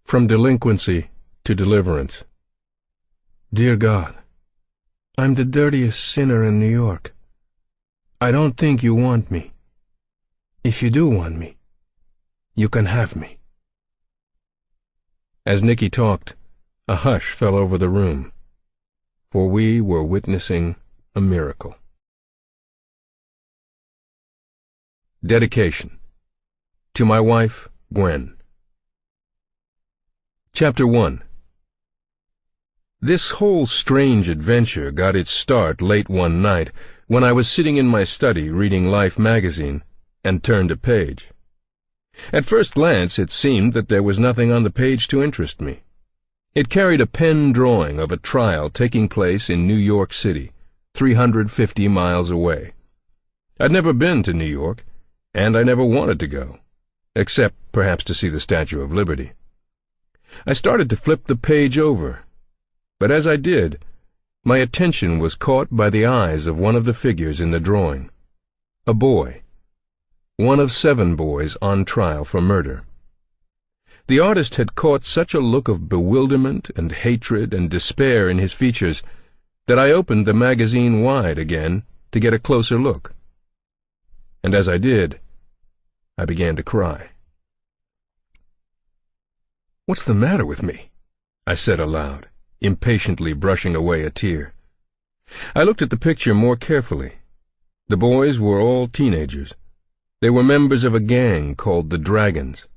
From delinquency to deliverance. Dear God, I'm the dirtiest sinner in New York. I don't think you want me. If you do want me, you can have me. As Nicky talked, a hush fell over the room, for we were witnessing a miracle. Dedication. To my wife, Gwen. Chapter 1. This whole strange adventure got its start late one night when I was sitting in my study reading Life magazine and turned a page. At first glance it seemed that there was nothing on the page to interest me. It carried a pen drawing of a trial taking place in New York City, 350 miles away. I'd never been to New York, and I never wanted to go, except perhaps to see the Statue of Liberty. I started to flip the page over, but as I did, my attention was caught by the eyes of one of the figures in the drawing. A boy. One of 7 boys on trial for murder. The artist had caught such a look of bewilderment and hatred and despair in his features that I opened the magazine wide again to get a closer look. And as I did, I began to cry. "What's the matter with me?" I said aloud, impatiently brushing away a tear. I looked at the picture more carefully. The boys were all teenagers. They were members of a gang called the Dragons.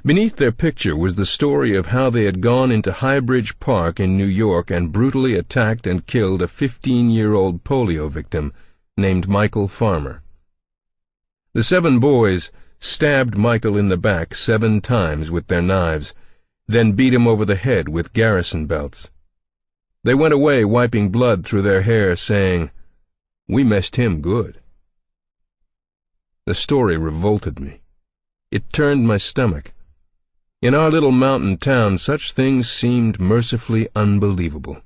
Beneath their picture was the story of how they had gone into Highbridge Park in New York and brutally attacked and killed a 15-year-old polio victim named Michael Farmer. The 7 boys stabbed Michael in the back 7 times with their knives, then beat him over the head with garrison belts. They went away wiping blood through their hair, saying, "We messed him good." The story revolted me. It turned my stomach. In our little mountain town, such things seemed mercifully unbelievable.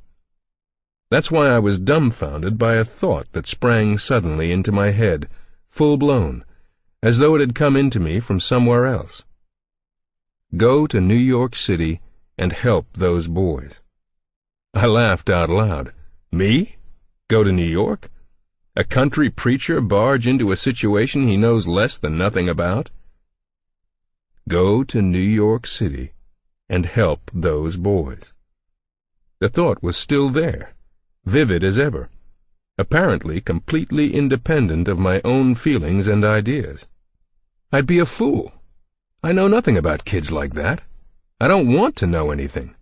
That's why I was dumbfounded by a thought that sprang suddenly into my head, full-blown, as though it had come into me from somewhere else. Go to New York City and help those boys. I laughed out loud. Me? Go to New York? A country preacher barge into a situation he knows less than nothing about? Go to New York City and help those boys. The thought was still there, vivid as ever, apparently completely independent of my own feelings and ideas. I'd be a fool. I know nothing about kids like that. I don't want to know anything.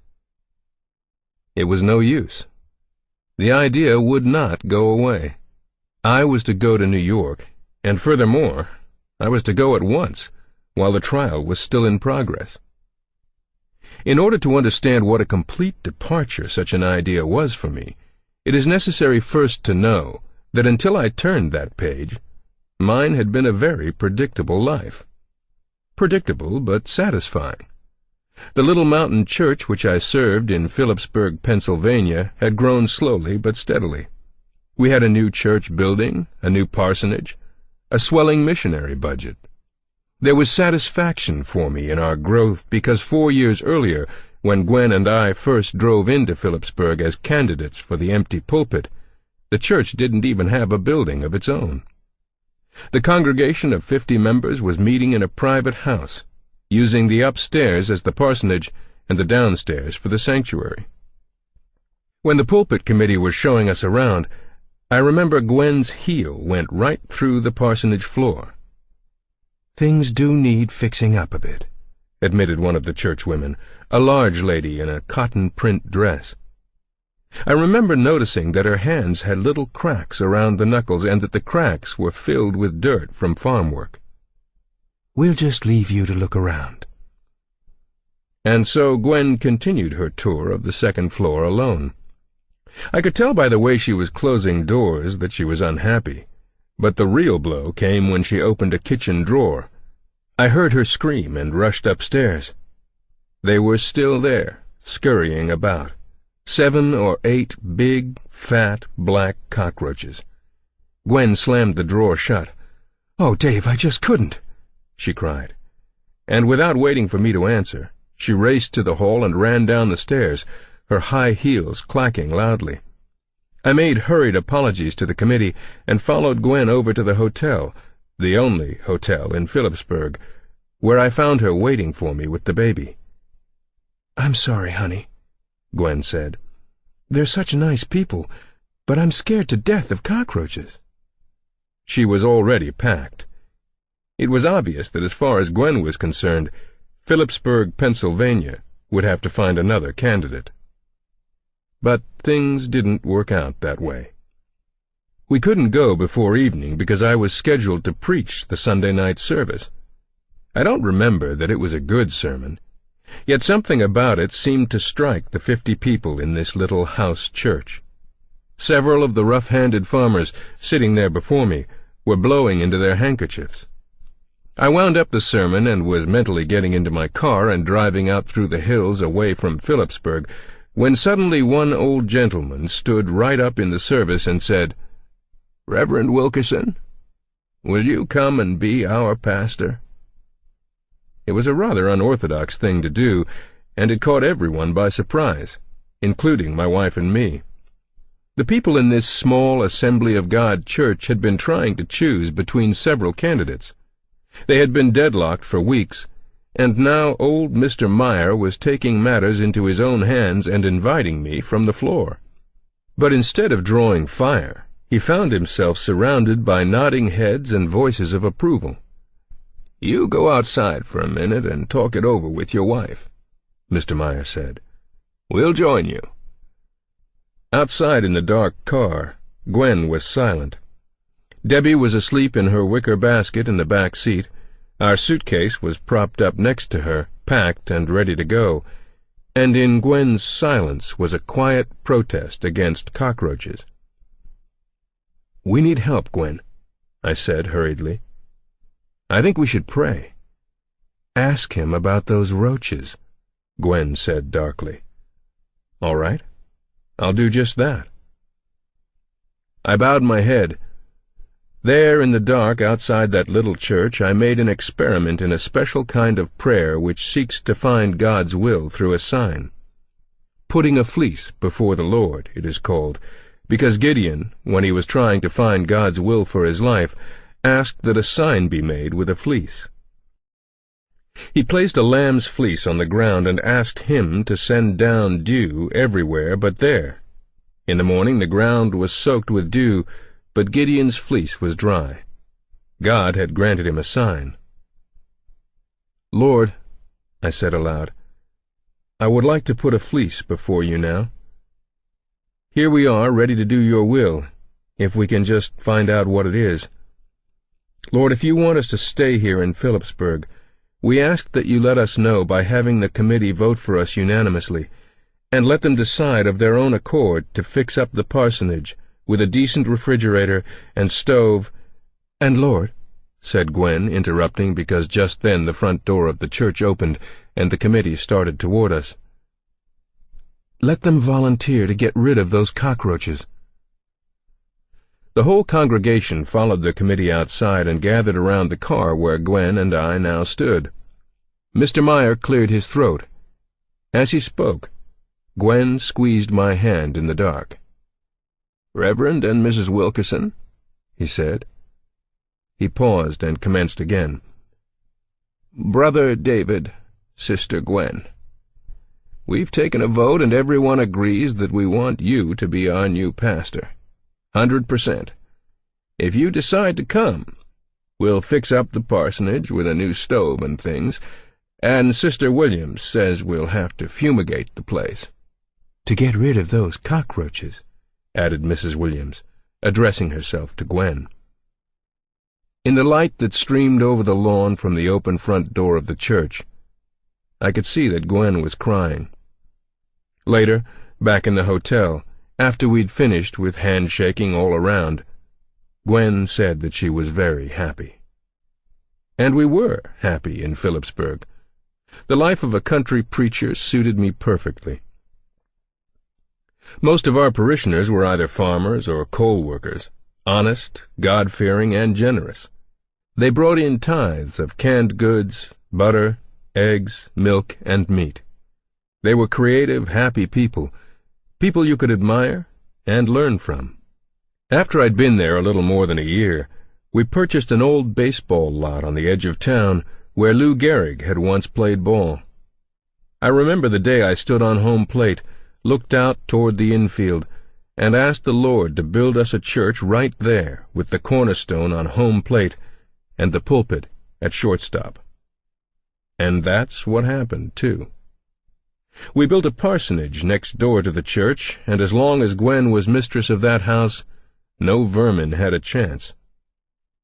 It was no use. The idea would not go away. I was to go to New York, and furthermore, I was to go at once, while the trial was still in progress. In order to understand what a complete departure such an idea was for me, it is necessary first to know that until I turned that page, mine had been a very predictable life. Predictable, but satisfying. The little mountain church which I served in Phillipsburg, Pennsylvania, had grown slowly but steadily. We had a new church building, a new parsonage, a swelling missionary budget. There was satisfaction for me in our growth because 4 years earlier, when Gwen and I first drove into Phillipsburg as candidates for the empty pulpit, the church didn't even have a building of its own. The congregation of 50 members was meeting in a private house, using the upstairs as the parsonage and the downstairs for the sanctuary. When the pulpit committee was showing us around, I remember Gwen's heel went right through the parsonage floor. "Things do need fixing up a bit," admitted one of the churchwomen, a large lady in a cotton print dress. I remember noticing that her hands had little cracks around the knuckles and that the cracks were filled with dirt from farm work. "We'll just leave you to look around." And so Gwen continued her tour of the 2nd floor alone. I could tell by the way she was closing doors that she was unhappy, but the real blow came when she opened a kitchen drawer. I heard her scream and rushed upstairs. They were still there, scurrying about. 7 or 8 big, fat, black cockroaches. Gwen slammed the drawer shut. "Oh, Dave, I just couldn't," she cried. And without waiting for me to answer, She raced to the hall and ran down the stairs, her high heels clacking loudly. I made hurried apologies to the committee and followed Gwen over to the hotel, the only hotel in Phillipsburg, where I found her waiting for me with the baby. "I'm sorry, honey," Gwen said. "They're such nice people, but I'm scared to death of cockroaches." She was already packed. It was obvious that as far as Gwen was concerned, Phillipsburg, Pennsylvania, would have to find another candidate. But things didn't work out that way. We couldn't go before evening because I was scheduled to preach the Sunday night service. I don't remember that it was a good sermon, yet something about it seemed to strike the 50 people in this little house church. Several of the rough-handed farmers sitting there before me were blowing into their handkerchiefs. I wound up the sermon and was mentally getting into my car and driving out through the hills away from Phillipsburg, when suddenly one old gentleman stood right up in the service and said, "Reverend Wilkerson, will you come and be our pastor?" It was a rather unorthodox thing to do, and it caught everyone by surprise, including my wife and me. The people in this small Assembly of God church had been trying to choose between several candidates. They had been deadlocked for weeks, and now old Mr. Meyer was taking matters into his own hands and inviting me from the floor. But instead of drawing fire, he found himself surrounded by nodding heads and voices of approval. "You go outside for a minute and talk it over with your wife," Mr. Meyer said. "We'll join you." Outside in the dark car, Gwen was silent. Debbie was asleep in her wicker basket in the back seat. Our suitcase was propped up next to her, packed and ready to go, and in Gwen's silence was a quiet protest against cockroaches. "We need help, Gwen," I said hurriedly. "I think we should pray." "Ask him about those roaches," Gwen said darkly. "All right. I'll do just that." I bowed my head. There in the dark outside that little church I made an experiment in a special kind of prayer which seeks to find God's will through a sign. Putting a fleece before the Lord, it is called, because Gideon, when he was trying to find God's will for his life, asked that a sign be made with a fleece. He placed a lamb's fleece on the ground and asked him to send down dew everywhere but there. In the morning the ground was soaked with dew, but Gideon's fleece was dry. God had granted him a sign. "Lord," I said aloud, "I would like to put a fleece before you now. Here we are, ready to do your will, if we can just find out what it is. Lord, if you want us to stay here in Phillipsburg, we ask that you let us know by having the committee vote for us unanimously, and let them decide of their own accord to fix up the parsonage with a decent refrigerator and stove." "And Lord," said Gwen, interrupting because just then the front door of the church opened and the committee started toward us, "let them volunteer to get rid of those cockroaches." The whole congregation followed the committee outside and gathered around the car where Gwen and I now stood. Mr. Meyer cleared his throat. As he spoke, Gwen squeezed my hand in the dark. "Reverend and Mrs. Wilkerson," he said. He paused and commenced again. "Brother David, Sister Gwen, we've taken a vote and everyone agrees that we want you to be our new pastor. 100%. If you decide to come, we'll fix up the parsonage with a new stove and things, and Sister Williams says we'll have to fumigate the place." "To get rid of those cockroaches," added Mrs. Williams, addressing herself to Gwen. In the light that streamed over the lawn from the open front door of the church, I could see that Gwen was crying. Later, back in the hotel, after we'd finished with handshaking all around, Gwen said that she was very happy. And we were happy in Phillipsburg. The life of a country preacher suited me perfectly. Most of our parishioners were either farmers or coal workers, honest, God-fearing, and generous. They brought in tithes of canned goods, butter, eggs, milk, and meat. They were creative, happy people you could admire and learn from. After I'd been there a little more than a year, we purchased an old baseball lot on the edge of town where Lou Gehrig had once played ball. I remember the day I stood on home plate, looked out toward the infield, and asked the Lord to build us a church right there with the cornerstone on home plate and the pulpit at shortstop. And that's what happened, too. We built a parsonage next door to the church, and as long as Gwen was mistress of that house, no vermin had a chance.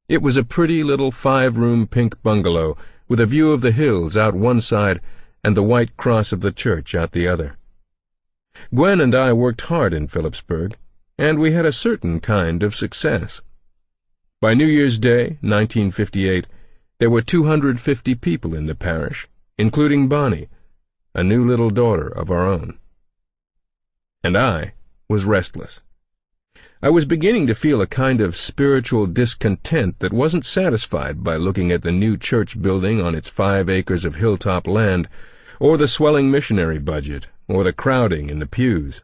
It was a pretty little 5-room pink bungalow with a view of the hills out one side and the white cross of the church out the other. Gwen and I worked hard in Phillipsburg, and we had a certain kind of success. By New Year's Day, 1958, there were 250 people in the parish, including Bonnie, a new little daughter of our own. And I was restless. I was beginning to feel a kind of spiritual discontent that wasn't satisfied by looking at the new church building on its 5 acres of hilltop land, or the swelling missionary budget, or the crowding in the pews.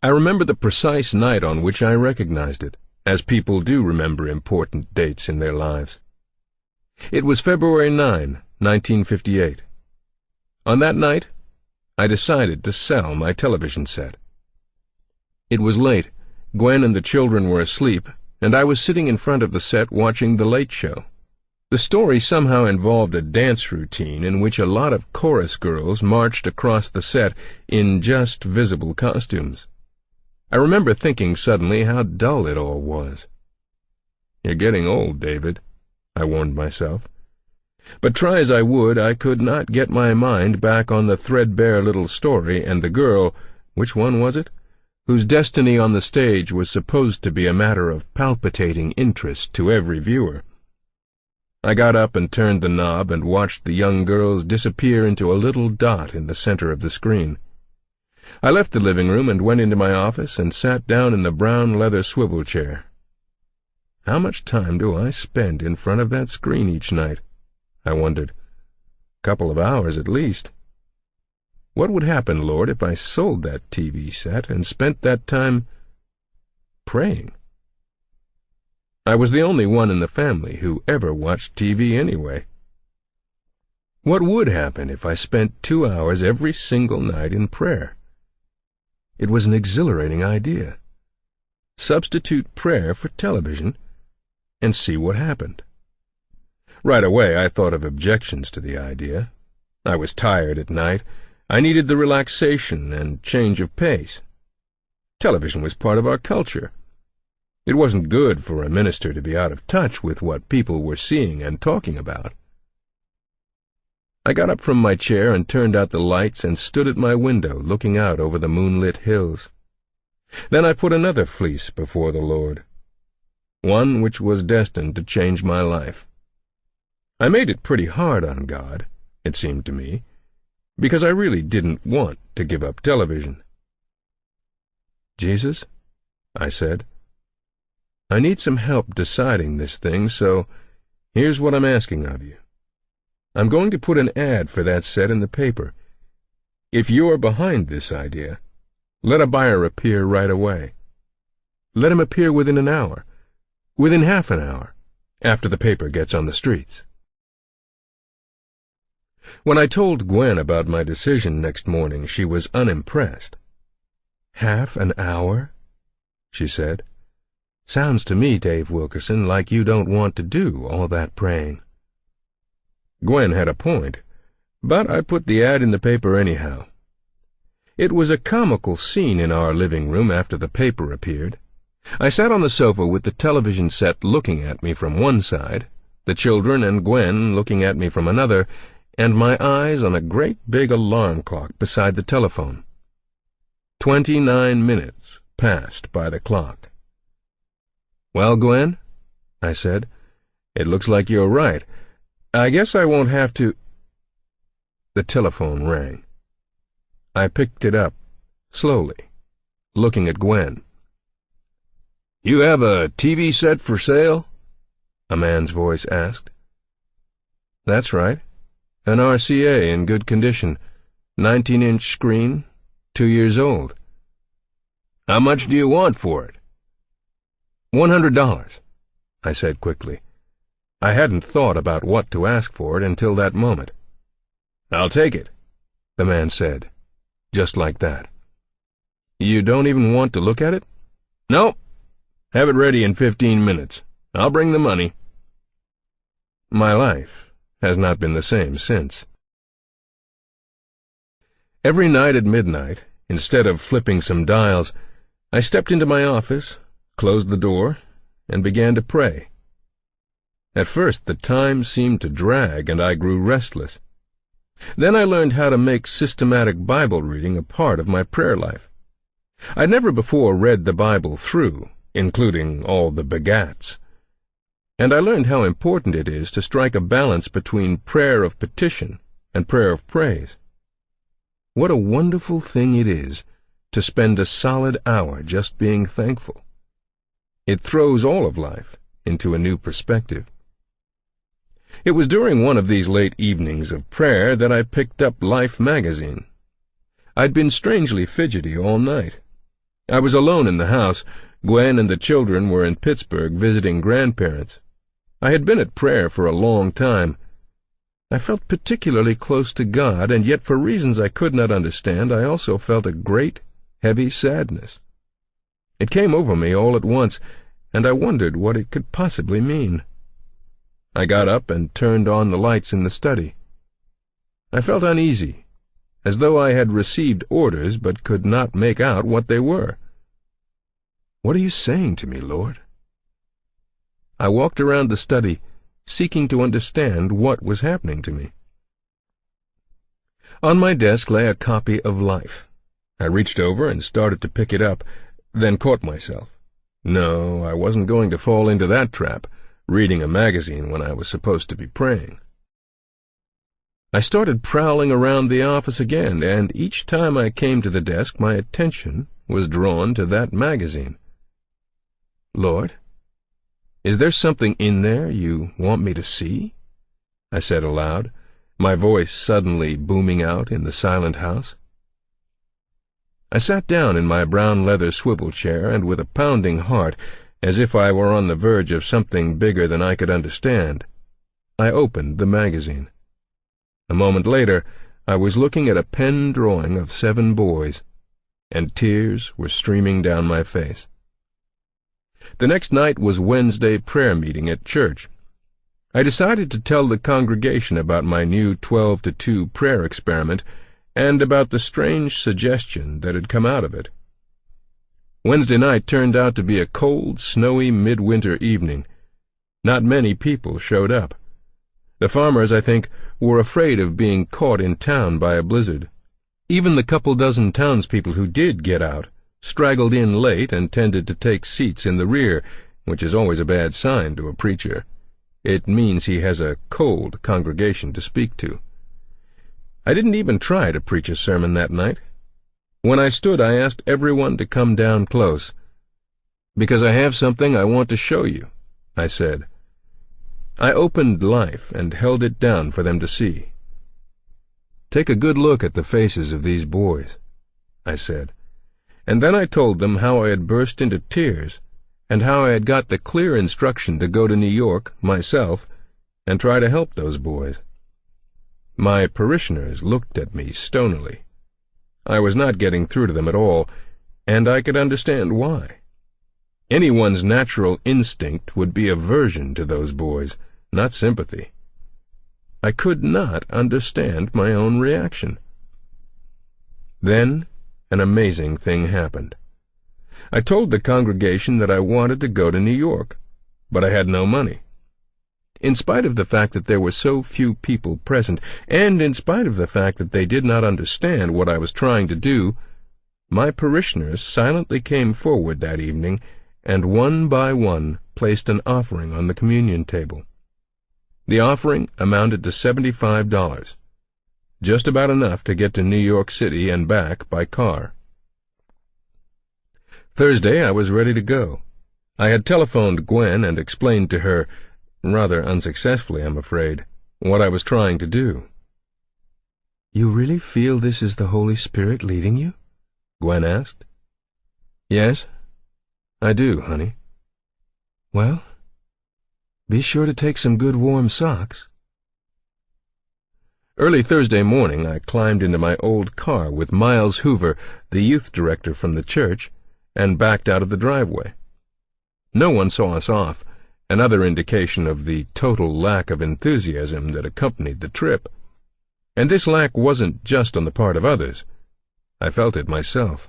I remember the precise night on which I recognized it, as people do remember important dates in their lives. It was February 9, 1958. On that night, I decided to sell my television set. It was late. Gwen and the children were asleep, and I was sitting in front of the set watching The Late Show. The story somehow involved a dance routine in which a lot of chorus girls marched across the set in just visible costumes. I remember thinking suddenly how dull it all was. "You're getting old, David," I warned myself. But try as I would, I could not get my mind back on the threadbare little story and the girl, which one was it, whose destiny on the stage was supposed to be a matter of palpitating interest to every viewer. I got up and turned the knob and watched the young girls disappear into a little dot in the center of the screen. I left the living room and went into my office and sat down in the brown leather swivel chair. How much time do I spend in front of that screen each night? I wondered. 2 hours at least. What would happen, Lord, if I sold that TV set and spent that time praying? I was the only one in the family who ever watched TV anyway. What would happen if I spent 2 hours every single night in prayer? It was an exhilarating idea. Substitute prayer for television and see what happened. Right away I thought of objections to the idea. I was tired at night. I needed the relaxation and change of pace. Television was part of our culture. It wasn't good for a minister to be out of touch with what people were seeing and talking about. I got up from my chair and turned out the lights and stood at my window looking out over the moonlit hills. Then I put another fleece before the Lord, one which was destined to change my life. I made it pretty hard on God, it seemed to me, because I really didn't want to give up television. "Jesus," I said, "I need some help deciding this thing, so here's what I'm asking of you. I'm going to put an ad for that set in the paper. If you're behind this idea, let a buyer appear right away. Let him appear within an hour, within half an hour, after the paper gets on the streets." When I told Gwen about my decision next morning, she was unimpressed. "Half an hour?" she said. "Sounds to me, Dave Wilkerson, like you don't want to do all that praying." Gwen had a point, but I put the ad in the paper anyhow. It was a comical scene in our living room after the paper appeared. I sat on the sofa with the television set looking at me from one side, the children and Gwen looking at me from another, and my eyes on a great big alarm clock beside the telephone. 29 minutes passed by the clock. "Well, Gwen," I said, "it looks like you're right. I guess I won't have to—" The telephone rang. I picked it up, slowly, looking at Gwen. "You have a TV set for sale?" a man's voice asked. "That's right. An RCA in good condition, 19-inch screen, 2 years old. How much do you want for it? $100, I said quickly. I hadn't thought about what to ask for it until that moment. I'll take it, the man said, just like that. You don't even want to look at it? No. Have it ready in 15 minutes. I'll bring the money. My life has not been the same since. Every night at midnight, instead of flipping some dials, I stepped into my office, closed the door, and began to pray. At first the time seemed to drag, and I grew restless. Then I learned how to make systematic Bible reading a part of my prayer life. I'd never before read the Bible through, including all the begats. And I learned how important it is to strike a balance between prayer of petition and prayer of praise. What a wonderful thing it is to spend a solid hour just being thankful. It throws all of life into a new perspective. It was during one of these late evenings of prayer that I picked up Life magazine. I'd been strangely fidgety all night. I was alone in the house. Gwen and the children were in Pittsburgh visiting grandparents. I had been at prayer for a long time. I felt particularly close to God, and yet for reasons I could not understand, I also felt a great, heavy sadness. It came over me all at once, and I wondered what it could possibly mean. I got up and turned on the lights in the study. I felt uneasy, as though I had received orders but could not make out what they were. What are you saying to me, Lord? I walked around the study, seeking to understand what was happening to me. On my desk lay a copy of Life. I reached over and started to pick it up, then caught myself. No, I wasn't going to fall into that trap, reading a magazine when I was supposed to be praying. I started prowling around the office again, and each time I came to the desk, my attention was drawn to that magazine. Lord, is there something in there you want me to see? I said aloud, my voice suddenly booming out in the silent house. I sat down in my brown leather swivel chair, and with a pounding heart, as if I were on the verge of something bigger than I could understand, I opened the magazine. A moment later, I was looking at a pen drawing of 7 boys, and tears were streaming down my face. The next night was Wednesday prayer meeting at church. I decided to tell the congregation about my new 12-to-2 prayer experiment and about the strange suggestion that had come out of it. Wednesday night turned out to be a cold, snowy midwinter evening. Not many people showed up. The farmers, I think, were afraid of being caught in town by a blizzard. Even the couple dozen townspeople who did get out straggled in late and tended to take seats in the rear, which is always a bad sign to a preacher. It means he has a cold congregation to speak to. I didn't even try to preach a sermon that night. When I stood, I asked everyone to come down close. "Because I have something I want to show you," I said. I opened Life and held it down for them to see. "Take a good look at the faces of these boys," I said. And then I told them how I had burst into tears, and how I had got the clear instruction to go to New York, myself, and try to help those boys. My parishioners looked at me stonily. I was not getting through to them at all, and I could understand why. Anyone's natural instinct would be aversion to those boys, not sympathy. I could not understand my own reaction. Then an amazing thing happened. I told the congregation that I wanted to go to New York, but I had no money. In spite of the fact that there were so few people present, and in spite of the fact that they did not understand what I was trying to do, my parishioners silently came forward that evening and one by one placed an offering on the communion table. The offering amounted to $75, just about enough to get to New York City and back by car. Thursday I was ready to go. I had telephoned Gwen and explained to her, rather unsuccessfully, I'm afraid, what I was trying to do. You really feel this is the Holy Spirit leading you? Gwen asked. Yes, I do, honey. Well, be sure to take some good warm socks. Early Thursday morning, I climbed into my old car with Miles Hoover, the youth director from the church, and backed out of the driveway. No one saw us off, another indication of the total lack of enthusiasm that accompanied the trip. And this lack wasn't just on the part of others. I felt it myself.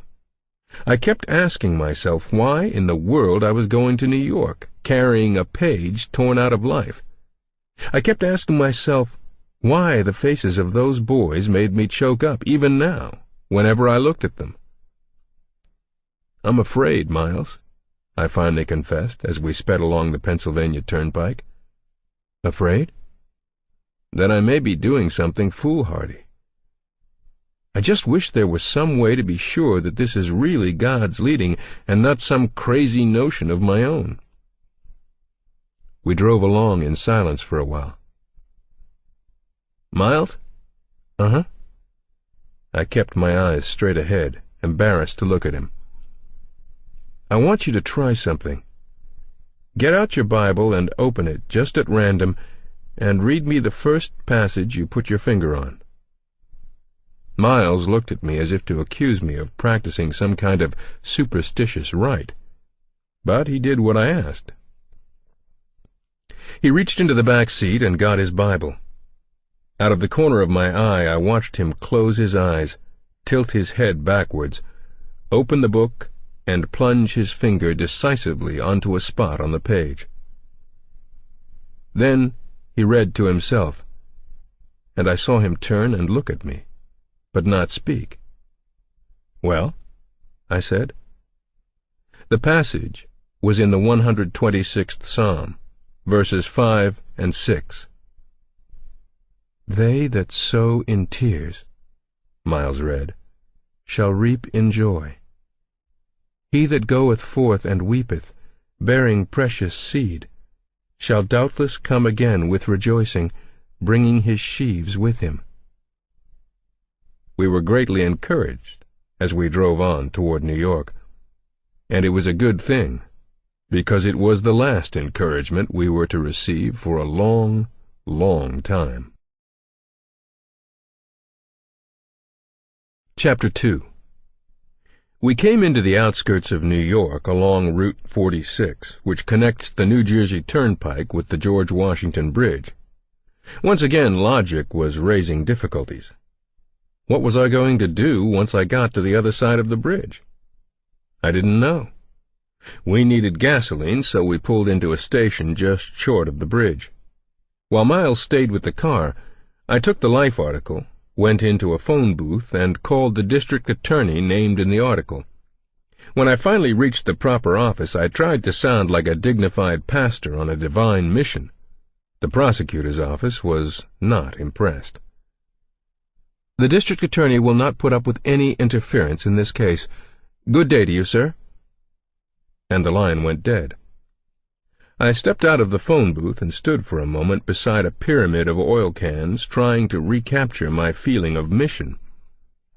I kept asking myself why in the world I was going to New York, carrying a page torn out of life. I kept asking myself why the faces of those boys made me choke up, even now, whenever I looked at them. I'm afraid, Miles, I finally confessed as we sped along the Pennsylvania Turnpike. Afraid? That I may be doing something foolhardy. I just wish there was some way to be sure that this is really God's leading and not some crazy notion of my own. We drove along in silence for a while. Miles? Uh-huh. I kept my eyes straight ahead, embarrassed to look at him. I want you to try something. Get out your Bible and open it just at random and read me the first passage you put your finger on. Miles looked at me as if to accuse me of practicing some kind of superstitious rite, but he did what I asked. He reached into the back seat and got his Bible. Out of the corner of my eye, I watched him close his eyes, tilt his head backwards, open the book, and plunge his finger decisively onto a spot on the page. Then he read to himself, and I saw him turn and look at me, but not speak. Well, I said. The passage was in the 126th Psalm, verses 5 and 6. They that sow in tears, Miles read, shall reap in joy. He that goeth forth and weepeth, bearing precious seed, shall doubtless come again with rejoicing, bringing his sheaves with him. We were greatly encouraged as we drove on toward New York, and it was a good thing, because it was the last encouragement we were to receive for a long, long time. Chapter 2. We came into the outskirts of New York along Route 46, which connects the New Jersey Turnpike with the George Washington Bridge. Once again, logic was raising difficulties. What was I going to do once I got to the other side of the bridge? I didn't know. We needed gasoline, so we pulled into a station just short of the bridge. While Miles stayed with the car, I took the Life article, went into a phone booth, and called the district attorney named in the article. When I finally reached the proper office, I tried to sound like a dignified pastor on a divine mission. The prosecutor's office was not impressed. The district attorney will not put up with any interference in this case. Good day to you, sir. And the line went dead. I stepped out of the phone booth and stood for a moment beside a pyramid of oil cans, trying to recapture my feeling of mission.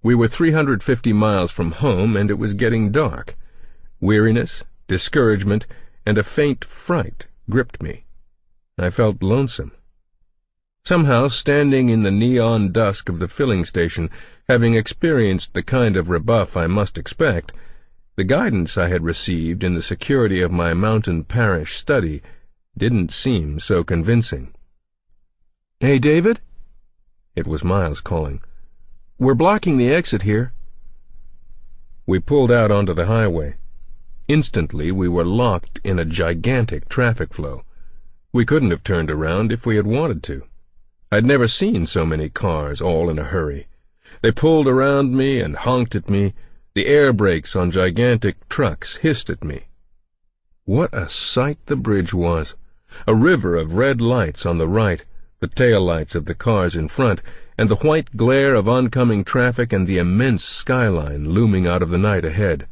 We were 350 miles from home, and it was getting dark. Weariness, discouragement, and a faint fright gripped me. I felt lonesome. Somehow, standing in the neon dusk of the filling station, having experienced the kind of rebuff I must expect, the guidance I had received in the security of my mountain parish study didn't seem so convincing. "Hey, David?" It was Miles calling. "We're blocking the exit here." We pulled out onto the highway. Instantly, we were locked in a gigantic traffic flow. We couldn't have turned around if we had wanted to. I'd never seen so many cars all in a hurry. They pulled around me and honked at me. The air brakes on gigantic trucks hissed at me. What a sight the bridge was! A river of red lights on the right, the tail lights of the cars in front, and the white glare of oncoming traffic and the immense skyline looming out of the night ahead.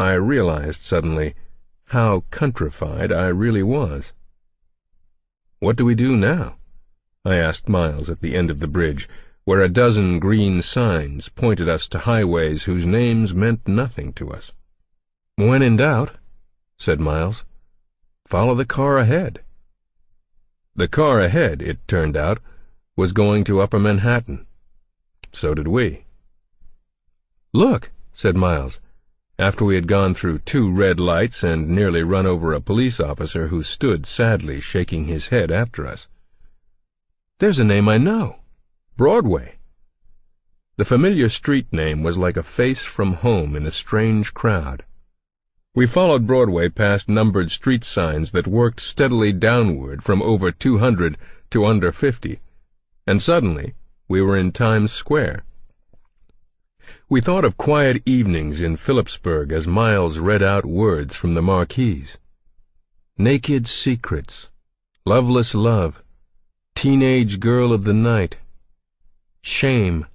I realized suddenly how countrified I really was. "What do we do now?" I asked Miles at the end of the bridge, where a dozen green signs pointed us to highways whose names meant nothing to us. "When in doubt," said Miles, "follow the car ahead." The car ahead, it turned out, was going to Upper Manhattan. So did we. "Look," said Miles, after we had gone through 2 red lights and nearly run over a police officer who stood sadly shaking his head after us. "There's a name I know. Broadway." The familiar street name was like a face from home in a strange crowd. We followed Broadway past numbered street signs that worked steadily downward from over 200 to under 50, and suddenly we were in Times Square. We thought of quiet evenings in Phillipsburg as Miles read out words from the marquees. "Naked secrets, loveless love, teenage girl of the night, shame."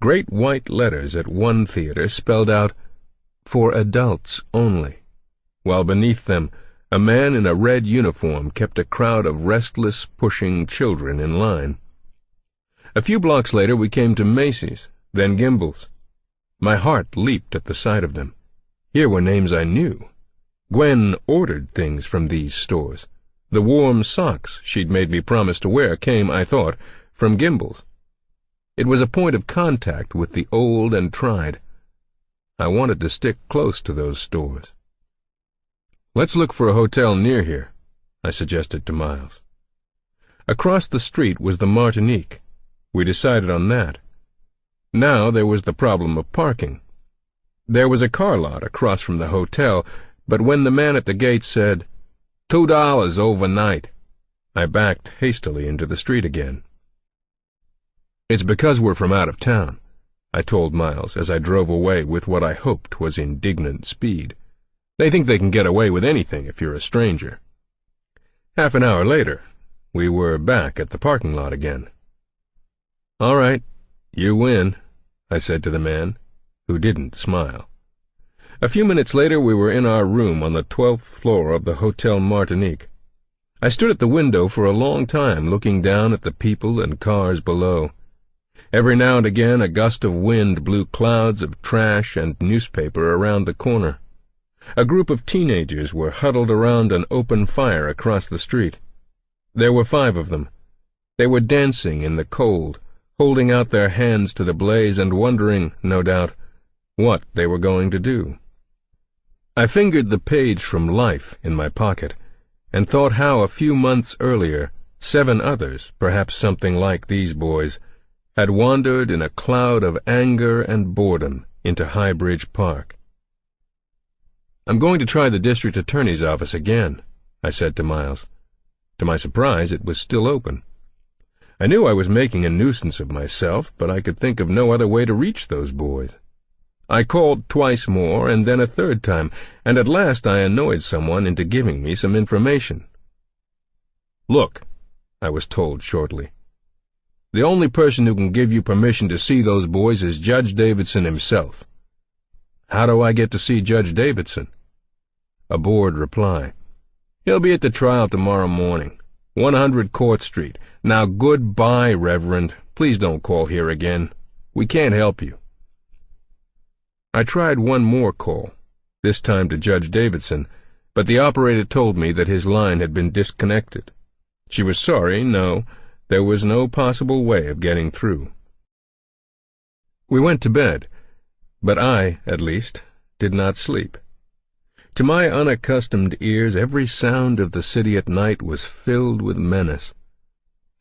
Great white letters at one theater spelled out, "For adults only," while beneath them a man in a red uniform kept a crowd of restless, pushing children in line. A few blocks later we came to Macy's, then Gimbel's. My heart leaped at the sight of them. Here were names I knew. Gwen ordered things from these stores. The warm socks she'd made me promise to wear came, I thought, from Gimbel's. It was a point of contact with the old and tried. I wanted to stick close to those stores. "Let's look for a hotel near here," I suggested to Miles. Across the street was the Martinique. We decided on that. Now there was the problem of parking. There was a car lot across from the hotel, but when the man at the gate said, $2 overnight, I backed hastily into the street again. "It's because we're from out of town," I told Miles as I drove away with what I hoped was indignant speed. "They think they can get away with anything if you're a stranger." Half an hour later, we were back at the parking lot again. "All right, you win," I said to the man, who didn't smile. A few minutes later we were in our room on the 12th floor of the Hotel Martinique. I stood at the window for a long time looking down at the people and cars below. Every now and again a gust of wind blew clouds of trash and newspaper around the corner. A group of teenagers were huddled around an open fire across the street. There were 5 of them. They were dancing in the cold, holding out their hands to the blaze and wondering, no doubt, what they were going to do. I fingered the page from Life in my pocket, and thought how a few months earlier 7 others, perhaps something like these boys, had wandered in a cloud of anger and boredom into Highbridge Park. "I'm going to try the district attorney's office again," I said to Miles. To my surprise, it was still open. I knew I was making a nuisance of myself, but I could think of no other way to reach those boys. I called twice more, and then a 3rd time, and at last I annoyed someone into giving me some information. "Look," I was told shortly, "the only person who can give you permission to see those boys is Judge Davidson himself." "How do I get to see Judge Davidson?" A bored reply. "He'll be at the trial tomorrow morning. 100 Court Street. Now goodbye, Reverend. Please don't call here again. We can't help you." I tried one more call, this time to Judge Davidson, but the operator told me that his line had been disconnected. She was sorry, no, there was no possible way of getting through. We went to bed, but I, at least, did not sleep. To my unaccustomed ears, every sound of the city at night was filled with menace.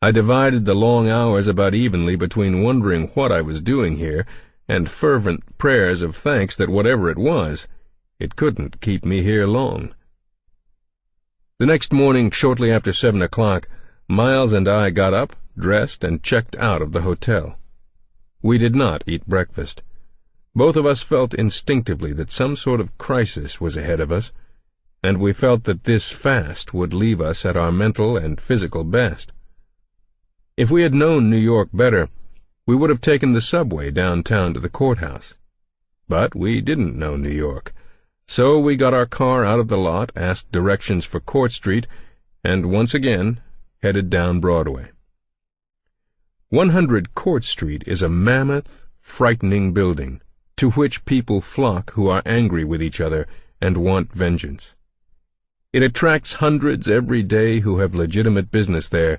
I divided the long hours about evenly between wondering what I was doing here and fervent prayers of thanks that whatever it was, it couldn't keep me here long. The next morning, shortly after 7 o'clock, Miles and I got up, dressed, and checked out of the hotel. We did not eat breakfast. Both of us felt instinctively that some sort of crisis was ahead of us, and we felt that this fast would leave us at our mental and physical best. If we had known New York better, we would have taken the subway downtown to the courthouse. But we didn't know New York, so we got our car out of the lot, asked directions for Court Street, and once again headed down Broadway. 100 Court Street is a mammoth, frightening building, to which people flock who are angry with each other and want vengeance. It attracts hundreds every day who have legitimate business there,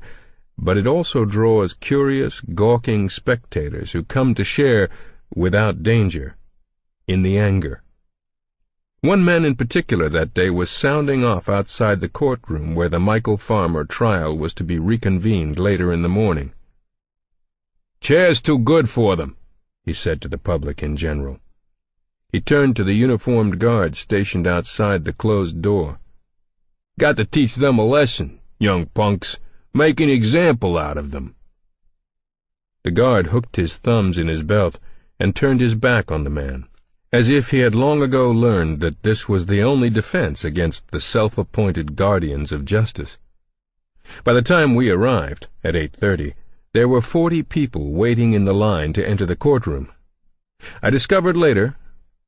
but it also draws curious, gawking spectators who come to share, without danger, in the anger. One man in particular that day was sounding off outside the courtroom where the Michael Farmer trial was to be reconvened later in the morning. "Chair's too good for them," he said to the public in general. He turned to the uniformed guard stationed outside the closed door. "Got to teach them a lesson, young punks. Make an example out of them." The guard hooked his thumbs in his belt and turned his back on the man, as if he had long ago learned that this was the only defense against the self-appointed guardians of justice. By the time we arrived, at 8:30, there were 40 people waiting in the line to enter the courtroom. I discovered later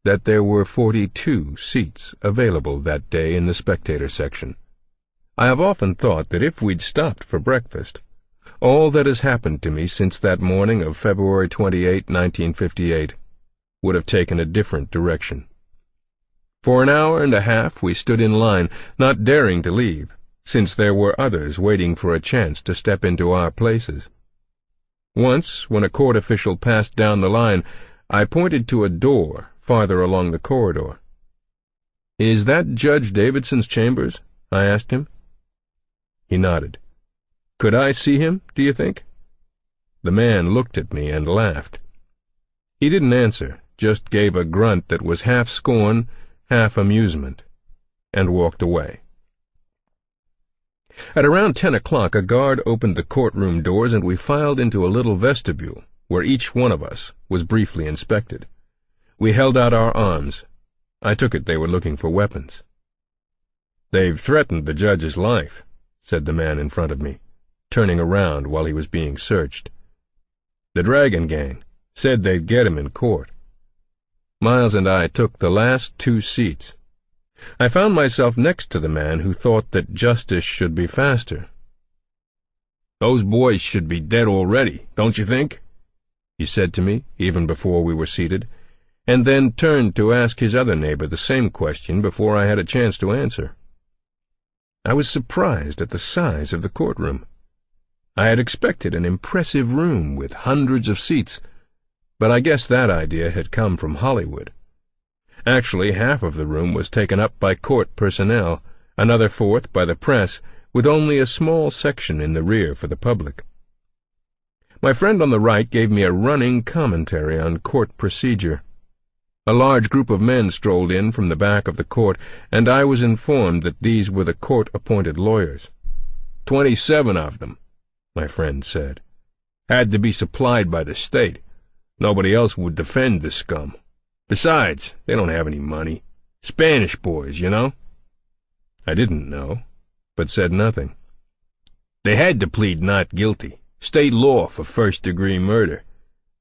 that there were 42 seats available that day in the spectator section. I have often thought that if we'd stopped for breakfast, all that has happened to me since that morning of February 28, 1958, would have taken a different direction. For an hour and a half we stood in line, not daring to leave, since there were others waiting for a chance to step into our places. Once, when a court official passed down the line, I pointed to a door farther along the corridor. "Is that Judge Davidson's chambers?" I asked him. He nodded. "Could I see him, do you think?" The man looked at me and laughed. He didn't answer, just gave a grunt that was half scorn, half amusement, and walked away. At around 10 o'clock a guard opened the courtroom doors and we filed into a little vestibule where each one of us was briefly inspected. We held out our arms. I took it they were looking for weapons. "They've threatened the judge's life," said the man in front of me, turning around while he was being searched. "The Dragon Gang said they'd get him in court." Miles and I took the last 2 seats. I found myself next to the man who thought that justice should be faster. "Those boys should be dead already, don't you think?" he said to me, even before we were seated, and then turned to ask his other neighbor the same question before I had a chance to answer. I was surprised at the size of the courtroom. I had expected an impressive room with hundreds of seats, but I guess that idea had come from Hollywood. Actually, half of the room was taken up by court personnel, another fourth by the press, with only a small section in the rear for the public. My friend on the right gave me a running commentary on court procedure. A large group of men strolled in from the back of the court, and I was informed that these were the court-appointed lawyers. 27 of them, my friend said. Had to be supplied by the state. Nobody else would defend the scum. Besides, they don't have any money. Spanish boys, you know. I didn't know, but said nothing. They had to plead not guilty. State law for first-degree murder.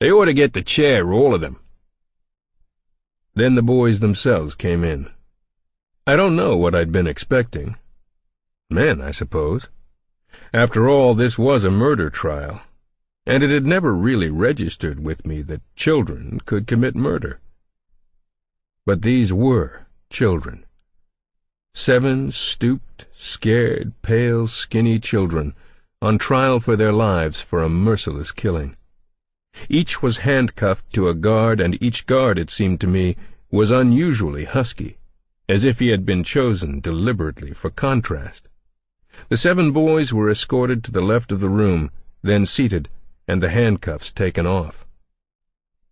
They ought to get the chair, all of them. Then the boys themselves came in. I don't know what I'd been expecting. Men, I suppose. After all, this was a murder trial, and it had never really registered with me that children could commit murder. But these were children. 7 stooped, scared, pale, skinny children on trial for their lives for a merciless killing. Each was handcuffed to a guard, and each guard, it seemed to me, was unusually husky, as if he had been chosen deliberately for contrast. The 7 boys were escorted to the left of the room, then seated, and the handcuffs taken off.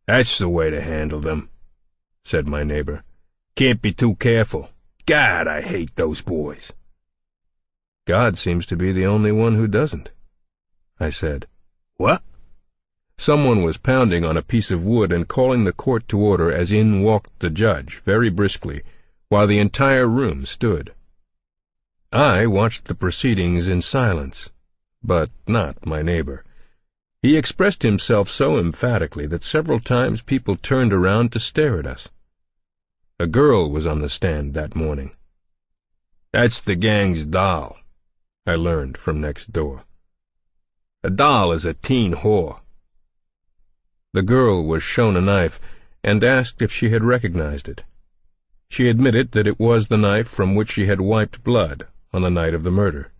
"That's the way to handle them," said my neighbor. "Can't be too careful. God, I hate those boys." "God seems to be the only one who doesn't," I said. "What?" Someone was pounding on a piece of wood and calling the court to order as in walked the judge, very briskly, while the entire room stood. I watched the proceedings in silence, but not my neighbor. He expressed himself so emphatically that several times people turned around to stare at us. A girl was on the stand that morning. "That's the gang's doll," I learned from next door. "A doll is a teen whore, The girl was shown a knife and asked if she had recognized it. She admitted that it was the knife from which she had wiped blood on the night of the murder.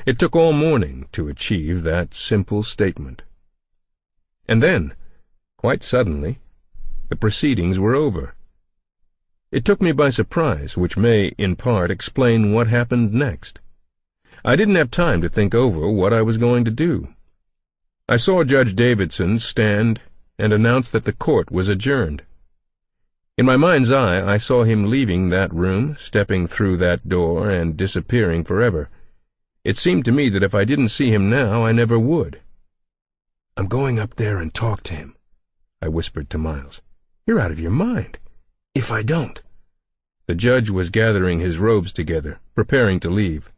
It took all morning to achieve that simple statement. And then, quite suddenly, the proceedings were over. It took me by surprise, which may, in part, explain what happened next. I didn't have time to think over what I was going to do. I saw Judge Davidson stand and announce that the court was adjourned. In my mind's eye, I saw him leaving that room, stepping through that door, and disappearing forever. It seemed to me that if I didn't see him now, I never would. "I'm going up there and talk to him," I whispered to Miles. "You're out of your mind. If I don't—" The judge was gathering his robes together, preparing to leave.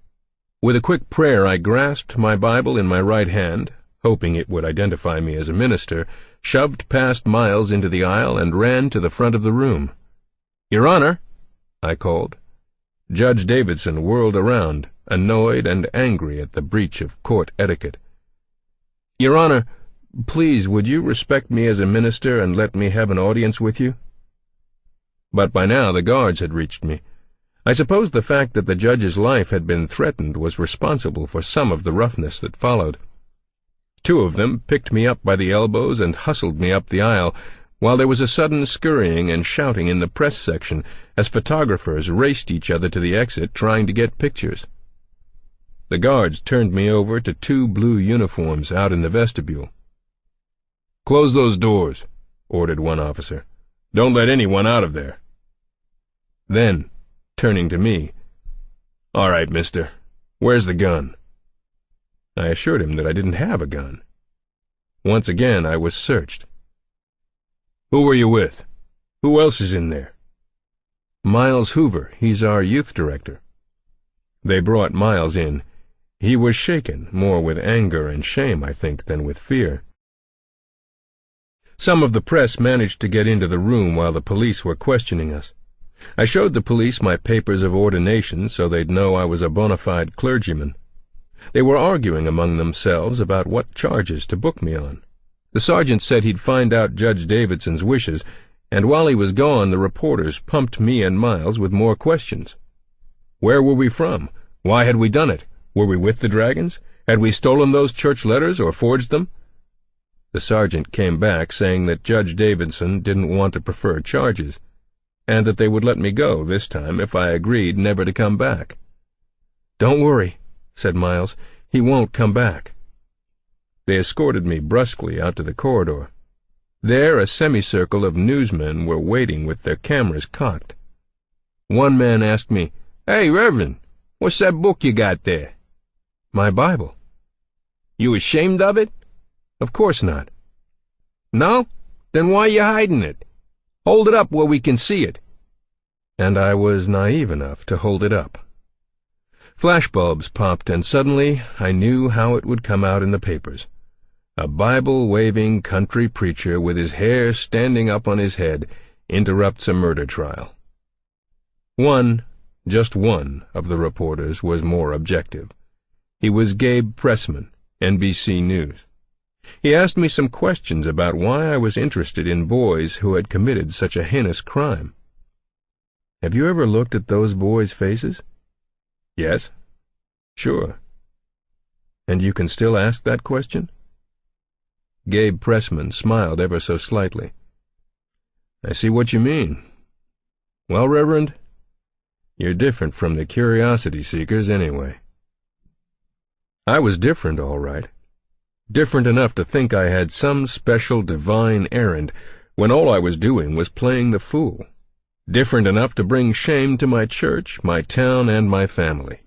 With a quick prayer, I grasped my Bible in my right hand, hoping it would identify me as a minister, shoved past Miles into the aisle, and ran to the front of the room. "Your Honor," I called. Judge Davidson whirled around, annoyed and angry at the breach of court etiquette. "Your Honor, please, would you respect me as a minister and let me have an audience with you?" But by now the guards had reached me. I suppose the fact that the judge's life had been threatened was responsible for some of the roughness that followed. Two of them picked me up by the elbows and hustled me up the aisle, while there was a sudden scurrying and shouting in the press section as photographers raced each other to the exit trying to get pictures. The guards turned me over to two blue uniforms out in the vestibule. "Close those doors," ordered one officer. "Don't let anyone out of there." Then, turning to me, "All right, mister, where's the gun?" I assured him that I didn't have a gun. Once again I was searched. "Who were you with? Who else is in there?" "Miles Hoover, he's our youth director." They brought Miles in. He was shaken, more with anger and shame, I think, than with fear. Some of the press managed to get into the room while the police were questioning us. I showed the police my papers of ordination so they'd know I was a bona fide clergyman. They were arguing among themselves about what charges to book me on. The sergeant said he'd find out Judge Davidson's wishes, and while he was gone the reporters pumped me and Miles with more questions. Where were we from? Why had we done it? Were we with the Dragons? Had we stolen those church letters or forged them? The sergeant came back saying that Judge Davidson didn't want to prefer charges, and that they would let me go this time if I agreed never to come back. "Don't worry," said Miles. "He won't come back." They escorted me brusquely out to the corridor. There a semicircle of newsmen were waiting with their cameras cocked. One man asked me, "Hey, Reverend, what's that book you got there?" "My Bible." "You ashamed of it?" "Of course not." "No? Then why you hiding it? Hold it up where we can see it." And I was naive enough to hold it up. Flashbulbs popped, and suddenly I knew how it would come out in the papers. A Bible-waving country preacher with his hair standing up on his head interrupts a murder trial. Just one of the reporters was more objective. He was Gabe Pressman, NBC News. He asked me some questions about why I was interested in boys who had committed such a heinous crime. "Have you ever looked at those boys' faces?" "Yes." "Sure." "And you can still ask that question?" Gabe Pressman smiled ever so slightly. "I see what you mean. Well, Reverend, you're different from the curiosity seekers anyway." I was different, all right. Different enough to think I had some special divine errand when all I was doing was playing the fool. Different enough to bring shame to my church, my town, and my family.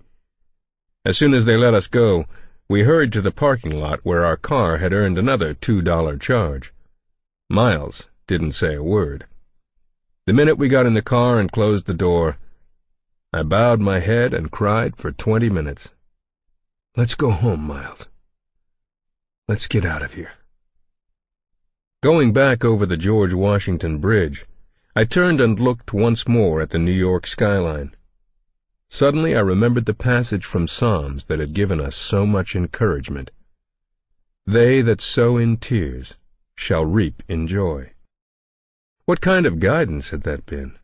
As soon as they let us go, we hurried to the parking lot where our car had earned another $2 charge. Miles didn't say a word. The minute we got in the car and closed the door, I bowed my head and cried for 20 minutes. "Let's go home, Miles. Let's get out of here." Going back over the George Washington Bridge, I turned and looked once more at the New York skyline. Suddenly I remembered the passage from Psalms that had given us so much encouragement. "They that sow in tears shall reap in joy. What kind of guidance had that been?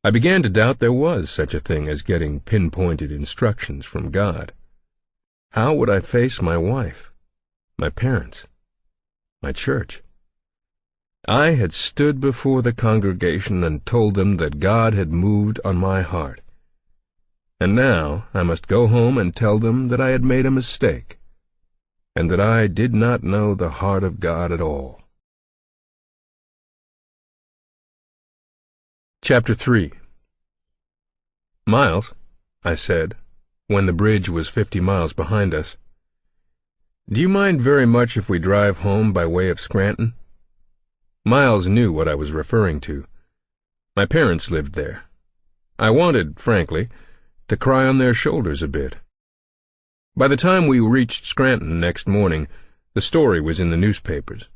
I began to doubt there was such a thing as getting pinpointed instructions from God. How would I face my wife, my parents, my church? I had stood before the congregation and told them that God had moved on my heart. And now I must go home and tell them that I had made a mistake, and that I did not know the heart of God at all. Chapter 3. "Miles," I said, when the bridge was 50 miles behind us, "do you mind very much if we drive home by way of Scranton?" Miles knew what I was referring to. My parents lived there. I wanted, frankly, to cry on their shoulders a bit. By the time we reached Scranton next morning, the story was in the newspapers.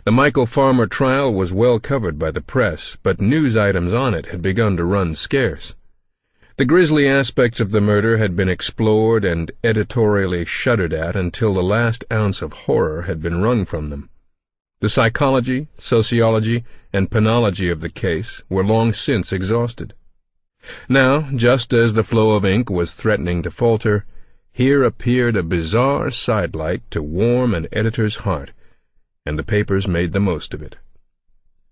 The Michael Farmer trial was well covered by the press, but news items on it had begun to run scarce. The grisly aspects of the murder had been explored and editorially shuddered at until the last ounce of horror had been wrung from them. The psychology, sociology, and penology of the case were long since exhausted. Now, just as the flow of ink was threatening to falter, here appeared a bizarre sidelight to warm an editor's heart, and the papers made the most of it.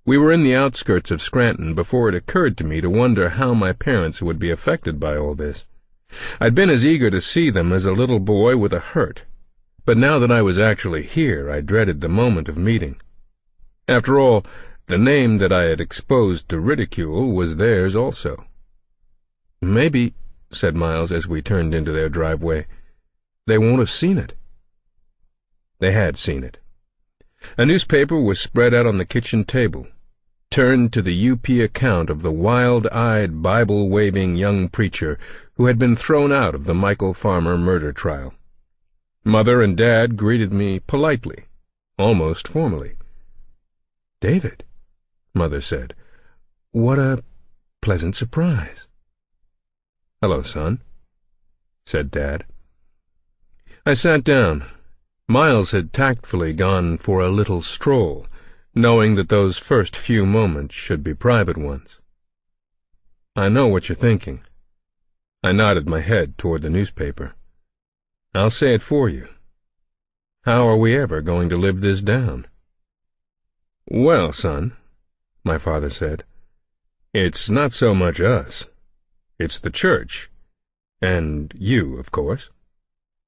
We were in the outskirts of Scranton before it occurred to me to wonder how my parents would be affected by all this. I'd been as eager to see them as a little boy with a hurt, but now that I was actually here, I dreaded the moment of meeting. After all, the name that I had exposed to ridicule was theirs also. "Maybe," said Miles as we turned into their driveway, "they won't have seen it." They had seen it. A newspaper was spread out on the kitchen table, turned to the UP account of the wild-eyed, Bible-waving young preacher who had been thrown out of the Michael Farmer murder trial. Mother and Dad greeted me politely, almost formally. "David," Mother said, "what a pleasant surprise." "Hello, son," said Dad. I sat down. Miles had tactfully gone for a little stroll, knowing that those first few moments should be private ones. "I know what you're thinking." I nodded my head toward the newspaper. "I'll say it for you. How are we ever going to live this down?" "Well, son," my father said, "it's not so much us. It's the church, and you, of course.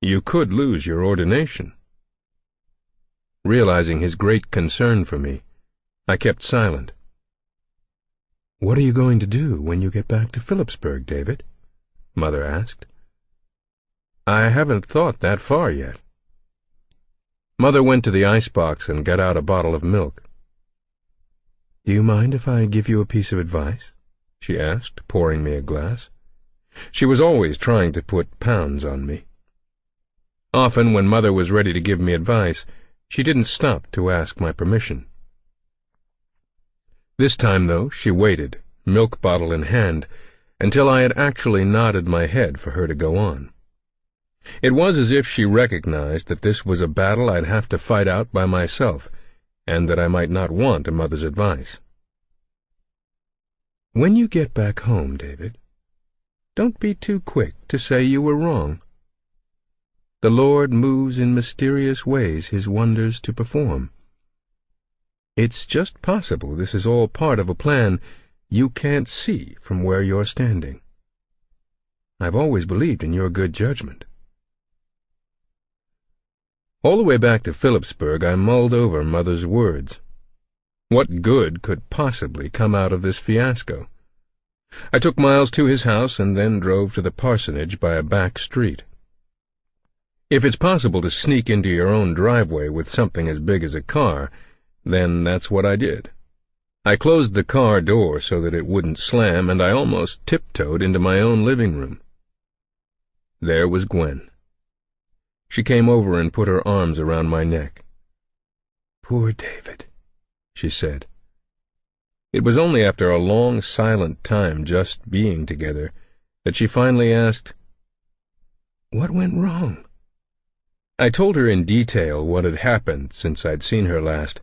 You could lose your ordination." Realizing his great concern for me, I kept silent. "What are you going to do when you get back to Phillipsburg, David?" Mother asked. "I haven't thought that far yet." Mother went to the icebox and got out a bottle of milk. "Do you mind if I give you a piece of advice?" she asked, pouring me a glass. She was always trying to put pounds on me. Often, when Mother was ready to give me advice, she didn't stop to ask my permission. This time, though, she waited, milk bottle in hand, until I had actually nodded my head for her to go on. It was as if she recognized that this was a battle I'd have to fight out by myself, and that I might not want a mother's advice. "When you get back home, David, don't be too quick to say you were wrong. The Lord moves in mysterious ways His wonders to perform. It's just possible this is all part of a plan you can't see from where you're standing. I've always believed in your good judgment." All the way back to Phillipsburg, I mulled over Mother's words. What good could possibly come out of this fiasco? I took Miles to his house and then drove to the parsonage by a back street. If it's possible to sneak into your own driveway with something as big as a car, then that's what I did. I closed the car door so that it wouldn't slam, and I almost tiptoed into my own living room. There was Gwen. She came over and put her arms around my neck. "Poor David," she said. It was only after a long, silent time just being together that she finally asked, "What went wrong?" I told her in detail what had happened since I'd seen her last,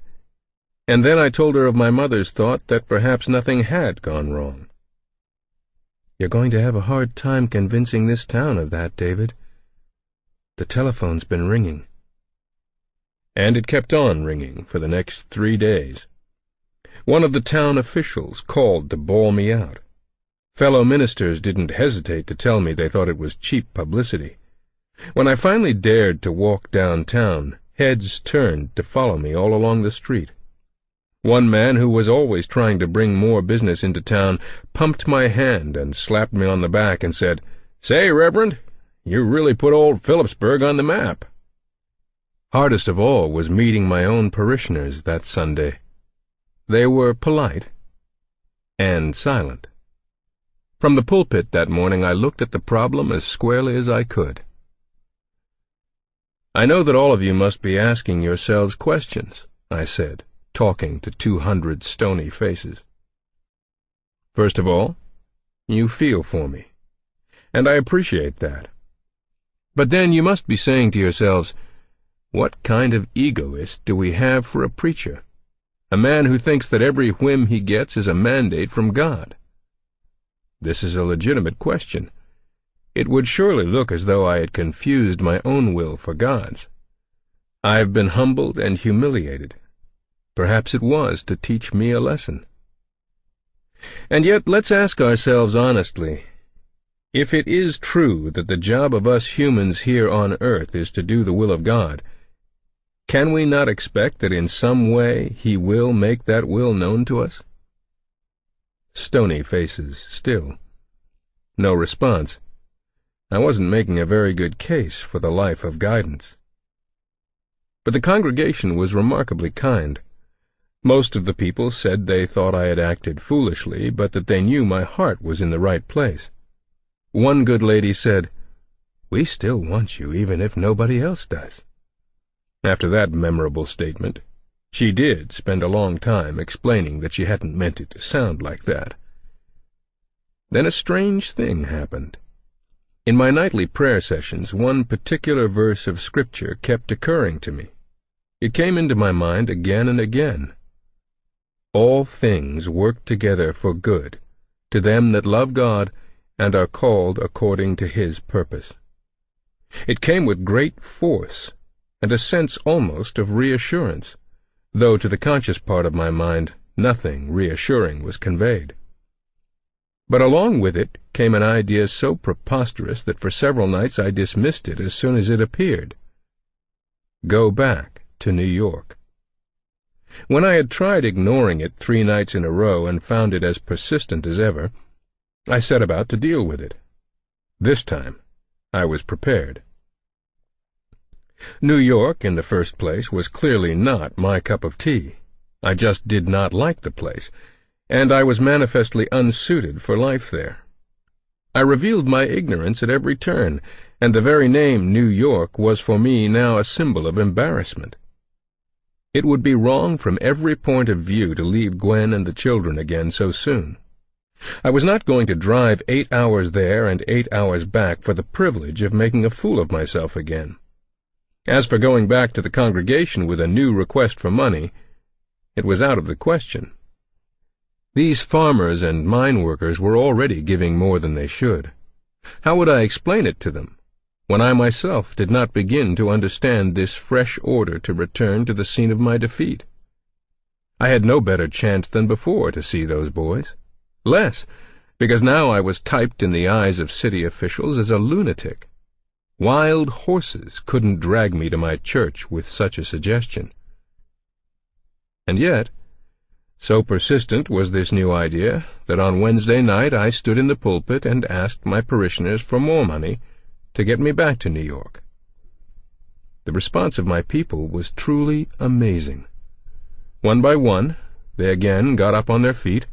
And then I told her of my mother's thought that perhaps nothing had gone wrong. "You're going to have a hard time convincing this town of that, David. The telephone's been ringing." And it kept on ringing for the next 3 days. One of the town officials called to bawl me out. Fellow ministers didn't hesitate to tell me they thought it was cheap publicity. When I finally dared to walk downtown, heads turned to follow me all along the street. One man, who was always trying to bring more business into town, pumped my hand and slapped me on the back and said, "Say, Reverend, you really put old Phillipsburg on the map." Hardest of all was meeting my own parishioners that Sunday. They were polite and silent. From the pulpit that morning I looked at the problem as squarely as I could. "I know that all of you must be asking yourselves questions," I said, talking to 200 stony faces. "First of all, you feel for me, and I appreciate that. But then you must be saying to yourselves, what kind of egoist do we have for a preacher? A man who thinks that every whim he gets is a mandate from God. This is a legitimate question. It would surely look as though I had confused my own will for God's. I've been humbled and humiliated. Perhaps it was to teach me a lesson. And yet let's ask ourselves honestly, if it is true that the job of us humans here on earth is to do the will of God, can we not expect that in some way He will make that will known to us? Stony faces still. No response. I wasn't making a very good case for the life of guidance. But the congregation was remarkably kind. Most of the people said they thought I had acted foolishly, but that they knew my heart was in the right place. One good lady said, "We still want you even if nobody else does." After that memorable statement, she did spend a long time explaining that she hadn't meant it to sound like that. Then a strange thing happened. In my nightly prayer sessions, one particular verse of Scripture kept occurring to me. It came into my mind again and again. "All things work together for good, to them that love God and are called according to His purpose." It came with great force, and a sense almost of reassurance, though to the conscious part of my mind nothing reassuring was conveyed. But along with it came an idea so preposterous that for several nights I dismissed it as soon as it appeared. Go back to New York. When I had tried ignoring it 3 nights in a row and found it as persistent as ever, I set about to deal with it. This time I was prepared. New York, in the first place, was clearly not my cup of tea. I just did not like the place, and I was manifestly unsuited for life there. I revealed my ignorance at every turn, and the very name New York was for me now a symbol of embarrassment. It would be wrong from every point of view to leave Gwen and the children again so soon. I was not going to drive 8 hours there and 8 hours back for the privilege of making a fool of myself again. As for going back to the congregation with a new request for money, it was out of the question. These farmers and mine workers were already giving more than they should. How would I explain it to them, when I myself did not begin to understand this fresh order to return to the scene of my defeat? I had no better chance than before to see those boys. Less, because now I was typed in the eyes of city officials as a lunatic. Wild horses couldn't drag me to my church with such a suggestion. And yet, so persistent was this new idea that on Wednesday night I stood in the pulpit and asked my parishioners for more money to get me back to New York. The response of my people was truly amazing. One by one, they again got up on their feet,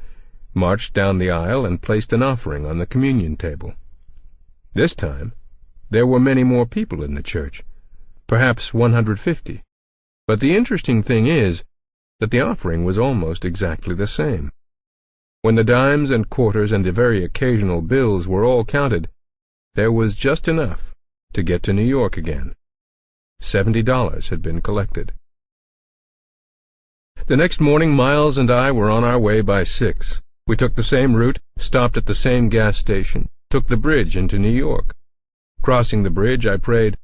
marched down the aisle, and placed an offering on the communion table. This time, there were many more people in the church, perhaps 150. But the interesting thing is that the offering was almost exactly the same. When the dimes and quarters and the very occasional bills were all counted, there was just enough to get to New York again. $70 had been collected. The next morning, Miles and I were on our way by 6. We took the same route, stopped at the same gas station, took the bridge into New York. Crossing the bridge, I prayed,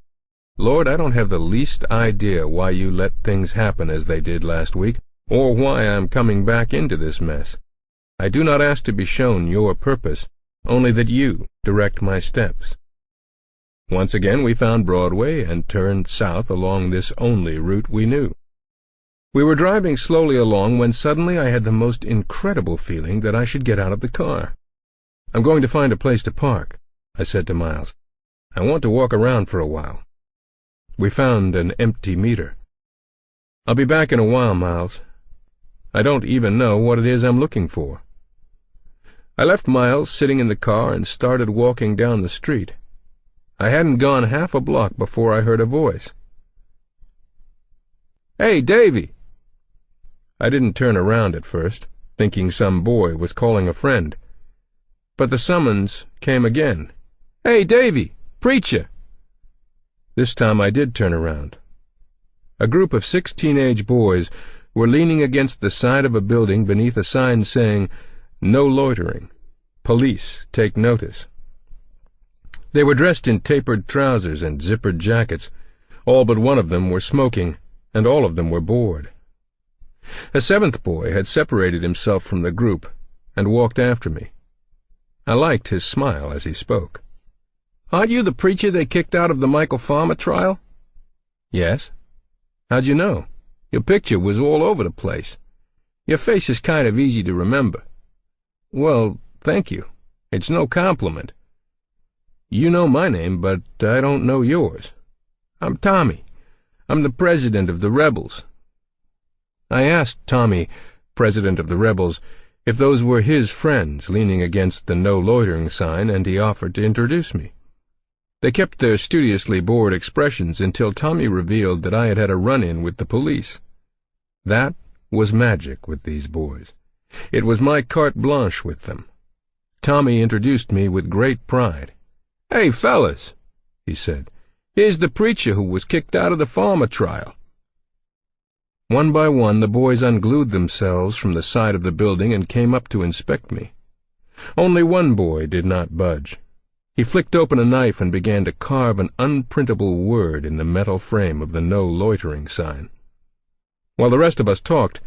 "Lord, I don't have the least idea why you let things happen as they did last week, or why I'm coming back into this mess. I do not ask to be shown your purpose, only that you direct my steps." Once again we found Broadway and turned south along this only route we knew. We were driving slowly along when suddenly I had the most incredible feeling that I should get out of the car. "I'm going to find a place to park," I said to Miles. "I want to walk around for a while." We found an empty meter. "I'll be back in a while, Miles. I don't even know what it is I'm looking for." I left Miles sitting in the car and started walking down the street. I hadn't gone half a block before I heard a voice. "Hey, Davy!" I didn't turn around at first, thinking some boy was calling a friend. But the summons came again. "Hey, Davy! Preacher!" This time I did turn around. A group of 6 teenage boys were leaning against the side of a building beneath a sign saying, "No loitering. Police take notice." They were dressed in tapered trousers and zippered jackets. All but one of them were smoking, and all of them were bored. A 7th boy had separated himself from the group and walked after me. I liked his smile as he spoke. "Aren't you the preacher they kicked out of the Michael Farmer trial?" "Yes." "How'd you know? Your picture was all over the place. Your face is kind of easy to remember." "Well, thank you. It's no compliment. You know my name, but I don't know yours. I'm Tommy. I'm the president of the Rebels." I asked Tommy, president of the Rebels, if those were his friends leaning against the no loitering sign, and he offered to introduce me. They kept their studiously bored expressions until Tommy revealed that I had had a run-in with the police. That was magic with these boys. It was my carte blanche with them. Tommy introduced me with great pride. "Hey, fellas," he said, "here's the preacher who was kicked out of the Farmer trial." One by one the boys unglued themselves from the side of the building and came up to inspect me. Only one boy did not budge. He flicked open a knife and began to carve an unprintable word in the metal frame of the no loitering sign. While the rest of us talked,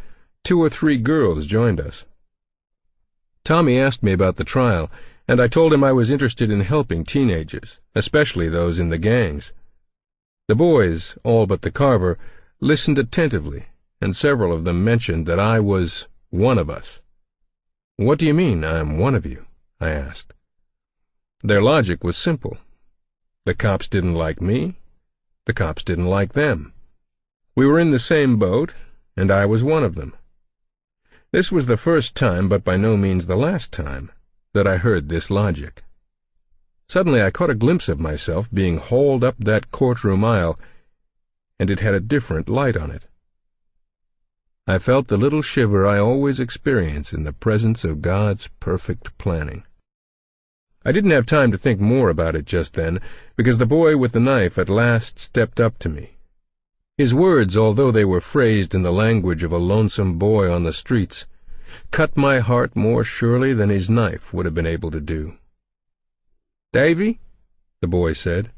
2 or 3 girls joined us. Tommy asked me about the trial, and I told him I was interested in helping teenagers, especially those in the gangs. The boys, all but the carver, listened attentively, and several of them mentioned that I was one of us. "What do you mean, I'm one of you?" I asked. Their logic was simple. The cops didn't like me. The cops didn't like them. We were in the same boat, and I was one of them. This was the first time, but by no means the last time, that I heard this logic. Suddenly I caught a glimpse of myself being hauled up that courtroom aisle, and it had a different light on it. I felt the little shiver I always experience in the presence of God's perfect planning. I didn't have time to think more about it just then, because the boy with the knife at last stepped up to me. His words, although they were phrased in the language of a lonesome boy on the streets, cut my heart more surely than his knife would have been able to do. "Davy?" the boy said.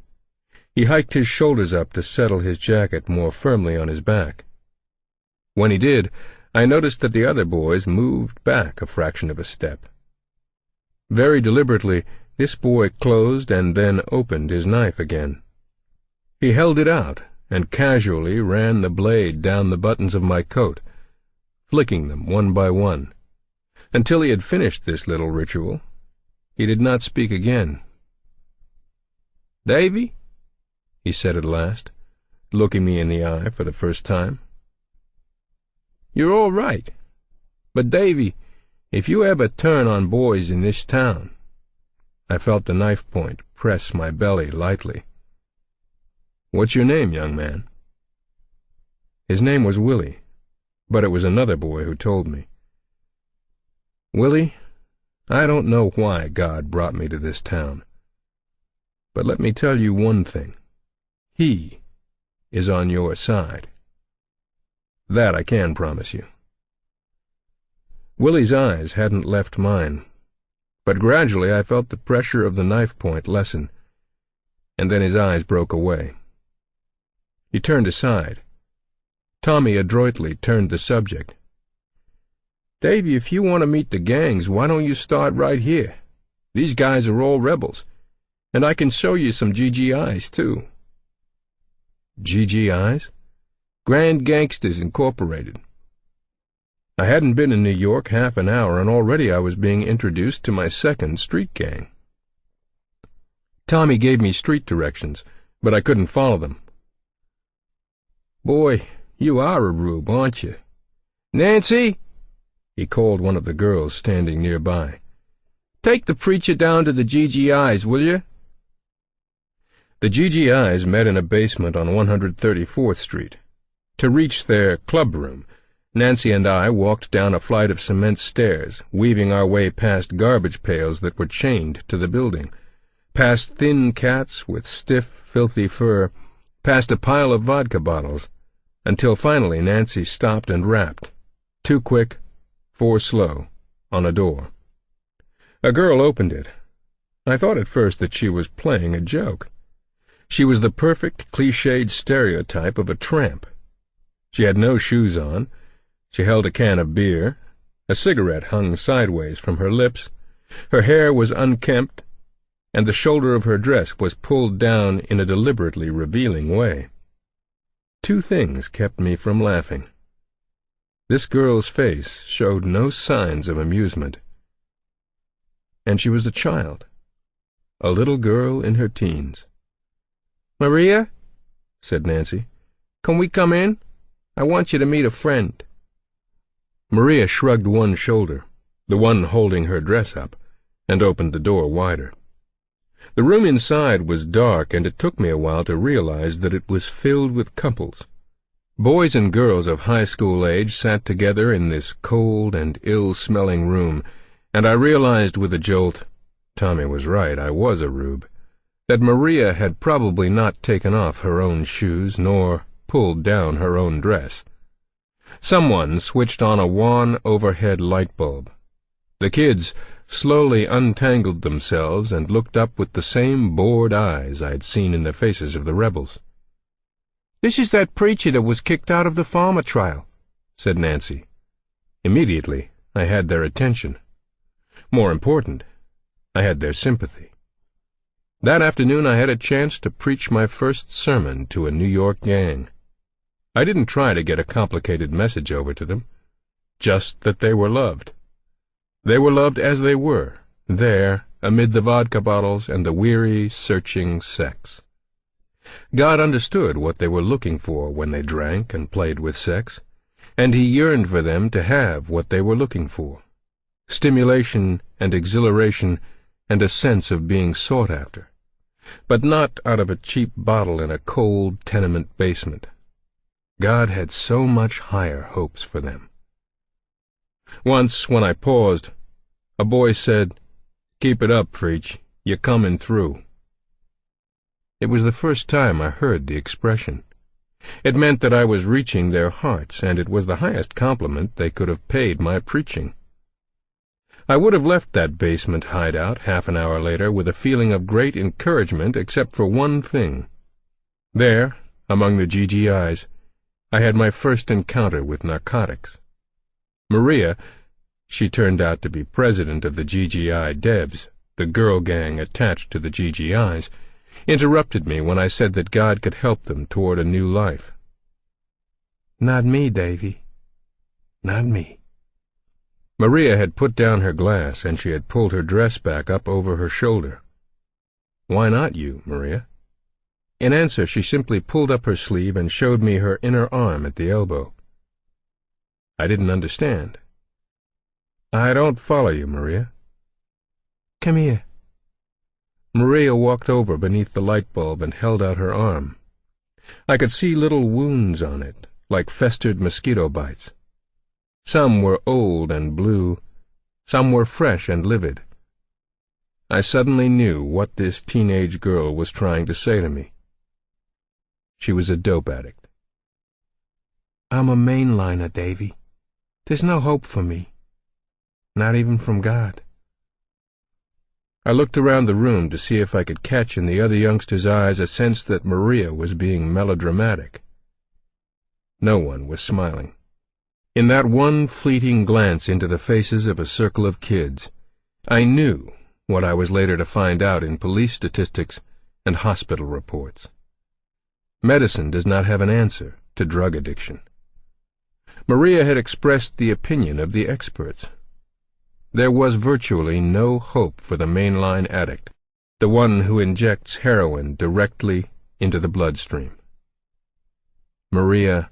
He hiked his shoulders up to settle his jacket more firmly on his back. When he did, I noticed that the other boys moved back a fraction of a step. Very deliberately, this boy closed and then opened his knife again. He held it out and casually ran the blade down the buttons of my coat, flicking them one by one. Until he had finished this little ritual, he did not speak again. "Davy?" he said at last, looking me in the eye for the first time. "You're all right. But, Davy, if you ever turn on boys in this town—" I felt the knife point press my belly lightly. "What's your name, young man?" His name was Willie, but it was another boy who told me. "Willie, I don't know why God brought me to this town. But let me tell you one thing. He is on your side. That I can promise you." Willie's eyes hadn't left mine, but gradually I felt the pressure of the knife point lessen, and then his eyes broke away. He turned aside. Tommy adroitly turned the subject. "Davy, if you want to meet the gangs, why don't you start right here? These guys are all rebels, and I can show you some GGIs, too." GGIs? Grand Gangsters Incorporated. I hadn't been in New York half an hour, and already I was being introduced to my second street gang. Tommy gave me street directions, but I couldn't follow them. "Boy, you are a rube, aren't you? Nancy," he called one of the girls standing nearby, "take the preacher down to the GGIs, will you?" The GGIs met in a basement on 134th Street. To reach their clubroom, Nancy and I walked down a flight of cement stairs, weaving our way past garbage pails that were chained to the building, past thin cats with stiff, filthy fur, past a pile of vodka bottles, until finally Nancy stopped and rapped, 2 quick, 4 slow, on a door. A girl opened it. I thought at first that she was playing a joke. She was the perfect, cliched stereotype of a tramp. She had no shoes on. She held a can of beer. A cigarette hung sideways from her lips. Her hair was unkempt, and the shoulder of her dress was pulled down in a deliberately revealing way. 2 things kept me from laughing. This girl's face showed no signs of amusement, and she was a child, a little girl in her teens. "Maria," said Nancy, "can we come in? I want you to meet a friend." Maria shrugged one shoulder, the one holding her dress up, and opened the door wider. The room inside was dark, and it took me a while to realize that it was filled with couples. Boys and girls of high school age sat together in this cold and ill-smelling room, and I realized with a jolt, Tommy was right, I was a rube, that Maria had probably not taken off her own shoes nor pulled down her own dress. Someone switched on a wan overhead light bulb. The kids slowly untangled themselves and looked up with the same bored eyes I'd seen in the faces of the rebels. "This is that preacher that was kicked out of the farmer trial," said Nancy. Immediately, I had their attention. More important, I had their sympathy. That afternoon I had a chance to preach my first sermon to a New York gang. I didn't try to get a complicated message over to them, just that they were loved. They were loved as they were, there, amid the vodka bottles and the weary, searching sex. God understood what they were looking for when they drank and played with sex, and He yearned for them to have what they were looking for: stimulation and exhilaration and a sense of being sought after, but not out of a cheap bottle in a cold tenement basement. God had so much higher hopes for them. Once, when I paused, a boy said, "Keep it up, Preach, you're coming through." It was the first time I heard the expression. It meant that I was reaching their hearts, and it was the highest compliment they could have paid my preaching. I would have left that basement hideout half an hour later with a feeling of great encouragement except for one thing. There, among the GGIs, I had my first encounter with narcotics. Maria, she turned out to be president of the GGI Debs, the girl gang attached to the GGIs, interrupted me when I said that God could help them toward a new life. "Not me, Davy. Not me." Maria had put down her glass, and she had pulled her dress back up over her shoulder. "Why not you, Maria?" In answer, she simply pulled up her sleeve and showed me her inner arm at the elbow. I didn't understand. "I don't follow you, Maria." "Come here." Maria walked over beneath the light bulb and held out her arm. I could see little wounds on it, like festered mosquito bites. Some were old and blue, some were fresh and livid. I suddenly knew what this teenage girl was trying to say to me. She was a dope addict. "I'm a mainliner, Davy. There's no hope for me. Not even from God. I looked around the room to see if I could catch in the other youngster's eyes a sense that Maria was being melodramatic. No one was smiling. In that one fleeting glance into the faces of a circle of kids, I knew what I was later to find out in police statistics and hospital reports. Medicine does not have an answer to drug addiction. Maria had expressed the opinion of the experts. There was virtually no hope for the mainline addict, the one who injects heroin directly into the bloodstream. Maria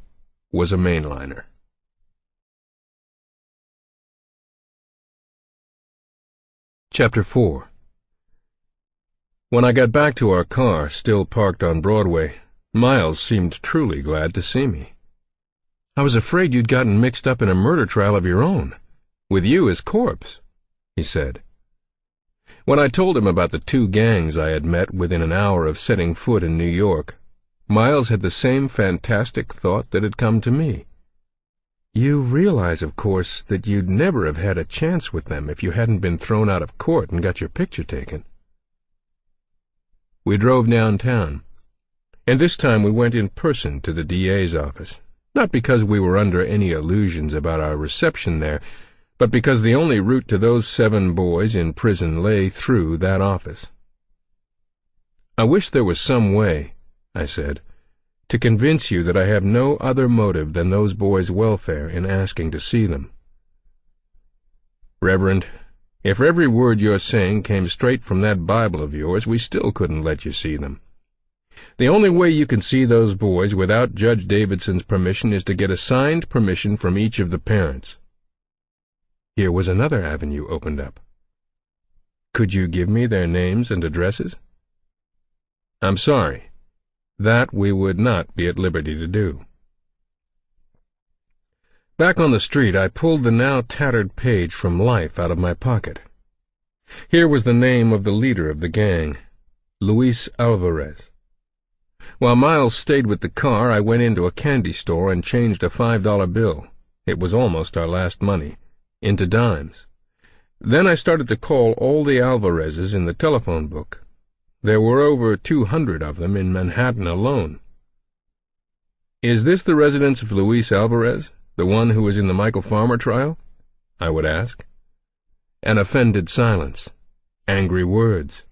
was a mainliner. Chapter 4. When I got back to our car, still parked on Broadway, Miles seemed truly glad to see me. "I was afraid you'd gotten mixed up in a murder trial of your own, with you as corpse," he said. When I told him about the 2 gangs I had met within an hour of setting foot in New York, Miles had the same fantastic thought that had come to me. "You realize, of course, that you'd never have had a chance with them if you hadn't been thrown out of court and got your picture taken." We drove downtown, and this time we went in person to the DA's office, not because we were under any illusions about our reception there, but because the only route to those 7 boys in prison lay through that office. "I wish there was some way," I said, "to convince you that I have no other motive than those boys' welfare in asking to see them." "Reverend, if every word you're saying came straight from that Bible of yours, we still couldn't let you see them. The only way you can see those boys without Judge Davidson's permission is to get a signed permission from each of the parents." Here was another avenue opened up. "Could you give me their names and addresses?" "I'm sorry. That we would not be at liberty to do." Back on the street, I pulled the now tattered page from Life out of my pocket. Here was the name of the leader of the gang, Luis Alvarez. While Miles stayed with the car, I went into a candy store and changed a $5 bill. It was almost our last money, into dimes. Then I started to call all the Alvarezes in the telephone book. There were over 200 of them in Manhattan alone. "Is this the residence of Luis Alvarez, the one who was in the Michael Farmer trial?" I would ask. An offended silence. Angry words.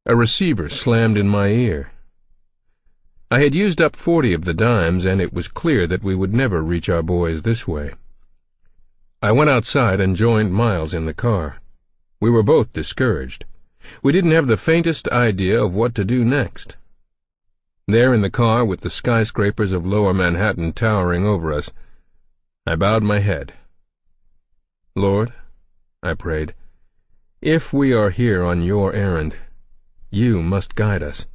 A receiver slammed in my ear. I had used up 40 of the dimes, and it was clear that we would never reach our boys this way. I went outside and joined Miles in the car. We were both discouraged. We didn't have the faintest idea of what to do next. There in the car, with the skyscrapers of Lower Manhattan towering over us, I bowed my head. "Lord," I prayed, "if we are here on your errand, you must guide us.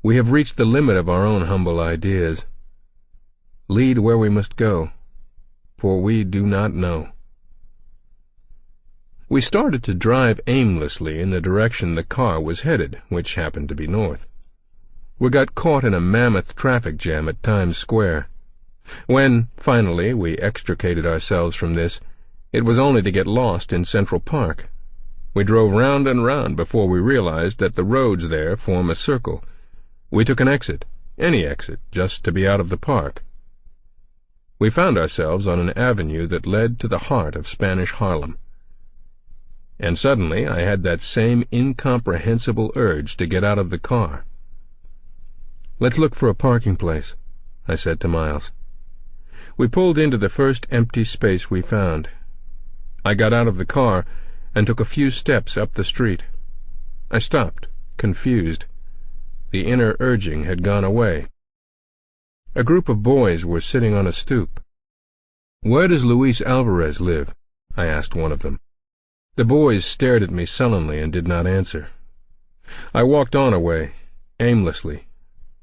We have reached the limit of our own humble ideas. Lead where we must go, for we do not know." We started to drive aimlessly in the direction the car was headed, which happened to be north. We got caught in a mammoth traffic jam at Times Square. When, finally, we extricated ourselves from this, it was only to get lost in Central Park. We drove round and round before we realized that the roads there form a circle. We took an exit, any exit, just to be out of the park. We found ourselves on an avenue that led to the heart of Spanish Harlem. And suddenly I had that same incomprehensible urge to get out of the car. "Let's look for a parking place," I said to Miles. We pulled into the first empty space we found. I got out of the car and took a few steps up the street. I stopped, confused. The inner urging had gone away. A group of boys were sitting on a stoop. "Where does Luis Alvarez live?" I asked one of them. The boys stared at me sullenly and did not answer. I walked on a way, aimlessly.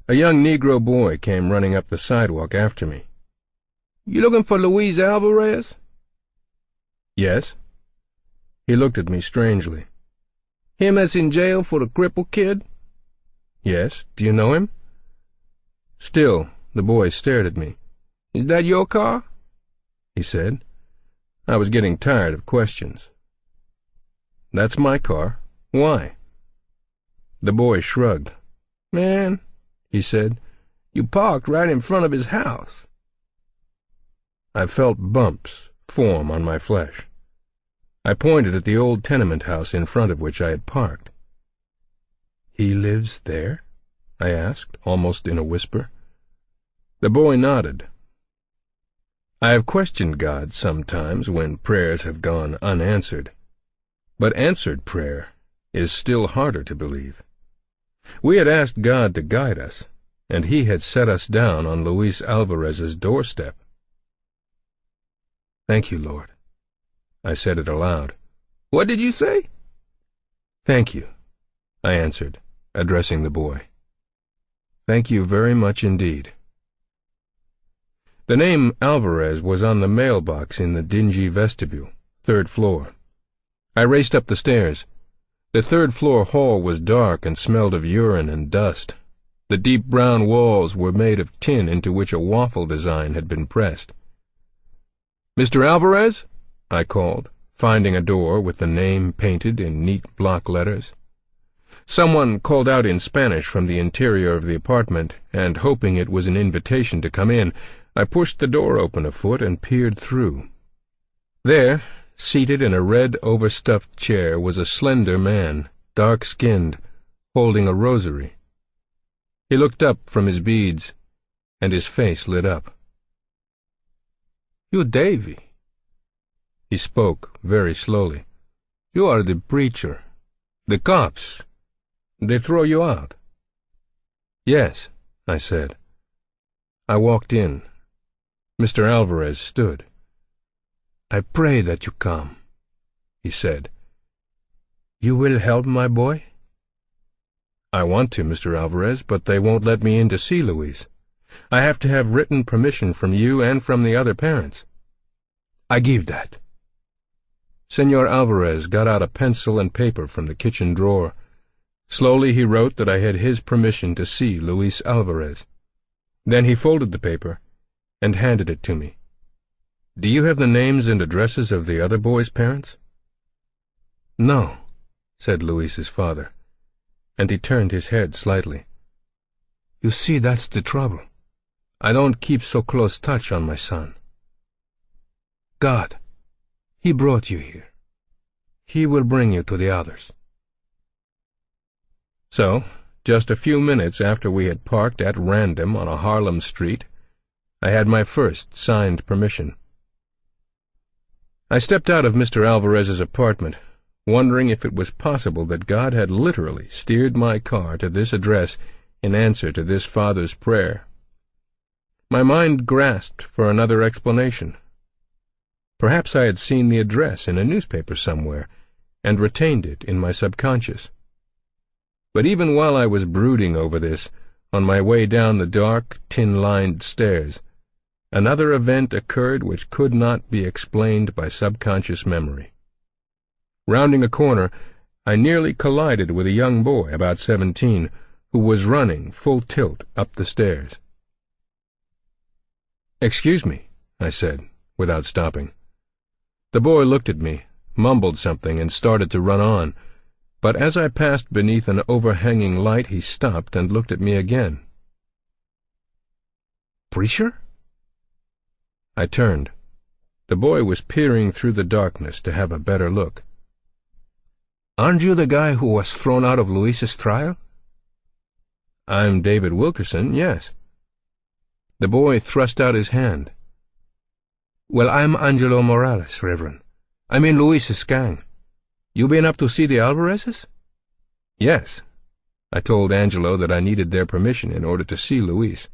A young Negro boy came running up the sidewalk after me. "You looking for Luis Alvarez?" "Yes." He looked at me strangely. "Him that's in jail for the cripple kid?" "Yes. Do you know him?" Still, the boy stared at me. "Is that your car?" he said. I was getting tired of questions. "That's my car. Why?" The boy shrugged. "Man," he said, "you parked right in front of his house." I felt bumps form on my flesh. I pointed at the old tenement house in front of which I had parked. "He lives there?" I asked, almost in a whisper. The boy nodded. I have questioned God sometimes when prayers have gone unanswered, but answered prayer is still harder to believe. We had asked God to guide us, and he had set us down on Luis Alvarez's doorstep. "Thank you, Lord." I said it aloud. "What did you say?" "Thank you," I answered, addressing the boy. "Thank you very much indeed." The name Alvarez was on the mailbox in the dingy vestibule, 3rd floor. I raced up the stairs. The 3rd-floor hall was dark and smelled of urine and dust. The deep brown walls were made of tin into which a waffle design had been pressed. "Mr. Alvarez?" I called, finding a door with the name painted in neat block letters. Someone called out in Spanish from the interior of the apartment, and hoping it was an invitation to come in, I pushed the door open a foot and peered through. There, seated in a red overstuffed chair, was a slender man, dark-skinned, holding a rosary. He looked up from his beads, and his face lit up. "You Davy." He spoke very slowly. "You are the preacher. The cops. They throw you out." "Yes," I said. I walked in. Mr. Alvarez stood. "I pray that you come," he said. "You will help my boy?" "I want to, Mr. Alvarez, but they won't let me in to see Luis. I have to have written permission from you and from the other parents." "I give that." Senor Alvarez got out a pencil and paper from the kitchen drawer. Slowly he wrote that I had his permission to see Luis Alvarez. Then he folded the paper and handed it to me. "Do you have the names and addresses of the other boys' parents?" "No," said Luis's father, and he turned his head slightly. "You see, that's the trouble. I don't keep so close touch on my son. God, he brought you here. He will bring you to the others." So, just a few minutes after we had parked at random on a Harlem street, I had my first signed permission. I stepped out of Mr. Alvarez's apartment, wondering if it was possible that God had literally steered my car to this address in answer to this father's prayer. My mind grasped for another explanation. Perhaps I had seen the address in a newspaper somewhere, and retained it in my subconscious. But even while I was brooding over this, on my way down the dark, tin-lined stairs, another event occurred which could not be explained by subconscious memory. Rounding a corner, I nearly collided with a young boy about 17, who was running full tilt up the stairs. "Excuse me," I said, without stopping. The boy looked at me, mumbled something, and started to run on, but as I passed beneath an overhanging light, he stopped and looked at me again. "Preacher?" I turned. The boy was peering through the darkness to have a better look. "Aren't you the guy who was thrown out of Luis's trial?" "I'm David Wilkerson, yes." The boy thrust out his hand. "Well, I'm Angelo Morales, Reverend. I'm in Luis's gang. You been up to see the Alvarezes?" "Yes." I told Angelo that I needed their permission in order to see Luis.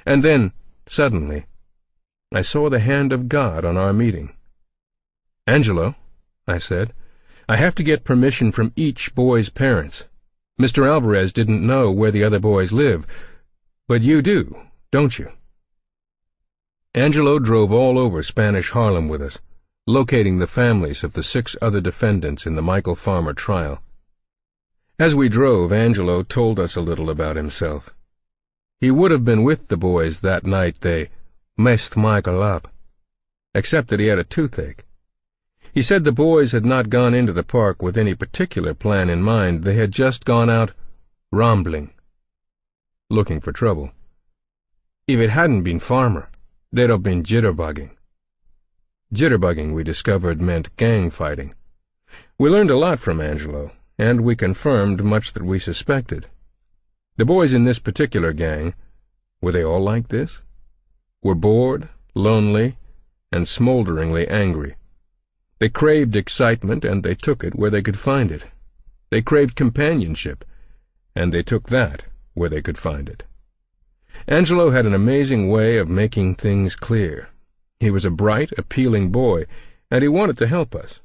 And then, suddenly, I saw the hand of God on our meeting. "Angelo," I said, "I have to get permission from each boy's parents. Mr. Alvarez didn't know where the other boys live, but you do, don't you?" Angelo drove all over Spanish Harlem with us, locating the families of the 6 other defendants in the Michael Farmer trial. As we drove, Angelo told us a little about himself. He would have been with the boys that night they messed Michael up, except that he had a toothache, He said the boys had not gone into the park with any particular plan in mind. They had just gone out rambling, looking for trouble. If it hadn't been Farmer, they'd have been jitterbugging. Jitterbugging, we discovered, meant gang fighting. We learned a lot from Angelo, and we confirmed much that we suspected. The boys in this particular gang, were they all like this? Were bored, lonely, and smolderingly angry. They craved excitement, and they took it where they could find it. They craved companionship, and they took that where they could find it. Angelo had an amazing way of making things clear. He was a bright, appealing boy, and he wanted to help us.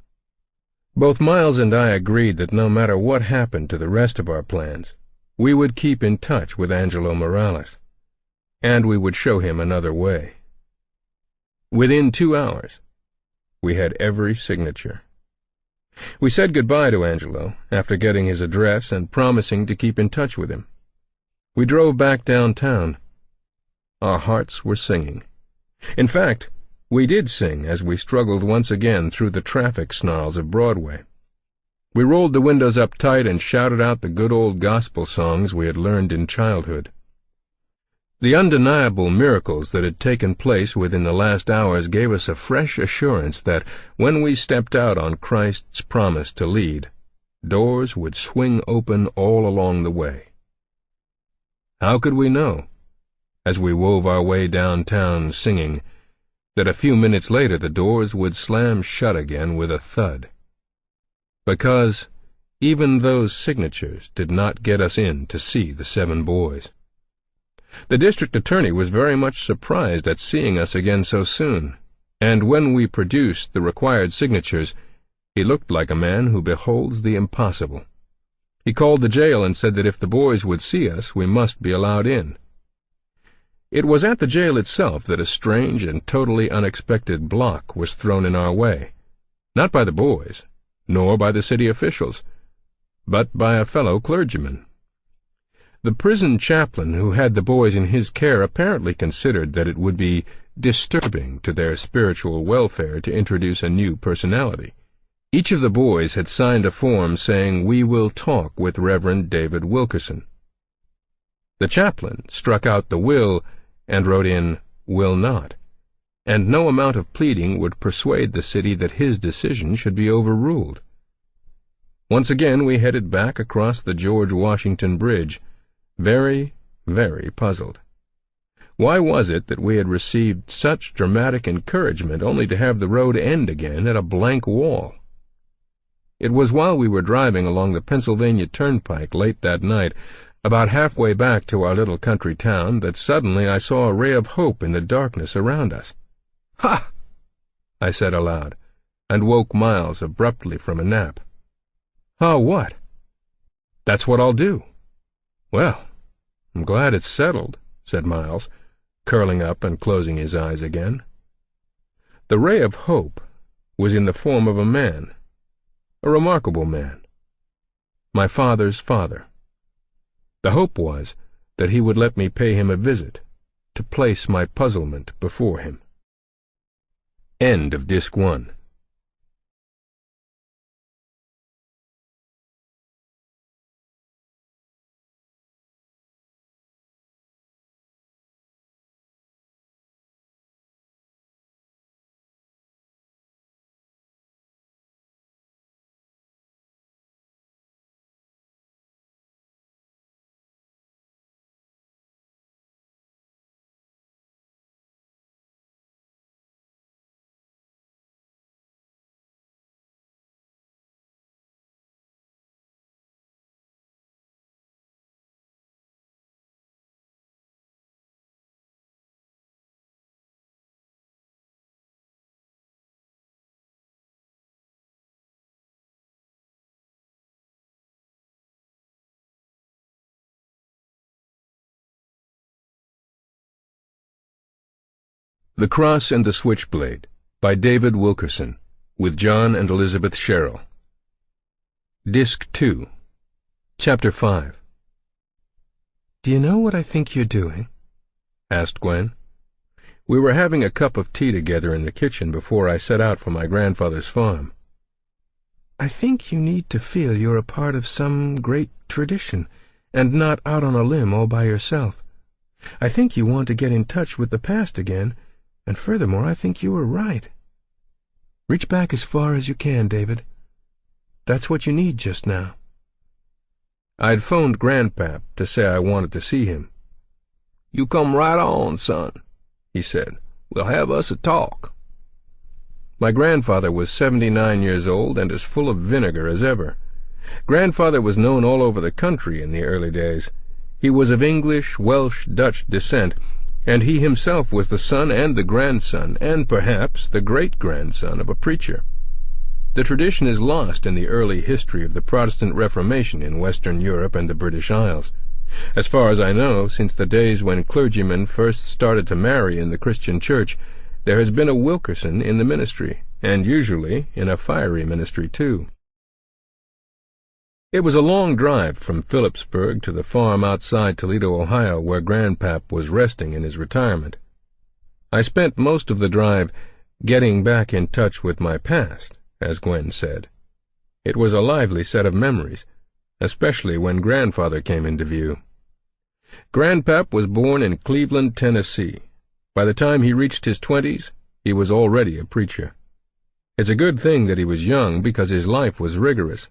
Both Miles and I agreed that no matter what happened to the rest of our plans, we would keep in touch with Angelo Morales, and we would show him another way. Within 2 hours, we had every signature. We said goodbye to Angelo after getting his address and promising to keep in touch with him. We drove back downtown. Our hearts were singing. In fact, we did sing as we struggled once again through the traffic snarls of Broadway. We rolled the windows up tight and shouted out the good old gospel songs we had learned in childhood. The undeniable miracles that had taken place within the last hours gave us a fresh assurance that, when we stepped out on Christ's promise to lead, doors would swing open all along the way. How could we know, as we wove our way downtown singing, that a few minutes later the doors would slam shut again with a thud? Because even those signatures did not get us in to see the 7 boys. The district attorney was very much surprised at seeing us again so soon, and when we produced the required signatures, he looked like a man who beholds the impossible. He called the jail and said that if the boys would see us, we must be allowed in. It was at the jail itself that a strange and totally unexpected block was thrown in our way, not by the boys, nor by the city officials, but by a fellow clergyman. The prison chaplain who had the boys in his care apparently considered that it would be disturbing to their spiritual welfare to introduce a new personality. Each of the boys had signed a form saying, "We will talk with Reverend David Wilkerson." The chaplain struck out the "will" and wrote in "will not," and no amount of pleading would persuade the city that his decision should be overruled. Once again we headed back across the George Washington Bridge, very, very puzzled. Why was it that we had received such dramatic encouragement only to have the road end again at a blank wall? It was while we were driving along the Pennsylvania Turnpike late that night, about halfway back to our little country town, that suddenly I saw a ray of hope in the darkness around us. "Ha!" I said aloud, and woke Miles abruptly from a nap. "Ha, what?" "That's what I'll do." "Well, I'm glad it's settled," said Miles, curling up and closing his eyes again. The ray of hope was in the form of a man, a remarkable man, my father's father. The hope was that he would let me pay him a visit, to place my puzzlement before him. End of Disc 1. The Cross and the Switchblade, by David Wilkerson, with John and Elizabeth Sherrill. Disc 2, Chapter 5. "Do you know what I think you're doing?" asked Gwen. We were having a cup of tea together in the kitchen before I set out for my grandfather's farm. I think you need to feel you're a part of some great tradition, and not out on a limb all by yourself. I think you want to get in touch with the past again, and furthermore, I think you were right. Reach back as far as you can, David. That's what you need just now." I'd phoned Grandpap to say I wanted to see him. "You come right on, son," he said. "We'll have us a talk." My grandfather was 79 years old and as full of vinegar as ever. Grandfather was known all over the country in the early days. He was of English, Welsh, Dutch descent, and he himself was the son and the grandson, and perhaps the great-grandson of a preacher. The tradition is lost in the early history of the Protestant Reformation in Western Europe and the British Isles. As far as I know, since the days when clergymen first started to marry in the Christian church, there has been a Wilkerson in the ministry, and usually in a fiery ministry too. It was a long drive from Phillipsburg to the farm outside Toledo, Ohio, where Grandpap was resting in his retirement. I spent most of the drive getting back in touch with my past, as Gwen said. It was a lively set of memories, especially when Grandfather came into view. Grandpap was born in Cleveland, Tennessee. By the time he reached his 20s, he was already a preacher. It's a good thing that he was young, because his life was rigorous.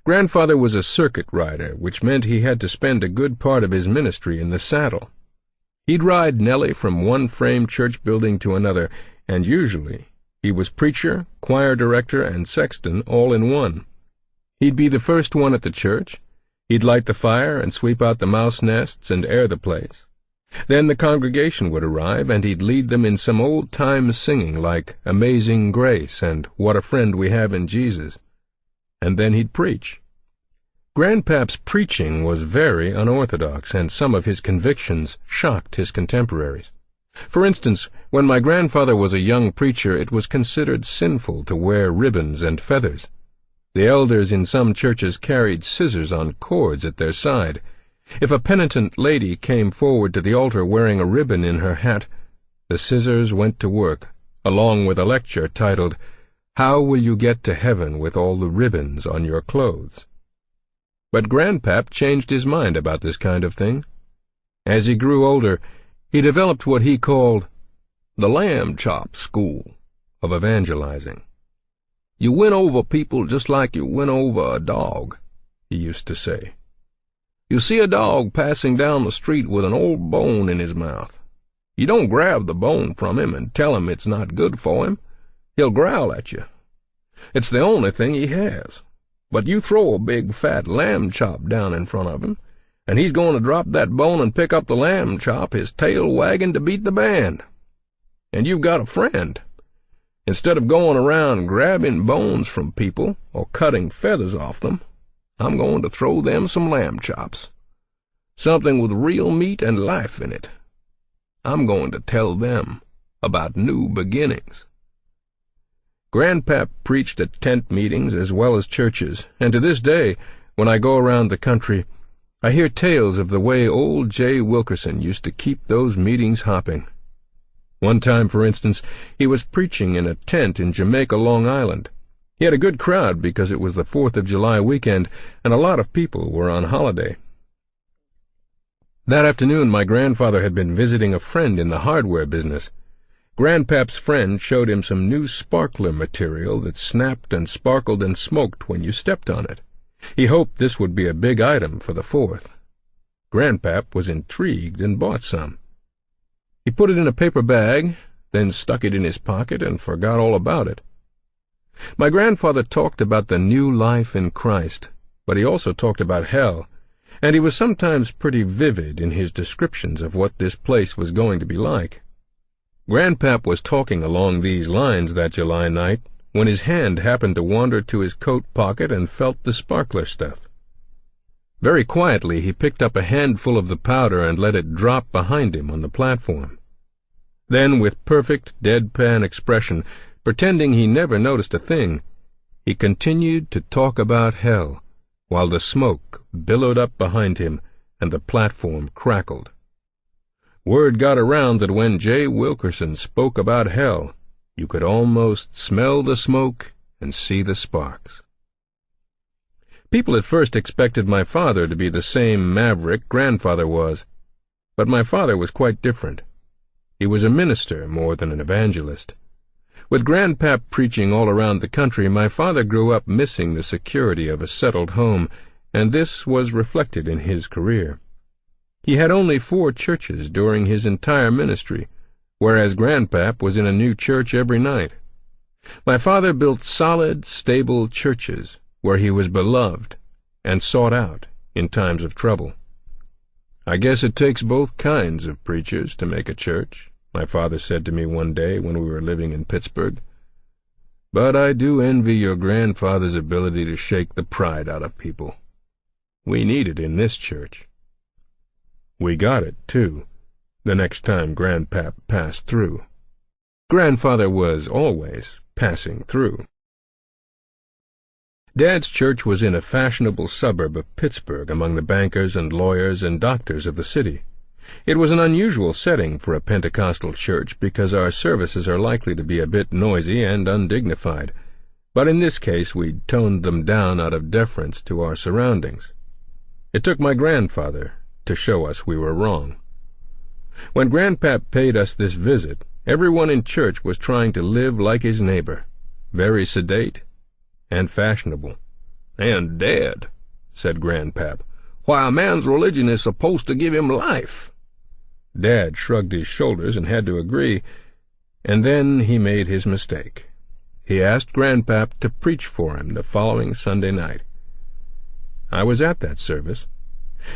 Grandfather was a circuit rider, which meant he had to spend a good part of his ministry in the saddle. He'd ride Nellie from one frame church building to another, and usually he was preacher, choir director, and sexton all in one. He'd be the first one at the church. He'd light the fire and sweep out the mouse nests and air the place. Then the congregation would arrive, and he'd lead them in some old-time singing like Amazing Grace and What a Friend We Have in Jesus. And then he'd preach. Grandpap's preaching was very unorthodox, and some of his convictions shocked his contemporaries. For instance, when my grandfather was a young preacher, it was considered sinful to wear ribbons and feathers. The elders in some churches carried scissors on cords at their side. If a penitent lady came forward to the altar wearing a ribbon in her hat, the scissors went to work, along with a lecture titled, "How Will You Get to Heaven with All the Ribbons on Your Clothes?" But Grandpap changed his mind about this kind of thing. As he grew older, he developed what he called the lamb chop school of evangelizing. "You win over people just like you win over a dog," he used to say. "You see a dog passing down the street with an old bone in his mouth. You don't grab the bone from him and tell him it's not good for him. He'll growl at you. It's the only thing he has. But you throw a big fat lamb chop down in front of him, and he's going to drop that bone and pick up the lamb chop, his tail wagging to beat the band. And you've got a friend. Instead of going around grabbing bones from people or cutting feathers off them, I'm going to throw them some lamb chops. Something with real meat and life in it. I'm going to tell them about new beginnings." Grandpap preached at tent meetings as well as churches, and to this day, when I go around the country, I hear tales of the way old J. Wilkerson used to keep those meetings hopping. One time, for instance, he was preaching in a tent in Jamaica, Long Island. He had a good crowd because it was the 4th of July weekend, and a lot of people were on holiday. That afternoon, my grandfather had been visiting a friend in the hardware business. Grandpap's friend showed him some new sparkler material that snapped and sparkled and smoked when you stepped on it. He hoped this would be a big item for the 4th. Grandpap was intrigued and bought some. He put it in a paper bag, then stuck it in his pocket and forgot all about it. My grandfather talked about the new life in Christ, but he also talked about hell, and he was sometimes pretty vivid in his descriptions of what this place was going to be like. Grandpap was talking along these lines that July night when his hand happened to wander to his coat pocket and felt the sparkler stuff. Very quietly he picked up a handful of the powder and let it drop behind him on the platform. Then, with perfect deadpan expression, pretending he never noticed a thing, he continued to talk about hell, while the smoke billowed up behind him and the platform crackled. Word got around that when J. Wilkerson spoke about hell, you could almost smell the smoke and see the sparks. People at first expected my father to be the same maverick grandfather was, but my father was quite different. He was a minister more than an evangelist. With Grandpap preaching all around the country, my father grew up missing the security of a settled home, and this was reflected in his career. He had only 4 churches during his entire ministry, whereas Grandpap was in a new church every night. My father built solid, stable churches where he was beloved and sought out in times of trouble. "I guess it takes both kinds of preachers to make a church," my father said to me one day when we were living in Pittsburgh. "But I do envy your grandfather's ability to shake the pride out of people. We need it in this church." We got it, too, the next time Grandpap passed through. Grandfather was always passing through. Dad's church was in a fashionable suburb of Pittsburgh among the bankers and lawyers and doctors of the city. It was an unusual setting for a Pentecostal church because our services are likely to be a bit noisy and undignified, but in this case we toned them down out of deference to our surroundings. It took my grandfather to show us we were wrong. When Grandpap paid us this visit, everyone in church was trying to live like his neighbor, very sedate and fashionable. "And Dad," said Grandpap, "why, a man's religion is supposed to give him life." Dad shrugged his shoulders and had to agree, and then he made his mistake. He asked Grandpap to preach for him the following Sunday night. I was at that service,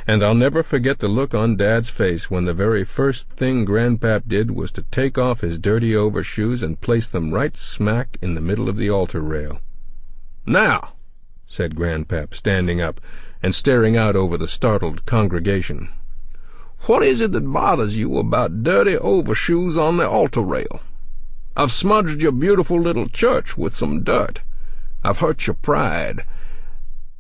and I'll never forget the look on Dad's face when the very first thing Grandpap did was to take off his dirty overshoes and place them right smack in the middle of the altar rail. "Now," said Grandpap, standing up and staring out over the startled congregation, "what is it that bothers you about dirty overshoes on the altar rail? I've smudged your beautiful little church with some dirt. I've hurt your pride.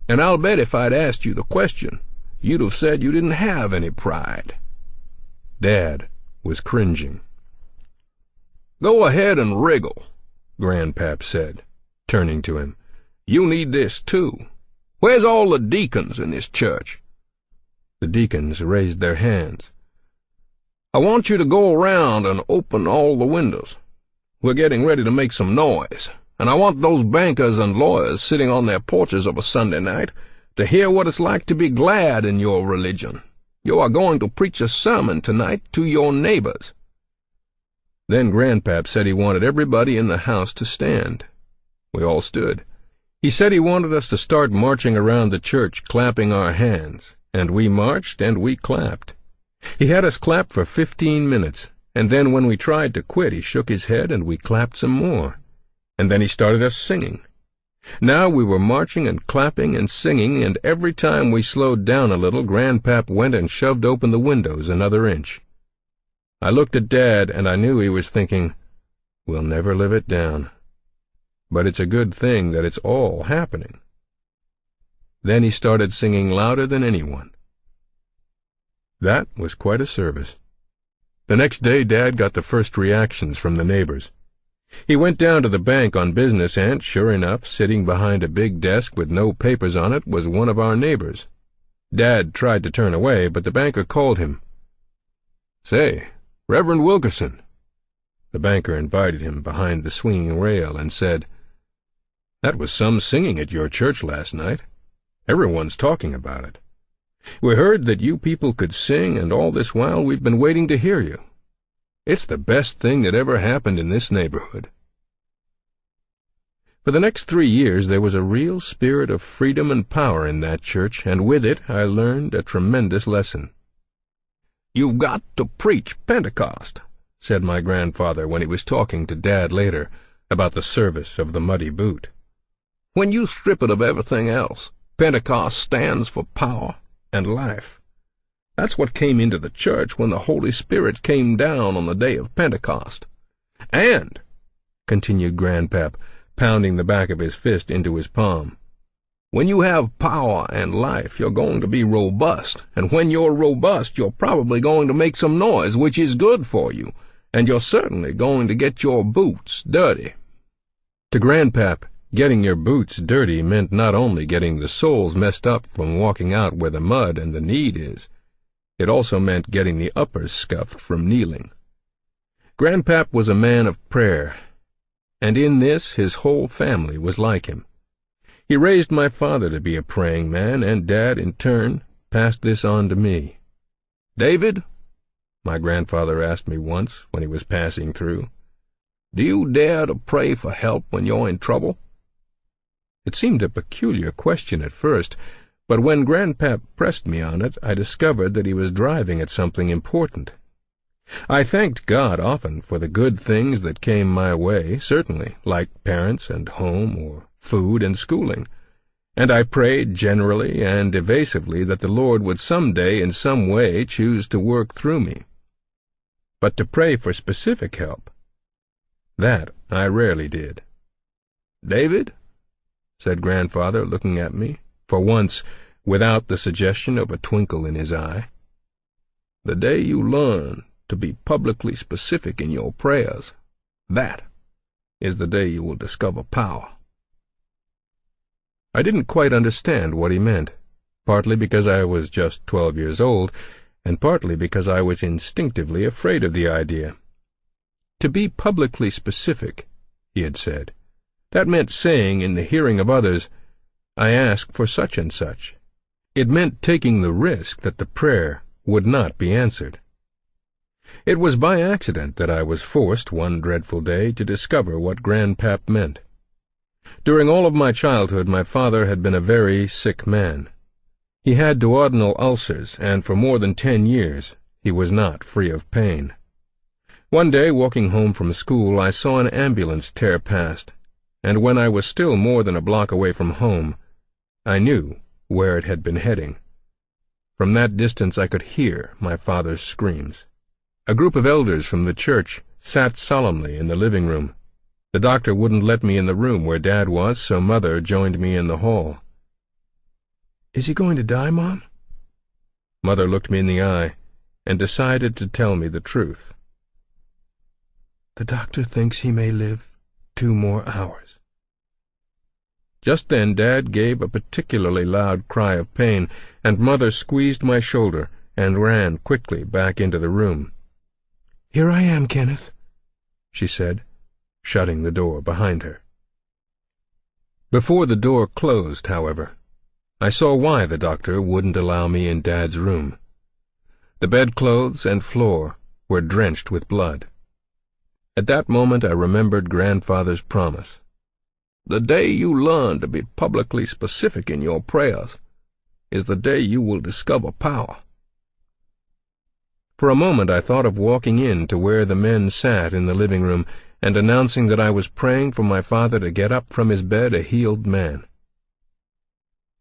And I'll bet if I'd asked you the question, you'd have said you didn't have any pride." Dad was cringing. "Go ahead and wriggle," Grandpap said, turning to him. "You need this, too. Where's all the deacons in this church?" The deacons raised their hands. "I want you to go around and open all the windows. We're getting ready to make some noise, and I want those bankers and lawyers sitting on their porches of a Sunday night to hear what it's like to be glad in your religion. You are going to preach a sermon tonight to your neighbors." Then Grandpap said he wanted everybody in the house to stand. We all stood. He said he wanted us to start marching around the church, clapping our hands, and we marched and we clapped. He had us clap for 15 minutes, and then when we tried to quit, he shook his head and we clapped some more. And then he started us singing. Now we were marching and clapping and singing, and every time we slowed down a little, Grandpap went and shoved open the windows another inch. I looked at Dad, and I knew he was thinking, "We'll never live it down. But it's a good thing that it's all happening." Then he started singing louder than anyone. That was quite a service. The next day Dad got the first reactions from the neighbors. He went down to the bank on business, and, sure enough, sitting behind a big desk with no papers on it was one of our neighbors. Dad tried to turn away, but the banker called him. "Say, Reverend Wilkerson." The banker invited him behind the swinging rail and said, "That was some singing at your church last night. Everyone's talking about it. We heard that you people could sing, and all this while we've been waiting to hear you. It's the best thing that ever happened in this neighborhood." For the next 3 years there was a real spirit of freedom and power in that church, and with it I learned a tremendous lesson. "You've got to preach Pentecost," said my grandfather when he was talking to Dad later about the service of the muddy boot. "When you strip it of everything else, Pentecost stands for power and life. That's what came into the church when the Holy Spirit came down on the day of Pentecost. And," continued Grandpap, pounding the back of his fist into his palm, "when you have power and life, you're going to be robust, and when you're robust, you're probably going to make some noise, which is good for you, and you're certainly going to get your boots dirty." To Grandpap, Getting your boots dirty meant not only getting the soles messed up from walking out where the mud and the knead is, it also meant getting the uppers scuffed from kneeling. Grandpap was a man of prayer, and in this his whole family was like him. He raised my father to be a praying man, and Dad, in turn, passed this on to me. "David," my grandfather asked me once when he was passing through, "do you dare to pray for help when you're in trouble?" It seemed a peculiar question at first, but when Grandpap pressed me on it, I discovered that he was driving at something important. I thanked God often for the good things that came my way, certainly, like parents and home or food and schooling, and I prayed generally and evasively that the Lord would some day in some way choose to work through me. But to pray for specific help, that I rarely did. "David," said Grandfather, looking at me, for once without the suggestion of a twinkle in his eye, "the day you learn to be publicly specific in your prayers, that is the day you will discover power." I didn't quite understand what he meant, partly because I was just 12 years old, and partly because I was instinctively afraid of the idea. To be publicly specific, he had said, that meant saying in the hearing of others, "I ask for such and such." It meant taking the risk that the prayer would not be answered. It was by accident that I was forced one dreadful day to discover what Grandpap meant. During all of my childhood my father had been a very sick man. He had duodenal ulcers, and for more than 10 years he was not free of pain. One day, walking home from school, I saw an ambulance tear past, and when I was still more than a block away from home, I knew where it had been heading. From that distance I could hear my father's screams. A group of elders from the church sat solemnly in the living room. The doctor wouldn't let me in the room where Dad was, so Mother joined me in the hall. "Is he going to die, Mom?" Mother looked me in the eye and decided to tell me the truth. "The doctor thinks he may live 2 more hours." Just then Dad gave a particularly loud cry of pain, and Mother squeezed my shoulder and ran quickly back into the room. "Here I am, Kenneth," she said, shutting the door behind her. Before the door closed, however, I saw why the doctor wouldn't allow me in Dad's room. The bedclothes and floor were drenched with blood. At that moment I remembered Grandfather's promise. "The day you learn to be publicly specific in your prayers is the day you will discover power." For a moment I thought of walking in to where the men sat in the living room and announcing that I was praying for my father to get up from his bed a healed man.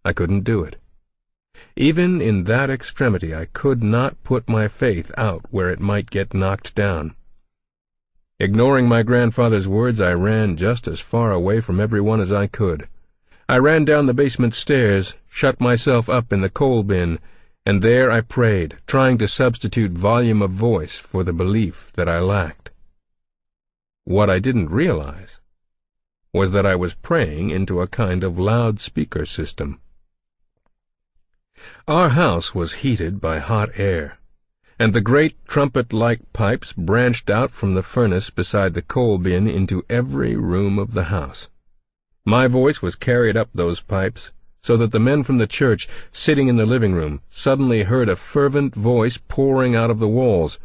I couldn't do it. Even in that extremity I could not put my faith out where it might get knocked down. Ignoring my grandfather's words, I ran just as far away from everyone as I could. I ran down the basement stairs, shut myself up in the coal bin, and there I prayed, trying to substitute volume of voice for the belief that I lacked. What I didn't realize was that I was praying into a kind of loudspeaker system. Our house was heated by hot air, and the great trumpet-like pipes branched out from the furnace beside the coal bin into every room of the house. My voice was carried up those pipes, so that the men from the church, sitting in the living room, suddenly heard a fervent voice pouring out of the walls.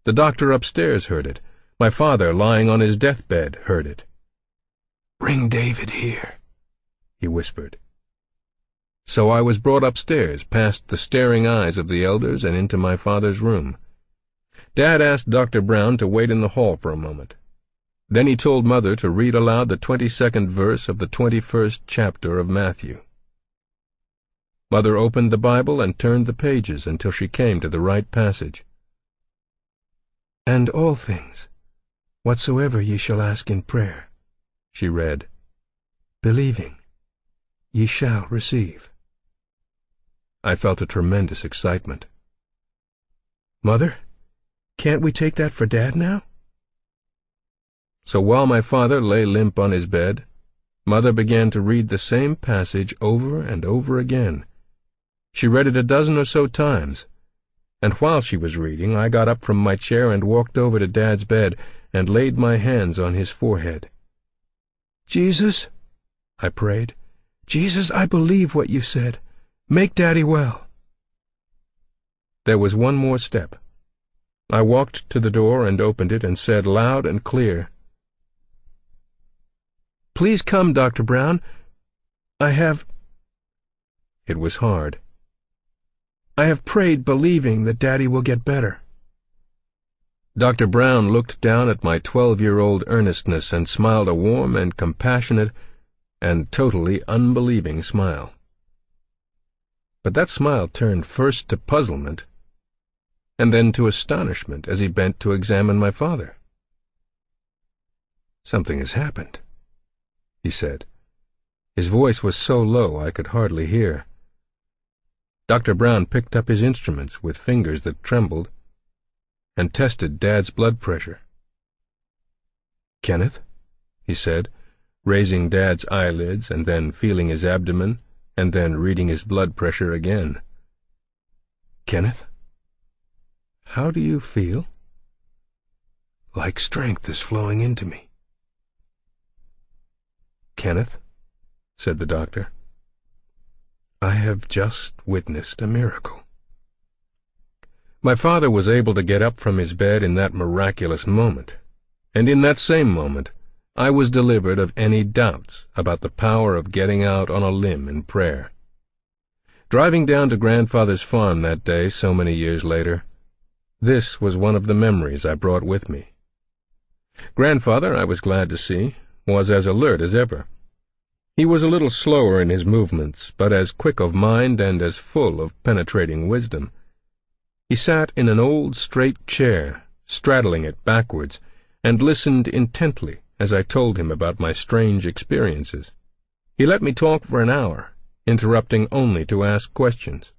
The doctor upstairs heard it. My father, lying on his deathbed, heard it. "Bring David here," he whispered. So I was brought upstairs, past the staring eyes of the elders, and into my father's room. Dad asked Dr. Brown to wait in the hall for a moment. Then he told Mother to read aloud the 22nd verse of the 21st chapter of Matthew. Mother opened the Bible and turned the pages until she came to the right passage. "And all things, whatsoever ye shall ask in prayer," she read, "believing, ye shall receive." I felt a tremendous excitement. "Mother, can't we take that for Dad now?" So while my father lay limp on his bed, Mother began to read the same passage over and over again. She read it a dozen or so times, and while she was reading, I got up from my chair and walked over to Dad's bed and laid my hands on his forehead. "Jesus," I prayed, "Jesus, I believe what you said. Make Daddy well." There was one more step. I walked to the door and opened it and said loud and clear, "Please come, Dr. Brown. I have—" It was hard. "I have prayed believing that Daddy will get better." Dr. Brown looked down at my 12-year-old earnestness and smiled a warm and compassionate and totally unbelieving smile. But that smile turned first to puzzlement and then to astonishment as he bent to examine my father. "Something has happened," he said. His voice was so low I could hardly hear. Dr. Brown picked up his instruments with fingers that trembled and tested Dad's blood pressure. "Kenneth," he said, raising Dad's eyelids and then feeling his abdomen and then reading his blood pressure again. "Kenneth, how do you feel?" "Like strength is flowing into me." "Kenneth," said the doctor, "I have just witnessed a miracle." My father was able to get up from his bed in that miraculous moment, and in that same moment I was delivered of any doubts about the power of getting out on a limb in prayer. Driving down to Grandfather's farm that day so many years later, this was one of the memories I brought with me. Grandfather, I was glad to see, was as alert as ever. He was a little slower in his movements, but as quick of mind and as full of penetrating wisdom. He sat in an old straight chair, straddling it backwards, and listened intently as I told him about my strange experiences. He let me talk for an hour, interrupting only to ask questions.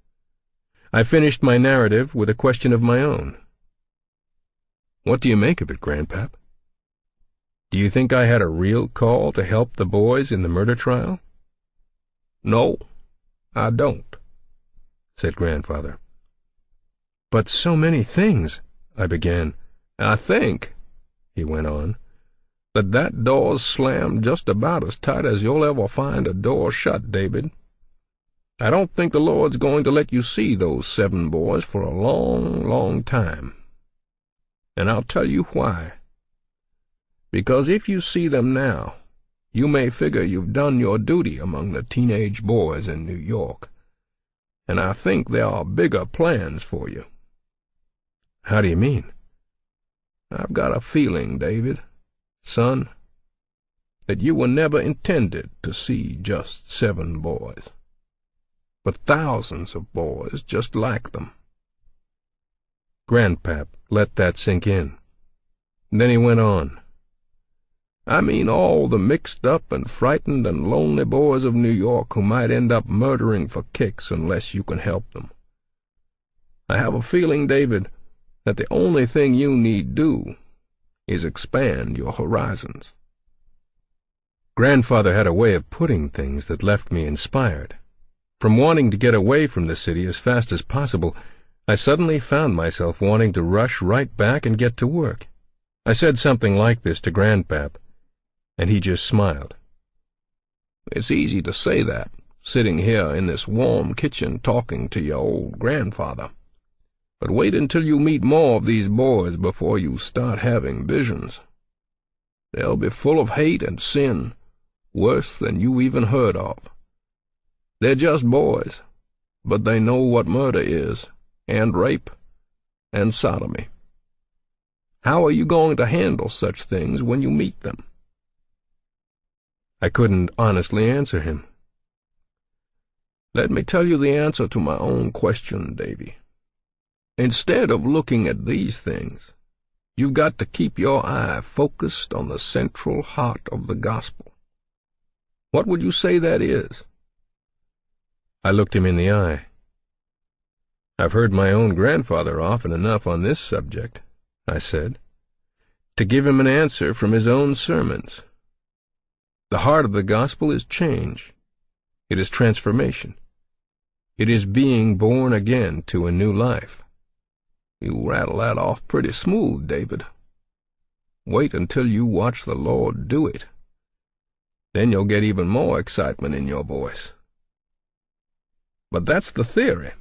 I finished my narrative with a question of my own. "What do you make of it, Grandpap? Do you think I had a real call to help the boys in the murder trial?" "No, I don't," said Grandfather. "But so many things," I began. "I think," he went on, that door's slammed just about as tight as you'll ever find a door shut, David. I don't think the Lord's going to let you see those 7 boys for a long, long time. And I'll tell you why. Because if you see them now, you may figure you've done your duty among the teenage boys in New York. And I think there are bigger plans for you." "How do you mean?" "I've got a feeling, David, son, that you were never intended to see just 7 boys, but thousands of boys just like them." Grandpap let that sink in. Then he went on. "I mean all the mixed up and frightened and lonely boys of New York who might end up murdering for kicks unless you can help them. I have a feeling, David, that the only thing you need do is expand your horizons." Grandfather had a way of putting things that left me inspired. From wanting to get away from the city as fast as possible, I suddenly found myself wanting to rush right back and get to work. I said something like this to Grandpap, and he just smiled. "It's easy to say that, sitting here in this warm kitchen talking to your old grandfather. But wait until you meet more of these boys before you start having visions. They'll be full of hate and sin, worse than you even heard of. They're just boys, but they know what murder is, and rape, and sodomy. How are you going to handle such things when you meet them?" I couldn't honestly answer him. "Let me tell you the answer to my own question, Davy. Instead of looking at these things, you've got to keep your eye focused on the central heart of the gospel. What would you say that is?" I looked him in the eye. "I've heard my own grandfather often enough on this subject," I said, "to give him an answer from his own sermons." The heart of the gospel is change. It is transformation. It is being born again to a new life. You rattle that off pretty smooth, David. Wait until you watch the Lord do it. Then you'll get even more excitement in your voice. But that's the theory.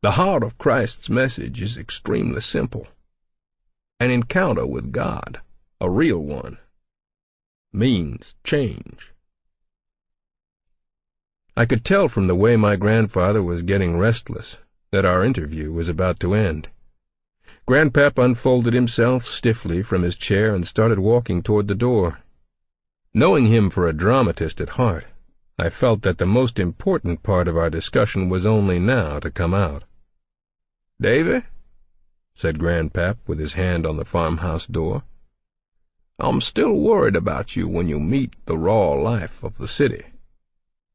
The heart of Christ's message is extremely simple. An encounter with God, a real one, means change. I could tell from the way my grandfather was getting restless that our interview was about to end. Grandpap unfolded himself stiffly from his chair and started walking toward the door. Knowing him for a dramatist at heart, I felt that the most important part of our discussion was only now to come out. "Davy," said Grandpap with his hand on the farmhouse door, "I'm still worried about you when you meet the raw life of the city.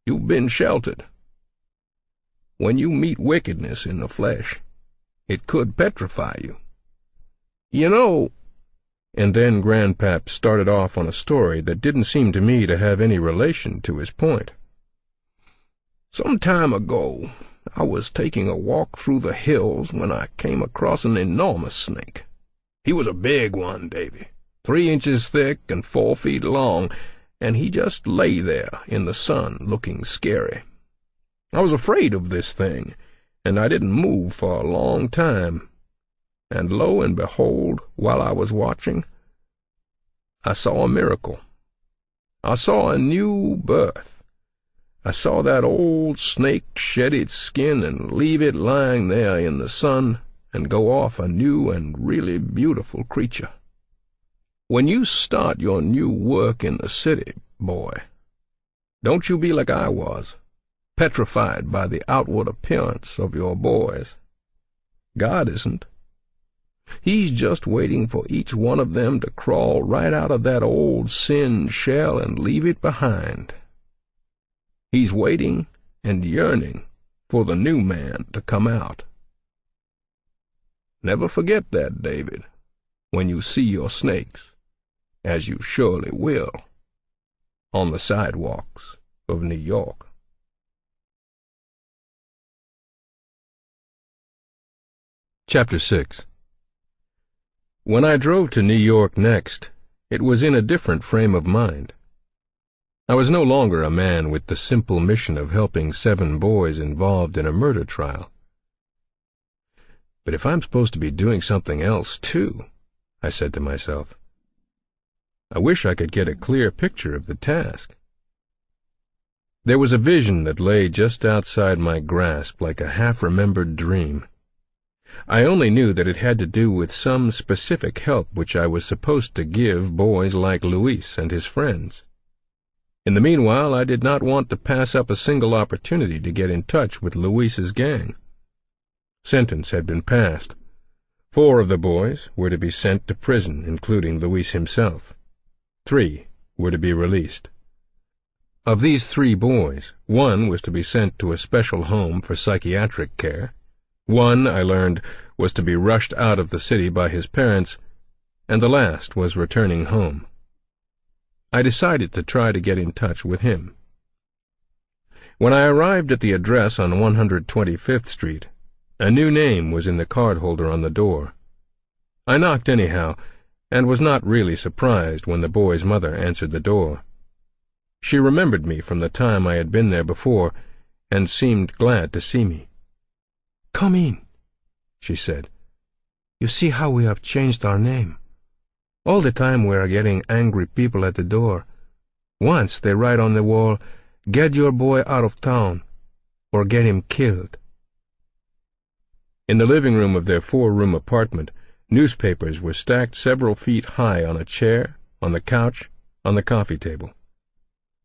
You've been sheltered. When you meet wickedness in the flesh, it could petrify you. You know—" And then Grandpap started off on a story that didn't seem to me to have any relation to his point. "Some time ago, I was taking a walk through the hills when I came across an enormous snake. He was a big one, Davy, 3 inches thick and 4 feet long, and he just lay there in the sun looking scary. I was afraid of this thing, and I didn't move for a long time. And lo and behold, while I was watching, I saw a miracle. I saw a new birth. I saw that old snake shed its skin and leave it lying there in the sun and go off a new and really beautiful creature. When you start your new work in the city, boy, don't you be like I was, petrified by the outward appearance of your boys. God isn't. He's just waiting for each one of them to crawl right out of that old sin shell and leave it behind. He's waiting and yearning for the new man to come out. Never forget that, David, when you see your snakes, as you surely will, on the sidewalks of New York." Chapter 6. When I drove to New York next, it was in a different frame of mind. I was no longer a man with the simple mission of helping 7 boys involved in a murder trial. But if I'm supposed to be doing something else, too, I said to myself, I wish I could get a clear picture of the task. There was a vision that lay just outside my grasp like a half-remembered dream. I only knew that it had to do with some specific help which I was supposed to give boys like Luis and his friends. In the meanwhile, I did not want to pass up a single opportunity to get in touch with Luis's gang. Sentence had been passed. 4 of the boys were to be sent to prison, including Luis himself. 3 were to be released. Of these 3 boys, 1 was to be sent to a special home for psychiatric care. 1, I learned, was to be rushed out of the city by his parents, and the last was returning home. I decided to try to get in touch with him. When I arrived at the address on 125th Street, a new name was in the cardholder on the door. I knocked anyhow, and was not really surprised when the boy's mother answered the door. She remembered me from the time I had been there before, and seemed glad to see me. "Come in," she said. "You see how we have changed our name. All the time we are getting angry people at the door. Once they write on the wall, 'Get your boy out of town,' or 'Get him killed.'" In the living room of their 4-room apartment, newspapers were stacked several feet high on a chair, on the couch, on the coffee table.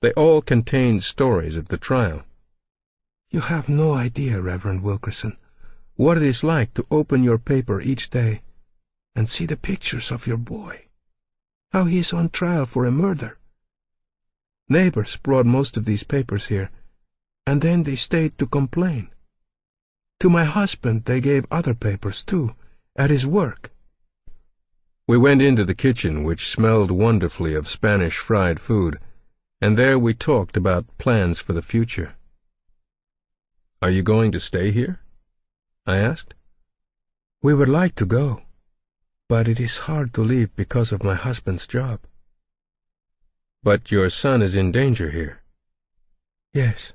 They all contained stories of the trial. "You have no idea, Reverend Wilkerson, what it is like to open your paper each day and see the pictures of your boy, how he is on trial for a murder. Neighbors brought most of these papers here, and then they stayed to complain. To my husband they gave other papers, too, at his work." We went into the kitchen, which smelled wonderfully of Spanish fried food, and there we talked about plans for the future. "Are you going to stay here?" I asked. "We would like to go, but it is hard to leave because of my husband's job." "But your son is in danger here." "Yes."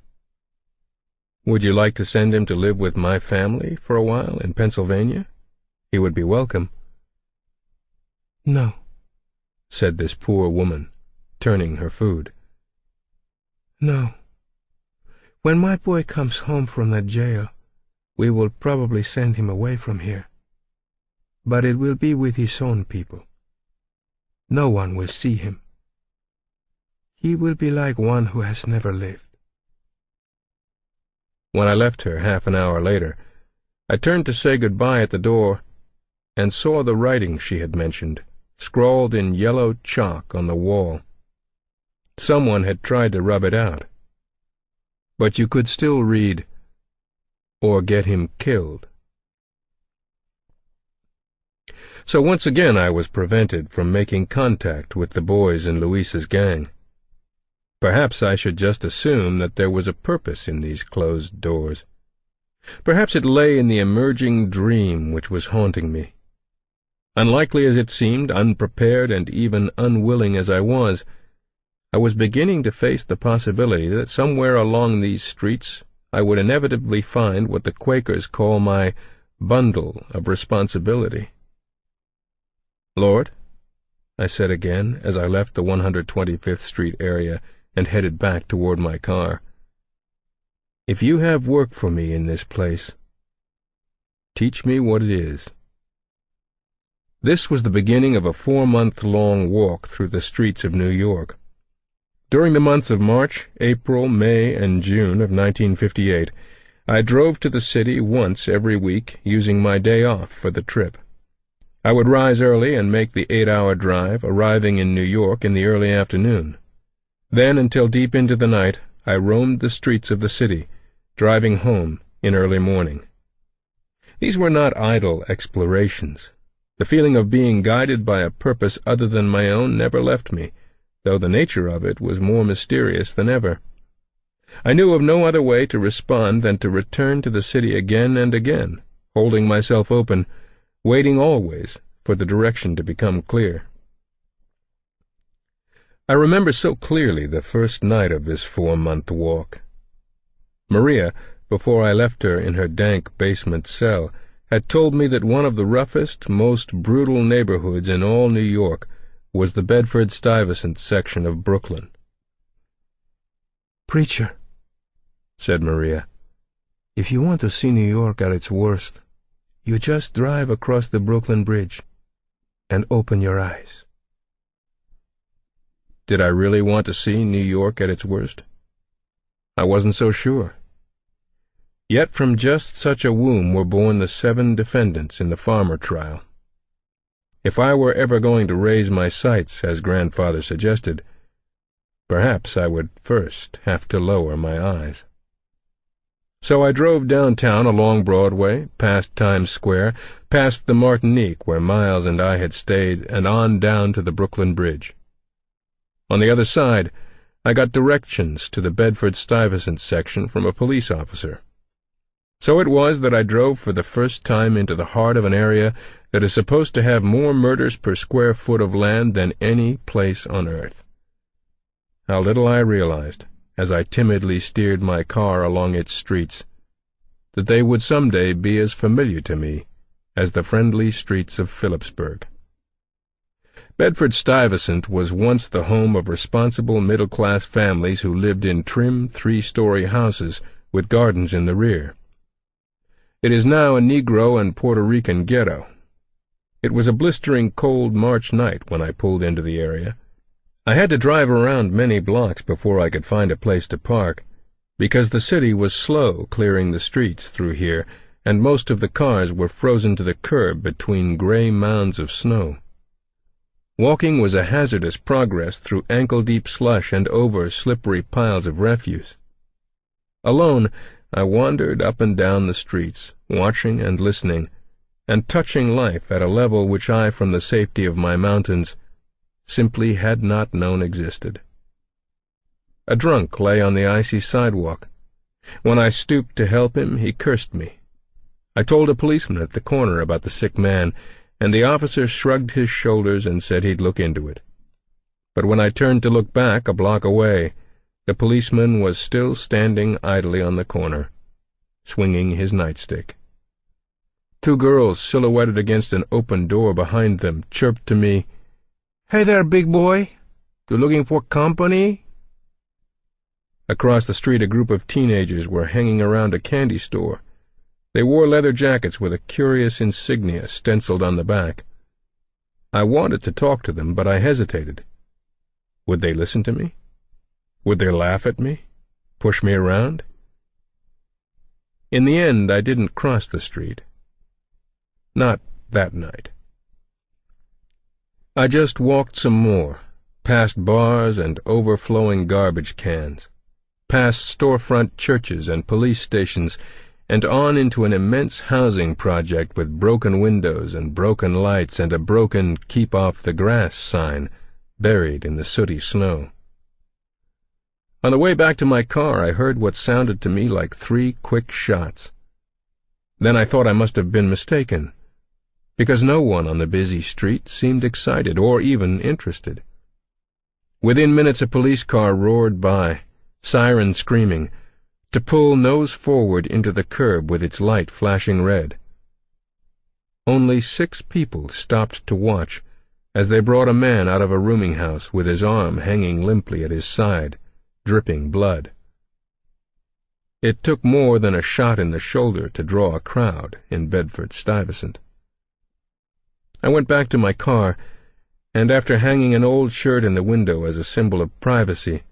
"Would you like to send him to live with my family for a while in Pennsylvania? He would be welcome." "No," said this poor woman, turning her food. "No. When my boy comes home from that jail, we will probably send him away from here. But it will be with his own people. No one will see him. He will be like one who has never lived." When I left her half an hour later, I turned to say goodbye at the door and saw the writing she had mentioned, scrawled in yellow chalk on the wall. Someone had tried to rub it out, but you could still read, "Or get him killed." So once again I was prevented from making contact with the boys in Luis's gang. Perhaps I should just assume that there was a purpose in these closed doors. Perhaps it lay in the emerging dream which was haunting me. Unlikely as it seemed, unprepared and even unwilling as I was beginning to face the possibility that somewhere along these streets I would inevitably find what the Quakers call my bundle of responsibility. "Lord," I said again as I left the 125th Street area and headed back toward my car, "if you have work for me in this place, teach me what it is." This was the beginning of a 4-month-long walk through the streets of New York. During the months of March, April, May, and June of 1958, I drove to the city once every week, using my day off for the trip. I would rise early and make the 8-hour drive, arriving in New York in the early afternoon. Then, until deep into the night, I roamed the streets of the city, driving home in early morning. These were not idle explorations. The feeling of being guided by a purpose other than my own never left me, though the nature of it was more mysterious than ever. I knew of no other way to respond than to return to the city again and again, holding myself open, waiting always for the direction to become clear. I remember so clearly the first night of this 4-month walk. Maria, before I left her in her dank basement cell, had told me that one of the roughest, most brutal neighborhoods in all New York was the Bedford-Stuyvesant section of Brooklyn. "Preacher," said Maria, "if you want to see New York at its worst, you just drive across the Brooklyn Bridge and open your eyes." Did I really want to see New York at its worst? I wasn't so sure. Yet from just such a womb were born the 7 defendants in the Farmer trial. If I were ever going to raise my sights, as Grandfather suggested, perhaps I would first have to lower my eyes. So I drove downtown along Broadway, past Times Square, past the Martinique where Miles and I had stayed, and on down to the Brooklyn Bridge. On the other side, I got directions to the Bedford-Stuyvesant section from a police officer. So it was that I drove for the first time into the heart of an area that is supposed to have more murders per square foot of land than any place on earth. How little I realized, as I timidly steered my car along its streets, that they would someday be as familiar to me as the friendly streets of Phillipsburg. Bedford-Stuyvesant was once the home of responsible middle-class families who lived in trim 3-story houses with gardens in the rear. It is now a Negro and Puerto Rican ghetto. It was a blistering cold March night when I pulled into the area. I had to drive around many blocks before I could find a place to park, because the city was slow clearing the streets through here, and most of the cars were frozen to the curb between gray mounds of snow. Walking was a hazardous progress through ankle-deep slush and over slippery piles of refuse. Alone, I wandered up and down the streets, watching and listening, and touching life at a level which I, from the safety of my mountains, simply had not known existed. A drunk lay on the icy sidewalk. When I stooped to help him, he cursed me. I told a policeman at the corner about the sick man, and the officer shrugged his shoulders and said he'd look into it. But when I turned to look back a block away, the policeman was still standing idly on the corner, swinging his nightstick. Two girls silhouetted against an open door behind them chirped to me, "Hey there, big boy. You looking for company?" Across the street a group of teenagers were hanging around a candy store. They wore leather jackets with a curious insignia stenciled on the back. I wanted to talk to them, but I hesitated. Would they listen to me? Would they laugh at me? Push me around? In the end, I didn't cross the street. Not that night. I just walked some more, past bars and overflowing garbage cans, past storefront churches and police stations, and on into an immense housing project with broken windows and broken lights and a broken "Keep Off the Grass" sign buried in the sooty snow. On the way back to my car, I heard what sounded to me like 3 quick shots. Then I thought I must have been mistaken, because no one on the busy street seemed excited or even interested. Within minutes a police car roared by, siren screaming, to pull nose forward into the curb with its light flashing red. Only 6 people stopped to watch as they brought a man out of a rooming house with his arm hanging limply at his side, dripping blood. It took more than a shot in the shoulder to draw a crowd in Bedford-Stuyvesant. I went back to my car, and after hanging an old shirt in the window as a symbol of privacy,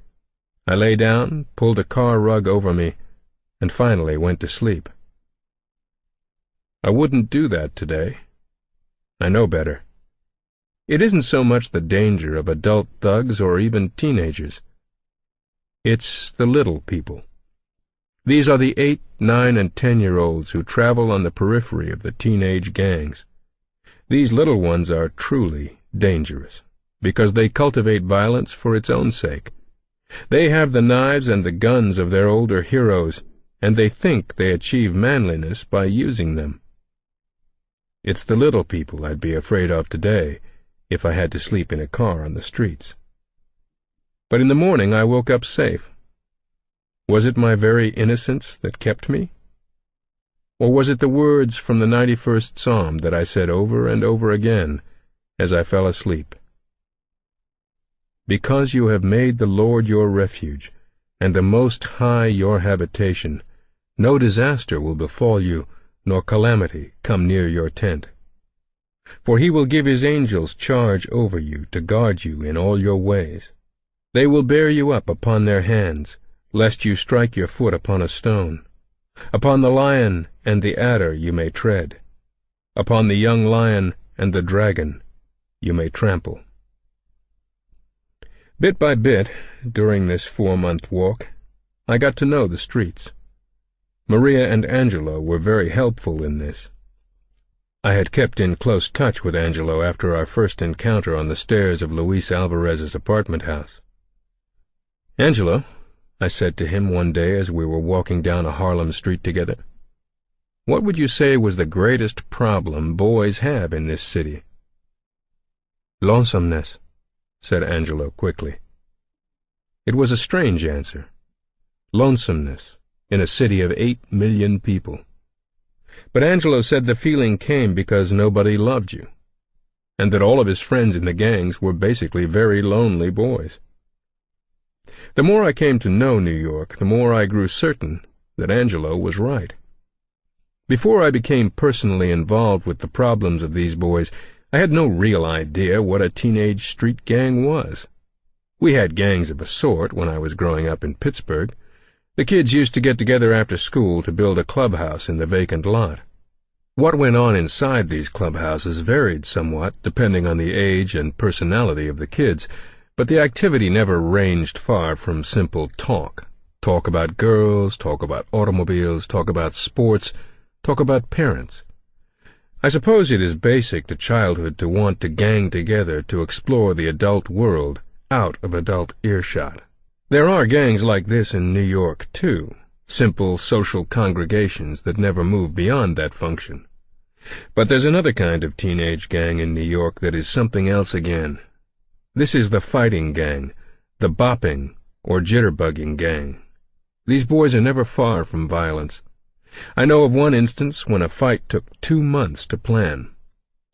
I lay down, pulled a car rug over me, and finally went to sleep. I wouldn't do that today. I know better. It isn't so much the danger of adult thugs or even teenagers. It's the little people. These are the 8, 9, and 10-year-olds who travel on the periphery of the teenage gangs. These little ones are truly dangerous, because they cultivate violence for its own sake. They have the knives and the guns of their older heroes, and they think they achieve manliness by using them. It's the little people I'd be afraid of today if I had to sleep in a car on the streets. But in the morning I woke up safe. Was it my very innocence that kept me? Or was it the words from the 91st Psalm that I said over and over again as I fell asleep? Because you have made the Lord your refuge, and the Most High your habitation, no disaster will befall you, nor calamity come near your tent. For he will give his angels charge over you to guard you in all your ways. They will bear you up upon their hands, lest you strike your foot upon a stone. Upon the lion and the adder you may tread. Upon the young lion and the dragon you may trample. Bit by bit, during this 4-month walk, I got to know the streets. Maria and Angelo were very helpful in this. I had kept in close touch with Angelo after our first encounter on the stairs of Luis Alvarez's apartment house. "Angelo," I said to him one day as we were walking down a Harlem street together, "what would you say was the greatest problem boys have in this city?" "Lonesomeness," said Angelo quickly. It was a strange answer. Lonesomeness in a city of 8 million people. But Angelo said the feeling came because nobody loved you, and that all of his friends in the gangs were basically very lonely boys. The more I came to know New York, the more I grew certain that Angelo was right. Before I became personally involved with the problems of these boys, I had no real idea what a teenage street gang was. We had gangs of a sort when I was growing up in Pittsburgh. The kids used to get together after school to build a clubhouse in the vacant lot. What went on inside these clubhouses varied somewhat depending on the age and personality of the kids, but the activity never ranged far from simple talk. Talk about girls, talk about automobiles, talk about sports, talk about parents. I suppose it is basic to childhood to want to gang together to explore the adult world out of adult earshot. There are gangs like this in New York, too, simple social congregations that never move beyond that function. But there's another kind of teenage gang in New York that is something else again. This is the fighting gang, the bopping or jitterbugging gang. These boys are never far from violence. I know of one instance when a fight took 2 months to plan.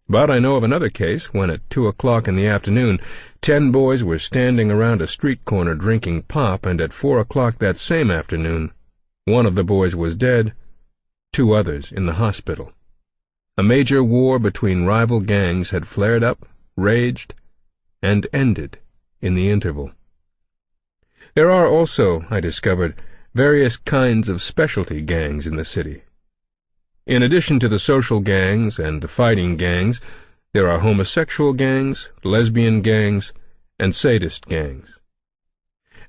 But I know of another case when at 2 o'clock in the afternoon 10 boys were standing around a street corner drinking pop, and at 4 o'clock that same afternoon, one of the boys was dead, 2 others in the hospital. A major war between rival gangs had flared up, raged, and ended in the interval. There are also, I discovered, various kinds of specialty gangs in the city. In addition to the social gangs and the fighting gangs, there are homosexual gangs, lesbian gangs, and sadist gangs.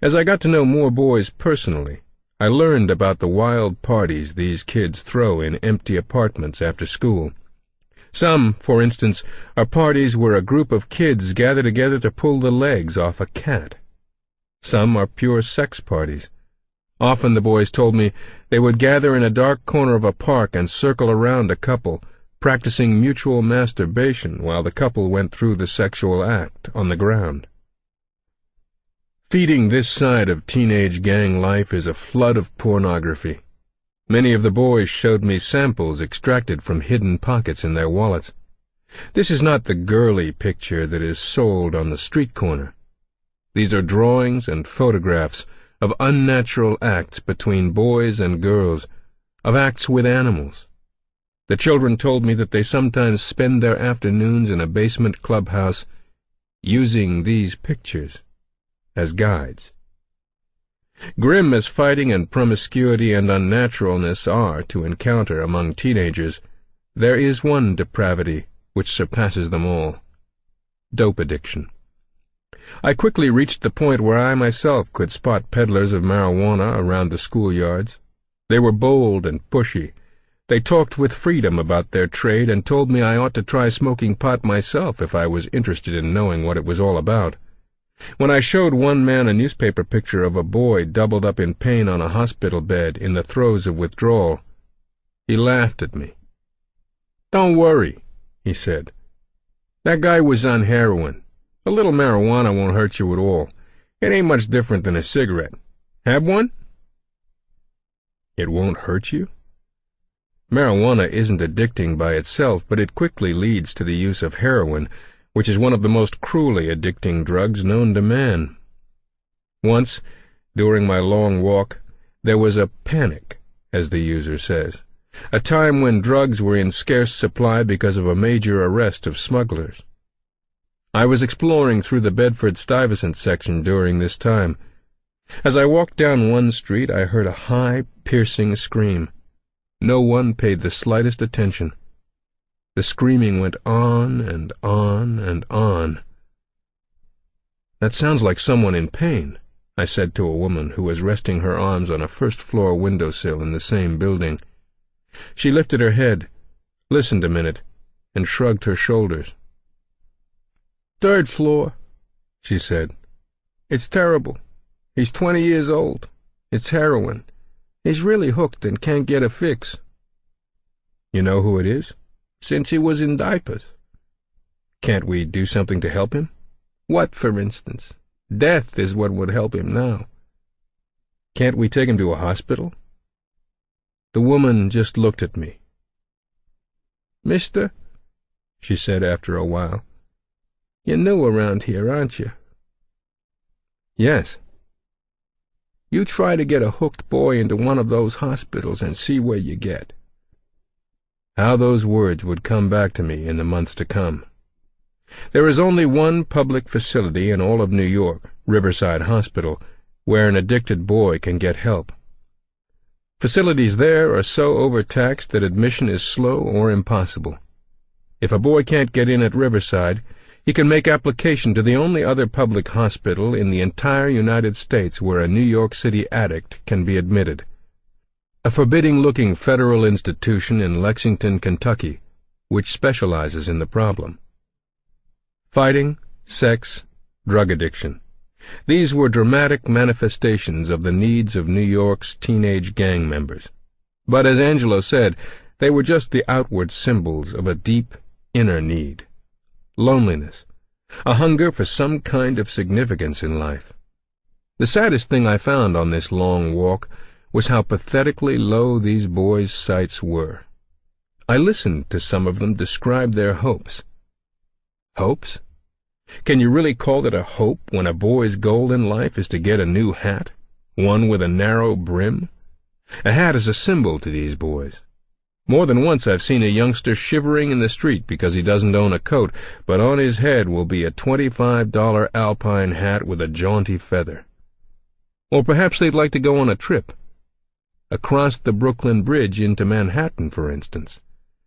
As I got to know more boys personally, I learned about the wild parties these kids throw in empty apartments after school. Some, for instance, are parties where a group of kids gather together to pull the legs off a cat. Some are pure sex parties. Often the boys told me they would gather in a dark corner of a park and circle around a couple, practicing mutual masturbation while the couple went through the sexual act on the ground. Feeding this side of teenage gang life is a flood of pornography. Many of the boys showed me samples extracted from hidden pockets in their wallets. This is not the girly picture that is sold on the street corner. These are drawings and photographs of unnatural acts between boys and girls, of acts with animals. The children told me that they sometimes spend their afternoons in a basement clubhouse using these pictures as guides. Grim as fighting and promiscuity and unnaturalness are to encounter among teenagers, there is one depravity which surpasses them all: dope addiction. I quickly reached the point where I myself could spot peddlers of marijuana around the schoolyards. They were bold and pushy. They talked with freedom about their trade and told me I ought to try smoking pot myself if I was interested in knowing what it was all about. When I showed one man a newspaper picture of a boy doubled up in pain on a hospital bed in the throes of withdrawal, he laughed at me. "Don't worry," he said. "That guy was on heroin. A little marijuana won't hurt you at all. It ain't much different than a cigarette. Have one?" It won't hurt you? Marijuana isn't addicting by itself, but it quickly leads to the use of heroin, which is one of the most cruelly addicting drugs known to man. Once, during my long walk, there was a panic, as the user says, a time when drugs were in scarce supply because of a major arrest of smugglers. I was exploring through the Bedford-Stuyvesant section during this time. As I walked down one street, I heard a high, piercing scream. No one paid the slightest attention. The screaming went on and on and on. "That sounds like someone in pain," I said to a woman who was resting her arms on a first-floor windowsill in the same building. She lifted her head, listened a minute, and shrugged her shoulders. "3rd floor," she said. "It's terrible. He's 20 years old. It's heroin. He's really hooked and can't get a fix." "You know who it is?" "Since he was in diapers." "Can't we do something to help him?" "What, for instance? Death is what would help him now." "Can't we take him to a hospital?" The woman just looked at me. "Mister," she said after a while, "you're new around here, aren't you?" "Yes." "You try to get a hooked boy into one of those hospitals and see where you get." How those words would come back to me in the months to come. There is only one public facility in all of New York, Riverside Hospital, where an addicted boy can get help. Facilities there are so overtaxed that admission is slow or impossible. If a boy can't get in at Riverside, he can make application to the only other public hospital in the entire United States where a New York City addict can be admitted. A forbidding-looking federal institution in Lexington, Kentucky, which specializes in the problem. Fighting, sex, drug addiction. These were dramatic manifestations of the needs of New York's teenage gang members. But as Angelo said, they were just the outward symbols of a deep, inner need. Loneliness. A hunger for some kind of significance in life. The saddest thing I found on this long walk was how pathetically low these boys' sights were. I listened to some of them describe their hopes. Hopes? Can you really call it a hope when a boy's goal in life is to get a new hat, one with a narrow brim? A hat is a symbol to these boys. More than once I've seen a youngster shivering in the street because he doesn't own a coat, but on his head will be a $25 Alpine hat with a jaunty feather. Or perhaps they'd like to go on a trip. Across the Brooklyn Bridge into Manhattan, for instance.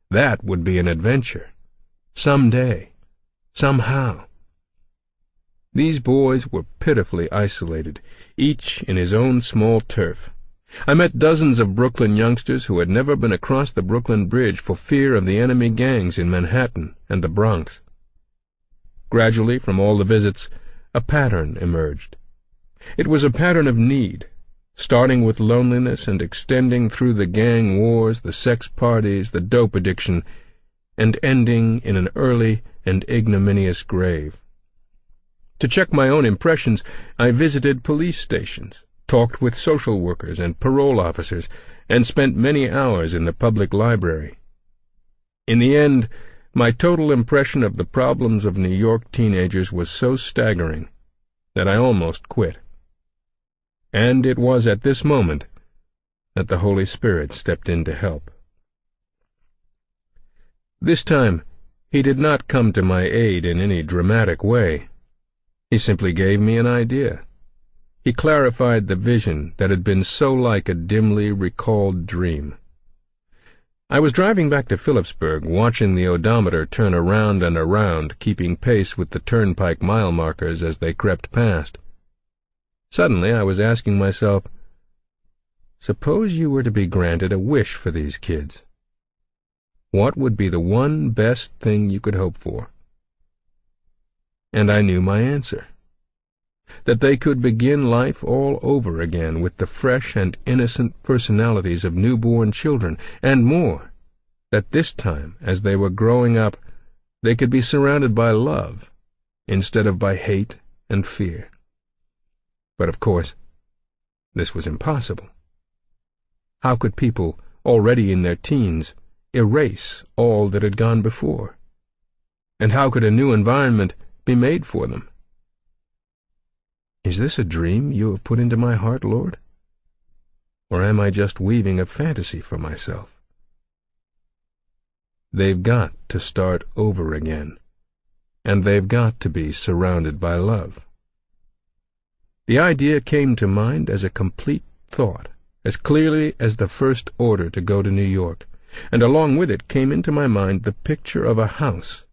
That would be an adventure. Someday. Somehow. These boys were pitifully isolated, each in his own small turf. I met dozens of Brooklyn youngsters who had never been across the Brooklyn Bridge for fear of the enemy gangs in Manhattan and the Bronx. Gradually, from all the visits, a pattern emerged. It was a pattern of need, starting with loneliness and extending through the gang wars, the sex parties, the dope addiction, and ending in an early and ignominious grave. To check my own impressions, I visited police stations, talked with social workers and parole officers, and spent many hours in the public library. In the end, my total impression of the problems of New York teenagers was so staggering that I almost quit. And it was at this moment that the Holy Spirit stepped in to help. This time, he did not come to my aid in any dramatic way. He simply gave me an idea. He clarified the vision that had been so like a dimly recalled dream. I was driving back to Phillipsburg, watching the odometer turn around and around, keeping pace with the turnpike mile markers as they crept past. Suddenly I was asking myself, suppose you were to be granted a wish for these kids. What would be the one best thing you could hope for? And I knew my answer. That they could begin life all over again with the fresh and innocent personalities of newborn children, and more, that this time, as they were growing up, they could be surrounded by love instead of by hate and fear. But of course, this was impossible. How could people, already in their teens, erase all that had gone before? And how could a new environment be made for them? Is this a dream you have put into my heart, Lord? Or am I just weaving a fantasy for myself? They've got to start over again, and they've got to be surrounded by love. The idea came to mind as a complete thought, as clearly as the first order to go to New York, and along with it came into my mind the picture of a house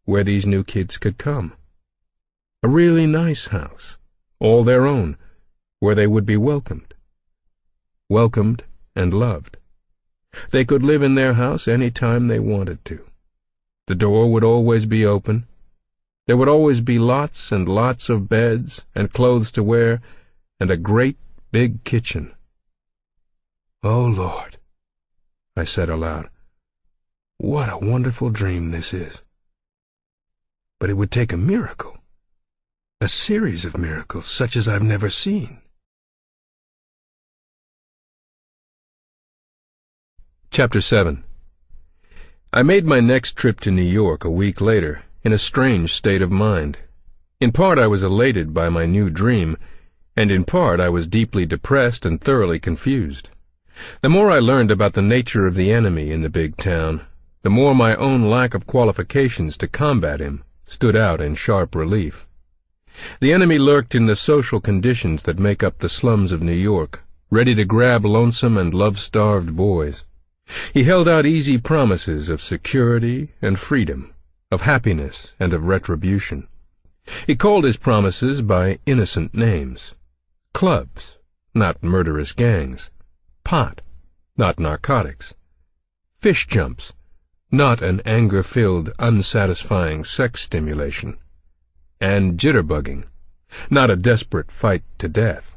where these new kids could come. A really nice house, all their own, where they would be welcomed and loved. They could live in their house any time they wanted to. The door would always be open. There would always be lots and lots of beds and clothes to wear, and a great big kitchen. "Oh, Lord," I said aloud, "what a wonderful dream this is. But it would take a miracle, a series of miracles such as I've never seen." Chapter 7. I made my next trip to New York a week later, in a strange state of mind. In part I was elated by my new dream, and in part I was deeply depressed and thoroughly confused. The more I learned about the nature of the enemy in the big town, the more my own lack of qualifications to combat him stood out in sharp relief. The enemy lurked in the social conditions that make up the slums of New York, ready to grab lonesome and love-starved boys. He held out easy promises of security and freedom, of happiness and of retribution. He called his promises by innocent names. Clubs, not murderous gangs. Pot, not narcotics. Fish jumps, not an anger-filled, unsatisfying sex stimulation. And jitterbugging, not a desperate fight to death.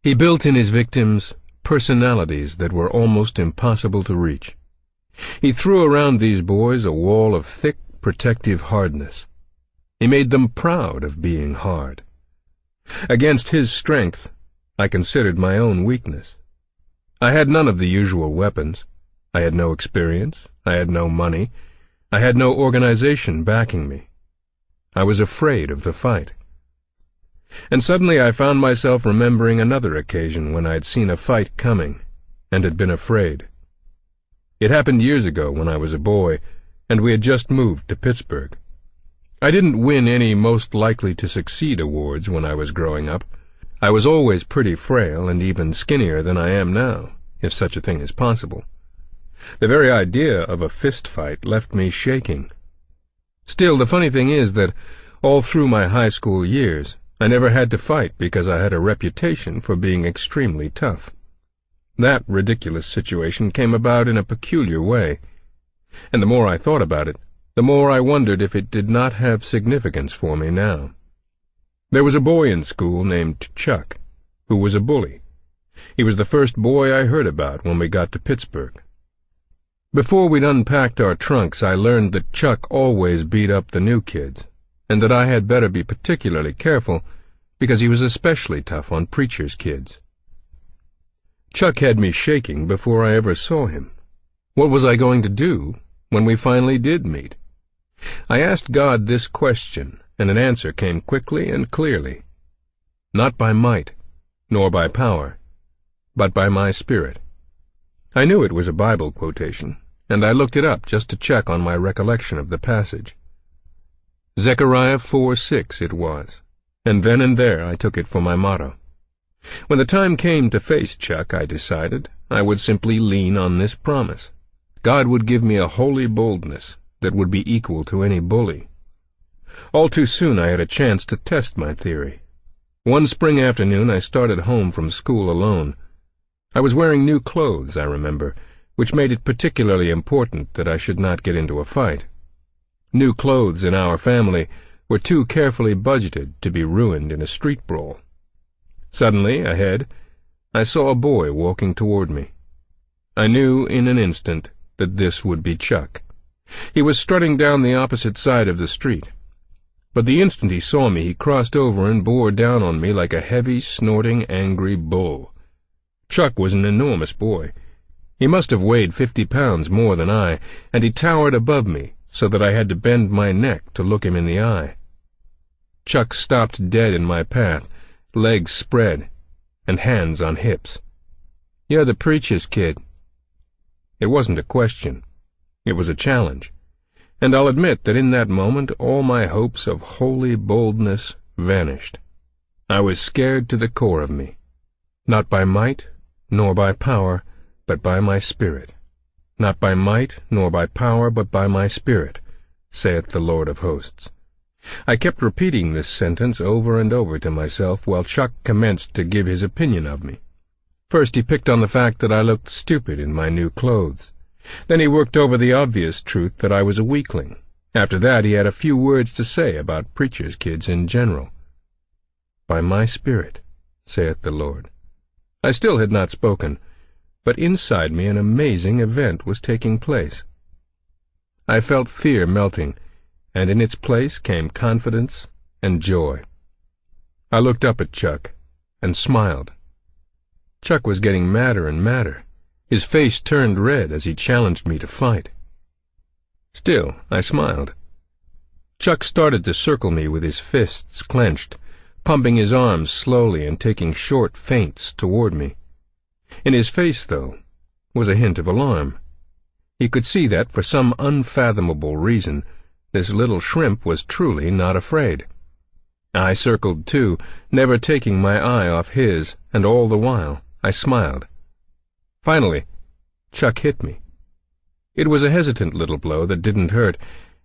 He built in his victims personalities that were almost impossible to reach. He threw around these boys a wall of thick, protective hardness. He made them proud of being hard. Against his strength, I considered my own weakness. I had none of the usual weapons. I had no experience. I had no money. I had no organization backing me. I was afraid of the fight. And suddenly I found myself remembering another occasion when I'd seen a fight coming and had been afraid. It happened years ago when I was a boy, and we had just moved to Pittsburgh. I didn't win any Most Likely to Succeed awards when I was growing up. I was always pretty frail and even skinnier than I am now, if such a thing is possible. The very idea of a fist fight left me shaking. Still, the funny thing is that all through my high school years, I never had to fight because I had a reputation for being extremely tough. That ridiculous situation came about in a peculiar way, and the more I thought about it, the more I wondered if it did not have significance for me now. There was a boy in school named Chuck, who was a bully. He was the first boy I heard about when we got to Pittsburgh. Before we'd unpacked our trunks, I learned that Chuck always beat up the new kids, and that I had better be particularly careful because he was especially tough on preachers' kids. Chuck had me shaking before I ever saw him. What was I going to do when we finally did meet? I asked God this question, and an answer came quickly and clearly. Not by might, nor by power, but by my Spirit. I knew it was a Bible quotation, and I looked it up just to check on my recollection of the passage. Zechariah 4:6 it was, and then and there I took it for my motto. When the time came to face Chuck, I decided I would simply lean on this promise. God would give me a holy boldness that would be equal to any bully. All too soon I had a chance to test my theory. One spring afternoon I started home from school alone. I was wearing new clothes, I remember, which made it particularly important that I should not get into a fight. New clothes in our family were too carefully budgeted to be ruined in a street brawl. Suddenly, ahead, I saw a boy walking toward me. I knew in an instant that this would be Chuck. He was strutting down the opposite side of the street. But the instant he saw me, he crossed over and bore down on me like a heavy, snorting, angry bull. Chuck was an enormous boy. He must have weighed 50 pounds more than I, and he towered above me so that I had to bend my neck to look him in the eye. Chuck stopped dead in my path, legs spread, and hands on hips. "You're the preacher's kid." It wasn't a question. It was a challenge, and I'll admit that in that moment all my hopes of holy boldness vanished. I was scared to the core of me. Not by might, nor by power, but by my Spirit. Not by might, nor by power, but by my Spirit, saith the Lord of hosts. I kept repeating this sentence over and over to myself while Chuck commenced to give his opinion of me. First he picked on the fact that I looked stupid in my new clothes. Then he worked over the obvious truth that I was a weakling. After that he had a few words to say about preachers' kids in general. By my Spirit, saith the Lord. I still had not spoken, but inside me an amazing event was taking place. I felt fear melting, and in its place came confidence and joy. I looked up at Chuck and smiled. Chuck was getting madder and madder. His face turned red as he challenged me to fight. Still, I smiled. Chuck started to circle me with his fists clenched, pumping his arms slowly and taking short feints toward me. In his face, though, was a hint of alarm. He could see that, for some unfathomable reason, this little shrimp was truly not afraid. I circled too, never taking my eye off his, and all the while I smiled. Finally, Chuck hit me. It was a hesitant little blow that didn't hurt,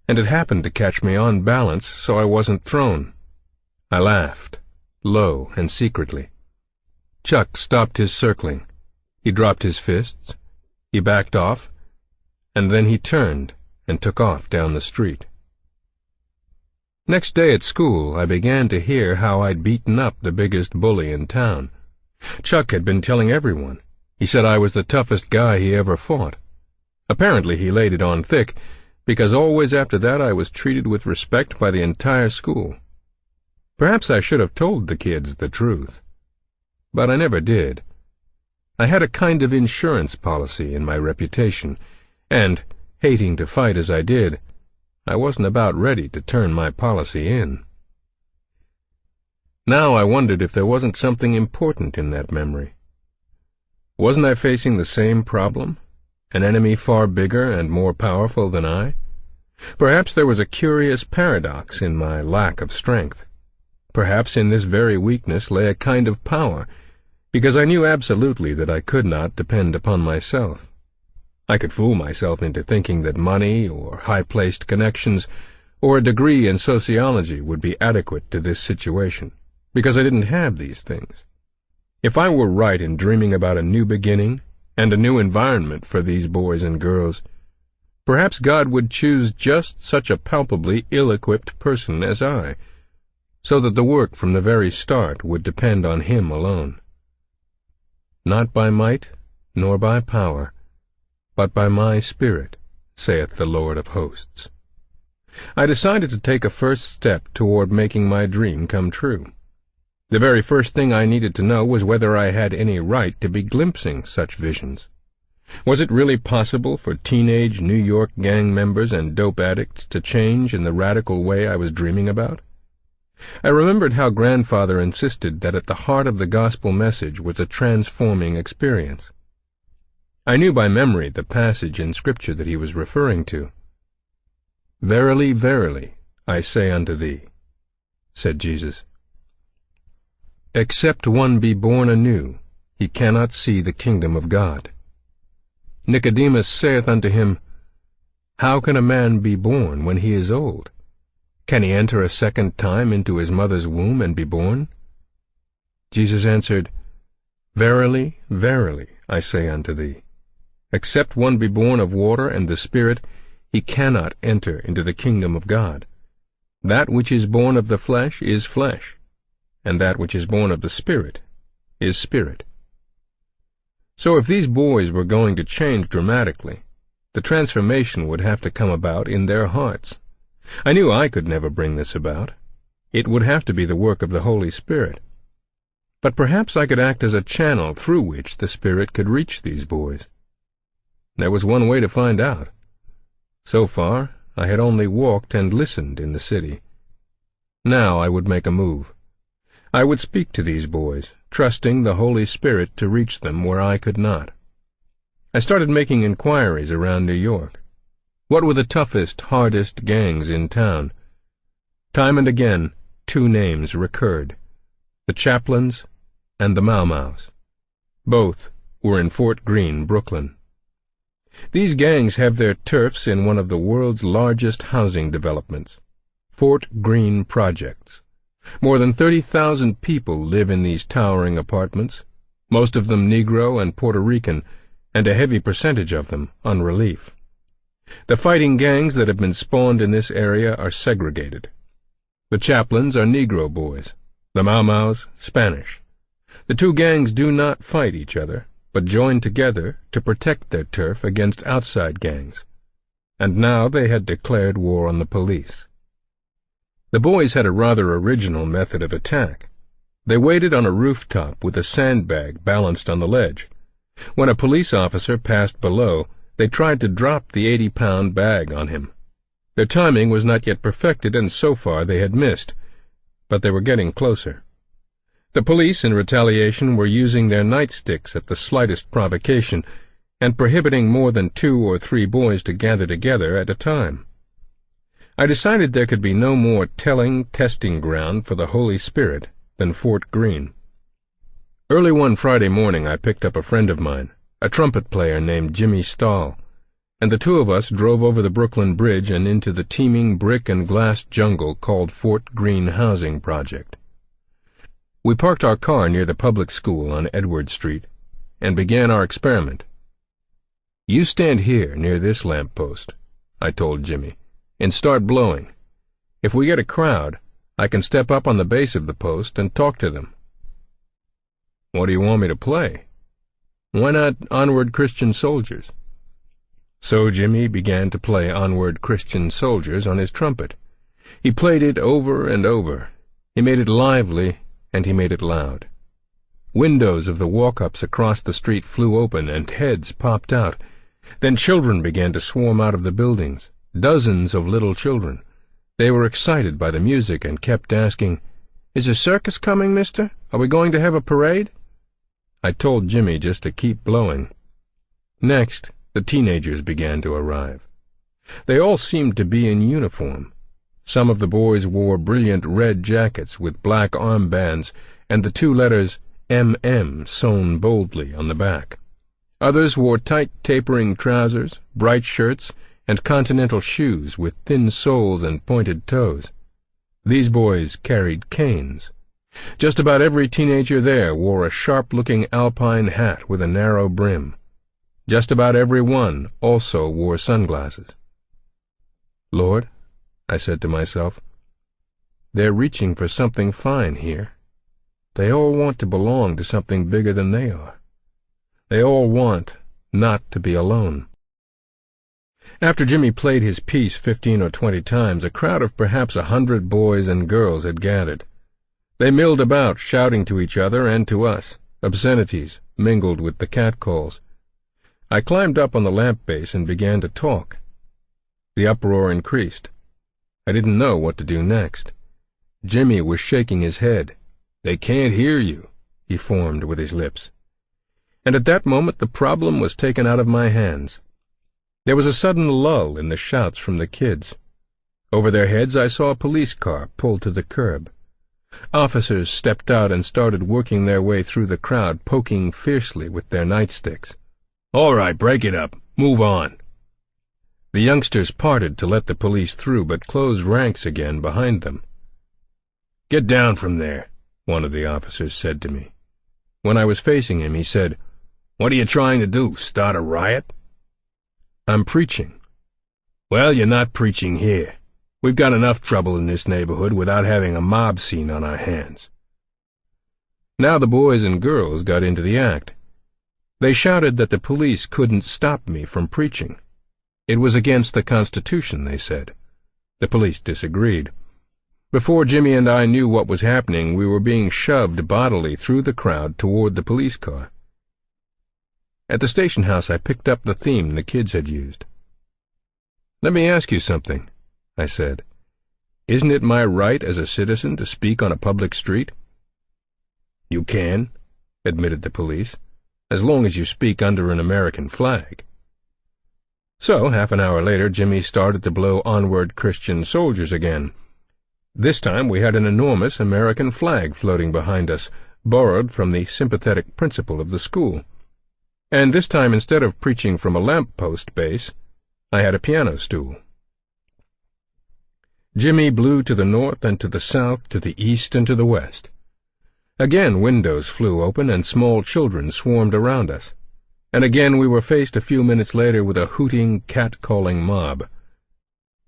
and it happened to catch me on balance so I wasn't thrown. I laughed, low and secretly. Chuck stopped his circling. He dropped his fists, he backed off, and then he turned and took off down the street. Next day at school, I began to hear how I'd beaten up the biggest bully in town. Chuck had been telling everyone. He said I was the toughest guy he ever fought. Apparently he laid it on thick, because always after that I was treated with respect by the entire school. Perhaps I should have told the kids the truth. But I never did. I had a kind of insurance policy in my reputation, and, hating to fight as I did, I wasn't about ready to turn my policy in. Now I wondered if there wasn't something important in that memory. Wasn't I facing the same problem? An enemy far bigger and more powerful than I? Perhaps there was a curious paradox in my lack of strength. Perhaps in this very weakness lay a kind of power, because I knew absolutely that I could not depend upon myself. I could fool myself into thinking that money or high-placed connections or a degree in sociology would be adequate to this situation, because I didn't have these things. If I were right in dreaming about a new beginning and a new environment for these boys and girls, perhaps God would choose just such a palpably ill-equipped person as I, so that the work from the very start would depend on Him alone. Not by might, nor by power, but by my Spirit, saith the Lord of hosts. I decided to take a first step toward making my dream come true. The very first thing I needed to know was whether I had any right to be glimpsing such visions. Was it really possible for teenage New York gang members and dope addicts to change in the radical way I was dreaming about? I remembered how Grandfather insisted that at the heart of the gospel message was a transforming experience. I knew by memory the passage in Scripture that he was referring to. "Verily, verily, I say unto thee," said Jesus, "except one be born anew, he cannot see the kingdom of God. Nicodemus saith unto him, How can a man be born when he is old? Can he enter a second time into his mother's womb and be born? Jesus answered, Verily, verily, I say unto thee, except one be born of water and the Spirit, he cannot enter into the kingdom of God. That which is born of the flesh is flesh, and that which is born of the Spirit is spirit. So if these boys were going to change dramatically, the transformation would have to come about in their hearts. I knew I could never bring this about. It would have to be the work of the Holy Spirit. But perhaps I could act as a channel through which the Spirit could reach these boys. There was one way to find out. So far, I had only walked and listened in the city. Now I would make a move. I would speak to these boys, trusting the Holy Spirit to reach them where I could not. I started making inquiries around New York. What were the toughest, hardest gangs in town? Time and again, two names recurred, the Chaplains and the Mau Maus. Both were in Fort Greene, Brooklyn. These gangs have their turfs in one of the world's largest housing developments, Fort Greene Projects. More than 30,000 people live in these towering apartments, most of them Negro and Puerto Rican, and a heavy percentage of them on relief. The fighting gangs that have been spawned in this area are segregated. The Chaplains are Negro boys, the Mau Maus Spanish. The two gangs do not fight each other, but join together to protect their turf against outside gangs. And now they had declared war on the police. The boys had a rather original method of attack. They waited on a rooftop with a sandbag balanced on the ledge. When a police officer passed below, they tried to drop the 80-pound bag on him. Their timing was not yet perfected, and so far they had missed, but they were getting closer. The police, in retaliation, were using their nightsticks at the slightest provocation, and prohibiting more than 2 or 3 boys to gather together at a time. I decided there could be no more telling testing ground for the Holy Spirit than Fort Greene. Early one Friday morning I picked up a friend of mine, a trumpet player named Jimmy Stahl, and the two of us drove over the Brooklyn Bridge and into the teeming brick and glass jungle called Fort Greene Housing Project. We parked our car near the public school on Edward Street and began our experiment. "You stand here near this lamp post," I told Jimmy, "and start blowing. If we get a crowd, I can step up on the base of the post and talk to them." "What do you want me to play?" "Why not Onward Christian Soldiers?" So Jimmy began to play Onward Christian Soldiers on his trumpet. He played it over and over. He made it lively, and he made it loud. Windows of the walk-ups across the street flew open, and heads popped out. Then children began to swarm out of the buildings, dozens of little children. They were excited by the music and kept asking, "Is a circus coming, mister? Are we going to have a parade?" I told Jimmy just to keep blowing. Next, the teenagers began to arrive. They all seemed to be in uniform. Some of the boys wore brilliant red jackets with black armbands and the two letters MM sewn boldly on the back. Others wore tight tapering trousers, bright shirts, and continental shoes with thin soles and pointed toes. These boys carried canes. Just about every teenager there wore a sharp-looking alpine hat with a narrow brim. Just about every one also wore sunglasses. "Lord," I said to myself, "they're reaching for something fine here. They all want to belong to something bigger than they are. They all want not to be alone." After Jimmy played his piece 15 or 20 times, a crowd of perhaps 100 boys and girls had gathered. They milled about, shouting to each other and to us, obscenities mingled with the catcalls. I climbed up on the lamp base and began to talk. The uproar increased. I didn't know what to do next. Jimmy was shaking his head. "They can't hear you," he formed with his lips. And at that moment the problem was taken out of my hands. There was a sudden lull in the shouts from the kids. Over their heads I saw a police car pulled to the curb. Officers stepped out and started working their way through the crowd, poking fiercely with their nightsticks. "All right, break it up. Move on." The youngsters parted to let the police through, but closed ranks again behind them. "Get down from there," one of the officers said to me. When I was facing him, he said, "What are you trying to do, start a riot?" "I'm preaching." "Well, you're not preaching here. We've got enough trouble in this neighborhood without having a mob scene on our hands." Now the boys and girls got into the act. They shouted that the police couldn't stop me from preaching. It was against the Constitution, they said. The police disagreed. Before Jimmy and I knew what was happening, we were being shoved bodily through the crowd toward the police car. At the station house, I picked up the theme the kids had used. "Let me ask you something," I said. "Isn't it my right as a citizen to speak on a public street?" "You can," admitted the police, "as long as you speak under an American flag." So, half an hour later, Jimmy started to blow Onward Christian Soldiers again. This time we had an enormous American flag floating behind us, borrowed from the sympathetic principal of the school. And this time, instead of preaching from a lamp-post base, I had a piano stool. Jimmy blew to the north and to the south, to the east and to the west. Again windows flew open and small children swarmed around us. And again we were faced a few minutes later with a hooting, cat-calling mob.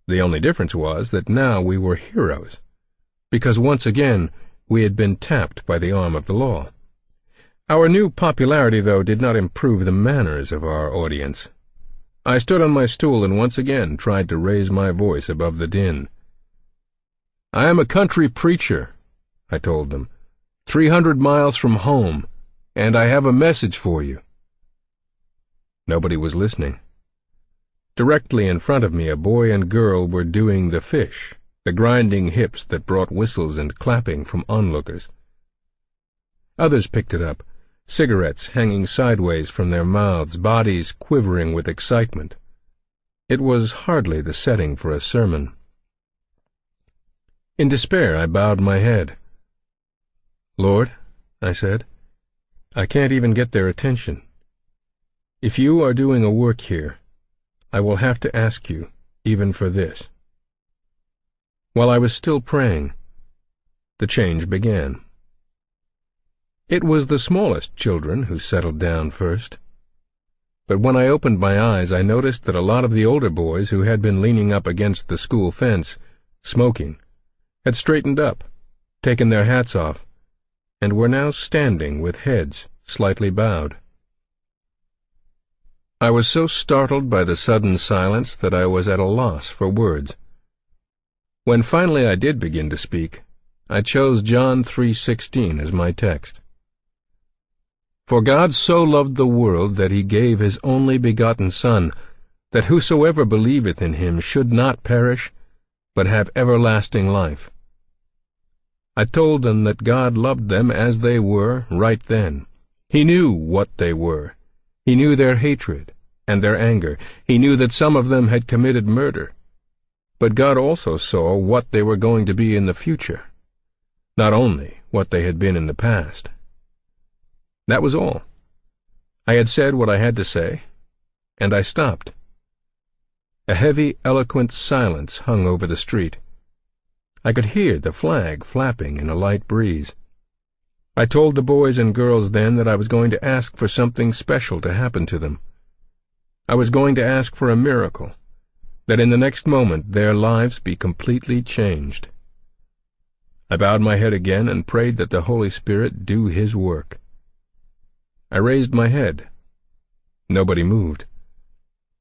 The only difference was that now we were heroes, because once again we had been tapped by the arm of the law. Our new popularity, though, did not improve the manners of our audience. I stood on my stool and once again tried to raise my voice above the din. "I am a country preacher," I told them, 300 miles from home, and I have a message for you. Nobody was listening. Directly in front of me, a boy and girl were doing the fish, the grinding hips that brought whistles and clapping from onlookers. Others picked it up, cigarettes hanging sideways from their mouths, bodies quivering with excitement. It was hardly the setting for a sermon. In despair, I bowed my head. "Lord," I said, "I can't even get their attention. If you are doing a work here, I will have to ask you, even for this." While I was still praying, the change began. It was the smallest children who settled down first. But when I opened my eyes, I noticed that a lot of the older boys who had been leaning up against the school fence, smoking, had straightened up, taken their hats off, and were now standing with heads slightly bowed. I was so startled by the sudden silence that I was at a loss for words. When finally I did begin to speak, I chose John 3:16 as my text. For God so loved the world that he gave his only begotten Son, that whosoever believeth in him should not perish, but have everlasting life. I told them that God loved them as they were right then. He knew what they were. He knew their hatred and their anger. He knew that some of them had committed murder. But God also saw what they were going to be in the future, not only what they had been in the past. That was all. I had said what I had to say, and I stopped. A heavy, eloquent silence hung over the street. I could hear the flag flapping in a light breeze. I told the boys and girls then that I was going to ask for something special to happen to them. I was going to ask for a miracle, that in the next moment their lives be completely changed. I bowed my head again and prayed that the Holy Spirit do his work. I raised my head. Nobody moved.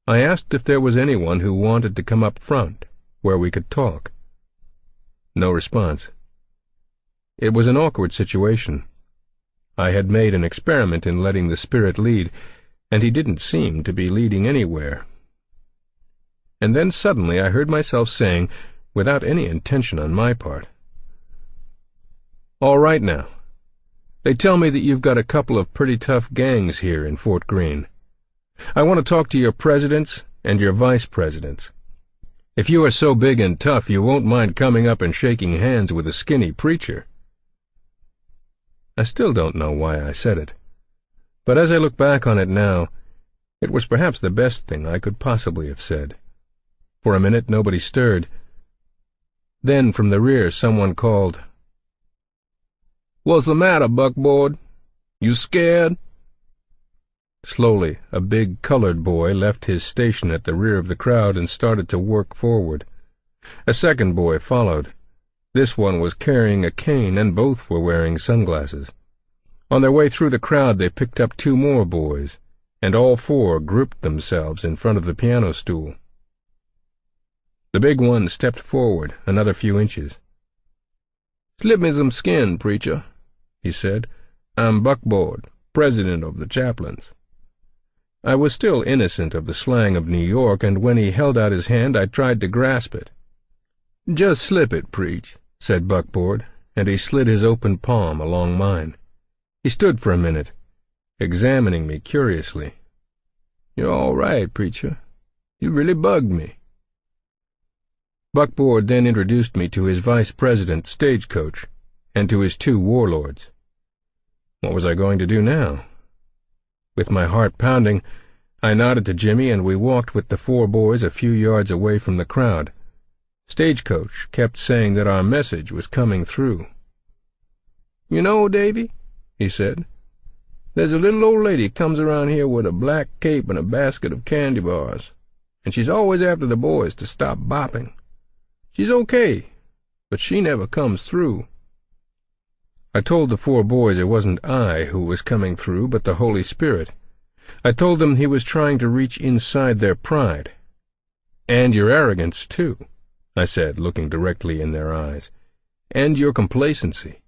I asked if there was anyone who wanted to come up front, where we could talk. No response. It was an awkward situation. I had made an experiment in letting the Spirit lead, and he didn't seem to be leading anywhere. And then suddenly I heard myself saying, without any intention on my part, "All right now. They tell me that you've got a couple of pretty tough gangs here in Fort Greene. I want to talk to your presidents and your vice presidents. If you are so big and tough, you won't mind coming up and shaking hands with a skinny preacher." I still don't know why I said it, but as I look back on it now, it was perhaps the best thing I could possibly have said. For a minute nobody stirred. Then from the rear someone called, "What's the matter, buckboard? You scared?" Slowly, a big colored boy left his station at the rear of the crowd and started to work forward. A second boy followed. This one was carrying a cane, and both were wearing sunglasses. On their way through the crowd they picked up two more boys, and all four grouped themselves in front of the piano stool. The big one stepped forward another few inches. "Slip me some skin, preacher," he said. "I'm Buckboard, president of the chaplains." I was still innocent of the slang of New York, and when he held out his hand I tried to grasp it. "Just slip it, preach," said Buckboard, and he slid his open palm along mine. He stood for a minute, examining me curiously. "You're all right, preacher. You really bugged me." Buckboard then introduced me to his vice president, Stagecoach, and to his two warlords. What was I going to do now? With my heart pounding, I nodded to Jimmy, and we walked with the four boys a few yards away from the crowd. Stagecoach kept saying that our message was coming through. "You know, Davy," he said, "there's a little old lady comes around here with a black cape and a basket of candy bars, and she's always after the boys to stop bopping. She's okay, but she never comes through." I told the four boys it wasn't I who was coming through, but the Holy Spirit. I told them he was trying to reach inside their pride. "And your arrogance, too," I said, looking directly in their eyes. "And your complacency.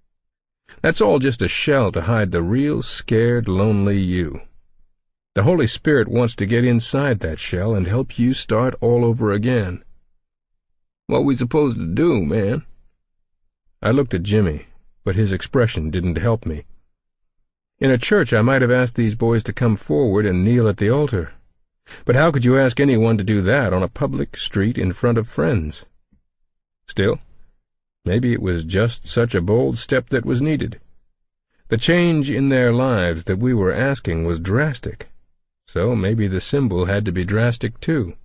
That's all just a shell to hide the real, scared, lonely you. The Holy Spirit wants to get inside that shell and help you start all over again." "What we supposed to do, man?" I looked at Jimmy, but his expression didn't help me. In a church I might have asked these boys to come forward and kneel at the altar. But how could you ask anyone to do that on a public street in front of friends? Still, maybe it was just such a bold step that was needed. The change in their lives that we were asking was drastic, so maybe the symbol had to be drastic too.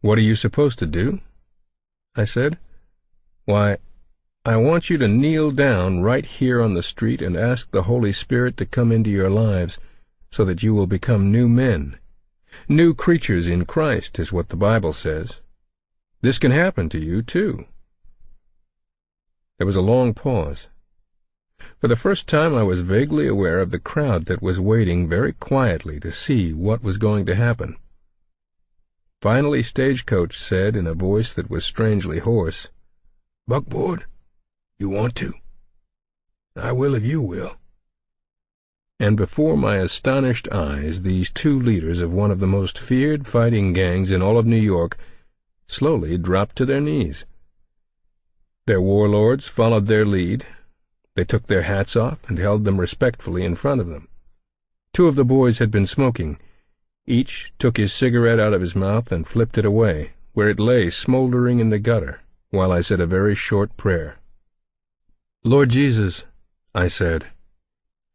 "What are you supposed to do?" I said. "Why, I want you to kneel down right here on the street and ask the Holy Spirit to come into your lives so that you will become new men. New creatures in Christ is what the Bible says. This can happen to you, too." There was a long pause. For the first time I was vaguely aware of the crowd that was waiting very quietly to see what was going to happen. Finally Stagecoach said in a voice that was strangely hoarse, "Buckboard, you want to? I will if you will." And before my astonished eyes these two leaders of one of the most feared fighting gangs in all of New York slowly dropped to their knees. Their warlords followed their lead. They took their hats off and held them respectfully in front of them. Two of the boys had been smoking. Each took his cigarette out of his mouth and flipped it away, where it lay smoldering in the gutter, while I said a very short prayer. "Lord Jesus," I said,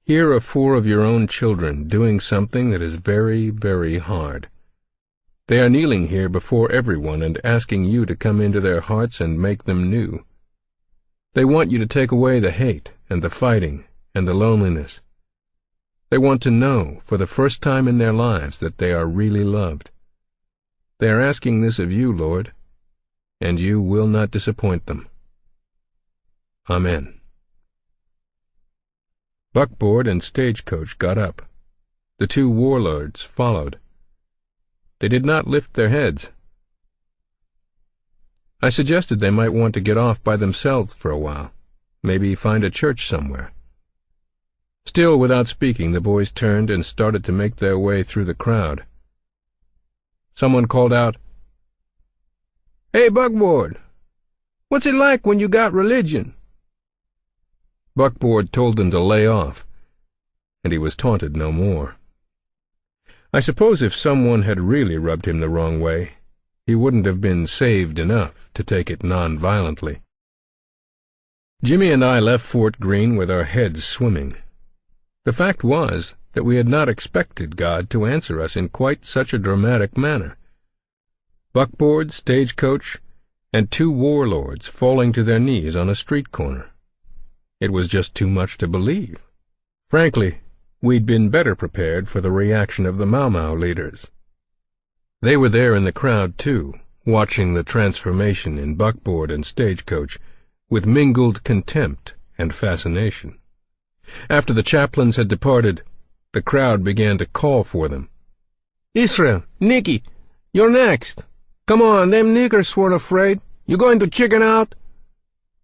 "here are 4 of your own children doing something that is very, very hard. They are kneeling here before everyone and asking you to come into their hearts and make them new. They want you to take away the hate and the fighting and the loneliness. They want to know, for the first time in their lives, that they are really loved. They are asking this of you, Lord, and you will not disappoint them. Amen." Buckboard and Stagecoach got up. The 2 warlords followed. They did not lift their heads. I suggested they might want to get off by themselves for a while, maybe find a church somewhere. Still without speaking, the boys turned and started to make their way through the crowd. Someone called out, "Hey, Buckboard, what's it like when you got religion?" Buckboard told them to lay off, and he was taunted no more. I suppose if someone had really rubbed him the wrong way, he wouldn't have been saved enough to take it non-violently. Jimmy and I left Fort Greene with our heads swimming. The fact was that we had not expected God to answer us in quite such a dramatic manner. Buckboard, Stagecoach, and 2 warlords falling to their knees on a street corner. It was just too much to believe. Frankly, we'd been better prepared for the reaction of the Mau Mau leaders. They were there in the crowd, too, watching the transformation in Buckboard and Stagecoach with mingled contempt and fascination. After the chaplains had departed, the crowd began to call for them. "Israel, Nicky, you're next. Come on, them niggers weren't afraid. You going to chicken out?"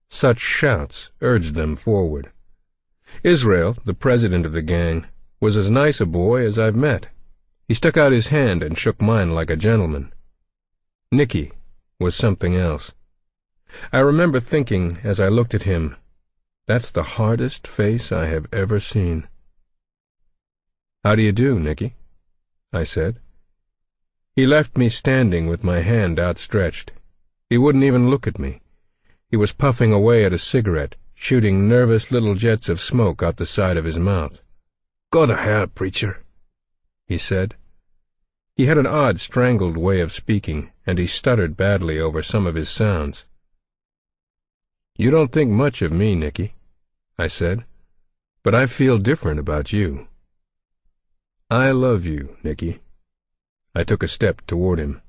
Such shouts urged them forward. Israel, the president of the gang, was as nice a boy as I've met. He stuck out his hand and shook mine like a gentleman. Nicky was something else. I remember thinking, as I looked at him, "That's the hardest face I have ever seen." "How do you do, Nicky?" I said. He left me standing with my hand outstretched. He wouldn't even look at me. He was puffing away at a cigarette, shooting nervous little jets of smoke out the side of his mouth. "Go to hell, preacher," he said. He had an odd, strangled way of speaking, and he stuttered badly over some of his sounds. "You don't think much of me, Nicky," I said, "but I feel different about you. I love you, Nicky." I took a step toward him.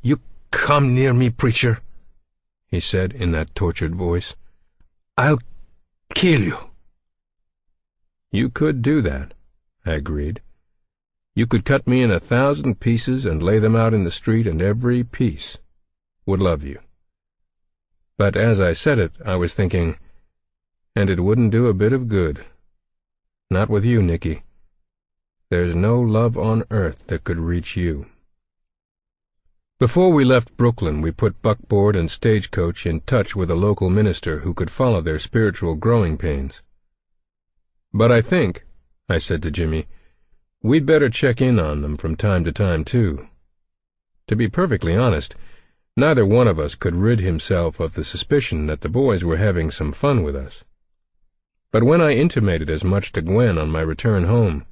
"You come near me, preacher," he said in that tortured voice. "I'll kill you." "You could do that," I agreed. "You could cut me in 1,000 pieces and lay them out in the street, and every piece would love you." But as I said it, I was thinking, and it wouldn't do a bit of good. Not with you, Nicky. There's no love on earth that could reach you. Before we left Brooklyn, we put Buckboard and Stagecoach in touch with a local minister who could follow their spiritual growing pains. "But I think," I said to Jimmy, "we'd better check in on them from time to time, too." To be perfectly honest, neither one of us could rid himself of the suspicion that the boys were having some fun with us. But when I intimated as much to Gwen on my return home,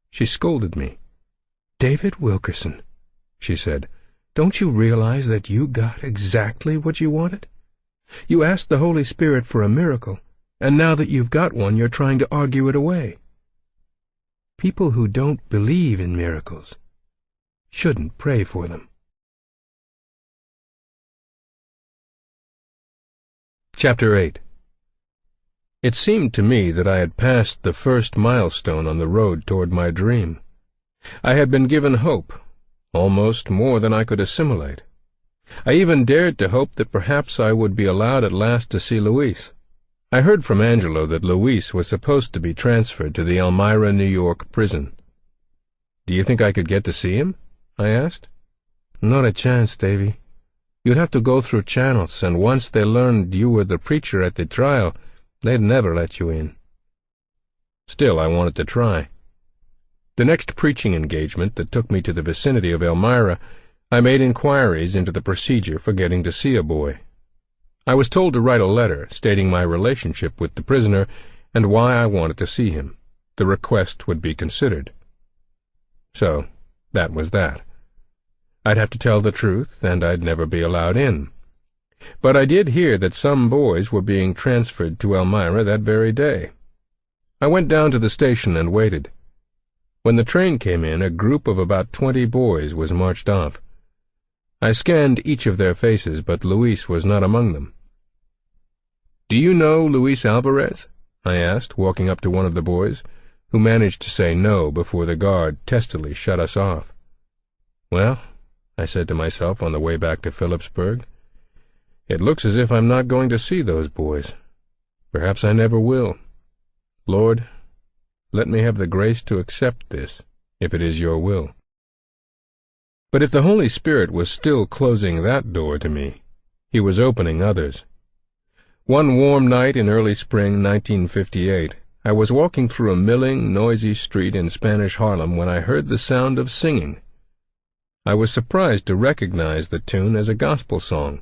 she scolded me. "David Wilkerson," she said, "don't you realize that you got exactly what you wanted? You asked the Holy Spirit for a miracle, and now that you've got one, you're trying to argue it away. People who don't believe in miracles shouldn't pray for them." Chapter 8. It seemed to me that I had passed the first milestone on the road toward my dream. I had been given hope, almost more than I could assimilate. I even dared to hope that perhaps I would be allowed at last to see Luis. I heard from Angelo that Luis was supposed to be transferred to the Elmira, New York prison. "Do you think I could get to see him?" I asked. "Not a chance, Davy. You'd have to go through channels, and once they learned you were the preacher at the trial, they'd never let you in." Still, I wanted to try. The next preaching engagement that took me to the vicinity of Elmira, I made inquiries into the procedure for getting to see a boy. I was told to write a letter stating my relationship with the prisoner and why I wanted to see him. The request would be considered. So, that was that. I'd have to tell the truth, and I'd never be allowed in. But I did hear that some boys were being transferred to Elmira that very day. I went down to the station and waited. When the train came in, a group of about 20 boys was marched off. I scanned each of their faces, but Luis was not among them. "Do you know Luis Alvarez?" I asked, walking up to one of the boys, who managed to say no before the guard testily shut us off. "Well," I said to myself on the way back to Phillipsburg, "it looks as if I'm not going to see those boys. Perhaps I never will. Lord, let me have the grace to accept this, if it is your will." But if the Holy Spirit was still closing that door to me, he was opening others. One warm night in early spring 1958, I was walking through a milling, noisy street in Spanish Harlem when I heard the sound of singing. I was surprised to recognize the tune as a gospel song,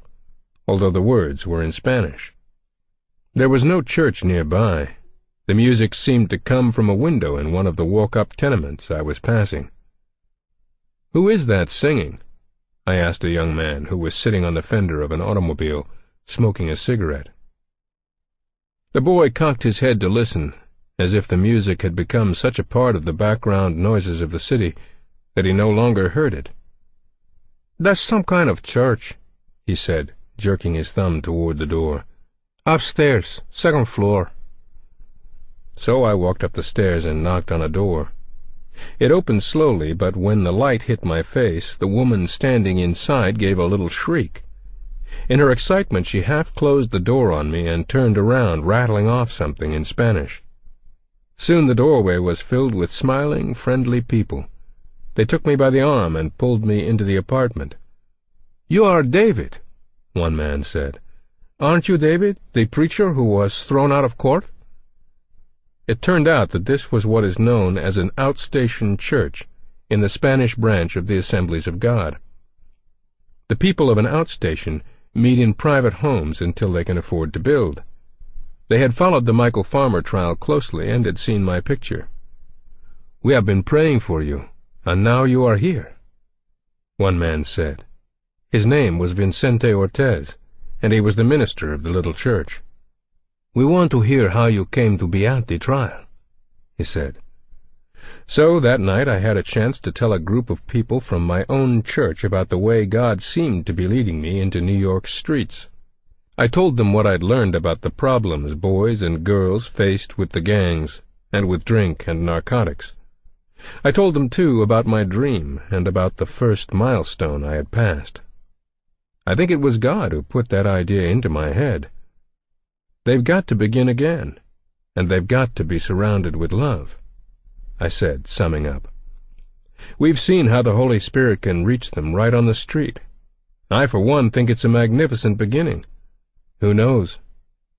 although the words were in Spanish. There was no church nearby. The music seemed to come from a window in one of the walk-up tenements I was passing. "Who is that singing?" I asked a young man who was sitting on the fender of an automobile, smoking a cigarette. The boy cocked his head to listen, as if the music had become such a part of the background noises of the city that he no longer heard it. "That's some kind of church," he said, jerking his thumb toward the door. "Upstairs, second floor." So I walked up the stairs and knocked on a door. It opened slowly, but when the light hit my face, the woman standing inside gave a little shriek. In her excitement, she half closed the door on me and turned around, rattling off something in Spanish. Soon the doorway was filled with smiling, friendly people. They took me by the arm and pulled me into the apartment. "You are David," one man said. "Aren't you David, the preacher who was thrown out of court?" It turned out that this was what is known as an outstation church in the Spanish branch of the Assemblies of God. The people of an outstation meet in private homes until they can afford to build. They had followed the Michael Farmer trial closely and had seen my picture. "We have been praying for you, and now you are here," one man said. His name was Vicente Ortez, and he was the minister of the little church. "We want to hear how you came to be at the trial," he said. So that night I had a chance to tell a group of people from my own church about the way God seemed to be leading me into New York's streets. I told them what I'd learned about the problems boys and girls faced with the gangs and with drink and narcotics. I told them, too, about my dream and about the first milestone I had passed. I think it was God who put that idea into my head. They've got to begin again, and they've got to be surrounded with love, I said, summing up. We've seen how the Holy Spirit can reach them right on the street. I, for one, think it's a magnificent beginning. Who knows?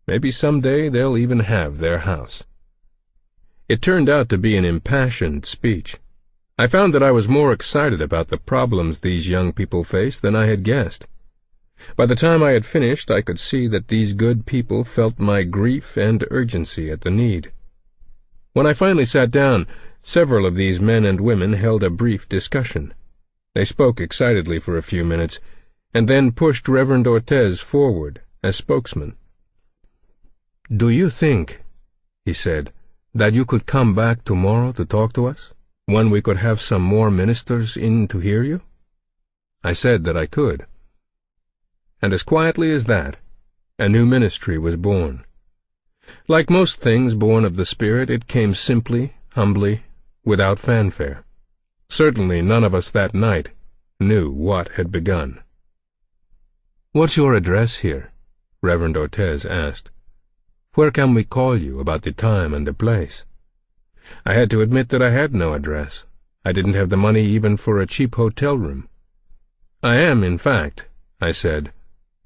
Maybe someday they'll even have their house. It turned out to be an impassioned speech. I found that I was more excited about the problems these young people face than I had guessed. By the time I had finished, I could see that these good people felt my grief and urgency at the need. When I finally sat down, several of these men and women held a brief discussion. They spoke excitedly for a few minutes, and then pushed Reverend Ortez forward as spokesman. "Do you think," he said, "that you could come back tomorrow to talk to us, when we could have some more ministers in to hear you?" I said that I could. And as quietly as that, a new ministry was born. Like most things born of the Spirit, it came simply, humbly, without fanfare. Certainly none of us that night knew what had begun. "What's your address here?" Reverend Ortez asked. "Where can we call you about the time and the place?" I had to admit that I had no address. I didn't have the money even for a cheap hotel room. "I am, in fact," I said,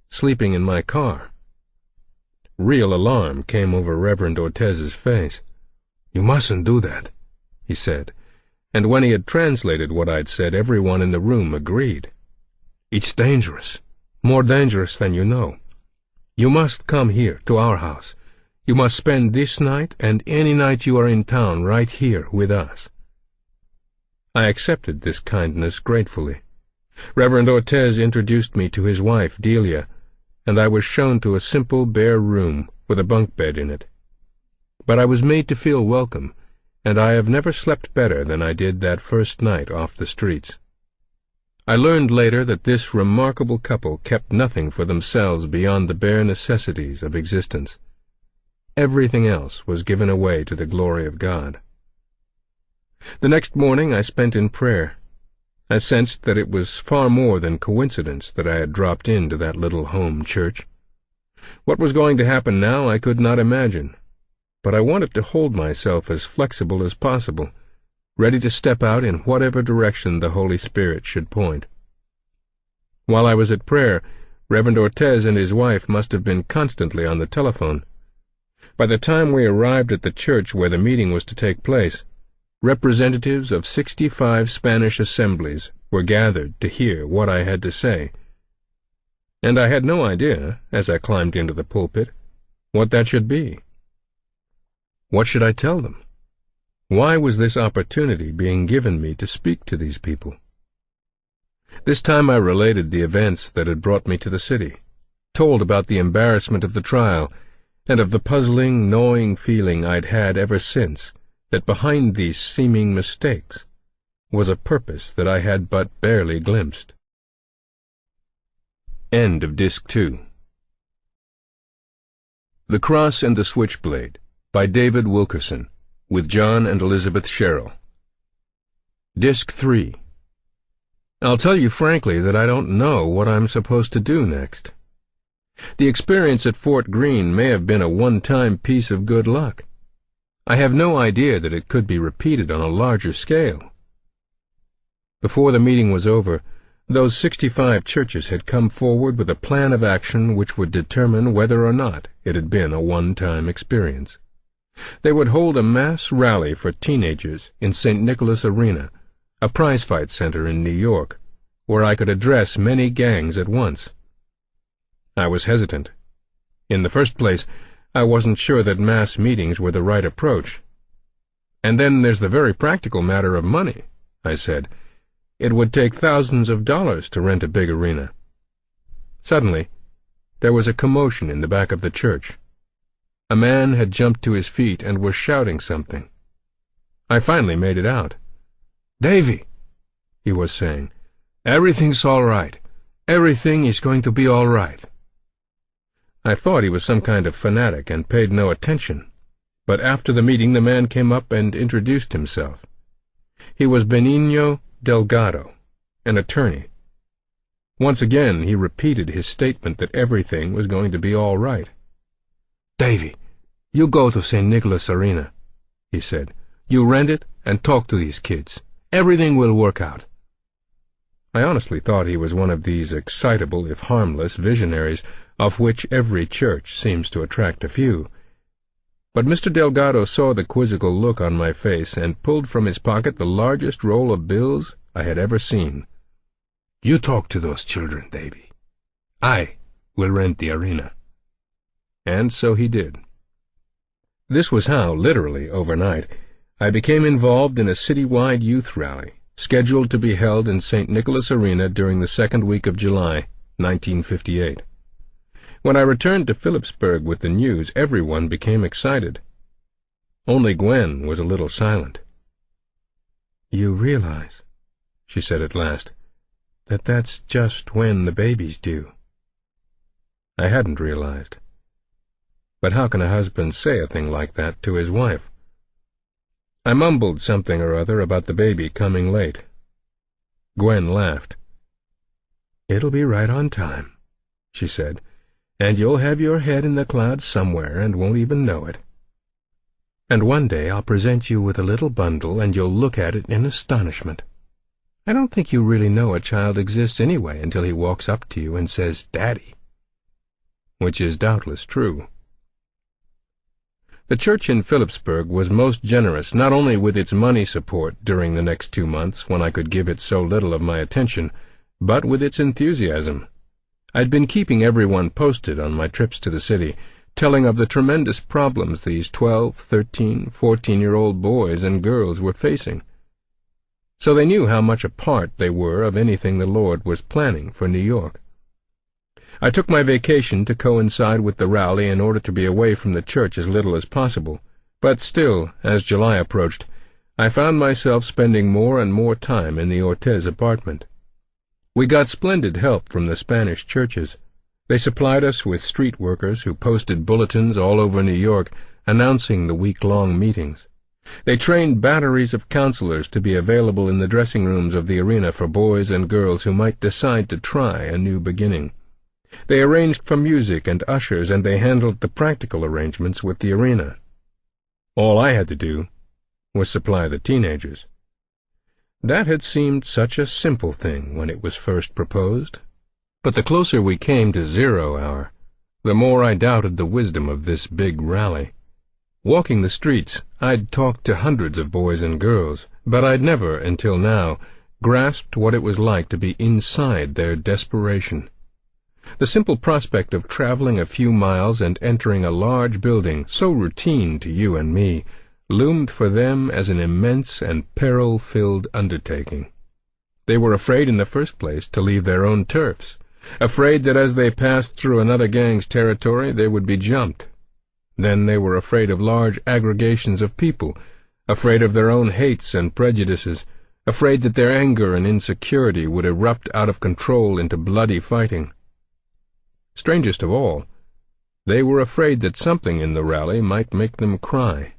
"sleeping in my car." Real alarm came over Reverend Ortez's face. "You mustn't do that," he said, and when he had translated what I'd said, everyone in the room agreed. "It's dangerous, more dangerous than you know. You must come here, to our house. You must spend this night and any night you are in town right here with us." I accepted this kindness gratefully. Reverend Ortez introduced me to his wife, Delia, and I was shown to a simple, bare room with a bunk bed in it. But I was made to feel welcome, and I have never slept better than I did that first night off the streets. I learned later that this remarkable couple kept nothing for themselves beyond the bare necessities of existence. Everything else was given away to the glory of God. The next morning I spent in prayer. I sensed that it was far more than coincidence that I had dropped into that little home church. What was going to happen now I could not imagine, but I wanted to hold myself as flexible as possible, ready to step out in whatever direction the Holy Spirit should point. While I was at prayer, Reverend Ortez and his wife must have been constantly on the telephone. By the time we arrived at the church where the meeting was to take place, representatives of 65 Spanish assemblies were gathered to hear what I had to say. And I had no idea, as I climbed into the pulpit, what that should be. What should I tell them? Why was this opportunity being given me to speak to these people? This time I related the events that had brought me to the city, told about the embarrassment of the trial, and of the puzzling, gnawing feeling I'd had ever since, that behind these seeming mistakes was a purpose that I had but barely glimpsed. End of Disc 2. The Cross and the Switchblade, by David Wilkerson, with John and Elizabeth Sherrill. Disc 3. I'll tell you frankly that I don't know what I'm supposed to do next. The experience at Fort Greene may have been a one-time piece of good luck. I have no idea that it could be repeated on a larger scale. Before the meeting was over, those 65 churches had come forward with a plan of action which would determine whether or not it had been a one-time experience. They would hold a mass rally for teenagers in St. Nicholas Arena, a prize-fight center in New York, where I could address many gangs at once. I was hesitant. In the first place, I wasn't sure that mass meetings were the right approach. "And then there's the very practical matter of money," I said. "It would take thousands of dollars to rent a big arena." Suddenly, there was a commotion in the back of the church. A man had jumped to his feet and was shouting something. I finally made it out. "Davy," he was saying, "everything's all right. Everything is going to be all right." I thought he was some kind of fanatic and paid no attention, but after the meeting the man came up and introduced himself. He was Benigno Delgado, an attorney. Once again he repeated his statement that everything was going to be all right. "Davy, you go to St. Nicholas Arena," he said. "You rent it and talk to these kids. Everything will work out." I honestly thought he was one of these excitable, if harmless, visionaries, of which every church seems to attract a few. But Mr. Delgado saw the quizzical look on my face and pulled from his pocket the largest roll of bills I had ever seen. "You talk to those children, Davy. I will rent the arena." And so he did. This was how, literally overnight, I became involved in a citywide youth rally, scheduled to be held in St. Nicholas Arena during the second week of July, 1958. When I returned to Phillipsburg with the news, everyone became excited. Only Gwen was a little silent. "You realize," she said at last, "that that's just when the baby's due." I hadn't realized. But how can a husband say a thing like that to his wife? I mumbled something or other about the baby coming late. Gwen laughed. "It'll be right on time," she said, "and you'll have your head in the clouds somewhere and won't even know it. And one day I'll present you with a little bundle, and you'll look at it in astonishment. I don't think you really know a child exists anyway until he walks up to you and says, 'Daddy.'" Which is doubtless true. The church in Phillipsburg was most generous, not only with its money support during the next 2 months, when I could give it so little of my attention, but with its enthusiasm. I'd been keeping everyone posted on my trips to the city, telling of the tremendous problems these 12, 13, 14-year-old boys and girls were facing. So they knew how much a part they were of anything the Lord was planning for New York. I took my vacation to coincide with the rally in order to be away from the church as little as possible, but still, as July approached, I found myself spending more and more time in the Ortez apartment. We got splendid help from the Spanish churches. They supplied us with street workers who posted bulletins all over New York announcing the week-long meetings. They trained batteries of counselors to be available in the dressing rooms of the arena for boys and girls who might decide to try a new beginning. They arranged for music and ushers, and they handled the practical arrangements with the arena. All I had to do was supply the teenagers. That had seemed such a simple thing when it was first proposed, but the closer we came to 0 hour, the more I doubted the wisdom of this big rally. Walking the streets, I'd talked to hundreds of boys and girls, but I'd never, until now, grasped what it was like to be inside their desperation. The simple prospect of traveling a few miles and entering a large building, so routine to you and me, loomed for them as an immense and peril-filled undertaking. They were afraid in the first place to leave their own turfs, afraid that as they passed through another gang's territory they would be jumped. Then they were afraid of large aggregations of people, afraid of their own hates and prejudices, afraid that their anger and insecurity would erupt out of control into bloody fighting. Strangest of all, they were afraid that something in the rally might make them cry.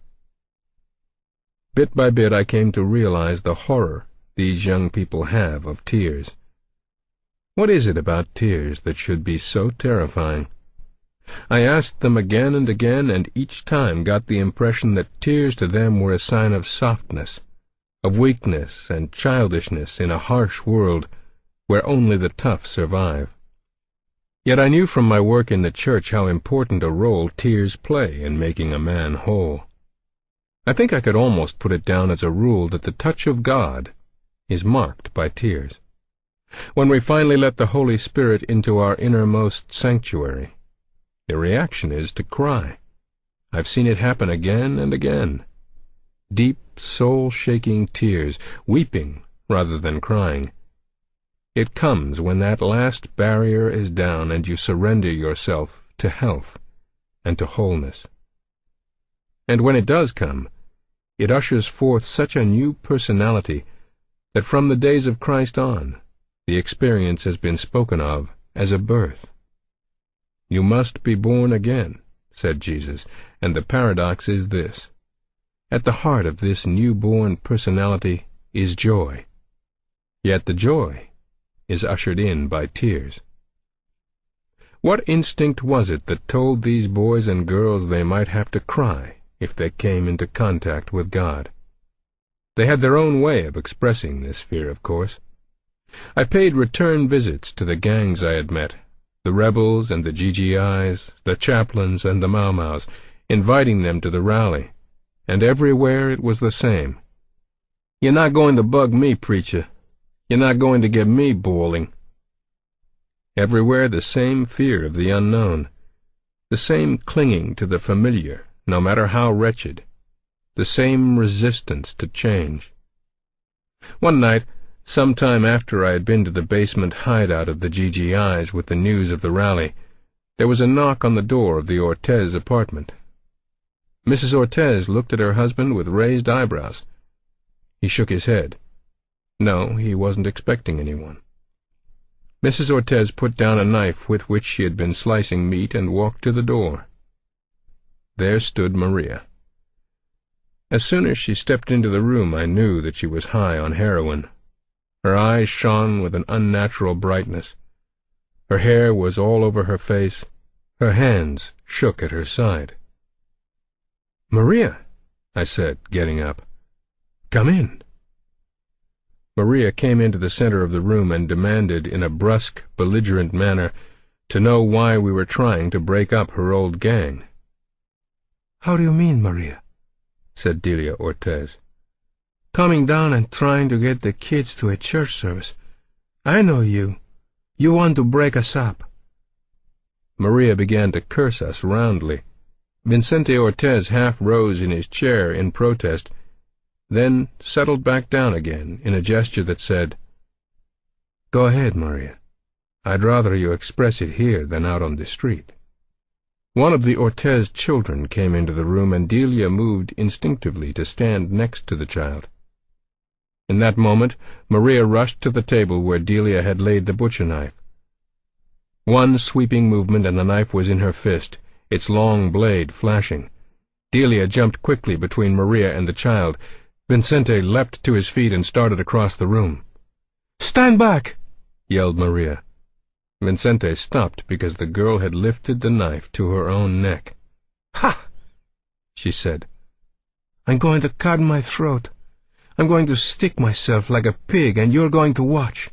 Bit by bit I came to realize the horror these young people have of tears. What is it about tears that should be so terrifying? I asked them again and again, and each time got the impression that tears to them were a sign of softness, of weakness and childishness in a harsh world where only the tough survive. Yet I knew from my work in the church how important a role tears play in making a man whole. I think I could almost put it down as a rule that the touch of God is marked by tears. When we finally let the Holy Spirit into our innermost sanctuary, the reaction is to cry. I've seen it happen again and again. Deep, soul-shaking tears, weeping rather than crying. It comes when that last barrier is down and you surrender yourself to health and to wholeness. And when it does come, it ushers forth such a new personality that from the days of Christ on, the experience has been spoken of as a birth. "You must be born again," said Jesus, and the paradox is this. At the heart of this new-born personality is joy, yet the joy is ushered in by tears. What instinct was it that told these boys and girls they might have to cry if they came into contact with God? They had their own way of expressing this fear, of course. I paid return visits to the gangs I had met, the rebels and the GGIs, the chaplains and the Mau-Maus, inviting them to the rally, and everywhere it was the same. "You're not going to bug me, preacher. You're not going to get me bawling." Everywhere the same fear of the unknown, the same clinging to the familiar, no matter how wretched, the same resistance to change. One night, some time after I had been to the basement hideout of the GGIs with the news of the rally, there was a knock on the door of the Ortez apartment. Mrs. Ortez looked at her husband with raised eyebrows. He shook his head. No, he wasn't expecting anyone. Mrs. Ortez put down a knife with which she had been slicing meat and walked to the door. there stood Maria. As soon as she stepped into the room, I knew that she was high on heroin. Her eyes shone with an unnatural brightness. Her hair was all over her face. Her hands shook at her side. "Maria," I said, getting up. "Come in." Maria came into the center of the room and demanded, in a brusque, belligerent manner, to know why we were trying to break up her old gang. "How do you mean, Maria?" said Delia Ortiz. "Coming down and trying to get the kids to a church service. I know you. You want to break us up." Maria began to curse us roundly. Vicente Ortiz half rose in his chair in protest, then settled back down again in a gesture that said, "Go ahead, Maria. I'd rather you express it here than out on the street." One of the Ortiz children came into the room, and Delia moved instinctively to stand next to the child. In that moment, Maria rushed to the table where Delia had laid the butcher knife. One sweeping movement and the knife was in her fist, its long blade flashing. Delia jumped quickly between Maria and the child. Vicente leapt to his feet and started across the room. "Stand back!" yelled Maria. Vicente stopped because the girl had lifted the knife to her own neck. "Ha!" she said. "I'm going to cut my throat. I'm going to stick myself like a pig, and you're going to watch."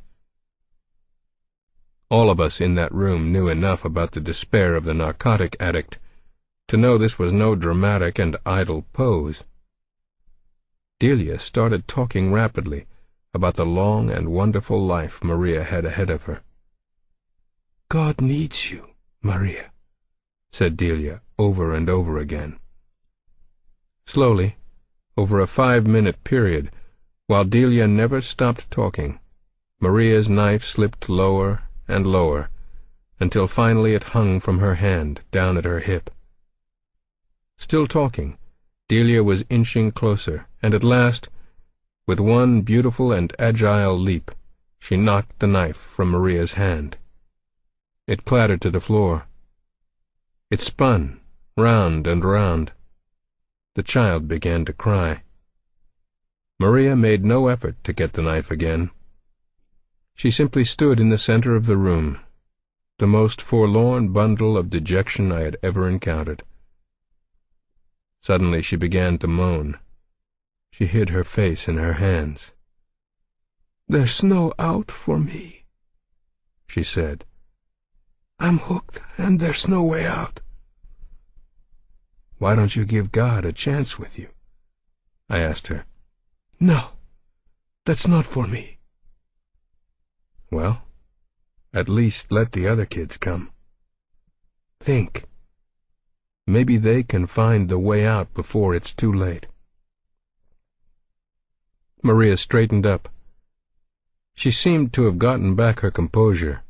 All of us in that room knew enough about the despair of the narcotic addict to know this was no dramatic and idle pose. Delia started talking rapidly about the long and wonderful life Maria had ahead of her. "God needs you, Maria," said Delia over and over again. Slowly, over a 5-minute period, while Delia never stopped talking, Maria's knife slipped lower and lower, until finally it hung from her hand down at her hip. Still talking, Delia was inching closer, and at last, with one beautiful and agile leap, she knocked the knife from Maria's hand. It clattered to the floor. It spun, round and round. The child began to cry. Maria made no effort to get the knife again. She simply stood in the center of the room, the most forlorn bundle of dejection I had ever encountered. Suddenly she began to moan. She hid her face in her hands. "There's no out for me," she said. "I'm hooked, and there's no way out." "Why don't you give God a chance with you?" I asked her. "No, that's not for me." "Well, at least let the other kids come. Think. Maybe they can find the way out before it's too late." Maria straightened up. She seemed to have gotten back her composure.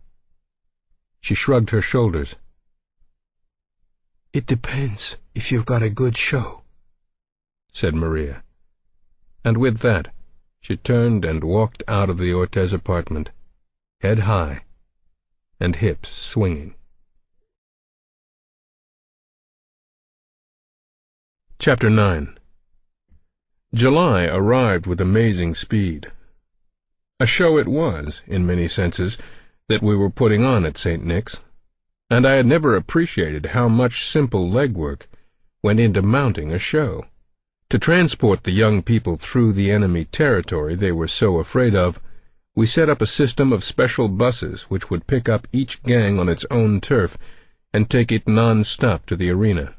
She shrugged her shoulders. "It depends if you've got a good show," said Maria. And with that, she turned and walked out of the Ortiz apartment, head high and hips swinging. Chapter 9. July arrived with amazing speed. A show it was, in many senses, that we were putting on at St. Nick's, and I had never appreciated how much simple legwork went into mounting a show. To transport the young people through the enemy territory they were so afraid of, we set up a system of special buses which would pick up each gang on its own turf and take it non-stop to the arena.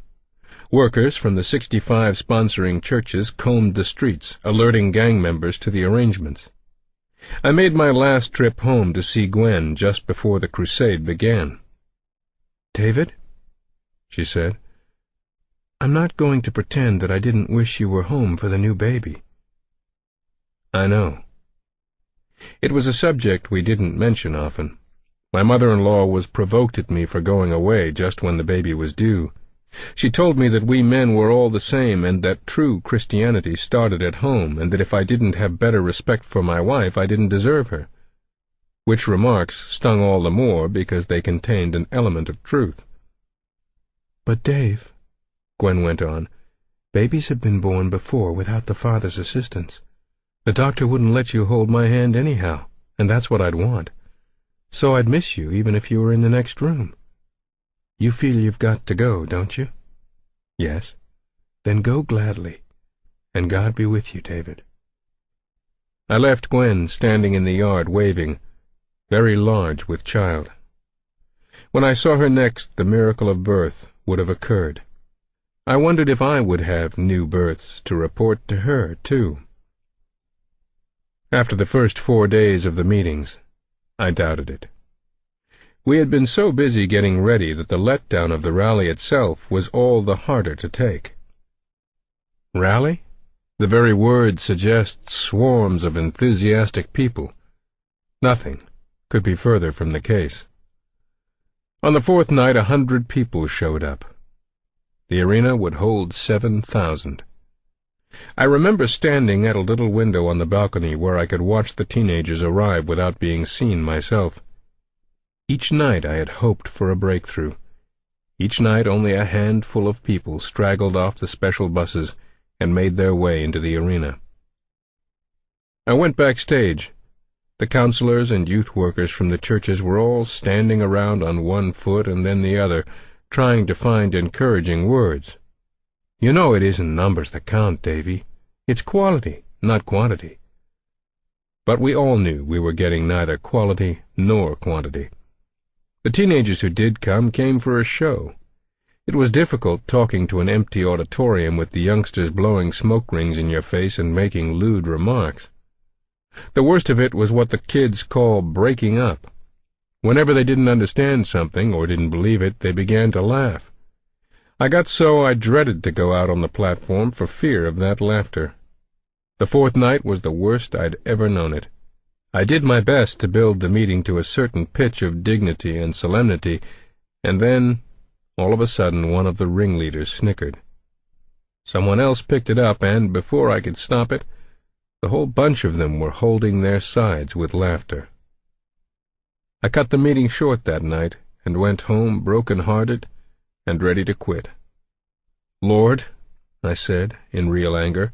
Workers from the 65 sponsoring churches combed the streets, alerting gang members to the arrangements. I made my last trip home to see Gwen just before the crusade began. "David," she said, "I'm not going to pretend that I didn't wish you were home for the new baby." I know. It was a subject we didn't mention often. My mother-in-law was provoked at me for going away just when the baby was due. She told me that we men were all the same, and that true Christianity started at home, and that if I didn't have better respect for my wife, I didn't deserve her. Which remarks stung all the more because they contained an element of truth. "But, Dave," Gwen went on. "Babies have been born before without the father's assistance. The doctor wouldn't let you hold my hand anyhow, and that's what I'd want. So I'd miss you even if you were in the next room. You feel you've got to go, don't you?" "Yes." "Then go gladly, and God be with you, David." I left Gwen standing in the yard waving, very large with child. When I saw her next, the miracle of birth would have occurred. I wondered if I would have new births to report to her, too. After the first 4 days of the meetings, I doubted it. We had been so busy getting ready that the letdown of the rally itself was all the harder to take. Rally? The very word suggests swarms of enthusiastic people. Nothing could be further from the case. On the fourth night 100 people showed up. The arena would hold 7,000. I remember standing at a little window on the balcony where I could watch the teenagers arrive without being seen myself. Each night I had hoped for a breakthrough. Each night only a handful of people straggled off the special buses and made their way into the arena. I went backstage. The counselors and youth workers from the churches were all standing around on one foot and then the other, trying to find encouraging words. "You know it isn't numbers that count, Davy. It's quality, not quantity." But we all knew we were getting neither quality nor quantity. The teenagers who did come came for a show. It was difficult talking to an empty auditorium with the youngsters blowing smoke rings in your face and making lewd remarks. The worst of it was what the kids call breaking up. Whenever they didn't understand something or didn't believe it, they began to laugh. I got so I dreaded to go out on the platform for fear of that laughter. The fourth night was the worst I'd ever known it. I did my best to build the meeting to a certain pitch of dignity and solemnity, and then, all of a sudden, one of the ringleaders snickered. Someone else picked it up, and, before I could stop it, the whole bunch of them were holding their sides with laughter. I cut the meeting short that night and went home broken-hearted and ready to quit. "Lord," I said, in real anger,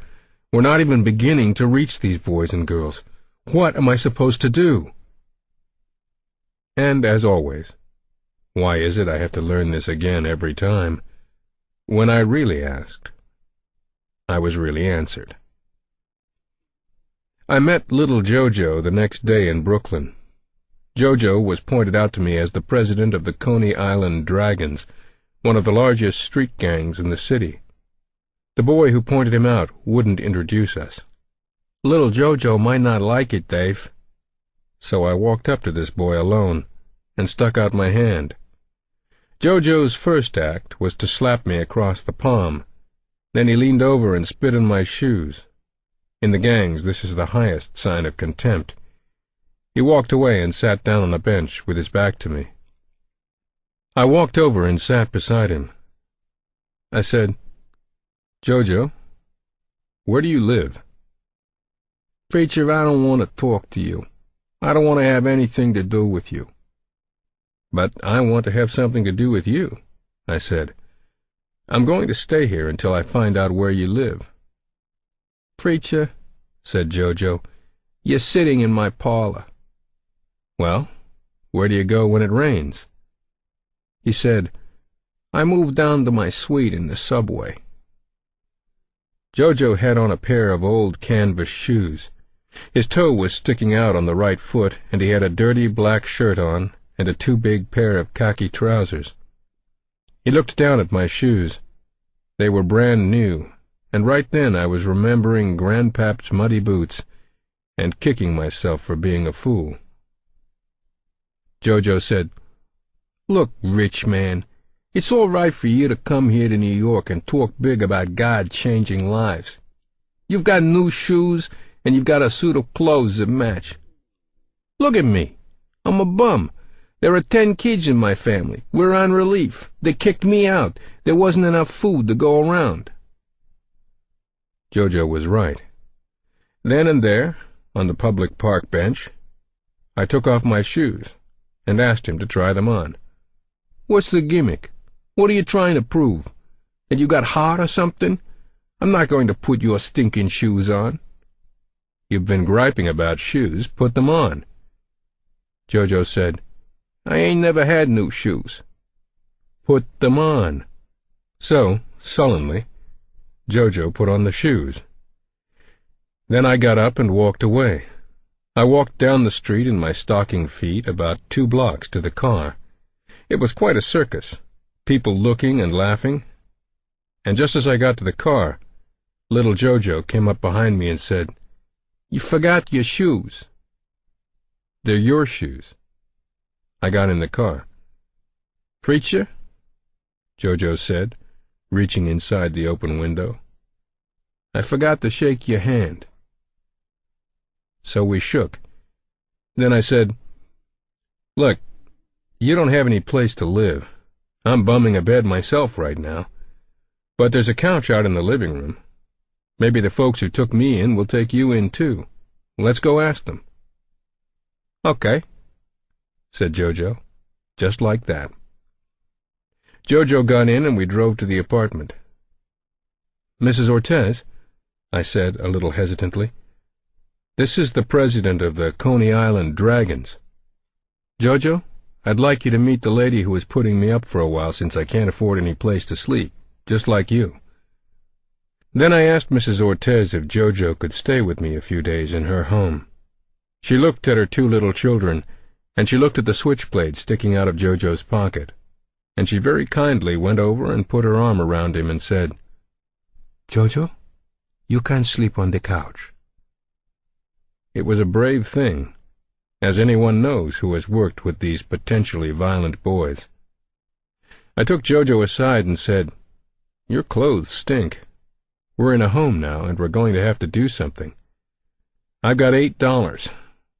"we're not even beginning to reach these boys and girls. What am I supposed to do?" And, as always, why is it I have to learn this again every time? When I really asked, I was really answered. I met little Jojo the next day in Brooklyn. Jojo was pointed out to me as the president of the Coney Island Dragons, one of the largest street gangs in the city. The boy who pointed him out wouldn't introduce us. "Little Jojo might not like it, Dave." So I walked up to this boy alone and stuck out my hand. Jojo's first act was to slap me across the palm. Then he leaned over and spit in my shoes. In the gangs, this is the highest sign of contempt. He walked away and sat down on a bench with his back to me. I walked over and sat beside him. I said, "Jojo, where do you live?" "Preacher, I don't want to talk to you. I don't want to have anything to do with you." "But I want to have something to do with you," I said. "I'm going to stay here until I find out where you live." "Preacher," said Jojo, "you're sitting in my parlor." "Well, where do you go when it rains?" He said, "I moved down to my suite in the subway." Jojo had on a pair of old canvas shoes. His toe was sticking out on the right foot, and he had a dirty black shirt on and a too big pair of khaki trousers. He looked down at my shoes. They were brand new, and right then I was remembering Grandpap's muddy boots and kicking myself for being a fool. Jojo said, "Look, rich man, it's all right for you to come here to New York and talk big about God changing lives. You've got new shoes, and you've got a suit of clothes that match. Look at me. I'm a bum. There are 10 kids in my family. We're on relief. They kicked me out. There wasn't enough food to go around." Jojo was right. Then and there, on the public park bench, I took off my shoes and asked him to try them on. "What's the gimmick? What are you trying to prove? And you got hot or something? I'm not going to put your stinking shoes on." "You've been griping about shoes. Put them on." Jojo said, "I ain't never had new shoes." "Put them on." So, sullenly, Jojo put on the shoes. Then I got up and walked away. I walked down the street in my stocking feet about 2 blocks to the car. It was quite a circus, people looking and laughing. And just as I got to the car, little Jojo came up behind me and said, "You forgot your shoes." "They're your shoes." I got in the car. "Preacher," Jojo said, reaching inside the open window, "I forgot to shake your hand." So we shook. Then I said, "Look, you don't have any place to live. I'm bumming a bed myself right now. But there's a couch out in the living room. Maybe the folks who took me in will take you in too. Let's go ask them." "Okay," said Jojo, just like that. Jojo got in and we drove to the apartment. "Mrs. Ortez," I said a little hesitantly, "this is the president of the Coney Island Dragons. Jojo, I'd like you to meet the lady who is putting me up for a while since I can't afford any place to sleep, just like you." Then I asked Mrs. Ortez if Jojo could stay with me a few days in her home. She looked at her 2 little children, and she looked at the switchblade sticking out of Jojo's pocket, and she very kindly went over and put her arm around him and said, "Jojo, you can sleep on the couch." It was a brave thing, as anyone knows who has worked with these potentially violent boys. I took Jojo aside and said, "Your clothes stink. We're in a home now, and we're going to have to do something. I've got $8.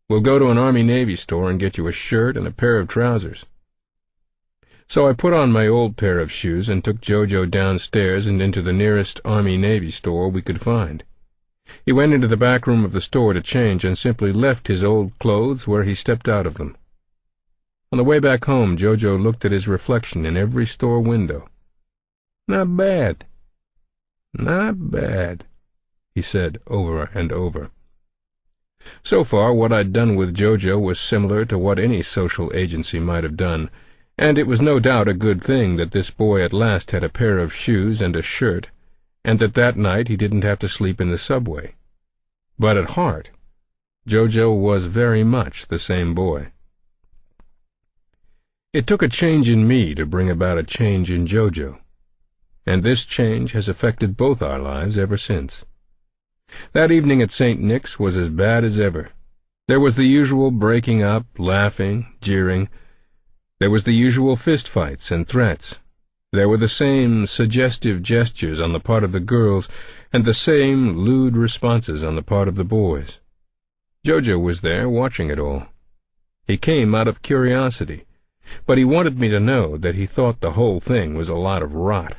We'll go to an Army-Navy store and get you a shirt and a pair of trousers." So I put on my old pair of shoes and took Jojo downstairs and into the nearest Army-Navy store we could find. He went into the back room of the store to change and simply left his old clothes where he stepped out of them. On the way back home, Jojo looked at his reflection in every store window. "Not bad, not bad," he said over and over. So far, what I'd done with Jojo was similar to what any social agency might have done, and it was no doubt a good thing that this boy at last had a pair of shoes and a shirt, and that night he didn't have to sleep in the subway. But at heart, Jojo was very much the same boy. It took a change in me to bring about a change in Jojo, and this change has affected both our lives ever since. That evening at St. Nick's was as bad as ever. There was the usual breaking up, laughing, jeering. There was the usual fistfights and threats. There were the same suggestive gestures on the part of the girls and the same lewd responses on the part of the boys. Jojo was there watching it all. He came out of curiosity, but he wanted me to know that he thought the whole thing was a lot of rot.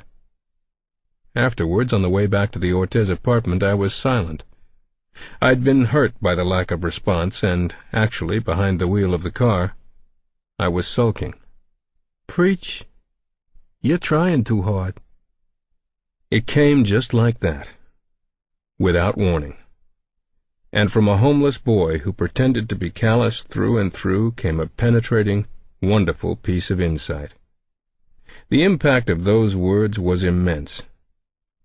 Afterwards, on the way back to the Ortez apartment, I was silent. I'd been hurt by the lack of response, and, actually, behind the wheel of the car, I was sulking. "Preach, you're trying too hard." It came just like that, without warning. And from a homeless boy who pretended to be callous through and through came a penetrating, wonderful piece of insight. The impact of those words was immense.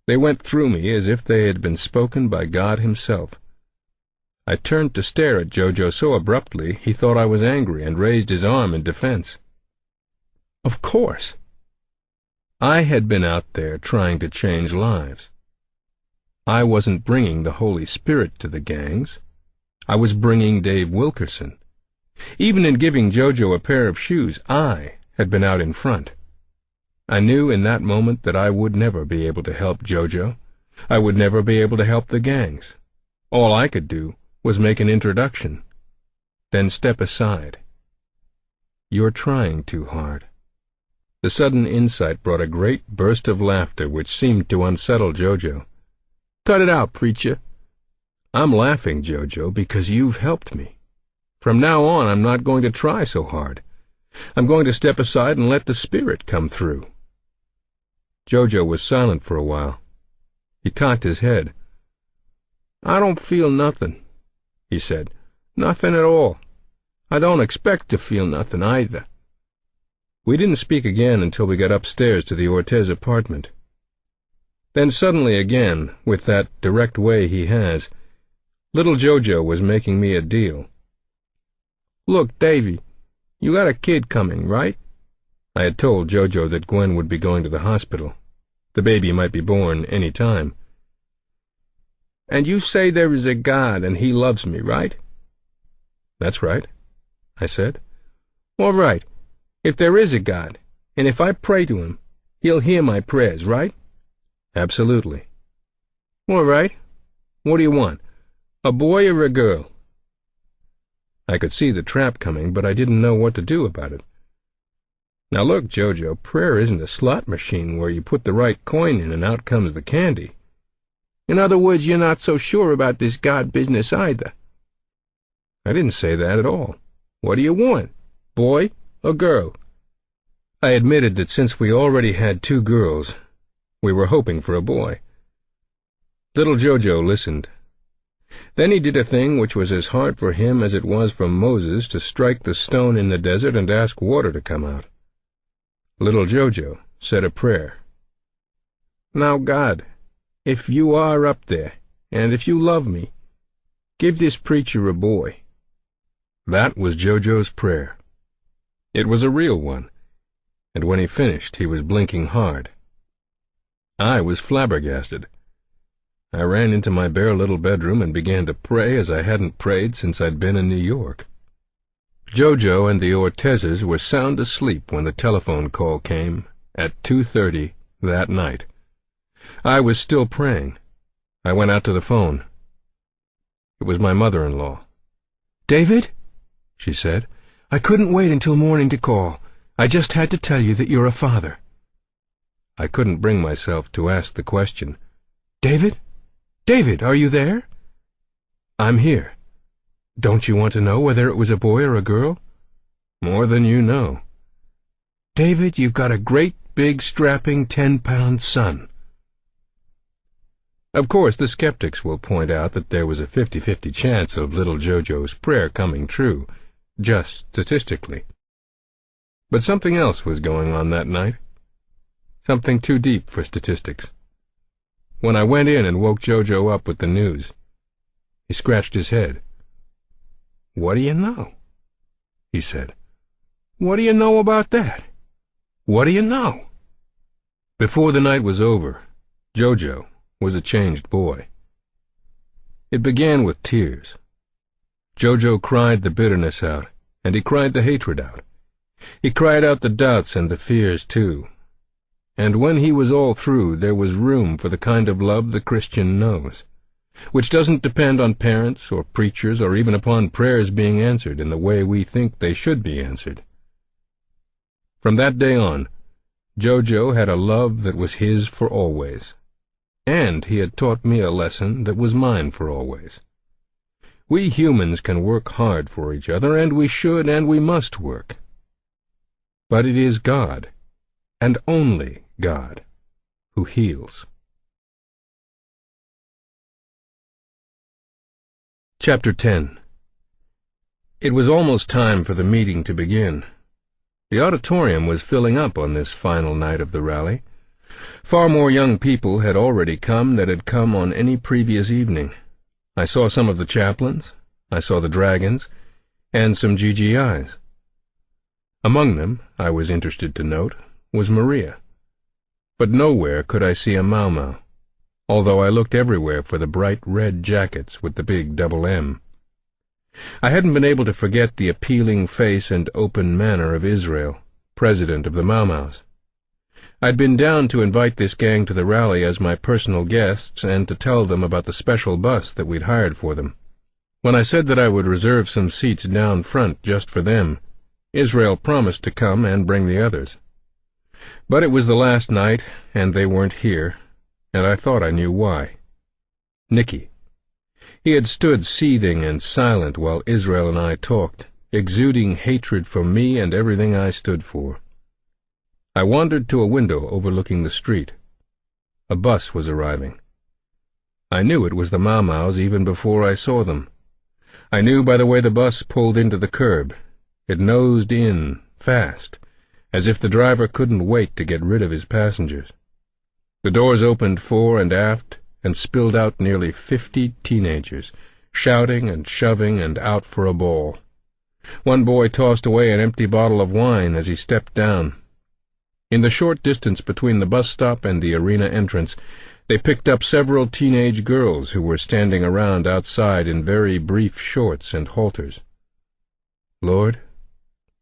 They went through me as if they had been spoken by God himself. I turned to stare at Jojo so abruptly he thought I was angry and raised his arm in defense. Of course! I had been out there trying to change lives. I wasn't bringing the Holy Spirit to the gangs. I was bringing Dave Wilkerson. Even in giving Jojo a pair of shoes, I had been out in front. I knew in that moment that I would never be able to help Jojo. I would never be able to help the gangs. All I could do was make an introduction, then step aside. You're trying too hard. The sudden insight brought a great burst of laughter which seemed to unsettle Jojo. "Cut it out, preacher." "I'm laughing, Jojo, because you've helped me. From now on, I'm not going to try so hard. I'm going to step aside and let the Spirit come through." Jojo was silent for a while. He cocked his head. "I don't feel nothing," he said. "Nothing at all. I don't expect to feel nothing either." We didn't speak again until we got upstairs to the Ortez apartment. Then suddenly again, with that direct way he has, little Jojo was making me a deal. "Look, Davy, you got a kid coming, right?" I had told Jojo that Gwen would be going to the hospital. The baby might be born any time. "And you say there is a God and he loves me, right?" "That's right," I said. "All right. If there is a God, and if I pray to him, he'll hear my prayers, right?" "Absolutely." "All right. What do you want, a boy or a girl?" I could see the trap coming, but I didn't know what to do about it. "Now look, Jojo, prayer isn't a slot machine where you put the right coin in and out comes the candy." "In other words, you're not so sure about this God business either." "I didn't say that at all." "What do you want, boy or girl?" I admitted that since we already had 2 girls, we were hoping for a boy. Little Jojo listened. Then he did a thing which was as hard for him as it was for Moses to strike the stone in the desert and ask water to come out. Little Jojo said a prayer. "Now, God, if you are up there, and if you love me, give this preacher a boy." That was Jojo's prayer. It was a real one, and when he finished he was blinking hard. I was flabbergasted. I ran into my bare little bedroom and began to pray as I hadn't prayed since I'd been in New York. Jojo and the Ortezes were sound asleep when the telephone call came at 2:30 that night. I was still praying. I went out to the phone. It was my mother-in-law. "David," she said, "I couldn't wait until morning to call. I just had to tell you that you're a father." I couldn't bring myself to ask the question. "David? David, are you there?" "I'm here. Don't you want to know whether it was a boy or a girl?" "More than you know." "David, you've got a great, big, strapping 10-pound son." Of course, the skeptics will point out that there was a 50-50 chance of little Jojo's prayer coming true, just statistically. But something else was going on that night. Something too deep for statistics. When I went in and woke Jojo up with the news, he scratched his head. "What do you know?" he said. "What do you know about that? What do you know?" Before the night was over, Jojo was a changed boy. It began with tears. Jojo cried the bitterness out, and he cried the hatred out. He cried out the doubts and the fears, too. And when he was all through, there was room for the kind of love the Christian knows, which doesn't depend on parents or preachers or even upon prayers being answered in the way we think they should be answered. From that day on, Jojo had a love that was his for always, and he had taught me a lesson that was mine for always. We humans can work hard for each other, and we should and we must work. But it is God, and only God, who heals. Chapter 10. It was almost time for the meeting to begin. The auditorium was filling up on this final night of the rally. Far more young people had already come than had come on any previous evening. I saw some of the chaplains, I saw the dragons, and some GGIs. Among them, I was interested to note, was Maria. But nowhere could I see a Mau Mau, although I looked everywhere for the bright red jackets with the big double M. I hadn't been able to forget the appealing face and open manner of Israel, president of the Mau Mau's. I'd been down to invite this gang to the rally as my personal guests and to tell them about the special bus that we'd hired for them. When I said that I would reserve some seats down front just for them, Israel promised to come and bring the others. But it was the last night, and they weren't here, and I thought I knew why. Nicky. He had stood seething and silent while Israel and I talked, exuding hatred for me and everything I stood for. I wandered to a window overlooking the street. A bus was arriving. I knew it was the Mau-Maus even before I saw them. I knew by the way the bus pulled into the curb. It nosed in, fast, as if the driver couldn't wait to get rid of his passengers. The doors opened fore and aft and spilled out nearly 50 teenagers, shouting and shoving and out for a ball. One boy tossed away an empty bottle of wine as he stepped down. In the short distance between the bus stop and the arena entrance, they picked up several teenage girls who were standing around outside in very brief shorts and halters. "Lord,"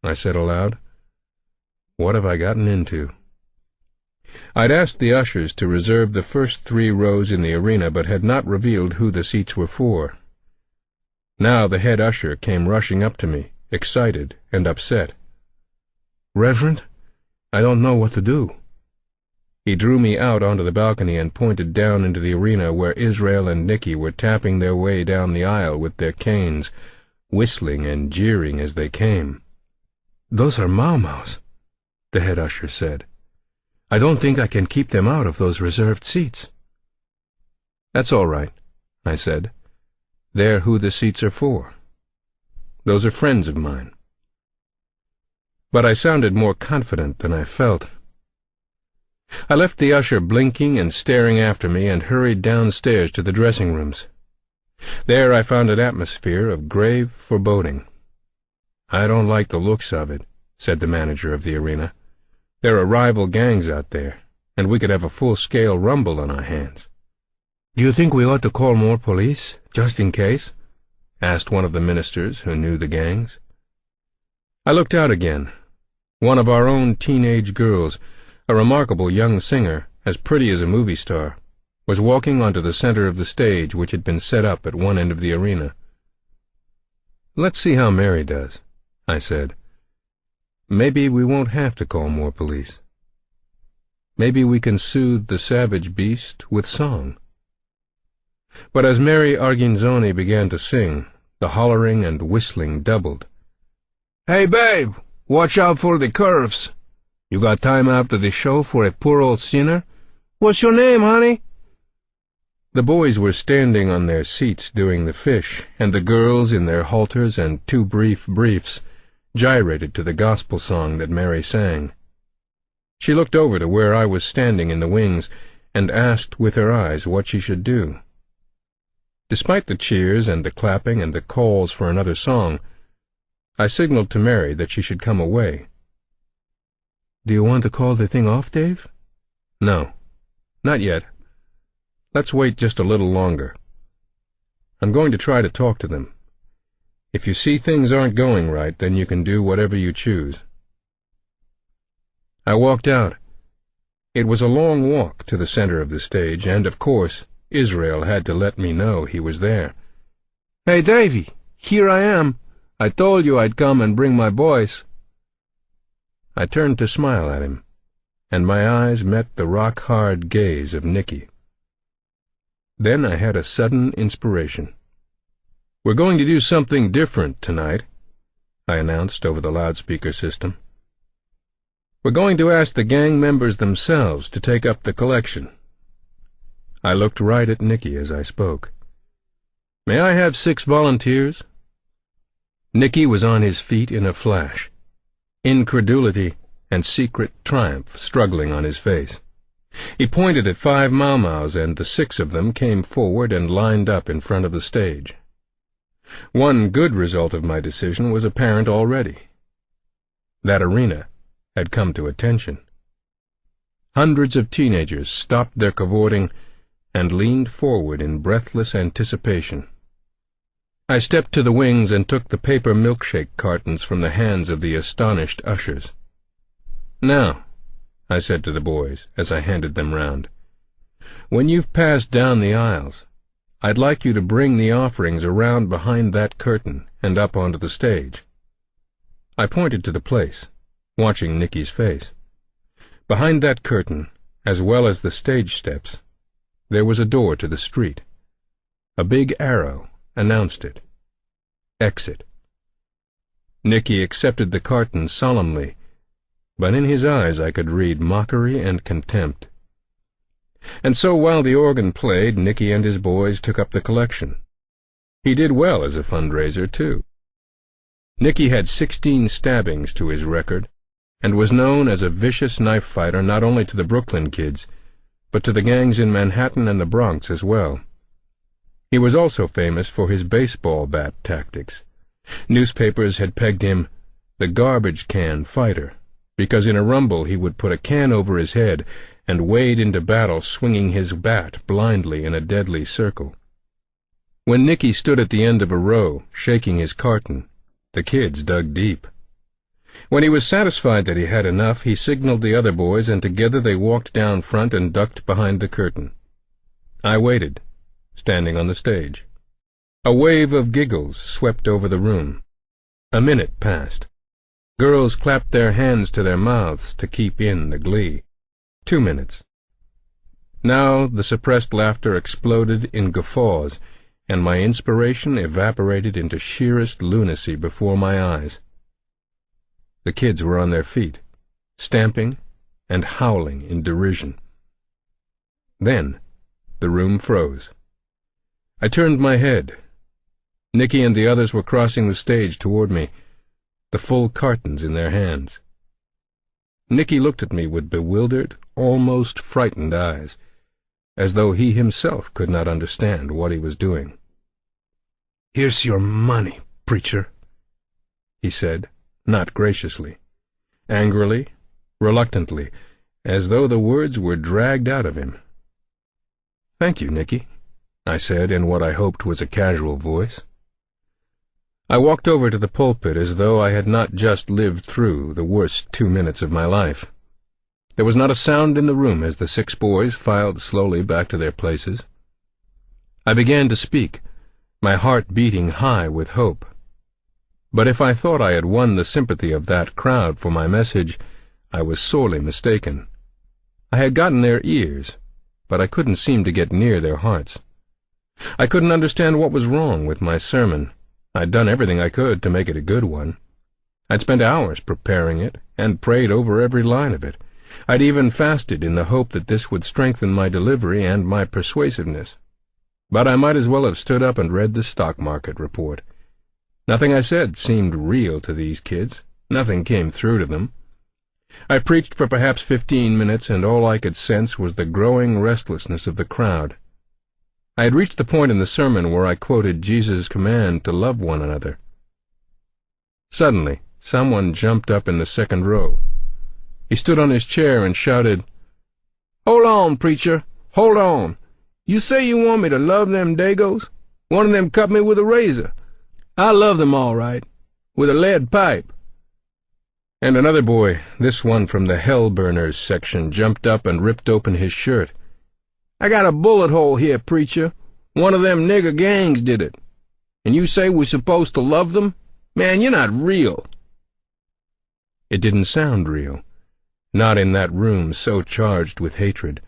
I said aloud, "what have I gotten into?" I'd asked the ushers to reserve the first 3 rows in the arena, but had not revealed who the seats were for. Now the head usher came rushing up to me, excited and upset. "Reverend, I don't know what to do." He drew me out onto the balcony and pointed down into the arena where Israel and Nicky were tapping their way down the aisle with their canes, whistling and jeering as they came. "Those are Mau-Maus," the head usher said. "I don't think I can keep them out of those reserved seats." "That's all right," I said. "They're who the seats are for. Those are friends of mine." But I sounded more confident than I felt. I left the usher blinking and staring after me and hurried downstairs to the dressing rooms. There I found an atmosphere of grave foreboding. "I don't like the looks of it," said the manager of the arena. "There are rival gangs out there, and we could have a full-scale rumble on our hands." "Do you think we ought to call more police, just in case?" asked one of the ministers who knew the gangs. I looked out again. One of our own teenage girls, a remarkable young singer, as pretty as a movie star, was walking onto the center of the stage which had been set up at one end of the arena. "Let's see how Mary does," I said. "Maybe we won't have to call more police. Maybe we can soothe the savage beast with song." But as Mary Arginzoni began to sing, the hollering and whistling doubled. "Hey, babe, watch out for the curves. You got time after the show for a poor old sinner? What's your name, honey?" The boys were standing on their seats doing the fish, and the girls, in their halters and 2 brief briefs, gyrated to the gospel song that Mary sang. She looked over to where I was standing in the wings and asked with her eyes what she should do. Despite the cheers and the clapping and the calls for another song, I signaled to Mary that she should come away. "Do you want to call the thing off, Dave?" "No, not yet. Let's wait just a little longer. I'm going to try to talk to them. If you see things aren't going right, then you can do whatever you choose." I walked out. It was a long walk to the center of the stage, and, of course, Israel had to let me know he was there. "Hey, Davy, here I am. I told you I'd come and bring my boys." I turned to smile at him, and my eyes met the rock-hard gaze of Nicky. Then I had a sudden inspiration. "We're going to do something different tonight," I announced over the loudspeaker system. "We're going to ask the gang members themselves to take up the collection." I looked right at Nicky as I spoke. "May I have 6 volunteers?" Nicky was on his feet in a flash, incredulity and secret triumph struggling on his face. He pointed at 5 Mau-Maus, and the 6 of them came forward and lined up in front of the stage. One good result of my decision was apparent already. That arena had come to attention. Hundreds of teenagers stopped their cavorting and leaned forward in breathless anticipation. I stepped to the wings and took the paper milkshake cartons from the hands of the astonished ushers. "Now," I said to the boys as I handed them round, "when you've passed down the aisles, I'd like you to bring the offerings around behind that curtain and up onto the stage." I pointed to the place, watching Nicky's face. Behind that curtain, as well as the stage steps, there was a door to the street. A big arrow announced it. Exit. Nicky accepted the carton solemnly, but in his eyes I could read mockery and contempt. And so while the organ played, Nicky and his boys took up the collection. He did well as a fundraiser, too. Nicky had 16 stabbings to his record, and was known as a vicious knife fighter not only to the Brooklyn kids, but to the gangs in Manhattan and the Bronx as well. He was also famous for his baseball bat tactics. Newspapers had pegged him the garbage can fighter, because in a rumble he would put a can over his head and wade into battle swinging his bat blindly in a deadly circle. When Nicky stood at the end of a row, shaking his carton, the kids dug deep. When he was satisfied that he had enough, he signaled the other boys, and together they walked down front and ducked behind the curtain. I waited, standing on the stage. A wave of giggles swept over the room. A minute passed. Girls clapped their hands to their mouths to keep in the glee. 2 minutes. Now the suppressed laughter exploded in guffaws, and my inspiration evaporated into sheerest lunacy before my eyes. The kids were on their feet, stamping and howling in derision. Then the room froze. I turned my head. Nicky and the others were crossing the stage toward me, the full cartons in their hands. Nicky looked at me with bewildered, almost frightened eyes, as though he himself could not understand what he was doing. "Here's your money, preacher," he said, not graciously, angrily, reluctantly, as though the words were dragged out of him. "Thank you, Nicky," I said in what I hoped was a casual voice. I walked over to the pulpit as though I had not just lived through the worst 2 minutes of my life. There was not a sound in the room as the 6 boys filed slowly back to their places. I began to speak, my heart beating high with hope. But if I thought I had won the sympathy of that crowd for my message, I was sorely mistaken. I had gotten their ears, but I couldn't seem to get near their hearts. I couldn't understand what was wrong with my sermon. I'd done everything I could to make it a good one. I'd spent hours preparing it, and prayed over every line of it. I'd even fasted in the hope that this would strengthen my delivery and my persuasiveness. But I might as well have stood up and read the stock market report. Nothing I said seemed real to these kids. Nothing came through to them. I preached for perhaps 15 minutes, and all I could sense was the growing restlessness of the crowd. I had reached the point in the sermon where I quoted Jesus' command to love one another. Suddenly, someone jumped up in the second row. He stood on his chair and shouted, "Hold on, preacher, hold on. You say you want me to love them Dagos? One of them cut me with a razor. I love them all right, with a lead pipe." And another boy, this one from the Hell-Burners section, jumped up and ripped open his shirt. "I got a bullet hole here, preacher. One of them nigger gangs did it. And you say we're supposed to love them? Man, you're not real." It didn't sound real. Not in that room so charged with hatred.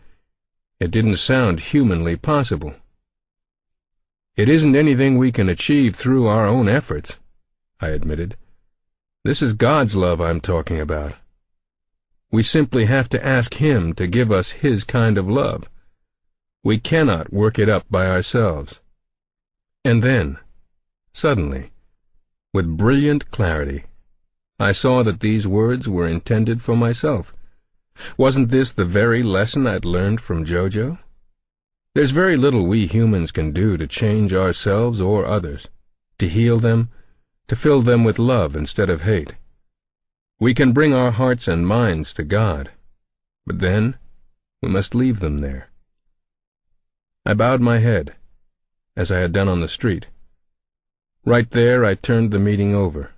It didn't sound humanly possible. "It isn't anything we can achieve through our own efforts," I admitted. "This is God's love I'm talking about. We simply have to ask Him to give us His kind of love. We cannot work it up by ourselves." And then, suddenly, with brilliant clarity, I saw that these words were intended for myself. Wasn't this the very lesson I'd learned from Jojo? There's very little we humans can do to change ourselves or others, to heal them, to fill them with love instead of hate. We can bring our hearts and minds to God, but then we must leave them there. I bowed my head, as I had done on the street. Right there I turned the meeting over.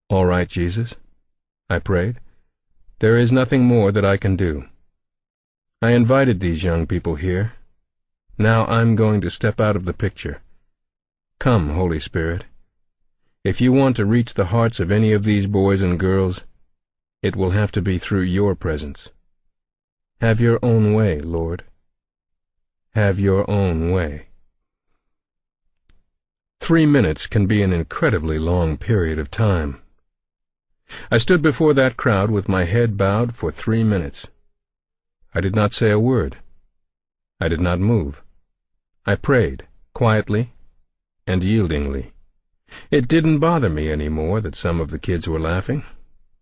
"All right, Jesus," I prayed. "There is nothing more that I can do. I invited these young people here. Now I'm going to step out of the picture. Come, Holy Spirit. If you want to reach the hearts of any of these boys and girls, it will have to be through your presence. Have your own way, Lord. Have your own way." 3 minutes can be an incredibly long period of time. I stood before that crowd with my head bowed for 3 minutes. I did not say a word. I did not move. I prayed, quietly and yieldingly. It didn't bother me any more that some of the kids were laughing,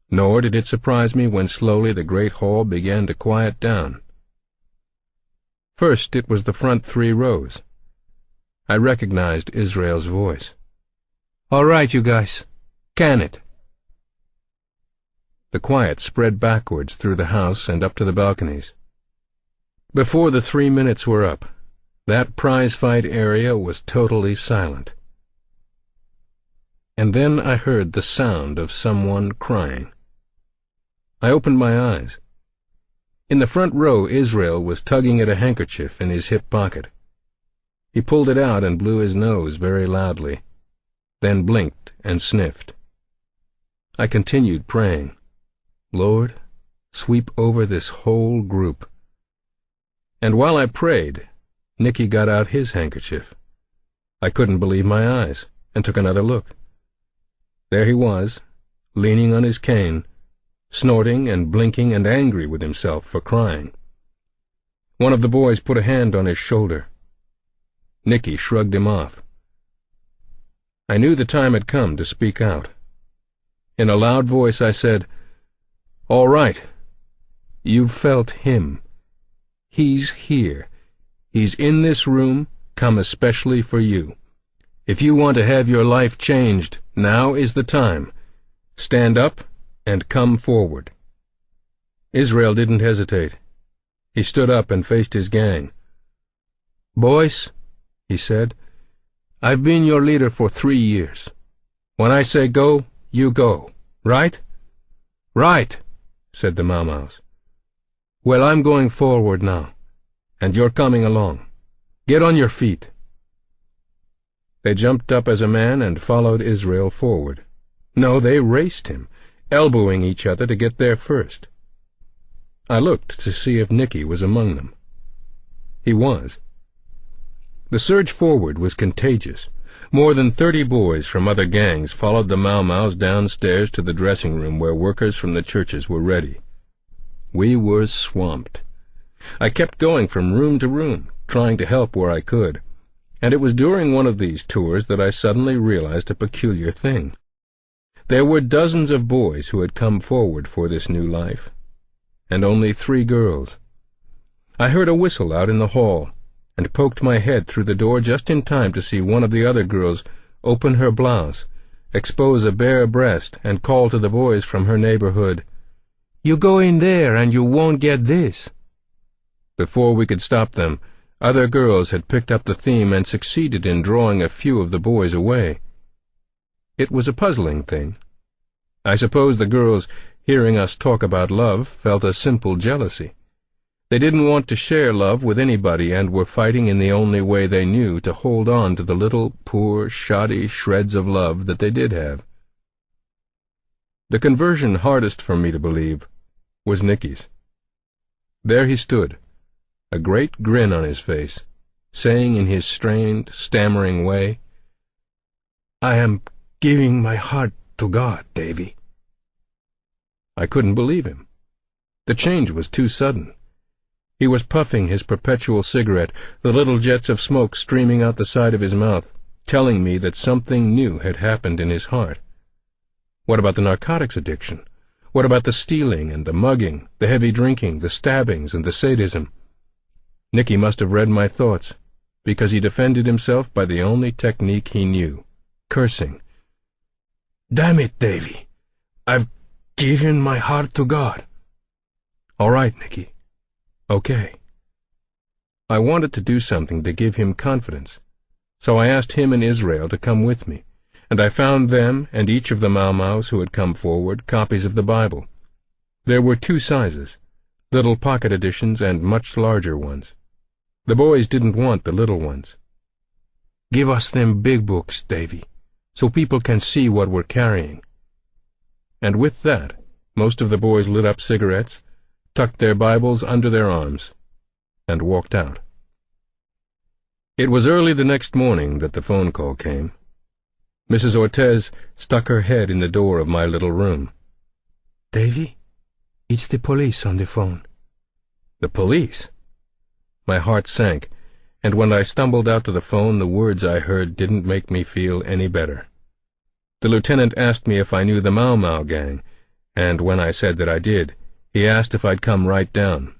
nor did it surprise me when slowly the great hall began to quiet down. First it was the front 3 rows. I recognized Israel's voice. "All right, you guys. Can it?" The quiet spread backwards through the house and up to the balconies. Before the 3 minutes were up, that prize-fight area was totally silent. And then I heard the sound of someone crying. I opened my eyes. In the front row, Israel was tugging at a handkerchief in his hip pocket. He pulled it out and blew his nose very loudly, then blinked and sniffed. I continued praying. Lord, sweep over this whole group. And while I prayed, Nicky got out his handkerchief. I couldn't believe my eyes, and took another look. There he was, leaning on his cane, snorting and blinking and angry with himself for crying. One of the boys put a hand on his shoulder. Nicky shrugged him off. I knew the time had come to speak out. In a loud voice I said, "All right. You've felt him. He's here. He's in this room, come especially for you. If you want to have your life changed, now is the time. Stand up and come forward." Israel didn't hesitate. He stood up and faced his gang. "Boys," he said, "I've been your leader for 3 years. When I say go, you go. Right?" "Right," said the Mau-Maus. "Well, I'm going forward now, and you're coming along. Get on your feet." They jumped up as a man and followed Israel forward. No, they raced him, elbowing each other to get there first. I looked to see if Nicky was among them. He was. The surge forward was contagious. More than 30 boys from other gangs followed the Mau-Maus downstairs to the dressing room where workers from the churches were ready. We were swamped. I kept going from room to room, trying to help where I could, and it was during one of these tours that I suddenly realized a peculiar thing. There were dozens of boys who had come forward for this new life, and only 3 girls. I heard a whistle out in the hall, and poked my head through the door just in time to see one of the other girls open her blouse, expose a bare breast, and call to the boys from her neighborhood, "You go in there and you won't get this." Before we could stop them, other girls had picked up the theme and succeeded in drawing a few of the boys away. It was a puzzling thing. I suppose the girls, hearing us talk about love, felt a simple jealousy. They didn't want to share love with anybody and were fighting in the only way they knew to hold on to the little, poor, shoddy shreds of love that they did have. The conversion hardest for me to believe was Nicky's. There he stood, a great grin on his face, saying in his strained, stammering way, "I am giving my heart to God, Davy." I couldn't believe him. The change was too sudden. He was puffing his perpetual cigarette, the little jets of smoke streaming out the side of his mouth, telling me that something new had happened in his heart. What about the narcotics addiction? What about the stealing and the mugging, the heavy drinking, the stabbings and the sadism? Nicky must have read my thoughts, because he defended himself by the only technique he knew, cursing. "Damn it, Davy. I've given my heart to God." "All right, Nicky. Okay." I wanted to do something to give him confidence, so I asked him and Israel to come with me, and I found them and each of the Mau-Maus who had come forward copies of the Bible. There were 2 sizes, little pocket editions and much larger ones. The boys didn't want the little ones. "Give us them big books, Davy, so people can see what we're carrying." And with that, most of the boys lit up cigarettes, tucked their Bibles under their arms, and walked out. It was early the next morning that the phone call came. Mrs. Ortez stuck her head in the door of my little room. Davy, it's the police on the phone. The police? My heart sank, and when I stumbled out to the phone, the words I heard didn't make me feel any better. The lieutenant asked me if I knew the Mau Mau gang, and when I said that I did, he asked if I'd come right down.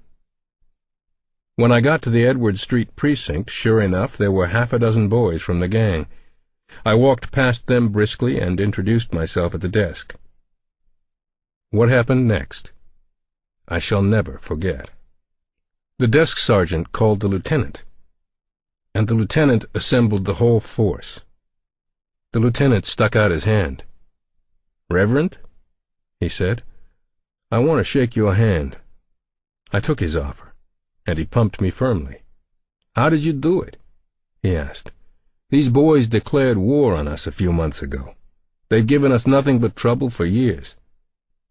When I got to the Edward Street precinct, sure enough, there were half a dozen boys from the gang. I walked past them briskly and introduced myself at the desk. What happened next? I shall never forget. The desk sergeant called the lieutenant, and the lieutenant assembled the whole force. The lieutenant stuck out his hand. "Reverend," he said, "I want to shake your hand." I took his offer, and he pumped me firmly. "How did you do it?" he asked. "These boys declared war on us a few months ago. They've given us nothing but trouble for years.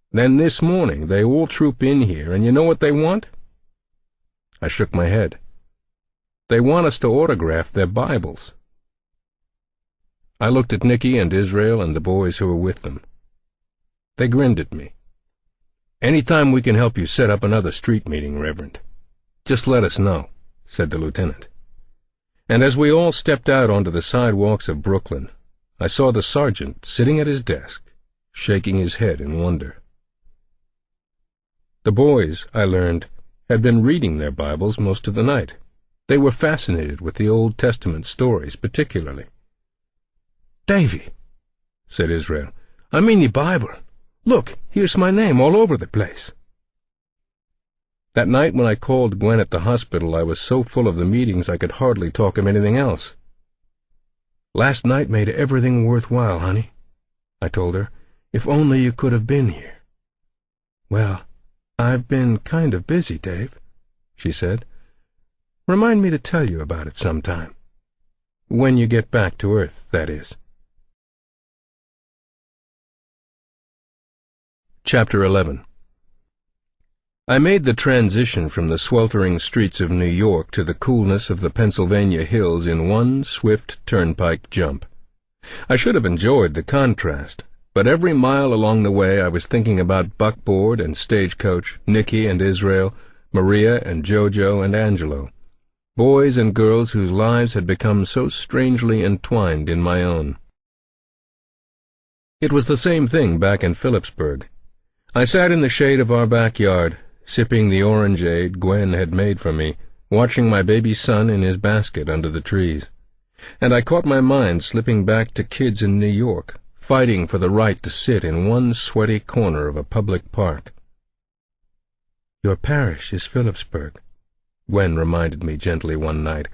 Then this morning they all troop in here, and you know what they want?" I shook my head. "They want us to autograph their Bibles." I looked at Nicky and Israel and the boys who were with them. They grinned at me. "Any time we can help you set up another street meeting, Reverend, just let us know," said the lieutenant. And as we all stepped out onto the sidewalks of Brooklyn, I saw the sergeant sitting at his desk, shaking his head in wonder. The boys, I learned, had been reading their Bibles most of the night. They were fascinated with the Old Testament stories particularly. "Davy," said Israel, "I mean the Bible. Look, here's my name all over the place." That night when I called Gwen at the hospital, I was so full of the meetings I could hardly talk of anything else. "Last night made everything worthwhile, honey," I told her. "If only you could have been here." "Well, I've been kind of busy, Dave," she said. "Remind me to tell you about it sometime. When you get back to Earth, that is." Chapter 11. I made the transition from the sweltering streets of New York to the coolness of the Pennsylvania hills in one swift turnpike jump. I should have enjoyed the contrast, but every mile along the way I was thinking about buckboard and stagecoach, Nicky and Israel, Maria and Jojo and Angelo, boys and girls whose lives had become so strangely entwined in my own. It was the same thing back in Phillipsburg. I sat in the shade of our backyard, sipping the orangeade Gwen had made for me, watching my baby son in his basket under the trees, and I caught my mind slipping back to kids in New York, fighting for the right to sit in one sweaty corner of a public park. "Your parish is Phillipsburg," Gwen reminded me gently one night,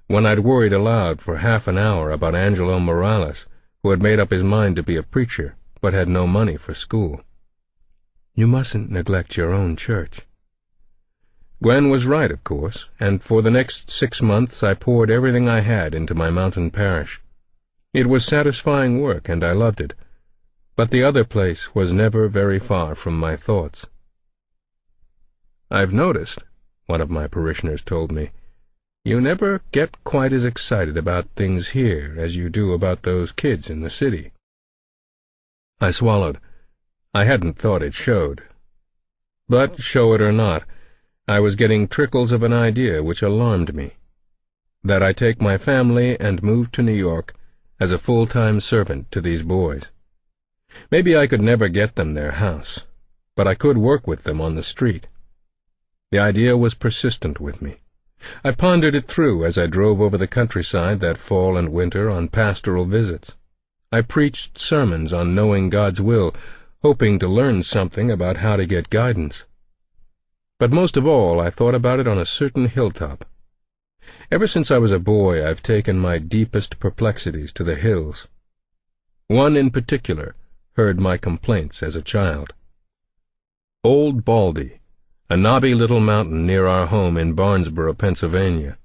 when I'd worried aloud for half an hour about Angelo Morales, who had made up his mind to be a preacher, but had no money for school. "You mustn't neglect your own church." Gwen was right, of course, and for the next 6 months I poured everything I had into my mountain parish. It was satisfying work, and I loved it, but the other place was never very far from my thoughts. "I've noticed," one of my parishioners told me, "you never get quite as excited about things here as you do about those kids in the city." I swallowed. I hadn't thought it showed. But, show it or not, I was getting trickles of an idea which alarmed me. That I take my family and move to New York as a full-time servant to these boys. Maybe I could never get them their house, but I could work with them on the street. The idea was persistent with me. I pondered it through as I drove over the countryside that fall and winter on pastoral visits. I preached sermons on knowing God's will, hoping to learn something about how to get guidance. But most of all, I thought about it on a certain hilltop. Ever since I was a boy, I've taken my deepest perplexities to the hills. One in particular heard my complaints as a child. Old Baldy, a knobby little mountain near our home in Barnesboro, Pennsylvania.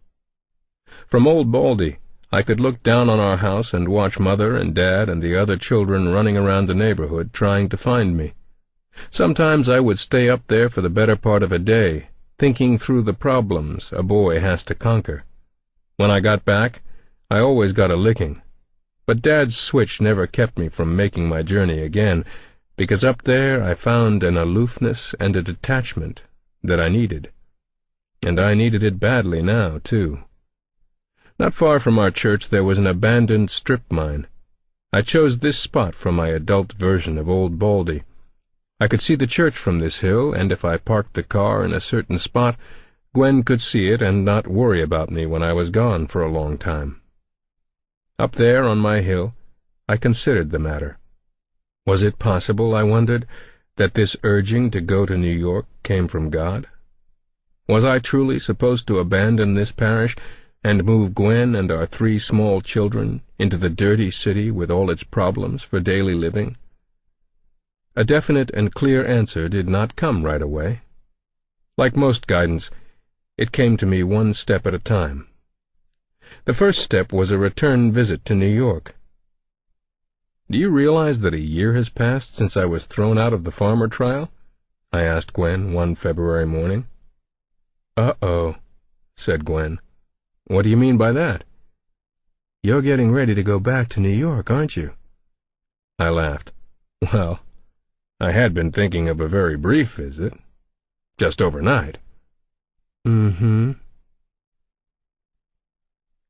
From Old Baldy, I could look down on our house and watch Mother and Dad and the other children running around the neighborhood trying to find me. Sometimes I would stay up there for the better part of a day, thinking through the problems a boy has to conquer. When I got back, I always got a licking, but Dad's switch never kept me from making my journey again, because up there I found an aloofness and a detachment that I needed. And I needed it badly now, too. Not far from our church there was an abandoned strip mine. I chose this spot for my adult version of Old Baldy. I could see the church from this hill, and if I parked the car in a certain spot, Gwen could see it and not worry about me when I was gone for a long time. Up there on my hill, I considered the matter. Was it possible, I wondered, that this urging to go to New York came from God? Was I truly supposed to abandon this parish and move Gwen and our 3 small children into the dirty city with all its problems for daily living? A definite and clear answer did not come right away. Like most guidance, it came to me one step at a time. The first step was a return visit to New York. "Do you realize that a year has passed since I was thrown out of the farmer trial?" I asked Gwen one February morning. "Uh-oh," said Gwen. "What do you mean by that?" "You're getting ready to go back to New York, aren't you?" I laughed. "Well, I had been thinking of a very brief visit. Just overnight." "Mm-hmm."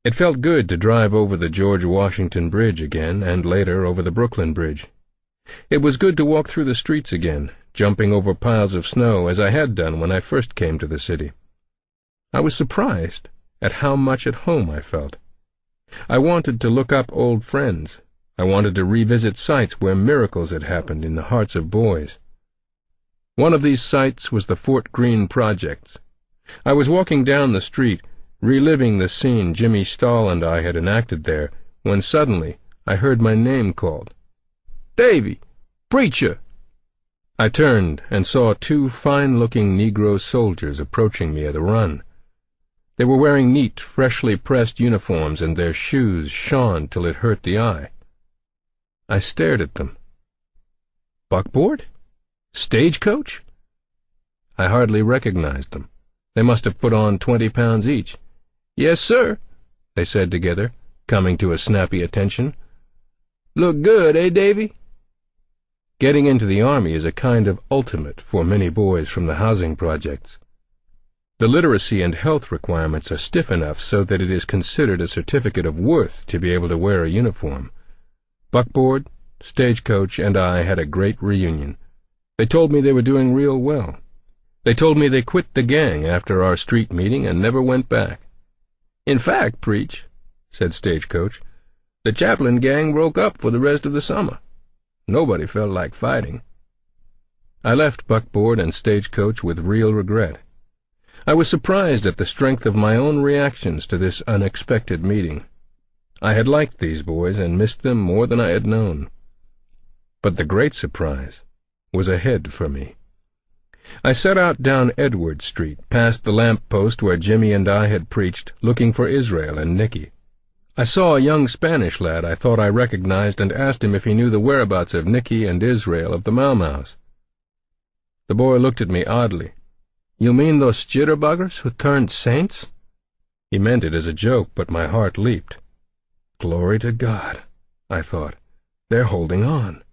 It felt good to drive over the George Washington Bridge again, and later over the Brooklyn Bridge. It was good to walk through the streets again, jumping over piles of snow as I had done when I first came to the city. I was surprised at how much at home I felt. I wanted to look up old friends. I wanted to revisit sites where miracles had happened in the hearts of boys. One of these sites was the Fort Greene projects. I was walking down the street, reliving the scene Jimmy Stahl and I had enacted there, when suddenly I heard my name called. "Davy! Preacher!" I turned and saw 2 fine-looking Negro soldiers approaching me at a run. They were wearing neat, freshly pressed uniforms, and their shoes shone till it hurt the eye. I stared at them. Buckboard? Stagecoach? I hardly recognized them. They must have put on 20 pounds each. "Yes, sir," they said together, coming to a snappy attention. "Look good, eh, Davy?" Getting into the Army is a kind of ultimate for many boys from the housing projects. The literacy and health requirements are stiff enough so that it is considered a certificate of worth to be able to wear a uniform. Buckboard, Stagecoach, and I had a great reunion. They told me they were doing real well. They told me they quit the gang after our street meeting and never went back. "In fact, Preach," said Stagecoach, "the Chaplain gang broke up for the rest of the summer. Nobody felt like fighting." I left Buckboard and Stagecoach with real regret. I was surprised at the strength of my own reactions to this unexpected meeting. I had liked these boys and missed them more than I had known. But the great surprise was ahead for me. I set out down Edward Street, past the lamp-post where Jimmy and I had preached, looking for Israel and Nicky. I saw a young Spanish lad I thought I recognized and asked him if he knew the whereabouts of Nicky and Israel of the Mau-Maus. The boy looked at me oddly. "You mean those jitterbuggers who turned saints?" He meant it as a joke, but my heart leaped. Glory to God, I thought. They're holding on.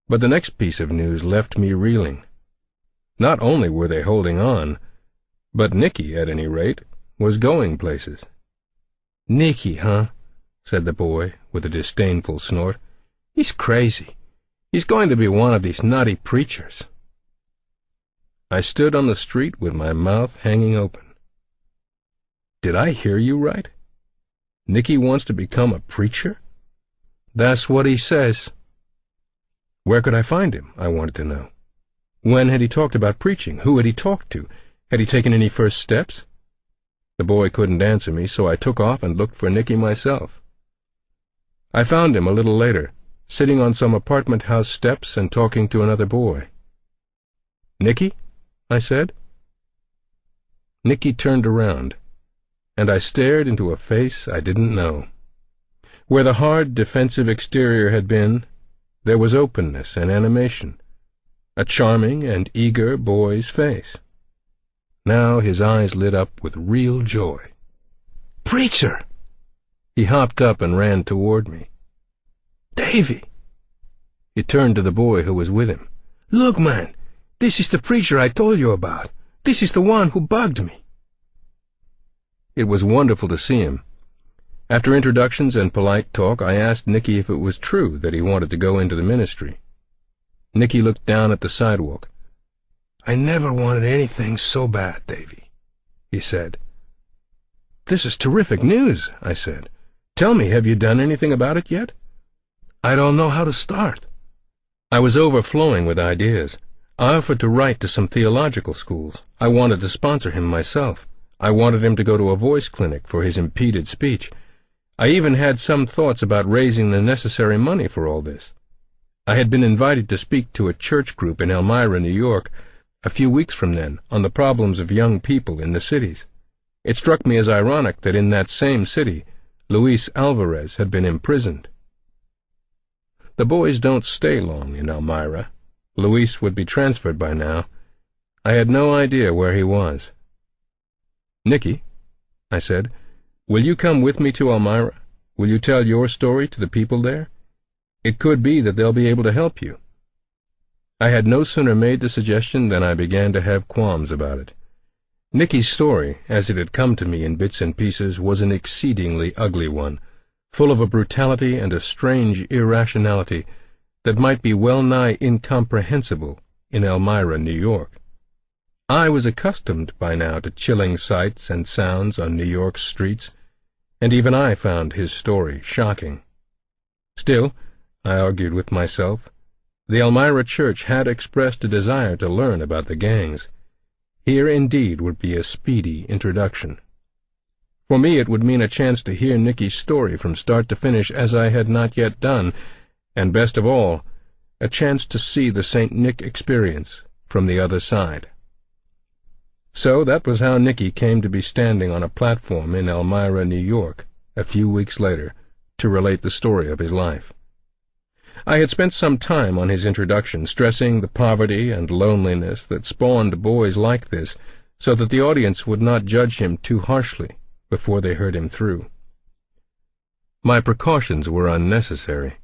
But the next piece of news left me reeling. Not only were they holding on, but Nicky, at any rate, was going places. "Nicky, huh?" said the boy, with a disdainful snort. "He's crazy. He's going to be one of these nutty preachers." I stood on the street with my mouth hanging open. Did I hear you right? Nicky wants to become a preacher? That's what he says. Where could I find him? I wanted to know. When had he talked about preaching? Who had he talked to? Had he taken any first steps? The boy couldn't answer me, so I took off and looked for Nicky myself. I found him a little later, sitting on some apartment house steps and talking to another boy. "Nicky?" I said. Nicky turned around, and I stared into a face I didn't know. Where the hard, defensive exterior had been, there was openness and animation, a charming and eager boy's face. Now his eyes lit up with real joy. "Preacher!" He hopped up and ran toward me. "Davy!" He turned to the boy who was with him. "Look, man, this is the preacher I told you about. This is the one who bugged me." It was wonderful to see him. After introductions and polite talk, I asked Nicky if it was true that he wanted to go into the ministry. Nicky looked down at the sidewalk. "I never wanted anything so bad, Davy," he said. "This is terrific news," I said. "Tell me, have you done anything about it yet?" "I don't know how to start." I was overflowing with ideas. I offered to write to some theological schools. I wanted to sponsor him myself. I wanted him to go to a voice clinic for his impeded speech. I even had some thoughts about raising the necessary money for all this. I had been invited to speak to a church group in Elmira, New York, a few weeks from then, on the problems of young people in the cities. It struck me as ironic that in that same city, Luis Alvarez had been imprisoned. The boys don't stay long in Elmira. Luis would be transferred by now. I had no idea where he was. "Nicky," I said, "will you come with me to Elmira? Will you tell your story to the people there? It could be that they'll be able to help you." I had no sooner made the suggestion than I began to have qualms about it. Nicky's story, as it had come to me in bits and pieces, was an exceedingly ugly one, full of a brutality and a strange irrationality that might be well-nigh incomprehensible in Elmira, New York. I was accustomed by now to chilling sights and sounds on New York's streets, and even I found his story shocking. Still, I argued with myself, the Elmira Church had expressed a desire to learn about the gangs. Here indeed would be a speedy introduction. For me it would mean a chance to hear Nicky's story from start to finish as I had not yet done, and best of all, a chance to see the St. Nick experience from the other side. So that was how Nicky came to be standing on a platform in Elmira, New York, a few weeks later, to relate the story of his life. I had spent some time on his introduction, stressing the poverty and loneliness that spawned boys like this, so that the audience would not judge him too harshly before they heard him through. My precautions were unnecessary.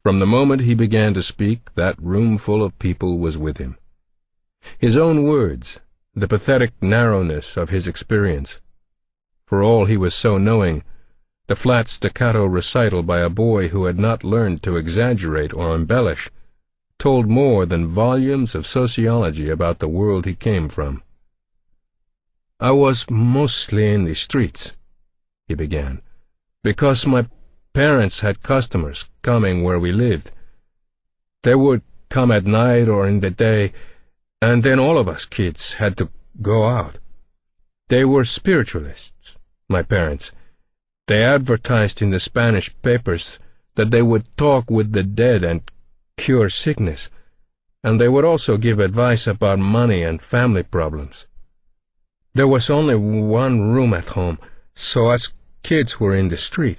From the moment he began to speak, that room full of people was with him. His own words, the pathetic narrowness of his experience. For all he was so knowing, the flat staccato recital by a boy who had not learned to exaggerate or embellish, told more than volumes of sociology about the world he came from. "I was mostly in the streets," he began, "because my parents had customers coming where we lived. They would come at night or in the day, and then all of us kids had to go out. They were spiritualists, my parents. They advertised in the Spanish papers that they would talk with the dead and cure sickness, and they would also give advice about money and family problems. There was only one room at home, so us kids were in the street.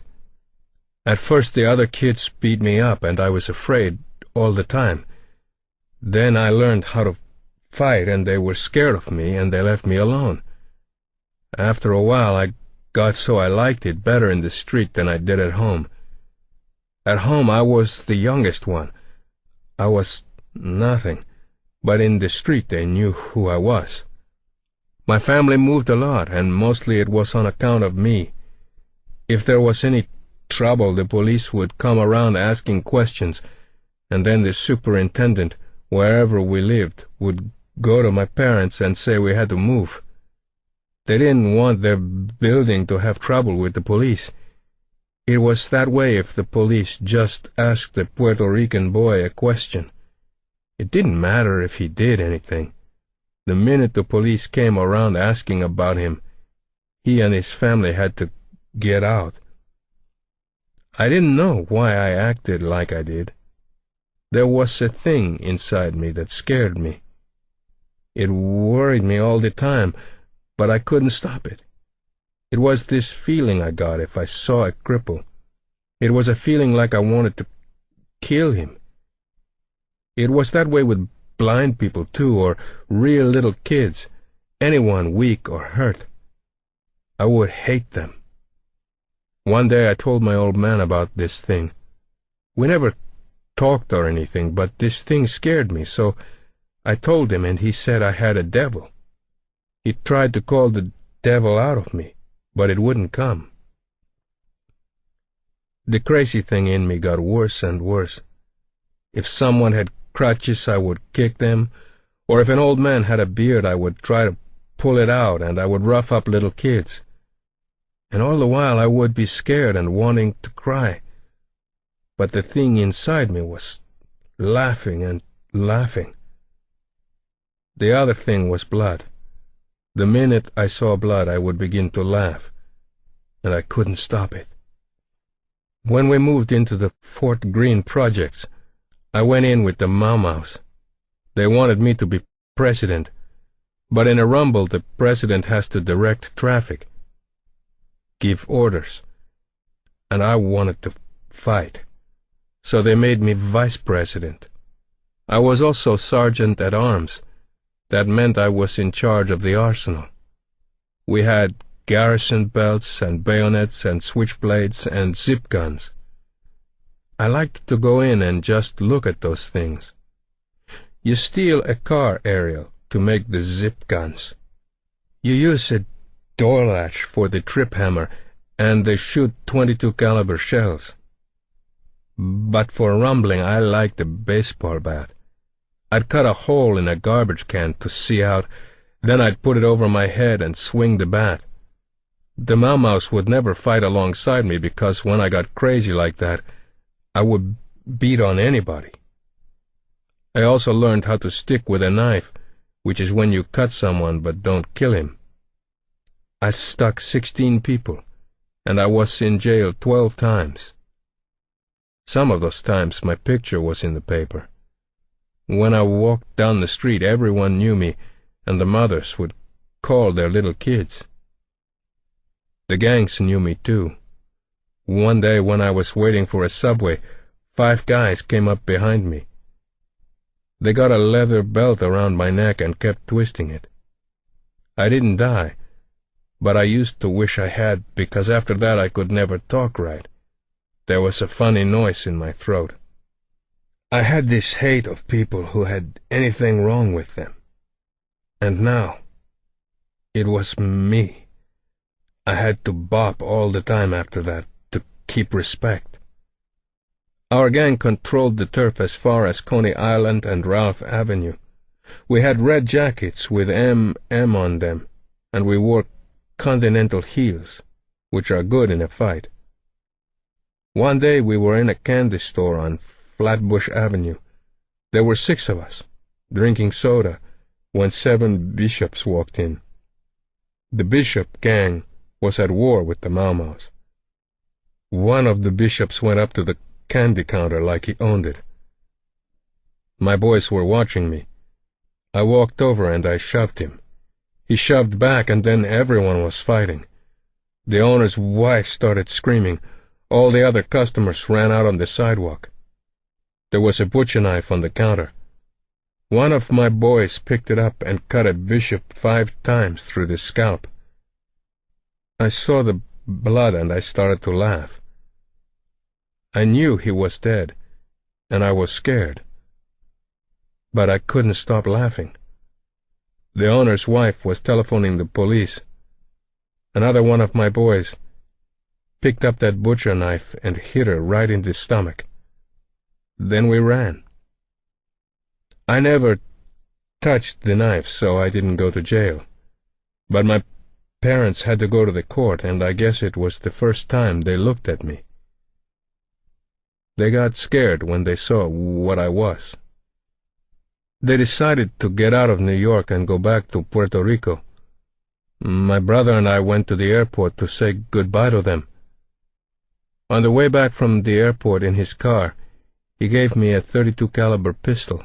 At first the other kids beat me up, and I was afraid all the time. Then I learned how to fight, and they were scared of me, and they left me alone. After a while I got so I liked it better in the street than I did at home. At home I was the youngest one. I was nothing, but in the street they knew who I was. My family moved a lot, and mostly it was on account of me. If there was any trouble, the police would come around asking questions, and then the superintendent, wherever we lived, would go to my parents and say we had to move. They didn't want their building to have trouble with the police. It was that way if the police just asked the Puerto Rican boy a question. It didn't matter if he did anything. The minute the police came around asking about him, he and his family had to get out. I didn't know why I acted like I did. There was a thing inside me that scared me. It worried me all the time, but I couldn't stop it. It was this feeling I got if I saw a cripple. It was a feeling like I wanted to kill him. It was that way with blind people, too, or real little kids, anyone weak or hurt. I would hate them. One day I told my old man about this thing. We never talked or anything, but this thing scared me, so I told him, and he said I had a devil. He tried to call the devil out of me, but it wouldn't come. The crazy thing in me got worse and worse. If someone had crutches, I would kick them, or if an old man had a beard, I would try to pull it out, and I would rough up little kids. And all the while I would be scared and wanting to cry. But the thing inside me was laughing and laughing. The other thing was blood. The minute I saw blood, I would begin to laugh, and I couldn't stop it. When we moved into the Fort Greene projects, I went in with the Mau-Maus. They wanted me to be president, but in a rumble the president has to direct traffic, give orders, and I wanted to fight. So they made me vice president. I was also sergeant at arms. That meant I was in charge of the arsenal. We had garrison belts and bayonets and switchblades and zip guns. I liked to go in and just look at those things. You steal a car, Ariel, to make the zip guns. You use a door latch for the trip hammer, and they shoot .22 caliber shells. But for rumbling, I liked a baseball bat. I'd cut a hole in a garbage can to see out, then I'd put it over my head and swing the bat. The Mau-Maus would never fight alongside me because when I got crazy like that, I would beat on anybody. I also learned how to stick with a knife, which is when you cut someone but don't kill him. I stuck 16 people, and I was in jail 12 times. Some of those times my picture was in the paper. When I walked down the street, everyone knew me, and the mothers would call their little kids. The gangs knew me too. One day when I was waiting for a subway, 5 guys came up behind me. They got a leather belt around my neck and kept twisting it. I didn't die, but I used to wish I had, because after that I could never talk right. There was a funny noise in my throat. I had this hate of people who had anything wrong with them. And now, it was me. I had to bop all the time after that to keep respect. Our gang controlled the turf as far as Coney Island and Ralph Avenue. We had red jackets with M on them, and we wore Continental heels, which are good in a fight. One day we were in a candy store on Flatbush Avenue. There were 6 of us, drinking soda, when 7 bishops walked in. The bishop gang was at war with the Mau-Maus. One of the bishops went up to the candy counter like he owned it. My boys were watching me. I walked over and I shoved him. He shoved back, and then everyone was fighting. The owner's wife started screaming. All the other customers ran out on the sidewalk. There was a butcher knife on the counter. One of my boys picked it up and cut a bishop 5 times through the scalp. I saw the blood and I started to laugh. I knew he was dead, and I was scared. But I couldn't stop laughing. The owner's wife was telephoning the police. Another one of my boys picked up that butcher knife and hit her right in the stomach. Then we ran. I never touched the knife, so I didn't go to jail. But my parents had to go to the court, and I guess it was the first time they looked at me. They got scared when they saw what I was. They decided to get out of New York and go back to Puerto Rico. My brother and I went to the airport to say goodbye to them. On the way back from the airport in his car, he gave me a .32 caliber pistol.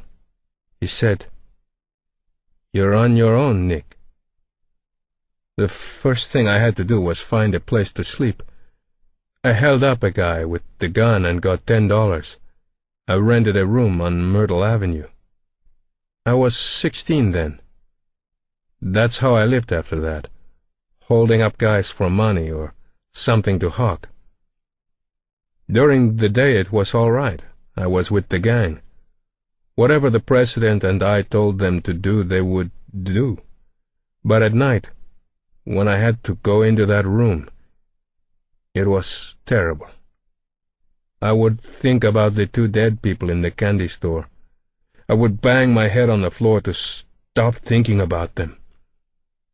He said, "You're on your own, Nick." The first thing I had to do was find a place to sleep. I held up a guy with the gun and got $10. I rented a room on Myrtle Avenue. I was 16 then. That's how I lived after that, holding up guys for money or something to hawk. During the day it was all right. I was with the gang. Whatever the president and I told them to do, they would do. But at night, when I had to go into that room, it was terrible. I would think about the 2 dead people in the candy store. I would bang my head on the floor to stop thinking about them.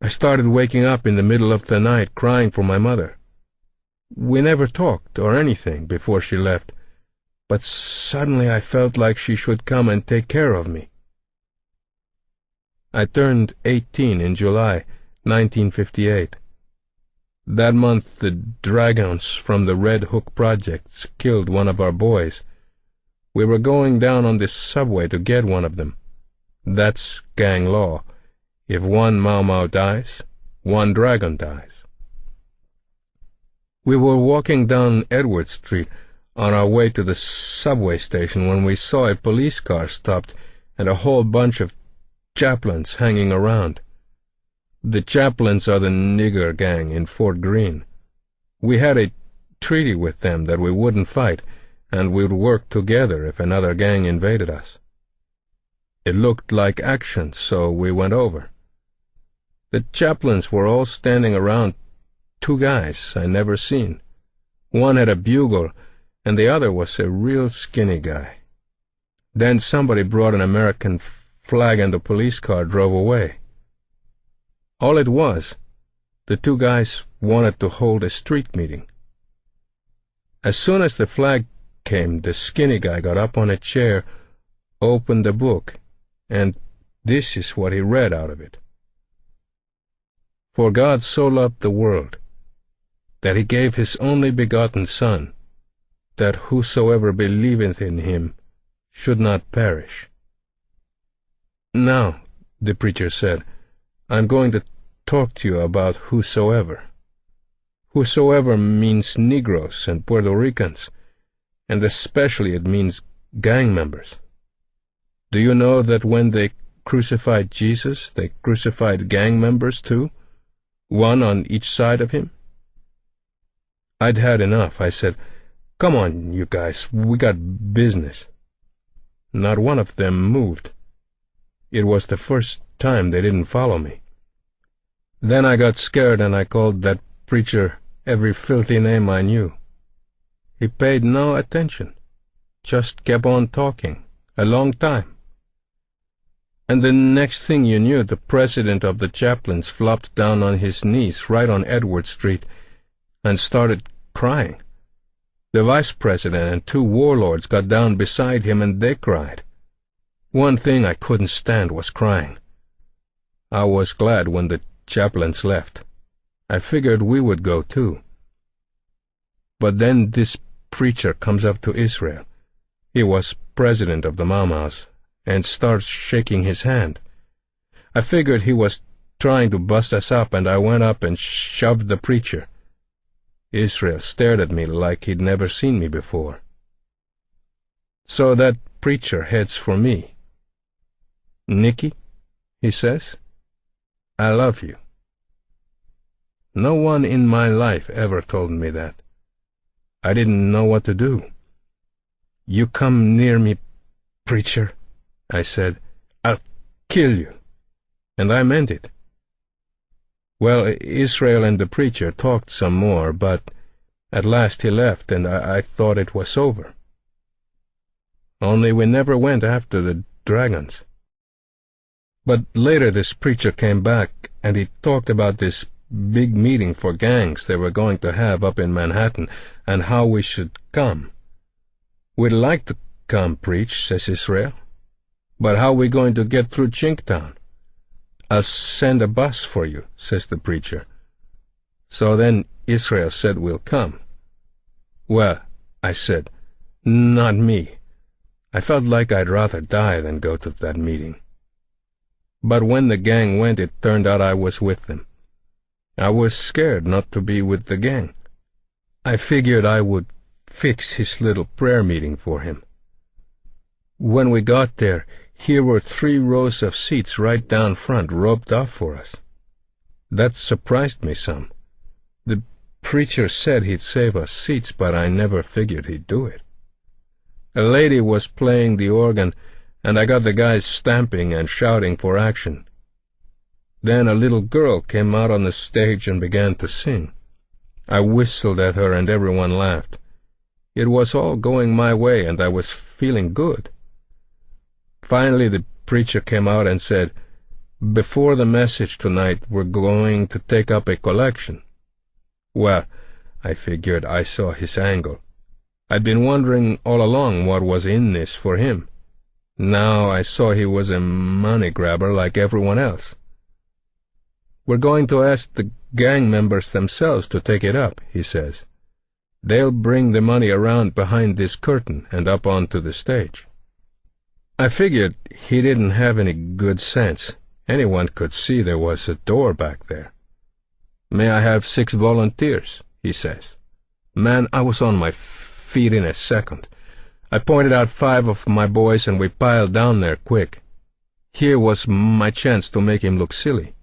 I started waking up in the middle of the night crying for my mother. We never talked or anything before she left, but suddenly I felt like she should come and take care of me. I turned 18 in July 1958. That month the Dragons from the Red Hook Projects killed one of our boys. We were going down on this subway to get one of them. That's gang law. If one Mau Mau dies, one dragon dies. We were walking down Edward Street on our way to the subway station when we saw a police car stopped and a whole bunch of chaplains hanging around. The chaplains are the nigger gang in Fort Greene. We had a treaty with them that we wouldn't fight, and we'd work together if another gang invaded us. It looked like action, so we went over. The chaplains were all standing around 2 guys I never seen. One had a bugle, and the other was a real skinny guy. Then somebody brought an American flag and the police car drove away. All it was, the 2 guys wanted to hold a street meeting. As soon as the flag came, the skinny guy got up on a chair, opened the book, and this is what he read out of it. For God so loved the world, that he gave his only begotten Son, that whosoever believeth in him should not perish. Now, the preacher said, I'm going to talk to you about whosoever. Whosoever means Negroes and Puerto Ricans, and especially it means gang members. Do you know that when they crucified Jesus, they crucified gang members too, one on each side of him? I'd had enough. I said, come on, you guys, we got business. Not one of them moved. It was the first time they didn't follow me. Then I got scared and I called that preacher every filthy name I knew. He paid no attention, just kept on talking, a long time. And the next thing you knew, the president of the chaplains flopped down on his knees right on Edward Street and started crying. The vice president and 2 warlords got down beside him and they cried. One thing I couldn't stand was crying. I was glad when the chaplains left. I figured we would go too. But then this preacher comes up to Israel. He was president of the Mau Mau's, and starts shaking his hand. I figured he was trying to bust us up, and I went up and shoved the preacher. Israel stared at me like he'd never seen me before. So that preacher heads for me. Nicky, he says, I love you. No one in my life ever told me that. I didn't know what to do. You come near me, preacher, I said, I'll kill you. And I meant it. Well, Israel and the preacher talked some more, but at last he left, and I thought it was over. Only we never went after the dragons. But later this preacher came back, and he talked about this big meeting for gangs they were going to have up in Manhattan, and how we should come. We'd like to come preach, says Israel. But how we going to get through Chinktown? I'll send a bus for you, says the preacher. So then Israel said we'll come. Well, I said, not me. I felt like I'd rather die than go to that meeting. But when the gang went, it turned out I was with them. I was scared not to be with the gang. I figured I would fix his little prayer meeting for him. When we got there, here were 3 rows of seats right down front, roped off for us. That surprised me some. The preacher said he'd save us seats, but I never figured he'd do it. A lady was playing the organ, and I got the guys stamping and shouting for action. Then a little girl came out on the stage and began to sing. I whistled at her and everyone laughed. It was all going my way and I was feeling good. Finally the preacher came out and said, "Before the message tonight, we're going to take up a collection." Well, I figured I saw his angle. I'd been wondering all along what was in this for him. Now I saw he was a money grabber like everyone else. "We're going to ask the gang members themselves to take it up," he says. "They'll bring the money around behind this curtain and up onto the stage." I figured he didn't have any good sense. Anyone could see there was a door back there. "May I have 6 volunteers?" he says. Man, I was on my feet in a second. I pointed out 5 of my boys and we piled down there quick. Here was my chance to make him look silly.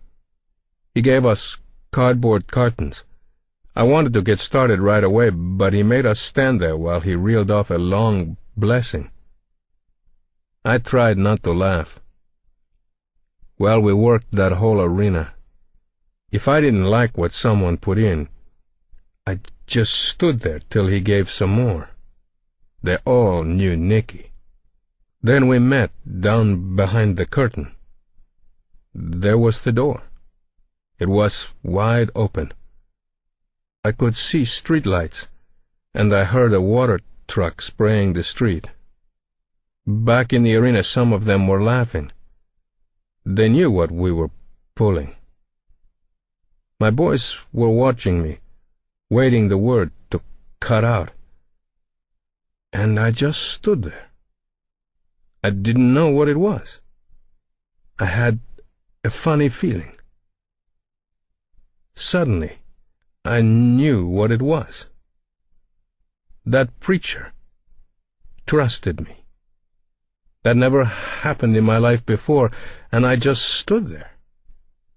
He gave us cardboard cartons. I wanted to get started right away, but he made us stand there while he reeled off a long blessing. I tried not to laugh. Well, we worked that whole arena. If I didn't like what someone put in, I just stood there till he gave some more. They all knew Nicky. Then we met down behind the curtain. There was the door. It was wide open. I could see streetlights, and I heard a water truck spraying the street. Back in the arena, some of them were laughing. They knew what we were pulling. My boys were watching me, waiting the word to cut out. And I just stood there. I didn't know what it was. I had a funny feeling. Suddenly, I knew what it was. That preacher trusted me. That never happened in my life before, and I just stood there,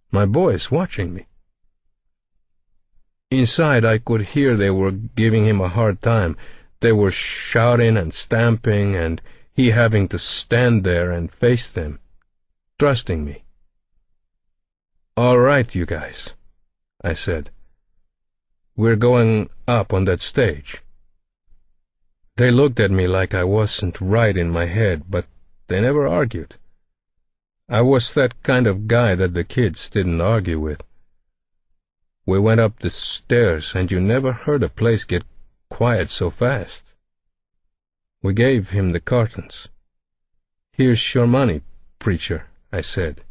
my boys watching me. Inside, I could hear they were giving him a hard time. They were shouting and stamping, and he having to stand there and face them, trusting me. "All right, you guys," I said. "We're going up on that stage." They looked at me like I wasn't right in my head, but they never argued. I was that kind of guy that the kids didn't argue with. We went up the stairs, and you never heard a place get quiet so fast. We gave him the cartons. "Here's your money, preacher," I said.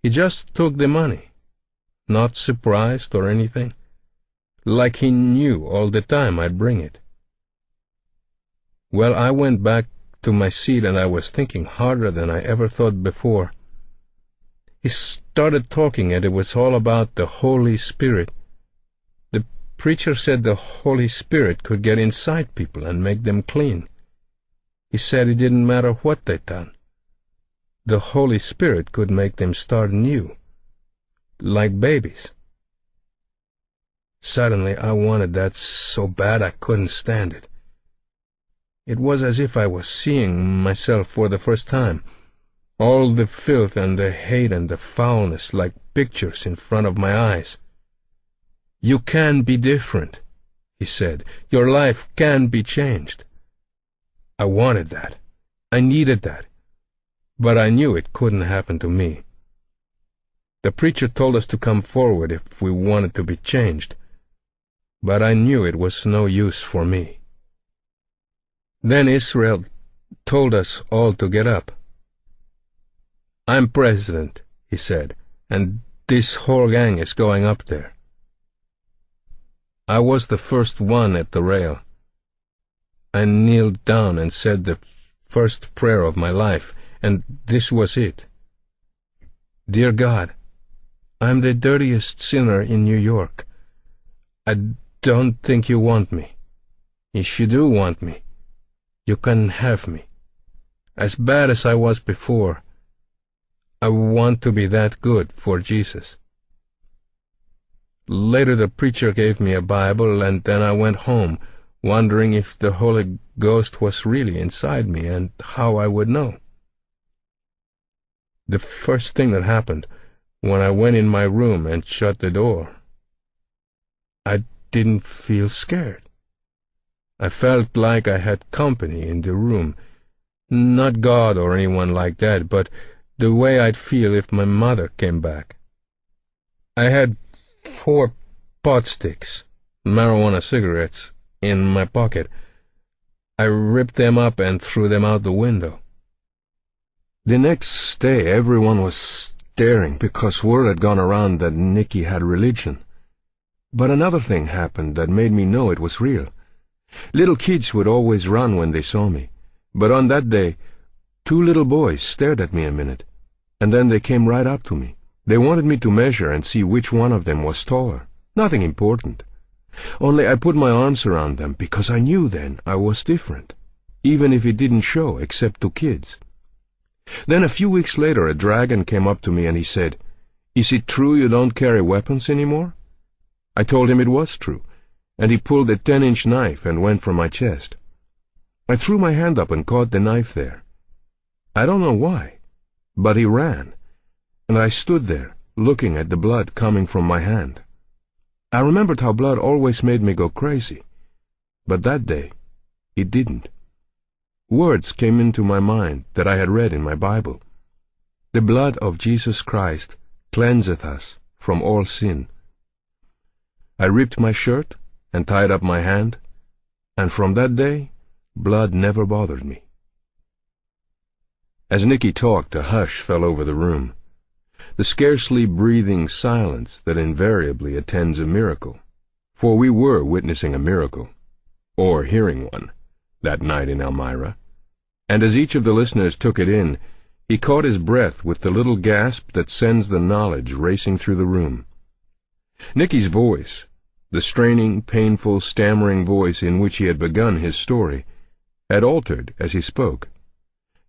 He just took the money, not surprised or anything, like he knew all the time I'd bring it. Well, I went back to my seat and I was thinking harder than I ever thought before. He started talking and it was all about the Holy Spirit. The preacher said the Holy Spirit could get inside people and make them clean. He said it didn't matter what they'd done. The Holy Spirit could make them start new, like babies. Suddenly I wanted that so bad I couldn't stand it. It was as if I was seeing myself for the first time. All the filth and the hate and the foulness like pictures in front of my eyes. "You can be different," he said. "Your life can be changed." I wanted that. I needed that. But I knew it couldn't happen to me. The preacher told us to come forward if we wanted to be changed. But I knew it was no use for me. Then Israel told us all to get up. "I'm president," he said, "and this whole gang is going up there." I was the first one at the rail. I kneeled down and said the first prayer of my life, and this was it. "Dear God, I'm the dirtiest sinner in New York. I don't think you want me. If you do want me, you can have me. As bad as I was before, I want to be that good for Jesus." Later the preacher gave me a Bible, and then I went home, wondering if the Holy Ghost was really inside me and how I would know. The first thing that happened, when I went in my room and shut the door, I didn't feel scared. I felt like I had company in the room. Not God or anyone like that, but the way I'd feel if my mother came back. I had 4 pot sticks, marijuana cigarettes, in my pocket. I ripped them up and threw them out the window. The next day everyone was staring because word had gone around that Nicky had religion. But another thing happened that made me know it was real. Little kids would always run when they saw me, but on that day 2 little boys stared at me a minute, and then they came right up to me. They wanted me to measure and see which one of them was taller. Nothing important. Only I put my arms around them because I knew then I was different, even if it didn't show except to kids. Then a few weeks later a dragon came up to me and he said, "Is it true you don't carry weapons anymore?" I told him it was true, and he pulled a 10-inch knife and went for my chest. I threw my hand up and caught the knife there. I don't know why, but he ran, and I stood there, looking at the blood coming from my hand. I remembered how blood always made me go crazy, but that day it didn't. Words came into my mind that I had read in my Bible. The blood of Jesus Christ cleanseth us from all sin. I ripped my shirt and tied up my hand, and from that day, blood never bothered me. As Nicky talked, a hush fell over the room, the scarcely breathing silence that invariably attends a miracle, for we were witnessing a miracle, or hearing one, that night in Elmira, and as each of the listeners took it in, he caught his breath with the little gasp that sends the knowledge racing through the room. Nicky's voice, the straining, painful, stammering voice in which he had begun his story, had altered as he spoke.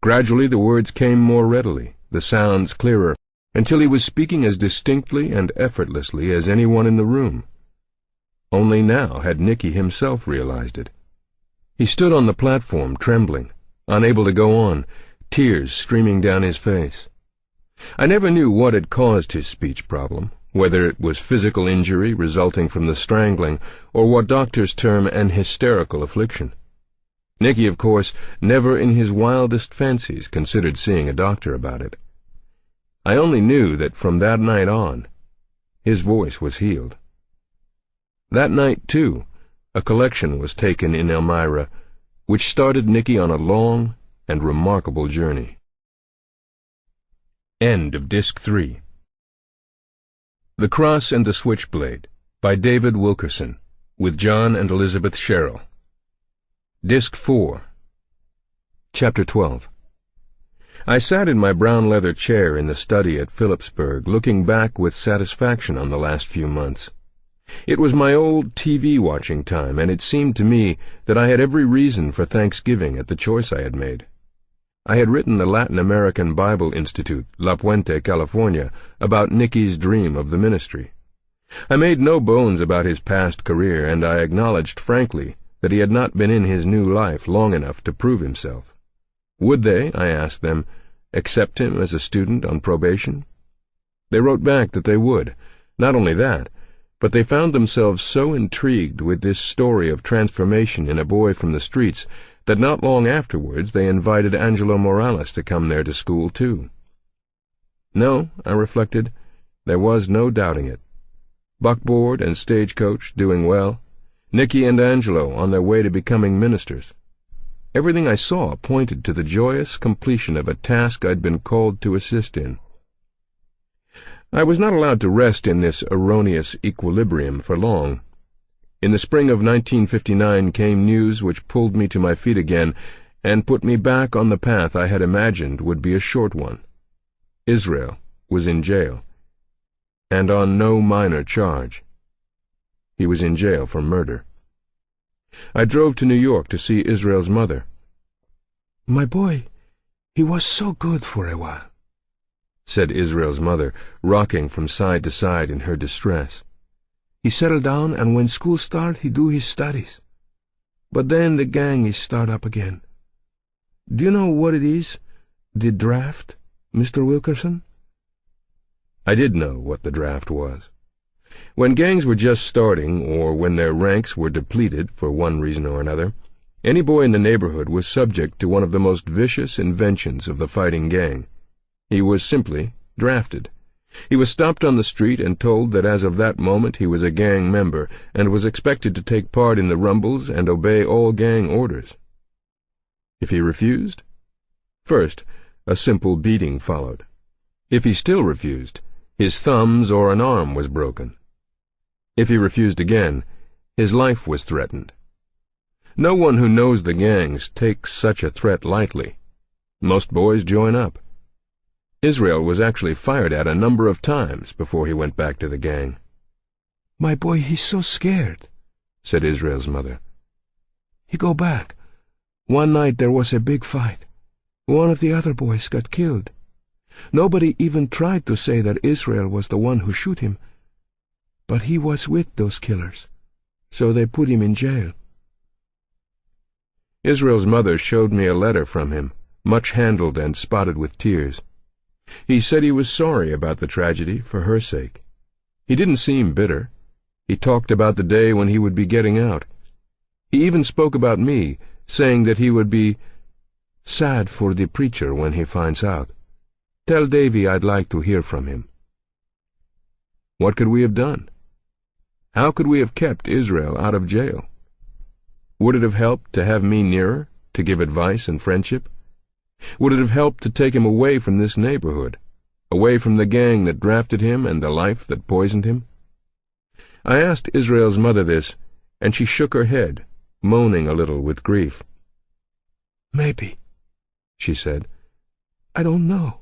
Gradually the words came more readily, the sounds clearer, until he was speaking as distinctly and effortlessly as anyone in the room. Only now had Nicky himself realized it. He stood on the platform, trembling, unable to go on, tears streaming down his face. I never knew what had caused his speech problem, whether it was physical injury resulting from the strangling, or what doctors term an hysterical affliction. Nicky, of course, never in his wildest fancies considered seeing a doctor about it. I only knew that from that night on, his voice was healed. That night, too, a collection was taken in Elmira, which started Nicky on a long and remarkable journey. End of Disc 3. The Cross and the Switchblade, by David Wilkerson, with John and Elizabeth Sherrill. Disc 4. Chapter 12. I sat in my brown leather chair in the study at Phillipsburg, looking back with satisfaction on the last few months. It was my old TV watching time, and it seemed to me that I had every reason for thanksgiving at the choice I had made. I had written the Latin American Bible Institute, La Puente, California, about Nicky's dream of the ministry. I made no bones about his past career, and I acknowledged frankly that he had not been in his new life long enough to prove himself. Would they, I asked them, accept him as a student on probation? They wrote back that they would. Not only that, but they found themselves so intrigued with this story of transformation in a boy from the streets that not long afterwards they invited Angelo Morales to come there to school too. No, I reflected, there was no doubting it. Buckboard and stagecoach doing well, Nicky and Angelo on their way to becoming ministers. Everything I saw pointed to the joyous completion of a task I'd been called to assist in. I was not allowed to rest in this erroneous equilibrium for long. In the spring of 1959 came news which pulled me to my feet again and put me back on the path I had imagined would be a short one. Israel was in jail, and on no minor charge. He was in jail for murder. I drove to New York to see Israel's mother. "My boy, he was so good for a while," said Israel's mother, rocking from side to side in her distress. "He settled down, and when school started, he do his studies. But then the gang is start up again. Do you know what it is? The draft, Mr. Wilkerson? I did know what the draft was. When gangs were just starting, or when their ranks were depleted for one reason or another, any boy in the neighborhood was subject to one of the most vicious inventions of the fighting gang. He was simply drafted. He was stopped on the street and told that as of that moment he was a gang member and was expected to take part in the rumbles and obey all gang orders. If he refused, first, a simple beating followed. If he still refused, his thumbs or an arm was broken. If he refused again, his life was threatened. No one who knows the gangs takes such a threat lightly. Most boys join up. Israel was actually fired at a number of times before he went back to the gang. My boy, he's so scared, said Israel's mother. He go back. One night there was a big fight. One of the other boys got killed. Nobody even tried to say that Israel was the one who shoot him. But he was with those killers, so they put him in jail. Israel's mother showed me a letter from him, much handled and spotted with tears. He said he was sorry about the tragedy for her sake. He didn't seem bitter. He talked about the day when he would be getting out. He even spoke about me, saying that he would be sad for the preacher when he finds out. Tell Davy I'd like to hear from him. What could we have done? How could we have kept Israel out of jail? Would it have helped to have me nearer, to give advice and friendship? Would it have helped to take him away from this neighborhood, away from the gang that drafted him and the life that poisoned him? I asked Israel's mother this, and she shook her head, moaning a little with grief. Maybe, she said. I don't know.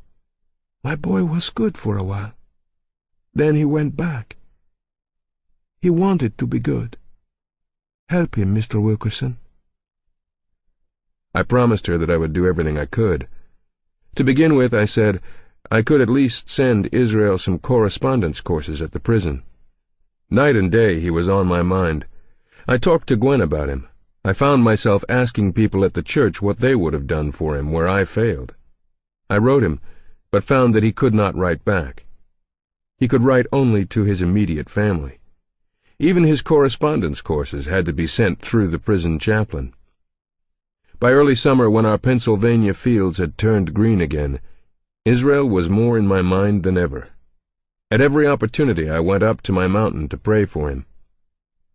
My boy was good for a while. Then he went back. He wanted to be good. Help him, Mr. Wilkerson. I promised her that I would do everything I could. To begin with, I said, I could at least send Israel some correspondence courses at the prison. Night and day he was on my mind. I talked to Gwen about him. I found myself asking people at the church what they would have done for him where I failed. I wrote him, but found that he could not write back. He could write only to his immediate family. Even his correspondence courses had to be sent through the prison chaplain. By early summer, when our Pennsylvania fields had turned green again, Israel was more in my mind than ever. At every opportunity I went up to my mountain to pray for him.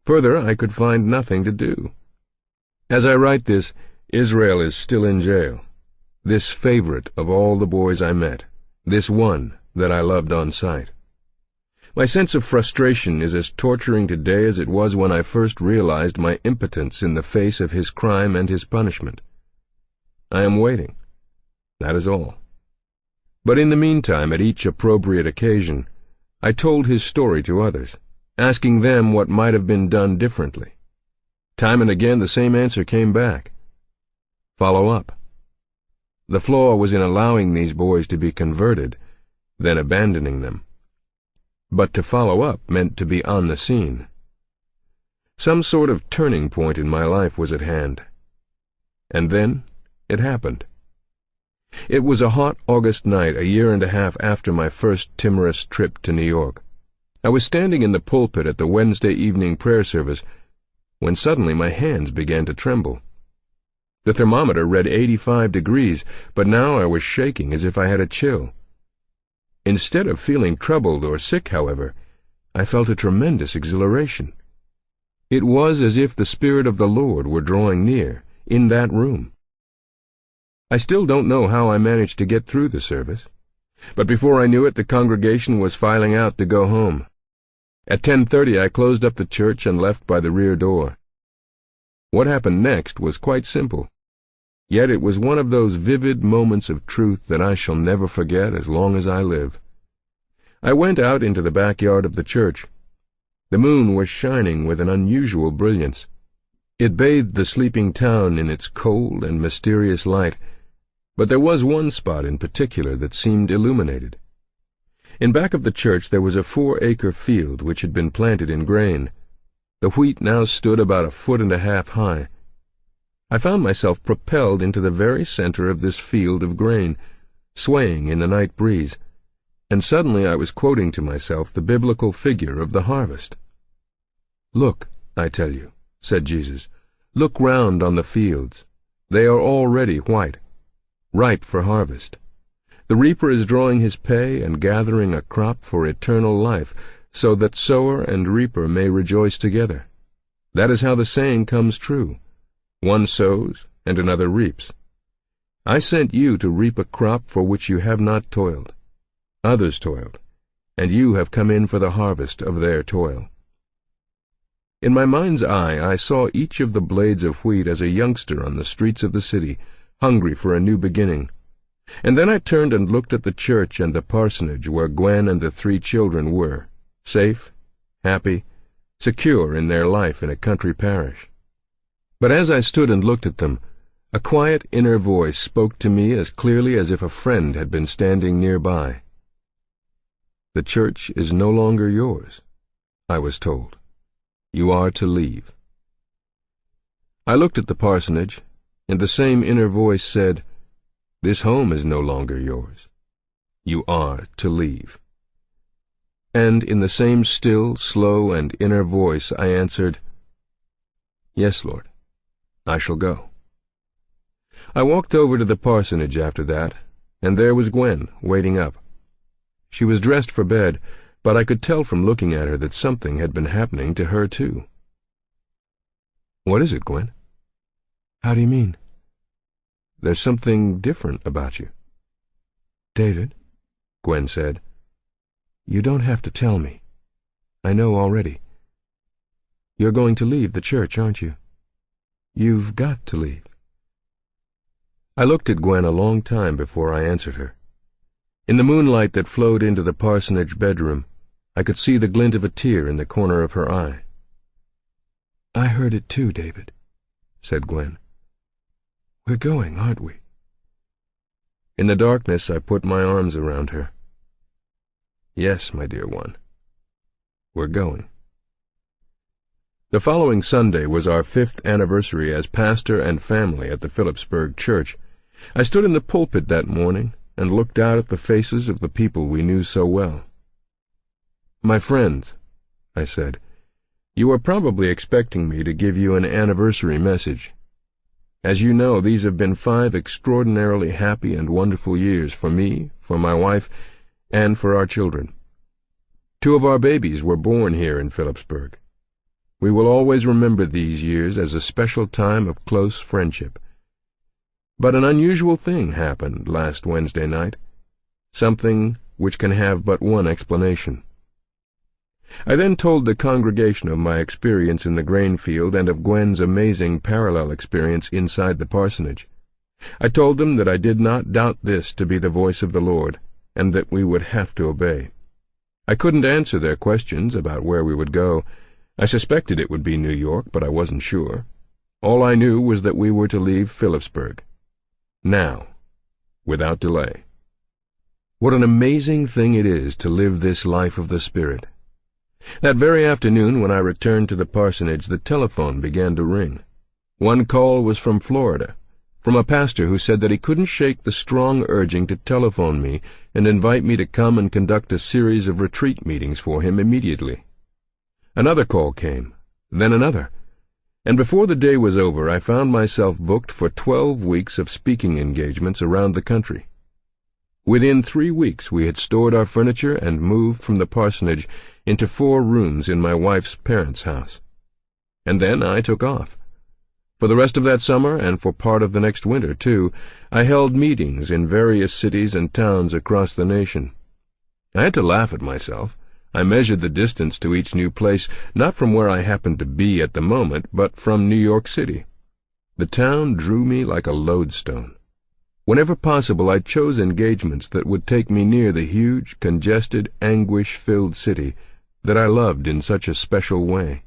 Further, I could find nothing to do. As I write this, Israel is still in jail. This favorite of all the boys I met, this one that I loved on sight. My sense of frustration is as torturing today as it was when I first realized my impotence in the face of his crime and his punishment. I am waiting. That is all. But in the meantime, at each appropriate occasion, I told his story to others, asking them what might have been done differently. Time and again the same answer came back. Follow up. The flaw was in allowing these boys to be converted, then abandoning them. But to follow up meant to be on the scene. Some sort of turning point in my life was at hand. And then it happened. It was a hot August night, a year and a half after my first timorous trip to New York. I was standing in the pulpit at the Wednesday evening prayer service when suddenly my hands began to tremble. The thermometer read 85 degrees, but now I was shaking as if I had a chill. Instead of feeling troubled or sick, however, I felt a tremendous exhilaration. It was as if the Spirit of the Lord were drawing near, in that room. I still don't know how I managed to get through the service, but before I knew it, the congregation was filing out to go home. At 10:30 I closed up the church and left by the rear door. What happened next was quite simple. Yet it was one of those vivid moments of truth that I shall never forget as long as I live. I went out into the backyard of the church. The moon was shining with an unusual brilliance. It bathed the sleeping town in its cold and mysterious light, but there was one spot in particular that seemed illuminated. In back of the church there was a 4-acre field which had been planted in grain. The wheat now stood about 1.5 feet high. I found myself propelled into the very center of this field of grain, swaying in the night breeze, and suddenly I was quoting to myself the biblical figure of the harvest. "Look, I tell you," said Jesus, "look round on the fields. They are already white, ripe for harvest. The reaper is drawing his pay and gathering a crop for eternal life, so that sower and reaper may rejoice together. That is how the saying comes true, 'One sows and another reaps.' I sent you to reap a crop for which you have not toiled. Others toiled, and you have come in for the harvest of their toil." In my mind's eye I saw each of the blades of wheat as a youngster on the streets of the city, hungry for a new beginning. And then I turned and looked at the church and the parsonage where Gwen and the 3 children were, safe, happy, secure in their life in a country parish. But as I stood and looked at them, a quiet inner voice spoke to me as clearly as if a friend had been standing nearby. "The church is no longer yours," I was told. "You are to leave." I looked at the parsonage, and the same inner voice said, "This home is no longer yours. You are to leave." And in the same still, slow, and inner voice I answered, "Yes, Lord, I shall go." I walked over to the parsonage after that, and there was Gwen, waiting up. She was dressed for bed, but I could tell from looking at her that something had been happening to her too. "What is it, Gwen?" "How do you mean?" "There's something different about you." "David," Gwen said, "you don't have to tell me. I know already. You're going to leave the church, aren't you? You've got to leave." I looked at Gwen a long time before I answered her. In the moonlight that flowed into the parsonage bedroom, I could see the glint of a tear in the corner of her eye. "I heard it too, David," said Gwen. "We're going, aren't we?" In the darkness I put my arms around her. "Yes, my dear one. We're going." The following Sunday was our 5th anniversary as pastor and family at the Phillipsburg church. I stood in the pulpit that morning and looked out at the faces of the people we knew so well. "My friends," I said, "you are probably expecting me to give you an anniversary message. As you know, these have been 5 extraordinarily happy and wonderful years for me, for my wife, and for our children. 2 of our babies were born here in Phillipsburg. We will always remember these years as a special time of close friendship. But an unusual thing happened last Wednesday night, something which can have but one explanation." I then told the congregation of my experience in the grain field and of Gwen's amazing parallel experience inside the parsonage. I told them that I did not doubt this to be the voice of the Lord, and that we would have to obey. I couldn't answer their questions about where we would go. I suspected it would be New York, but I wasn't sure. All I knew was that we were to leave Phillipsburg. Now, without delay. What an amazing thing it is to live this life of the Spirit. That very afternoon, when I returned to the parsonage, the telephone began to ring. One call was from Florida, from a pastor who said that he couldn't shake the strong urging to telephone me and invite me to come and conduct a series of retreat meetings for him immediately. Another call came, then another, and before the day was over I found myself booked for 12 weeks of speaking engagements around the country. Within 3 weeks we had stored our furniture and moved from the parsonage into 4 rooms in my wife's parents' house. And then I took off. For the rest of that summer, and for part of the next winter, too, I held meetings in various cities and towns across the nation. I had to laugh at myself. I measured the distance to each new place, not from where I happened to be at the moment, but from New York City. The town drew me like a lodestone. Whenever possible, I chose engagements that would take me near the huge, congested, anguish-filled city that I loved in such a special way.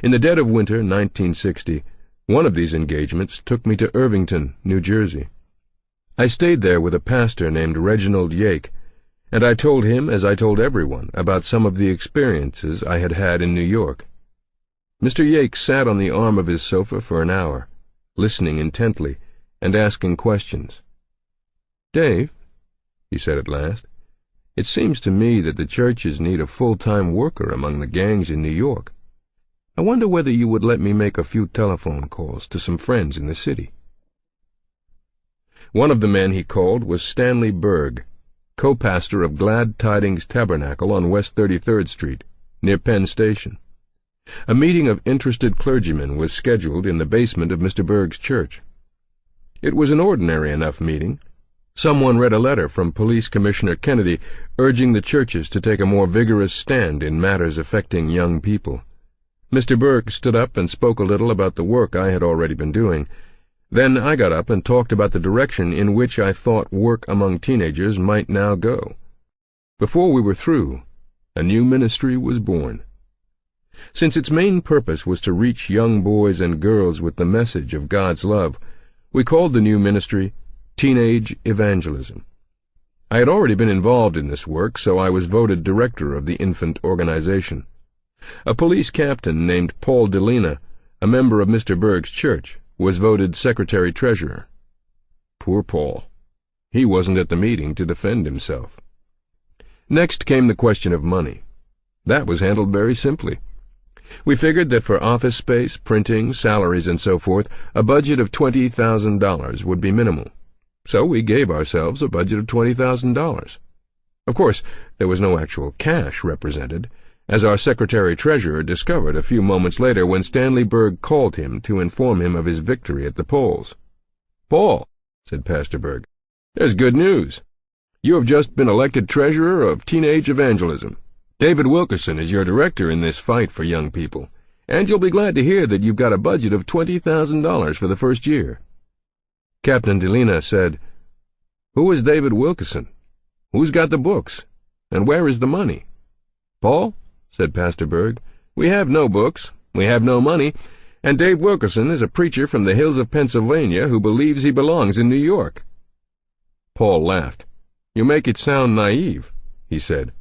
In the dead of winter, 1960, one of these engagements took me to Irvington, New Jersey. I stayed there with a pastor named Reginald Yake, and I told him, as I told everyone, about some of the experiences I had had in New York. Mr. Yake sat on the arm of his sofa for an hour, listening intently and asking questions. "Dave," he said at last, "it seems to me that the churches need a full-time worker among the gangs in New York. I wonder whether you would let me make a few telephone calls to some friends in the city." One of the men he called was Stanley Berg, co-pastor of Glad Tidings Tabernacle on West 33rd Street, near Penn Station. A meeting of interested clergymen was scheduled in the basement of Mr. Berg's church. It was an ordinary enough meeting. Someone read a letter from Police Commissioner Kennedy urging the churches to take a more vigorous stand in matters affecting young people. Mr. Berg stood up and spoke a little about the work I had already been doing. Then I got up and talked about the direction in which I thought work among teenagers might now go. Before we were through, a new ministry was born. Since its main purpose was to reach young boys and girls with the message of God's love, we called the new ministry Teenage Evangelism. I had already been involved in this work, so I was voted director of the infant organization. A police captain named Paul DeLina, a member of Mr. Berg's church, was voted secretary-treasurer. Poor Paul. He wasn't at the meeting to defend himself. Next came the question of money. That was handled very simply. We figured that for office space, printing, salaries, and so forth, a budget of $20,000 would be minimal. So we gave ourselves a budget of $20,000. Of course, there was no actual cash represented, as our secretary-treasurer discovered a few moments later when Stanley Berg called him to inform him of his victory at the polls. "Paul," said Pastor Berg, "there's good news. You have just been elected treasurer of Teenage Evangelism. David Wilkerson is your director in this fight for young people, and you'll be glad to hear that you've got a budget of $20,000 for the first year." Captain DeLina said, "Who is David Wilkerson? Who's got the books? And where is the money?" "Paul," said Pastor Berg, "we have no books, we have no money, and Dave Wilkerson is a preacher from the hills of Pennsylvania who believes he belongs in New York." Paul laughed. "You make it sound naive," he said.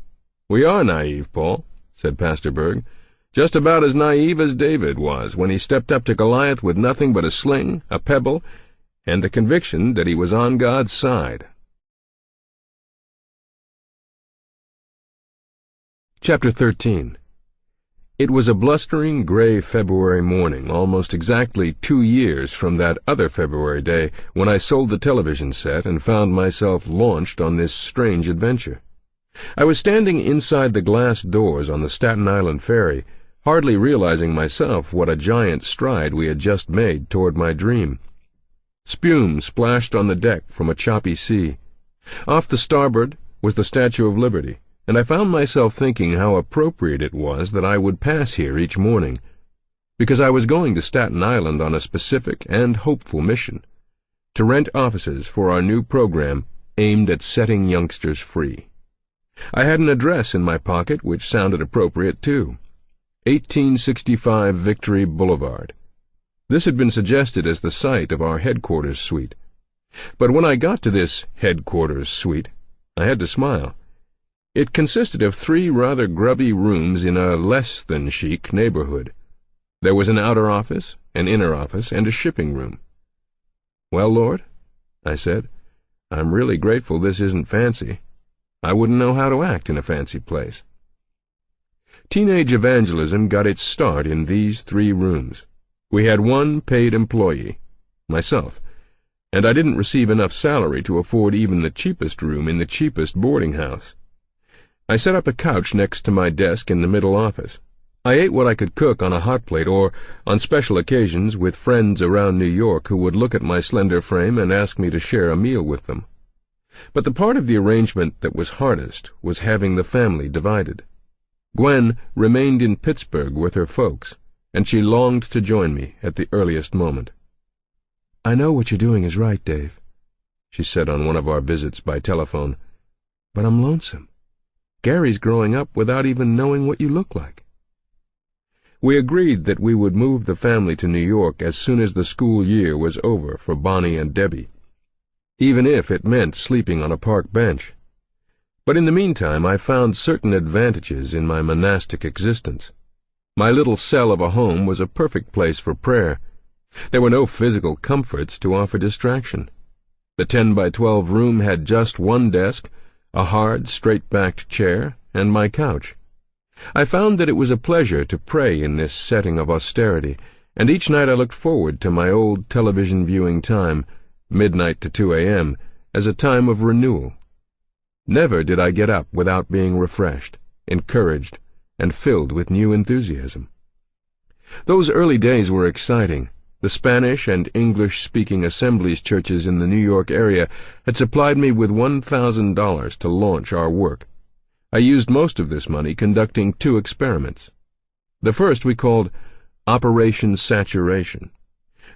"We are naive, Paul," said Pastor Berg, "just about as naive as David was when he stepped up to Goliath with nothing but a sling, a pebble, and the conviction that he was on God's side." Chapter 13. It was a blustering, gray February morning, almost exactly 2 years from that other February day when I sold the television set and found myself launched on this strange adventure. I was standing inside the glass doors on the Staten Island ferry, hardly realizing myself what a giant stride we had just made toward my dream. Spume splashed on the deck from a choppy sea. Off the starboard was the Statue of Liberty, and I found myself thinking how appropriate it was that I would pass here each morning, because I was going to Staten Island on a specific and hopeful mission, to rent offices for our new program aimed at setting youngsters free. I had an address in my pocket which sounded appropriate, too. 1865 Victory Boulevard. This had been suggested as the site of our headquarters suite. But when I got to this headquarters suite, I had to smile. It consisted of 3 rather grubby rooms in a less-than-chic neighborhood. There was an outer office, an inner office, and a shipping room. "Well, Lord," I said, "I'm really grateful this isn't fancy. I wouldn't know how to act in a fancy place." Teenage Evangelism got its start in these 3 rooms. We had 1 paid employee, myself, and I didn't receive enough salary to afford even the cheapest room in the cheapest boarding house. I set up a couch next to my desk in the middle office. I ate what I could cook on a hot plate or, on special occasions, with friends around New York who would look at my slender frame and ask me to share a meal with them. But the part of the arrangement that was hardest was having the family divided. Gwen remained in Pittsburgh with her folks, and she longed to join me at the earliest moment. "I know what you're doing is right, Dave," she said on one of our visits by telephone, "but I'm lonesome. Gary's growing up without even knowing what you look like." We agreed that we would move the family to New York as soon as the school year was over for Bonnie and Debbie, even if it meant sleeping on a park bench. But in the meantime I found certain advantages in my monastic existence. My little cell of a home was a perfect place for prayer, There were no physical comforts to offer distraction. The 10-by-12 room had just one desk, a hard, straight-backed chair, and my couch. I found that it was a pleasure to pray in this setting of austerity, and each night I looked forward to my old television viewing time, midnight to 2 a.m., as a time of renewal. Never did I get up without being refreshed, encouraged, and filled with new enthusiasm. Those early days were exciting. The Spanish and English-speaking Assemblies churches in the New York area had supplied me with $1,000 to launch our work. I used most of this money conducting 2 experiments. The first we called Operation Saturation.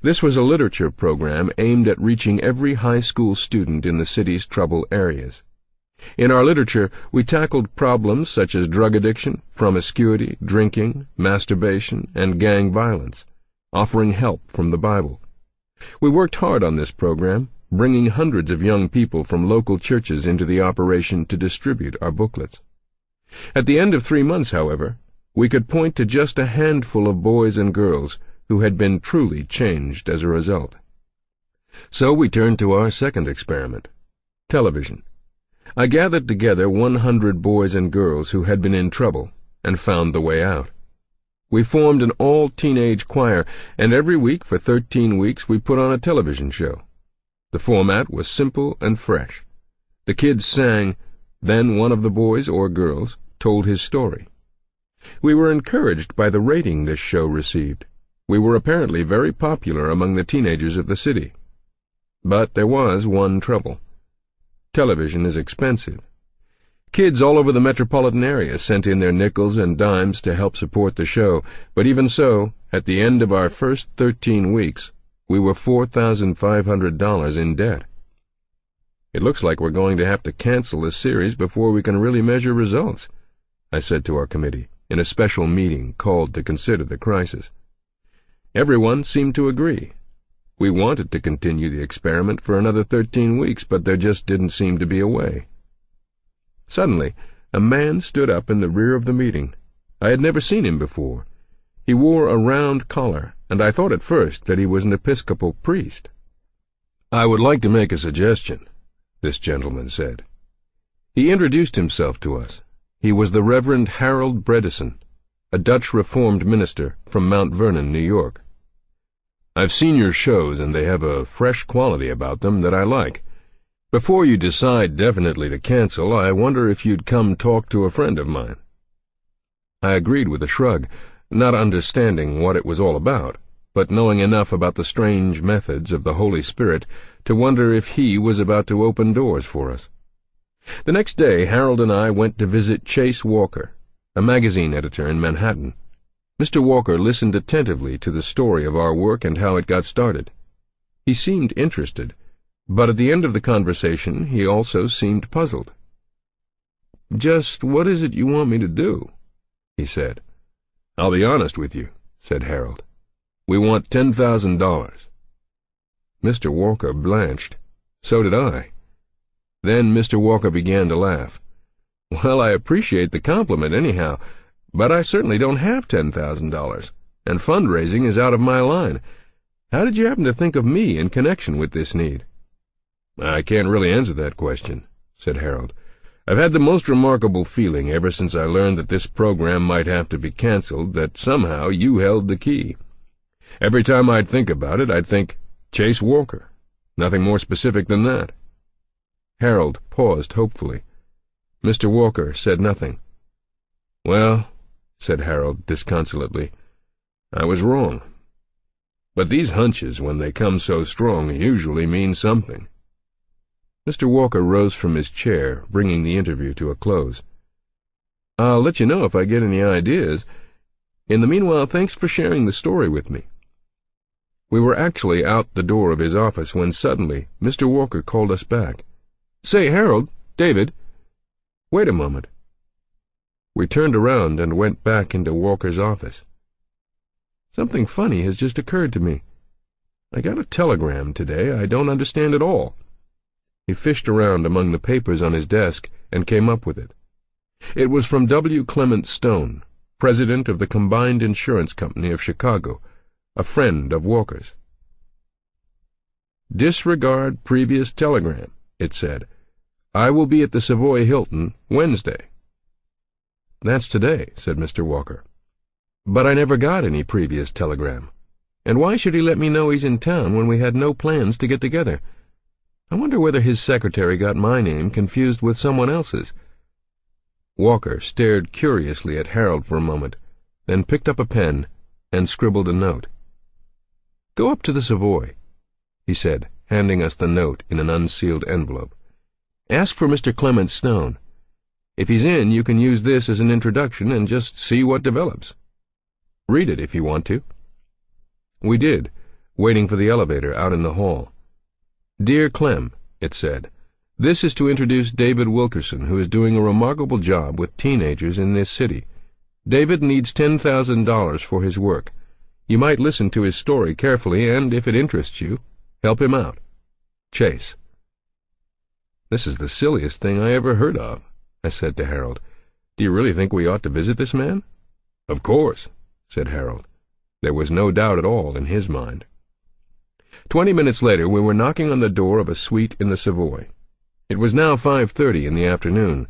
This was a literature program aimed at reaching every high school student in the city's troubled areas. In our literature, we tackled problems such as drug addiction, promiscuity, drinking, masturbation, and gang violence, offering help from the Bible. We worked hard on this program, bringing hundreds of young people from local churches into the operation to distribute our booklets. At the end of 3 months, however, we could point to just a handful of boys and girls who had been truly changed as a result. So we turned to our second experiment, television. I gathered together 100 boys and girls who had been in trouble and found the way out. We formed an all-teenage choir, and every week for 13 weeks we put on a television show. The format was simple and fresh. The kids sang, then one of the boys or girls told his story. We were encouraged by the rating this show received. We were apparently very popular among the teenagers of the city. But there was one trouble. Television is expensive. Kids all over the metropolitan area sent in their nickels and dimes to help support the show, but even so, at the end of our first 13 weeks, we were $4,500 in debt. "It looks like we're going to have to cancel this series before we can really measure results," I said to our committee in a special meeting called to consider the crisis. Everyone seemed to agree. We wanted to continue the experiment for another 13 weeks, but there just didn't seem to be a way. Suddenly, a man stood up in the rear of the meeting. I had never seen him before. He wore a round collar, and I thought at first that he was an Episcopal priest. "I would like to make a suggestion," this gentleman said. He introduced himself to us. He was the Reverend Harold Bredesen, a Dutch Reformed minister from Mount Vernon, New York. "I've seen your shows, and they have a fresh quality about them that I like. Before you decide definitely to cancel, I wonder if you'd come talk to a friend of mine." I agreed with a shrug, not understanding what it was all about, but knowing enough about the strange methods of the Holy Spirit to wonder if he was about to open doors for us. The next day, Harold and I went to visit Chase Walker, a magazine editor in Manhattan. Mr. Walker listened attentively to the story of our work and how it got started. He seemed interested, but at the end of the conversation he also seemed puzzled. "Just what is it you want me to do?" he said. "I'll be honest with you," said Harold. "We want $10,000. Mr. Walker blanched. So did I. Then Mr. Walker began to laugh. "Well, I appreciate the compliment anyhow, but I certainly don't have $10,000, and fundraising is out of my line. How did you happen to think of me in connection with this need?" "I can't really answer that question," said Harold. "I've had the most remarkable feeling ever since I learned that this program might have to be canceled that somehow you held the key. Every time I'd think about it, I'd think, Chase Walker. Nothing more specific than that." Harold paused hopefully. Mr. Walker said nothing. "Well," said Harold disconsolately, "I was wrong. But these hunches, when they come so strong, usually mean something." Mr. Walker rose from his chair, bringing the interview to a close. "I'll let you know if I get any ideas. In the meanwhile, thanks for sharing the story with me." We were actually out the door of his office when suddenly Mr. Walker called us back. "Say, Harold, David, wait a moment." We turned around and went back into Walker's office. "Something funny has just occurred to me. I got a telegram today I don't understand at all." He fished around among the papers on his desk and came up with it. It was from W. Clement Stone, president of the Combined Insurance Company of Chicago, a friend of Walker's. "Disregard previous telegram," it said. "I will be at the Savoy Hilton Wednesday." "That's today," said Mr. Walker. "But I never got any previous telegram. And why should he let me know he's in town when we had no plans to get together? I wonder whether his secretary got my name confused with someone else's." Walker stared curiously at Harold for a moment, then picked up a pen and scribbled a note. "Go up to the Savoy," he said, handing us the note in an unsealed envelope. "Ask for Mr. Clement Stone. If he's in, you can use this as an introduction and just see what develops. Read it if you want to." We did, waiting for the elevator out in the hall. "Dear Clem," it said, "this is to introduce David Wilkerson, who is doing a remarkable job with teenagers in this city. David needs $10,000 for his work. You might listen to his story carefully and, if it interests you, help him out. Chase." "This is the silliest thing I ever heard of," I said to Harold. "Do you really think we ought to visit this man?" "Of course," said Harold. There was no doubt at all in his mind. 20 minutes later we were knocking on the door of a suite in the Savoy. It was now 5:30 in the afternoon.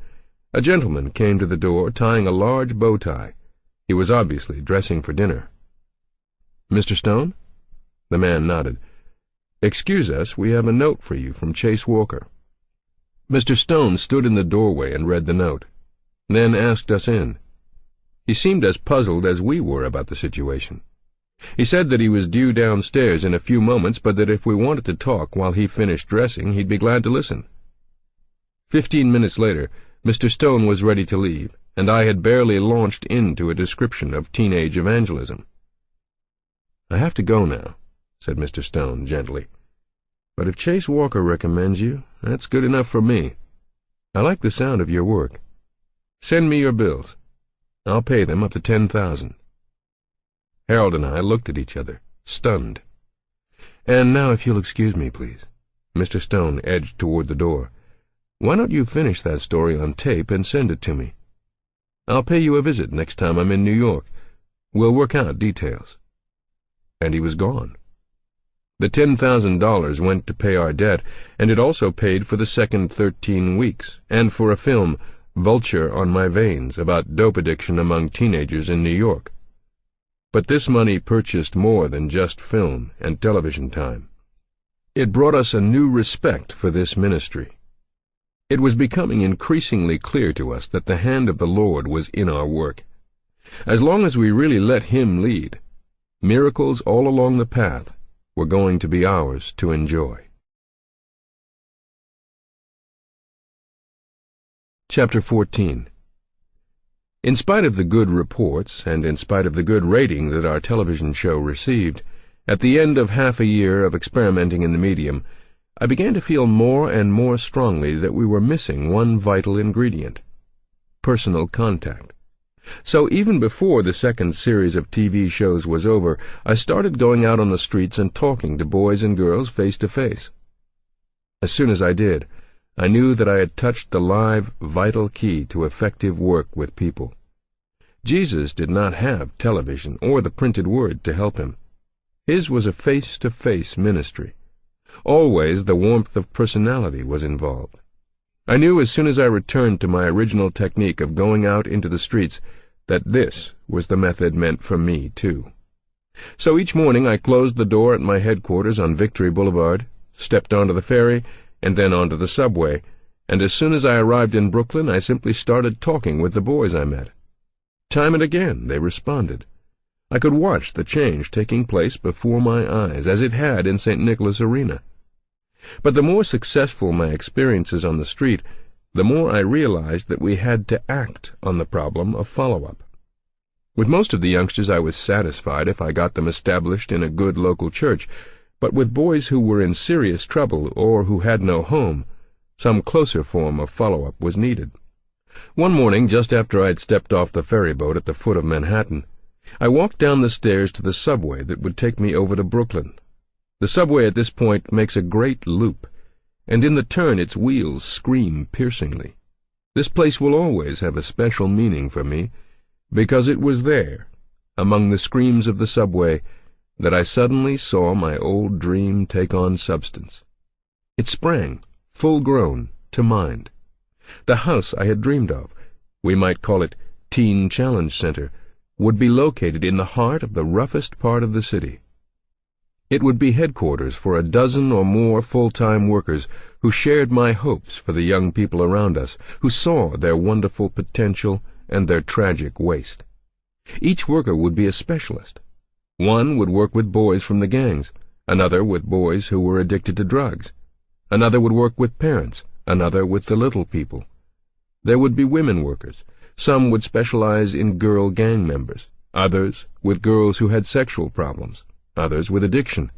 A gentleman came to the door tying a large bow tie. He was obviously dressing for dinner. "Mr. Stone?" The man nodded. "Excuse us, we have a note for you from Chase Walker." Mr. Stone stood in the doorway and read the note, then asked us in. He seemed as puzzled as we were about the situation. He said that he was due downstairs in a few moments, but that if we wanted to talk while he finished dressing, he'd be glad to listen. 15 minutes later, Mr. Stone was ready to leave, and I had barely launched into a description of teenage evangelism. "I have to go now," said Mr. Stone gently. "But if Chase Walker recommends you, that's good enough for me. I like the sound of your work. Send me your bills. I'll pay them up to $10,000. Harold and I looked at each other, stunned. "And now, if you'll excuse me, please." Mr. Stone edged toward the door. "Why don't you finish that story on tape and send it to me? I'll pay you a visit next time I'm in New York. We'll work out details." And he was gone. The $10,000 went to pay our debt, and it also paid for the second 13 weeks, and for a film, Vulture on My Veins, about dope addiction among teenagers in New York. But this money purchased more than just film and television time. It brought us a new respect for this ministry. It was becoming increasingly clear to us that the hand of the Lord was in our work. As long as we really let Him lead, miracles all along the path were going to be ours to enjoy. Chapter 14. In spite of the good reports, and in spite of the good rating that our television show received, at the end of half a year of experimenting in the medium, I began to feel more and more strongly that we were missing one vital ingredient: personal contact. So even before the second series of TV shows was over, I started going out on the streets and talking to boys and girls face to face. As soon as I did, I knew that I had touched the live, vital key to effective work with people. Jesus did not have television or the printed word to help him. His was a face-to-face ministry. Always the warmth of personality was involved. I knew as soon as I returned to my original technique of going out into the streets that this was the method meant for me, too. So each morning I closed the door at my headquarters on Victory Boulevard, stepped onto the ferry, and then onto the subway, and as soon as I arrived in Brooklyn, I simply started talking with the boys I met. Time and again they responded. I could watch the change taking place before my eyes, as it had in St. Nicholas Arena. But the more successful my experiences on the street, the more I realized that we had to act on the problem of follow-up. With most of the youngsters I was satisfied if I got them established in a good local church, but with boys who were in serious trouble or who had no home, some closer form of follow-up was needed. One morning, just after I had stepped off the ferry boat at the foot of Manhattan, I walked down the stairs to the subway that would take me over to Brooklyn. The subway at this point makes a great loop, and in the turn its wheels scream piercingly. This place will always have a special meaning for me, because it was there, among the screams of the subway, that I suddenly saw my old dream take on substance. It sprang, full-grown, to mind. The house I had dreamed of, we might call it Teen Challenge Center, would be located in the heart of the roughest part of the city. It would be headquarters for a dozen or more full-time workers who shared my hopes for the young people around us, who saw their wonderful potential and their tragic waste. Each worker would be a specialist. One would work with boys from the gangs, another with boys who were addicted to drugs. Another would work with parents, another with the little people. There would be women workers. Some would specialize in girl gang members, others with girls who had sexual problems, others with addiction.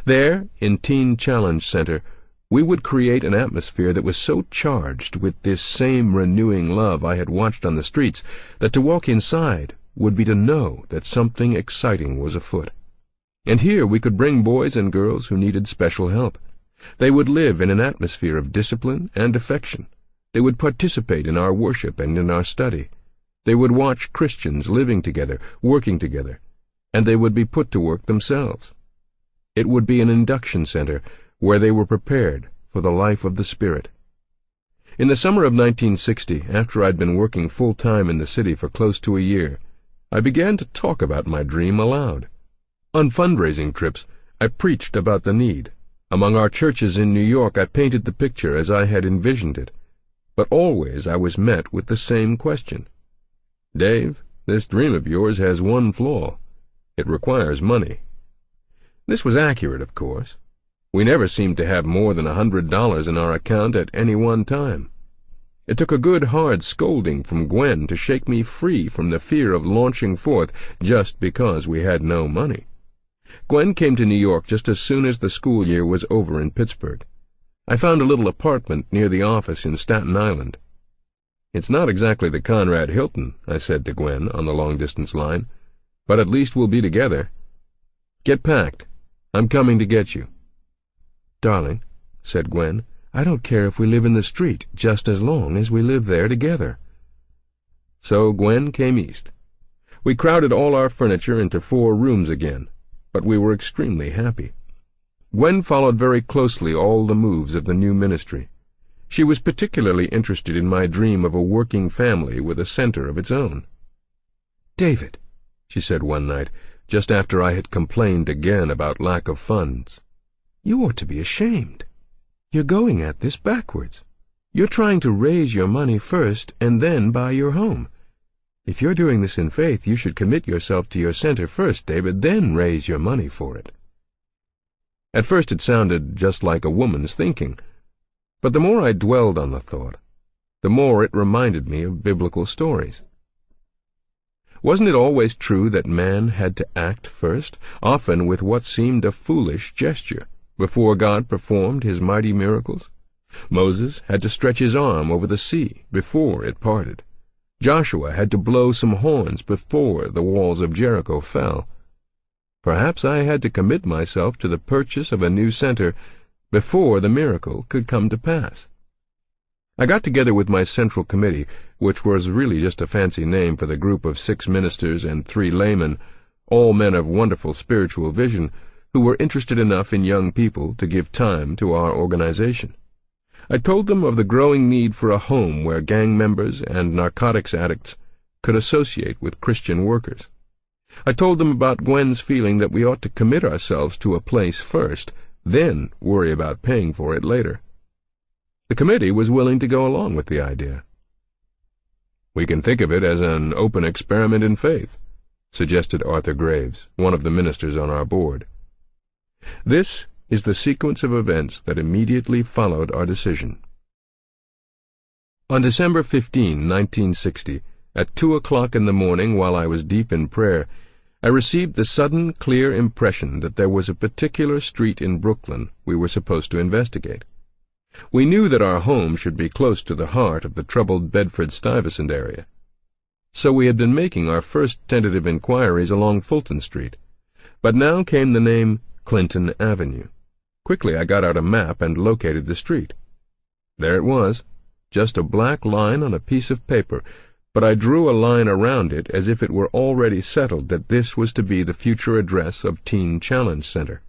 There, in Teen Challenge Center, we would create an atmosphere that was so charged with this same renewing love I had watched on the streets that to walk inside would be to know that something exciting was afoot. And here we could bring boys and girls who needed special help. They would live in an atmosphere of discipline and affection. They would participate in our worship and in our study. They would watch Christians living together, working together, and they would be put to work themselves. It would be an induction center where they were prepared for the life of the Spirit. In the summer of 1960, after I'd been working full-time in the city for close to a year, I began to talk about my dream aloud. On fundraising trips, I preached about the need. Among our churches in New York, I painted the picture as I had envisioned it. But always I was met with the same question. "Dave, this dream of yours has one flaw. It requires money." This was accurate, of course. We never seemed to have more than $100 in our account at any one time. It took a good hard scolding from Gwen to shake me free from the fear of launching forth just because we had no money. Gwen came to New York just as soon as the school year was over in Pittsburgh. I found a little apartment near the office in Staten Island. "It's not exactly the Conrad Hilton," I said to Gwen on the long-distance line, "but at least we'll be together. Get packed. I'm coming to get you." "Darling," said Gwen, "I don't care if we live in the street just as long as we live there together." So Gwen came east. We crowded all our furniture into 4 rooms again, but we were extremely happy. Gwen followed very closely all the moves of the new ministry. She was particularly interested in my dream of a working family with a center of its own. "David," she said one night, just after I had complained again about lack of funds, "you ought to be ashamed. You're going at this backwards. You're trying to raise your money first and then buy your home. If you're doing this in faith, you should commit yourself to your center first, David, then raise your money for it." At first it sounded just like a woman's thinking, but the more I dwelled on the thought, the more it reminded me of biblical stories. Wasn't it always true that man had to act first, often with what seemed a foolish gesture, before God performed his mighty miracles? Moses had to stretch his arm over the sea before it parted. Joshua had to blow some horns before the walls of Jericho fell. Perhaps I had to commit myself to the purchase of a new center before the miracle could come to pass. I got together with my central committee, which was really just a fancy name for the group of 6 ministers and 3 laymen, all men of wonderful spiritual vision, who were interested enough in young people to give time to our organization. I told them of the growing need for a home where gang members and narcotics addicts could associate with Christian workers. I told them about Gwen's feeling that we ought to commit ourselves to a place first, then worry about paying for it later. The committee was willing to go along with the idea. "We can think of it as an open experiment in faith," suggested Arthur Graves, one of the ministers on our board. This is the sequence of events that immediately followed our decision. On December 15, 1960, at 2 o'clock in the morning, while I was deep in prayer, I received the sudden, clear impression that there was a particular street in Brooklyn we were supposed to investigate. We knew that our home should be close to the heart of the troubled Bedford-Stuyvesant area. So we had been making our first tentative inquiries along Fulton Street. But now came the name Clinton Avenue. Quickly I got out a map and located the street. There it was, just a black line on a piece of paper, but I drew a line around it as if it were already settled that this was to be the future address of Teen Challenge Center.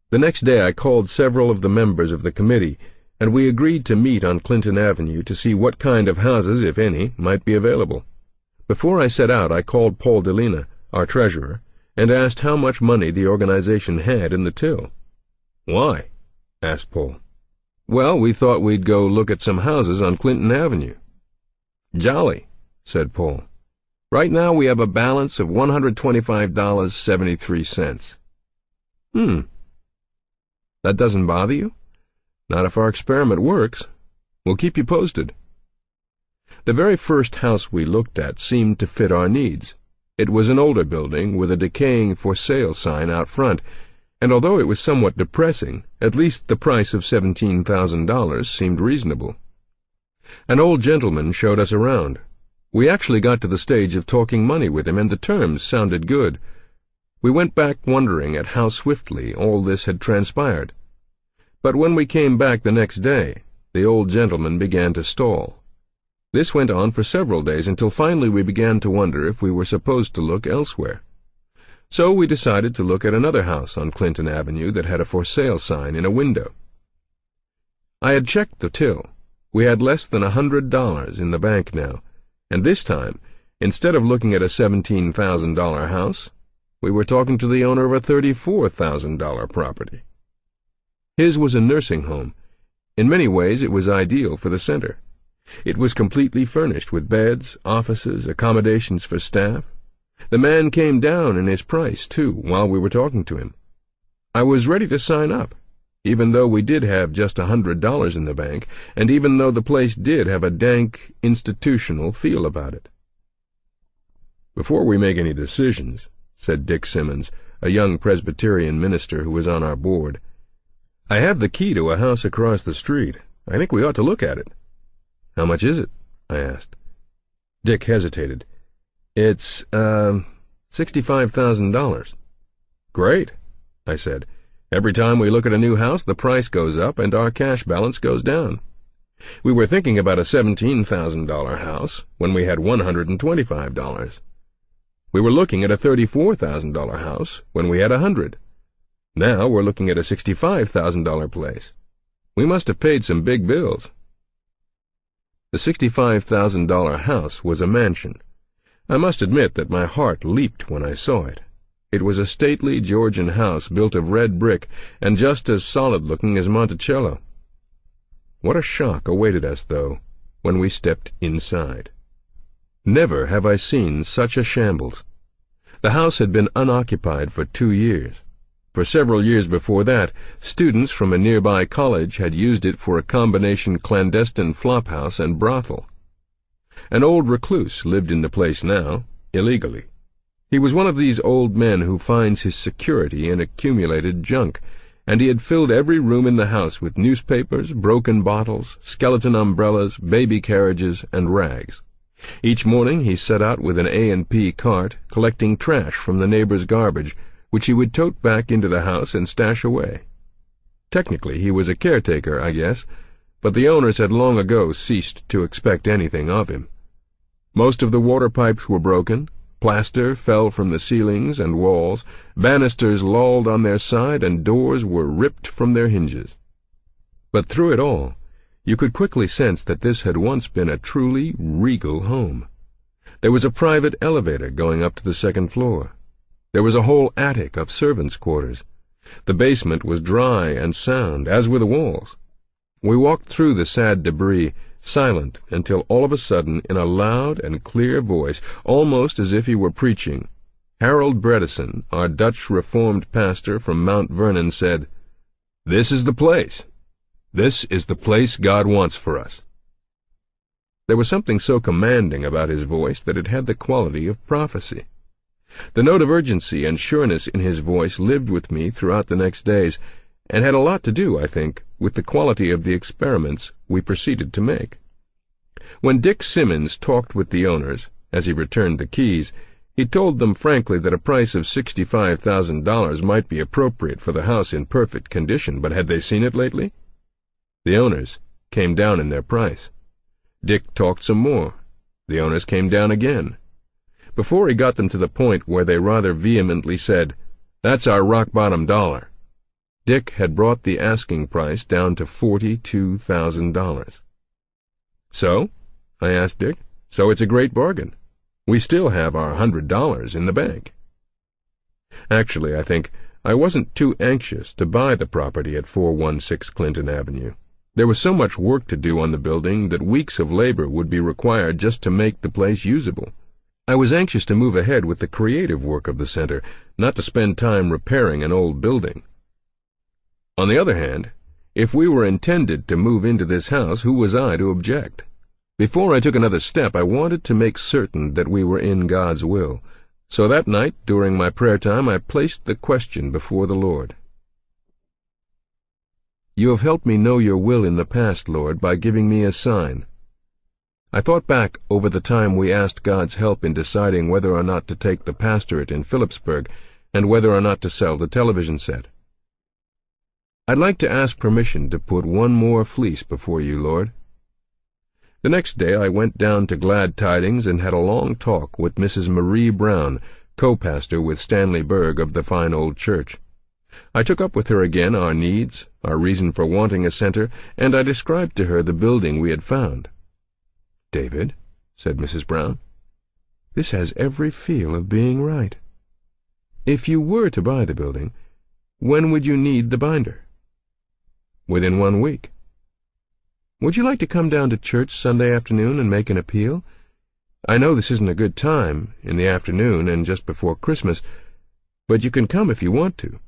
The next day I called several of the members of the committee, and we agreed to meet on Clinton Avenue to see what kind of houses, if any, might be available. Before I set out, I called Paul Delina, our treasurer, and asked how much money the organization had in the till. "Why?" asked Paul. "Well, we thought we'd go look at some houses on Clinton Avenue." "Jolly," said Paul. "Right now we have a balance of $125.73. That doesn't bother you?" "Not if our experiment works. We'll keep you posted." The very first house we looked at seemed to fit our needs. It was an older building with a decaying for sale sign out front, and although it was somewhat depressing, at least the price of $17,000 seemed reasonable. An old gentleman showed us around. We actually got to the stage of talking money with him, and the terms sounded good. We went back wondering at how swiftly all this had transpired. But when we came back the next day, the old gentleman began to stall. This went on for several days until finally we began to wonder if we were supposed to look elsewhere. So we decided to look at another house on Clinton Avenue that had a for sale sign in a window. I had checked the till. We had less than $100 in the bank now, and this time, instead of looking at a $17,000 house, we were talking to the owner of a $34,000 property. His was a nursing home. In many ways it was ideal for the center. It was completely furnished with beds, offices, accommodations for staff. The man came down in his price, too, while we were talking to him. I was ready to sign up, even though we did have just $100 in the bank, and even though the place did have a dank, institutional feel about it. "Before we make any decisions," said Dick Simmons, a young Presbyterian minister who was on our board, "I have the key to a house across the street. I think we ought to look at it." "How much is it?" I asked. Dick hesitated. "It's, $65,000. "Great," I said. "Every time we look at a new house, the price goes up and our cash balance goes down. We were thinking about a $17,000 house when we had $125. We were looking at a $34,000 house when we had $100. Now we're looking at a $65,000 place. We must have paid some big bills." The $65,000 house was a mansion. I must admit that my heart leaped when I saw it. It was a stately Georgian house built of red brick and just as solid-looking as Monticello. What a shock awaited us, though, when we stepped inside. Never have I seen such a shambles. The house had been unoccupied for 2 years. For several years before that, students from a nearby college had used it for a combination clandestine flophouse and brothel. An old recluse lived in the place now, illegally. He was one of these old men who finds his security in accumulated junk, and he had filled every room in the house with newspapers, broken bottles, skeleton umbrellas, baby carriages, and rags. Each morning he set out with an A&P cart, collecting trash from the neighbors' garbage, which he would tote back into the house and stash away. Technically he was a caretaker, I guess, but the owners had long ago ceased to expect anything of him. Most of the water pipes were broken, plaster fell from the ceilings and walls, banisters lolled on their side, and doors were ripped from their hinges. But through it all, you could quickly sense that this had once been a truly regal home. There was a private elevator going up to the second floor. There was a whole attic of servants' quarters. The basement was dry and sound, as were the walls. We walked through the sad debris, silent until all of a sudden, in a loud and clear voice, almost as if he were preaching, Harold Bredesen, our Dutch Reformed pastor from Mount Vernon, said, "This is the place. This is the place God wants for us." There was something so commanding about his voice that it had the quality of prophecy. The note of urgency and sureness in his voice lived with me throughout the next days, and had a lot to do, I think, with the quality of the experiments we proceeded to make. When Dick Simmons talked with the owners, as he returned the keys, he told them frankly that a price of $65,000 might be appropriate for the house in perfect condition, but had they seen it lately? The owners came down in their price. Dick talked some more. The owners came down again. Before he got them to the point where they rather vehemently said, "That's our rock-bottom dollar," Dick had brought the asking price down to $42,000. "So?" I asked Dick. "So it's a great bargain. We still have our $100 in the bank." Actually, I think, I wasn't too anxious to buy the property at 416 Clinton Avenue. There was so much work to do on the building that weeks of labor would be required just to make the place usable. I was anxious to move ahead with the creative work of the center, not to spend time repairing an old building. On the other hand, if we were intended to move into this house, who was I to object? Before I took another step, I wanted to make certain that we were in God's will. So that night, during my prayer time, I placed the question before the Lord. "You have helped me know your will in the past, Lord, by giving me a sign." I thought back over the time we asked God's help in deciding whether or not to take the pastorate in Phillipsburg and whether or not to sell the television set. "I'd like to ask permission to put one more fleece before you, Lord." The next day I went down to Glad Tidings and had a long talk with Mrs. Marie Brown, co-pastor with Stanley Berg of the fine old church. I took up with her again our needs, our reason for wanting a center, and I described to her the building we had found. "David," said Mrs. Brown, "this has every feel of being right. If you were to buy the building, when would you need the binder?" "Within 1 week." "Would you like to come down to church Sunday afternoon and make an appeal? I know this isn't a good time, in the afternoon and just before Christmas, but you can come if you want to."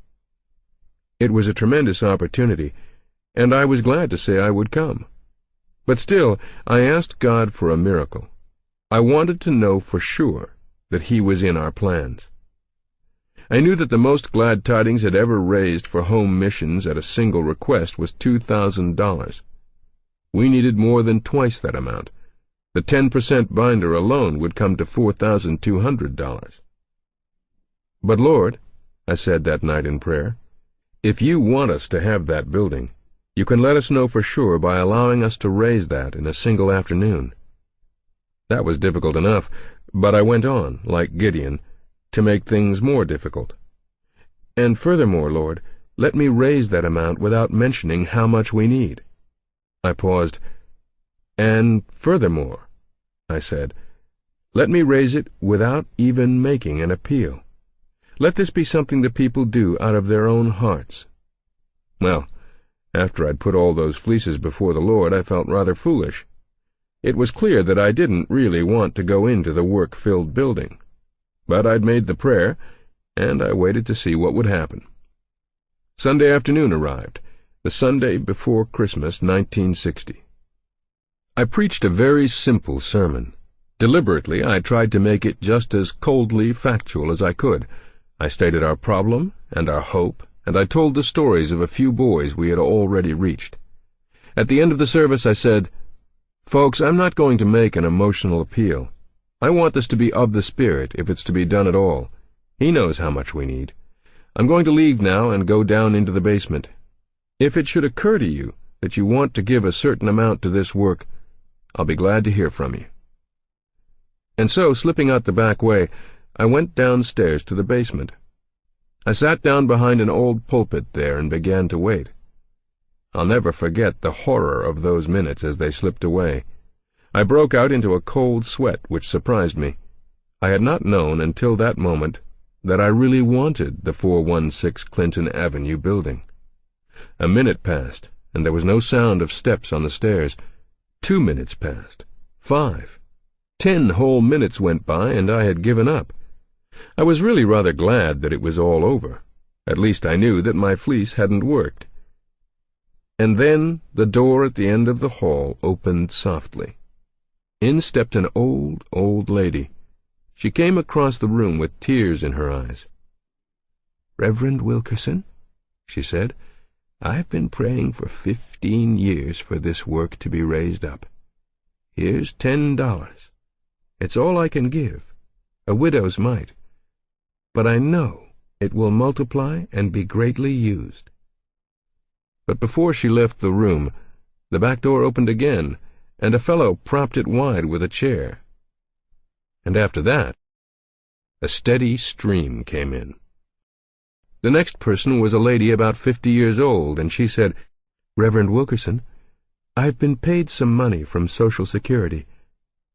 It was a tremendous opportunity, and I was glad to say I would come. But still, I asked God for a miracle. I wanted to know for sure that He was in our plans. I knew that the most Glad Tidings had ever raised for home missions at a single request was $2,000. We needed more than twice that amount. The 10% binder alone would come to $4,200. "But Lord," I said that night in prayer, "if you want us to have that building, you can let us know for sure by allowing us to raise that in a single afternoon." That was difficult enough, but I went on, like Gideon, to make things more difficult. "And furthermore, Lord, let me raise that amount without mentioning how much we need." I paused. "And furthermore," I said, "let me raise it without even making an appeal. Let this be something the people do out of their own hearts." Well, after I'd put all those fleeces before the Lord, I felt rather foolish. It was clear that I didn't really want to go into the work-filled building. But I'd made the prayer, and I waited to see what would happen. Sunday afternoon arrived, the Sunday before Christmas, 1960. I preached a very simple sermon. Deliberately, I tried to make it just as coldly factual as I could. I stated our problem and our hope, and I told the stories of a few boys we had already reached. At the end of the service I said, "Folks, I'm not going to make an emotional appeal. I want this to be of the Spirit, if it's to be done at all. He knows how much we need. I'm going to leave now and go down into the basement. If it should occur to you that you want to give a certain amount to this work, I'll be glad to hear from you." And so, slipping out the back way, I went downstairs to the basement. I sat down behind an old pulpit there and began to wait. I'll never forget the horror of those minutes as they slipped away. I broke out into a cold sweat which surprised me. I had not known until that moment that I really wanted the 416 Clinton Avenue building. A minute passed, and there was no sound of steps on the stairs. 2 minutes passed. 5. 10 whole minutes went by, and I had given up. I was really rather glad that it was all over. At least I knew that my fleece hadn't worked. And then the door at the end of the hall opened softly. In stepped an old lady. She came across the room with tears in her eyes. "Reverend Wilkerson," she said, "I've been praying for 15 years for this work to be raised up. Here's $10. It's all I can give, a widow's mite, but I know it will multiply and be greatly used." But before she left the room, the back door opened again, and a fellow propped it wide with a chair. and after that, a steady stream came in. The next person was a lady about 50 years old, and she said, "Reverend Wilkerson, I've been paid some money from Social Security.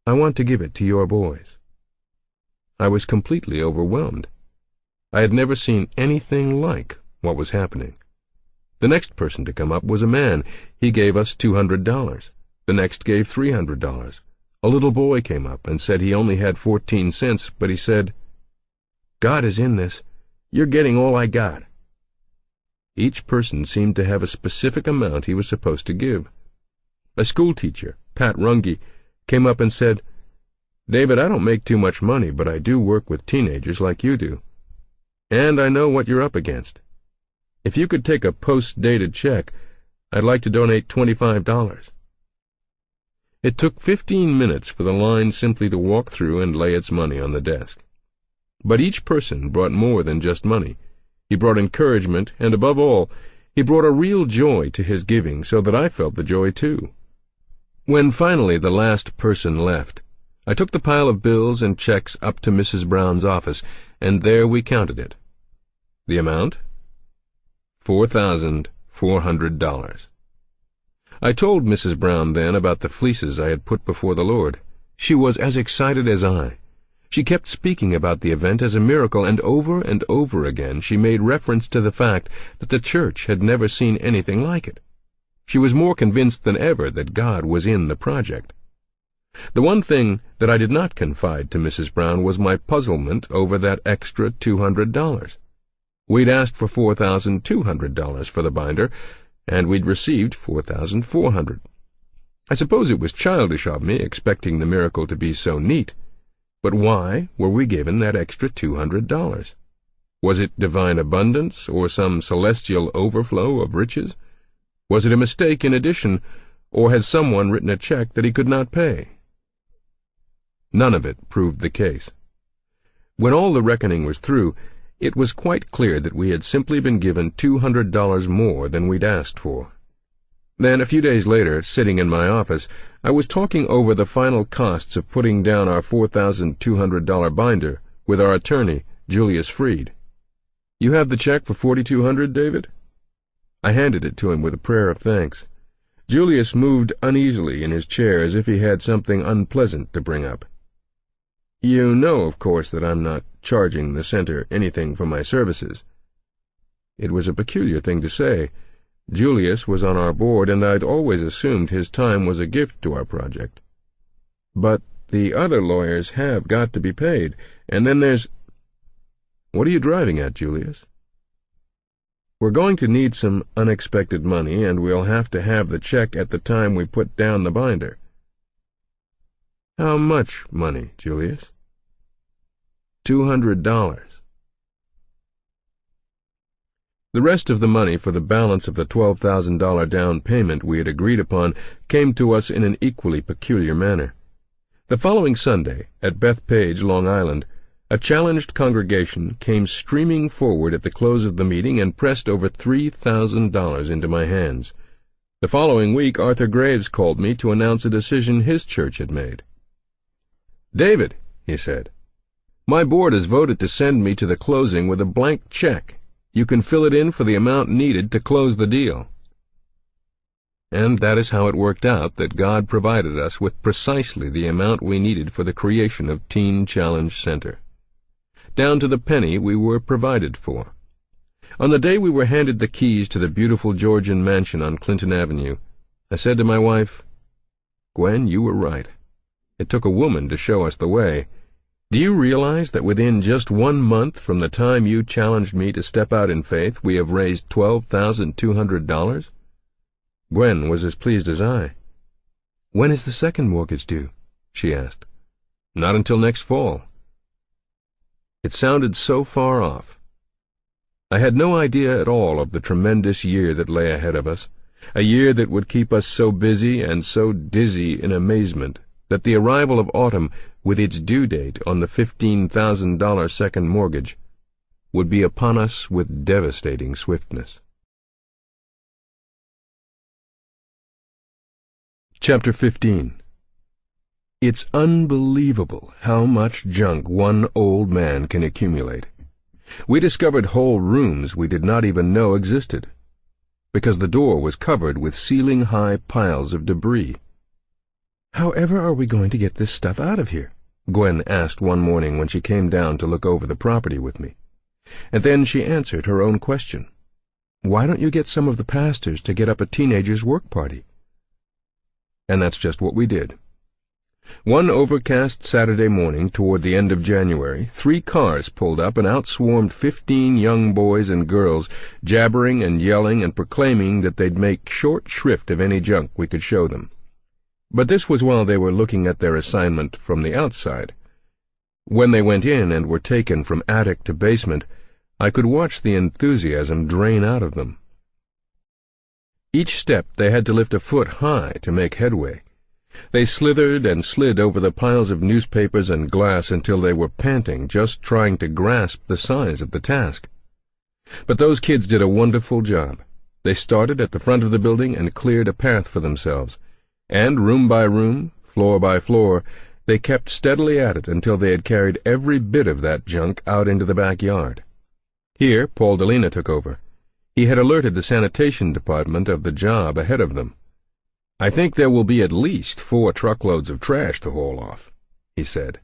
I want to give it to your boys." I was completely overwhelmed. I had never seen anything like what was happening. The next person to come up was a man. He gave us $200. The next gave $300. A little boy came up and said he only had 14 cents, but he said, "God is in this. You're getting all I got." Each person seemed to have a specific amount he was supposed to give. A schoolteacher, Pat Runge, came up and said, "David, I don't make too much money, but I do work with teenagers like you do. And I know what you're up against. If you could take a post-dated check, I'd like to donate $25. It took 15 minutes for the line simply to walk through and lay its money on the desk. But each person brought more than just money. He brought encouragement, and above all, he brought a real joy to his giving, so that I felt the joy too. When finally the last person left, I took the pile of bills and checks up to Mrs. Brown's office, and there we counted it. The amount? $4,400. I told Mrs. Brown then about the fleeces I had put before the Lord. She was as excited as I. She kept speaking about the event as a miracle, and over again she made reference to the fact that the church had never seen anything like it. She was more convinced than ever that God was in the project. The one thing that I did not confide to Mrs. Brown was my puzzlement over that extra $200. We'd asked for $4,200 for the binder, and we'd received $4,400. I suppose it was childish of me, expecting the miracle to be so neat. But why were we given that extra $200? Was it divine abundance, or some celestial overflow of riches? Was it a mistake in addition, or had someone written a check that he could not pay? None of it proved the case. When all the reckoning was through, it was quite clear that we had simply been given $200 more than we'd asked for. Then, a few days later, sitting in my office, I was talking over the final costs of putting down our $4,200 binder with our attorney, Julius Freed. "You have the check for $4,200, David?" I handed it to him with a prayer of thanks. Julius moved uneasily in his chair as if he had something unpleasant to bring up. "You know, of course, that I'm not charging the center anything for my services." It was a peculiar thing to say. Julius was on our board, and I'd always assumed his time was a gift to our project. "But the other lawyers have got to be paid, and then there's—" "What are you driving at, Julius?" "We're going to need some unexpected money, and we'll have to have the check at the time we put down the binder." "How much money, Julius?" $200. The rest of the money for the balance of the $12,000 down payment we had agreed upon came to us in an equally peculiar manner. The following Sunday, at Bethpage, Long Island, a challenged congregation came streaming forward at the close of the meeting and pressed over $3,000 into my hands. The following week, Arthur Graves called me to announce a decision his church had made. "David," he said, "my board has voted to send me to the closing with a blank check. You can fill it in for the amount needed to close the deal." And that is how it worked out that God provided us with precisely the amount we needed for the creation of Teen Challenge Center. Down to the penny we were provided for. On the day we were handed the keys to the beautiful Georgian mansion on Clinton Avenue, I said to my wife, "Gwen, you were right. It took a woman to show us the way. Do you realize that within just 1 month from the time you challenged me to step out in faith, we have raised $12,200? Gwen was as pleased as I. "When is the second mortgage due?" she asked. "Not until next fall." It sounded so far off. I had no idea at all of the tremendous year that lay ahead of us, a year that would keep us so busy and so dizzy in amazement that the arrival of autumn, with its due date on the $15,000 second mortgage, would be upon us with devastating swiftness. Chapter 15. It's unbelievable how much junk one old man can accumulate. We discovered whole rooms we did not even know existed, because the door was covered with ceiling-high piles of debris. "However are we going to get this stuff out of here?" Gwen asked one morning when she came down to look over the property with me. And then she answered her own question. "Why don't you get some of the pastors to get up a teenagers' work party?" And that's just what we did. One overcast Saturday morning toward the end of January, 3 cars pulled up and out swarmed 15 young boys and girls, jabbering and yelling and proclaiming that they'd make short shrift of any junk we could show them. But this was while they were looking at their assignment from the outside. When they went in and were taken from attic to basement, I could watch the enthusiasm drain out of them. Each step they had to lift a foot high to make headway. They slithered and slid over the piles of newspapers and glass until they were panting, just trying to grasp the size of the task. But those kids did a wonderful job. They started at the front of the building and cleared a path for themselves, and room by room, floor by floor, they kept steadily at it until they had carried every bit of that junk out into the backyard. Here Paul Delena took over. He had alerted the sanitation department of the job ahead of them. "I think there will be at least 4 truckloads of trash to haul off," he said.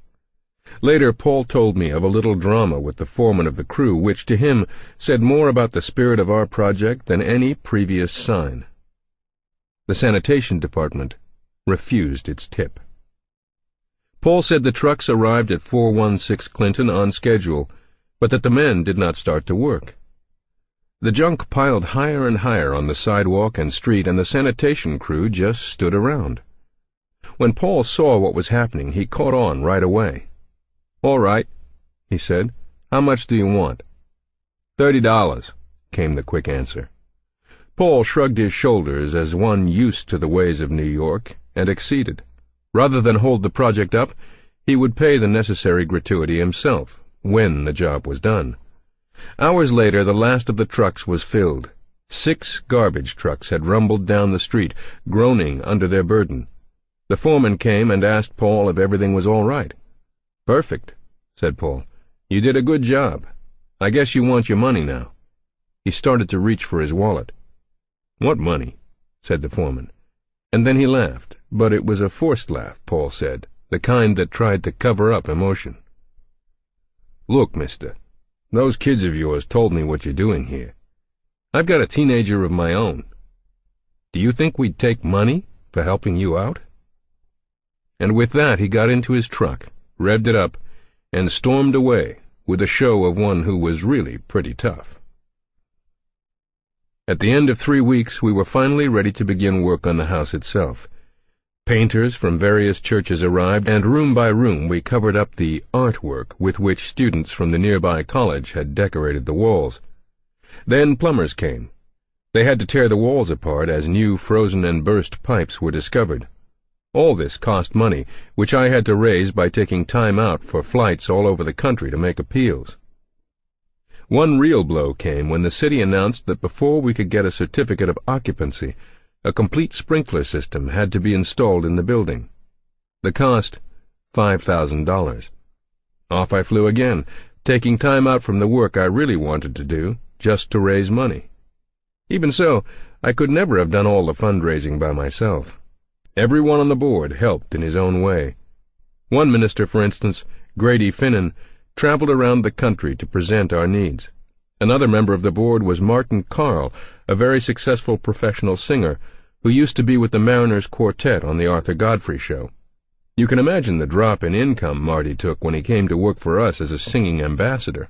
Later Paul told me of a little drama with the foreman of the crew which, to him, said more about the spirit of our project than any previous sign. The sanitation department refused its tip. Paul said the trucks arrived at 416 Clinton on schedule, but that the men did not start to work. The junk piled higher and higher on the sidewalk and street, and the sanitation crew just stood around. When Paul saw what was happening, he caught on right away. "All right," he said. "How much do you want?" $30, came the quick answer. Paul shrugged his shoulders as one used to the ways of New York, and acceded. Rather than hold the project up, he would pay the necessary gratuity himself, when the job was done. Hours later, the last of the trucks was filled. 6 garbage trucks had rumbled down the street, groaning under their burden. The foreman came and asked Paul if everything was all right. "Perfect," said Paul. "You did a good job. I guess you want your money now." He started to reach for his wallet. "What money?" said the foreman. And then he laughed, but it was a forced laugh, Paul said, the kind that tried to cover up emotion. "Look, mister, those kids of yours told me what you're doing here. I've got a teenager of my own. Do you think we'd take money for helping you out?" And with that he got into his truck, revved it up, and stormed away with a show of one who was really pretty tough. At the end of 3 weeks, we were finally ready to begin work on the house itself. Painters from various churches arrived, and room by room we covered up the artwork with which students from the nearby college had decorated the walls. Then plumbers came. They had to tear the walls apart as new frozen and burst pipes were discovered. All this cost money, which I had to raise by taking time out for flights all over the country to make appeals. One real blow came when the city announced that before we could get a certificate of occupancy, a complete sprinkler system had to be installed in the building. The cost, $5,000. Off I flew again, taking time out from the work I really wanted to do, just to raise money. Even so, I could never have done all the fundraising by myself. Everyone on the board helped in his own way. One minister, for instance, Grady Finnan, traveled around the country to present our needs. Another member of the board was Martin Carl, a very successful professional singer, who used to be with the Mariners Quartet on the Arthur Godfrey Show. You can imagine the drop in income Marty took when he came to work for us as a singing ambassador.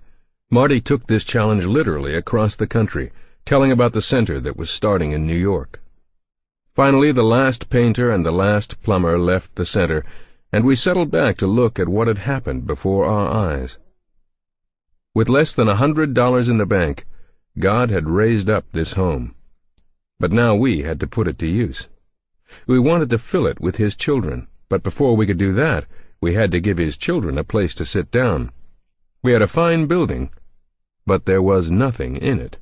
Marty took this challenge literally across the country, telling about the center that was starting in New York. Finally, the last painter and the last plumber left the center, and we settled back to look at what had happened before our eyes. With less than $100 in the bank, God had raised up this home. But now we had to put it to use. We wanted to fill it with His children, but before we could do that, we had to give His children a place to sit down. We had a fine building, but there was nothing in it.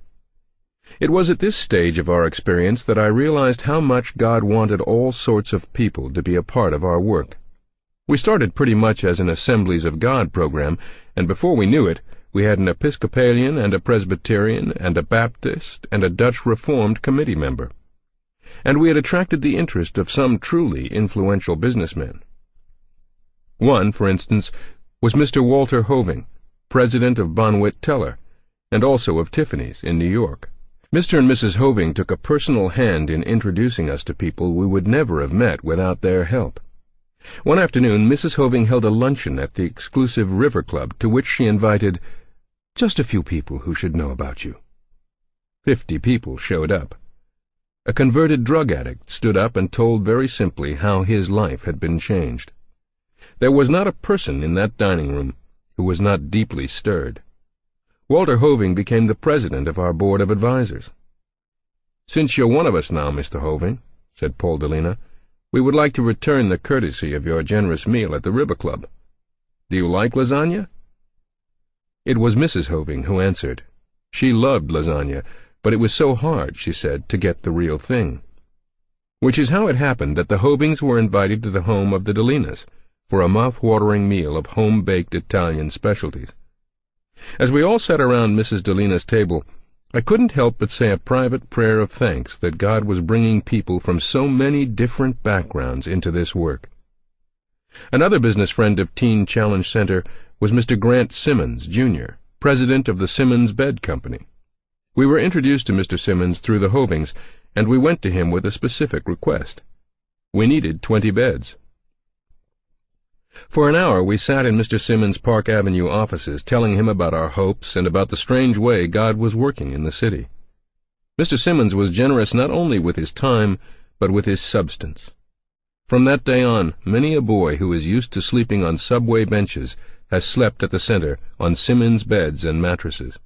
It was at this stage of our experience that I realized how much God wanted all sorts of people to be a part of our work. We started pretty much as an Assemblies of God program, and before we knew it, we had an Episcopalian and a Presbyterian and a Baptist and a Dutch Reformed committee member. And we had attracted the interest of some truly influential businessmen. One, for instance, was Mr. Walter Hoving, president of Bonwit Teller, and also of Tiffany's in New York. Mr. and Mrs. Hoving took a personal hand in introducing us to people we would never have met without their help. One afternoon, Mrs. Hoving held a luncheon at the exclusive River Club, to which she invited just a few people who should know about you. 50 people showed up. A converted drug addict stood up and told very simply how his life had been changed. There was not a person in that dining room who was not deeply stirred. Walter Hoving became the president of our board of advisors. "Since you're one of us now, Mr. Hoving," said Paul Delena, "we would like to return the courtesy of your generous meal at the River Club. Do you like lasagna?" It was Mrs. Hoving who answered. She loved lasagna, but it was so hard, she said, to get the real thing. Which is how it happened that the Hovings were invited to the home of the Delenas for a mouth-watering meal of home-baked Italian specialties. As we all sat around Mrs. Delena's table, I couldn't help but say a private prayer of thanks that God was bringing people from so many different backgrounds into this work. Another business friend of Teen Challenge Center was Mr. Grant Simmons, Jr., president of the Simmons Bed Company. We were introduced to Mr. Simmons through the Hovings, and we went to him with a specific request. We needed 20 beds. For an hour we sat in Mr. Simmons' Park Avenue offices, telling him about our hopes and about the strange way God was working in the city. Mr. Simmons was generous not only with his time, but with his substance. From that day on, many a boy who is used to sleeping on subway benches has slept at the center on Simmons beds and mattresses.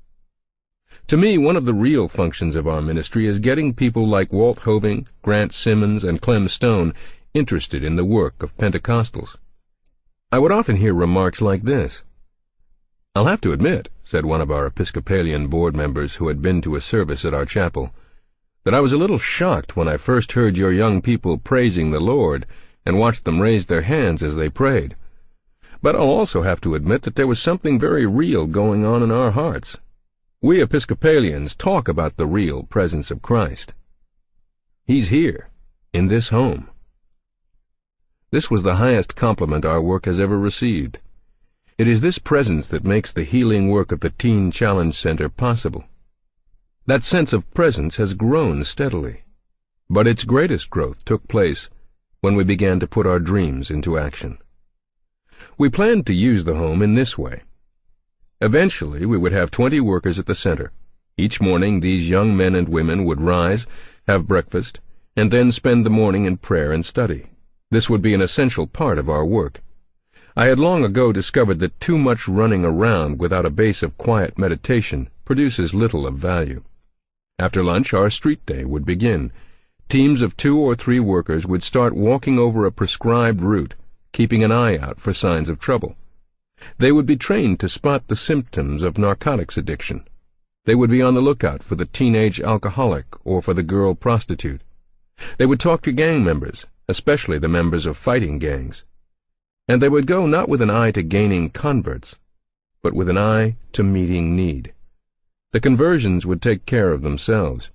To me, one of the real functions of our ministry is getting people like Walt Hoving, Grant Simmons, and Clem Stone interested in the work of Pentecostals. I would often hear remarks like this. "I'll have to admit," said one of our Episcopalian board members who had been to a service at our chapel, "that I was a little shocked when I first heard your young people praising the Lord and watched them raise their hands as they prayed. But I'll also have to admit that there was something very real going on in our hearts. We Episcopalians talk about the real presence of Christ. He's here, in this home." This was the highest compliment our work has ever received. It is this presence that makes the healing work of the Teen Challenge Center possible. That sense of presence has grown steadily, but its greatest growth took place when we began to put our dreams into action. We planned to use the home in this way. Eventually, we would have 20 workers at the center. Each morning, these young men and women would rise, have breakfast, and then spend the morning in prayer and study. This would be an essential part of our work. I had long ago discovered that too much running around without a base of quiet meditation produces little of value. After lunch, our street day would begin. Teams of 2 or 3 workers would start walking over a prescribed route, keeping an eye out for signs of trouble. They would be trained to spot the symptoms of narcotics addiction. They would be on the lookout for the teenage alcoholic or for the girl prostitute. They would talk to gang members, especially the members of fighting gangs. And they would go not with an eye to gaining converts, but with an eye to meeting need. The conversions would take care of themselves.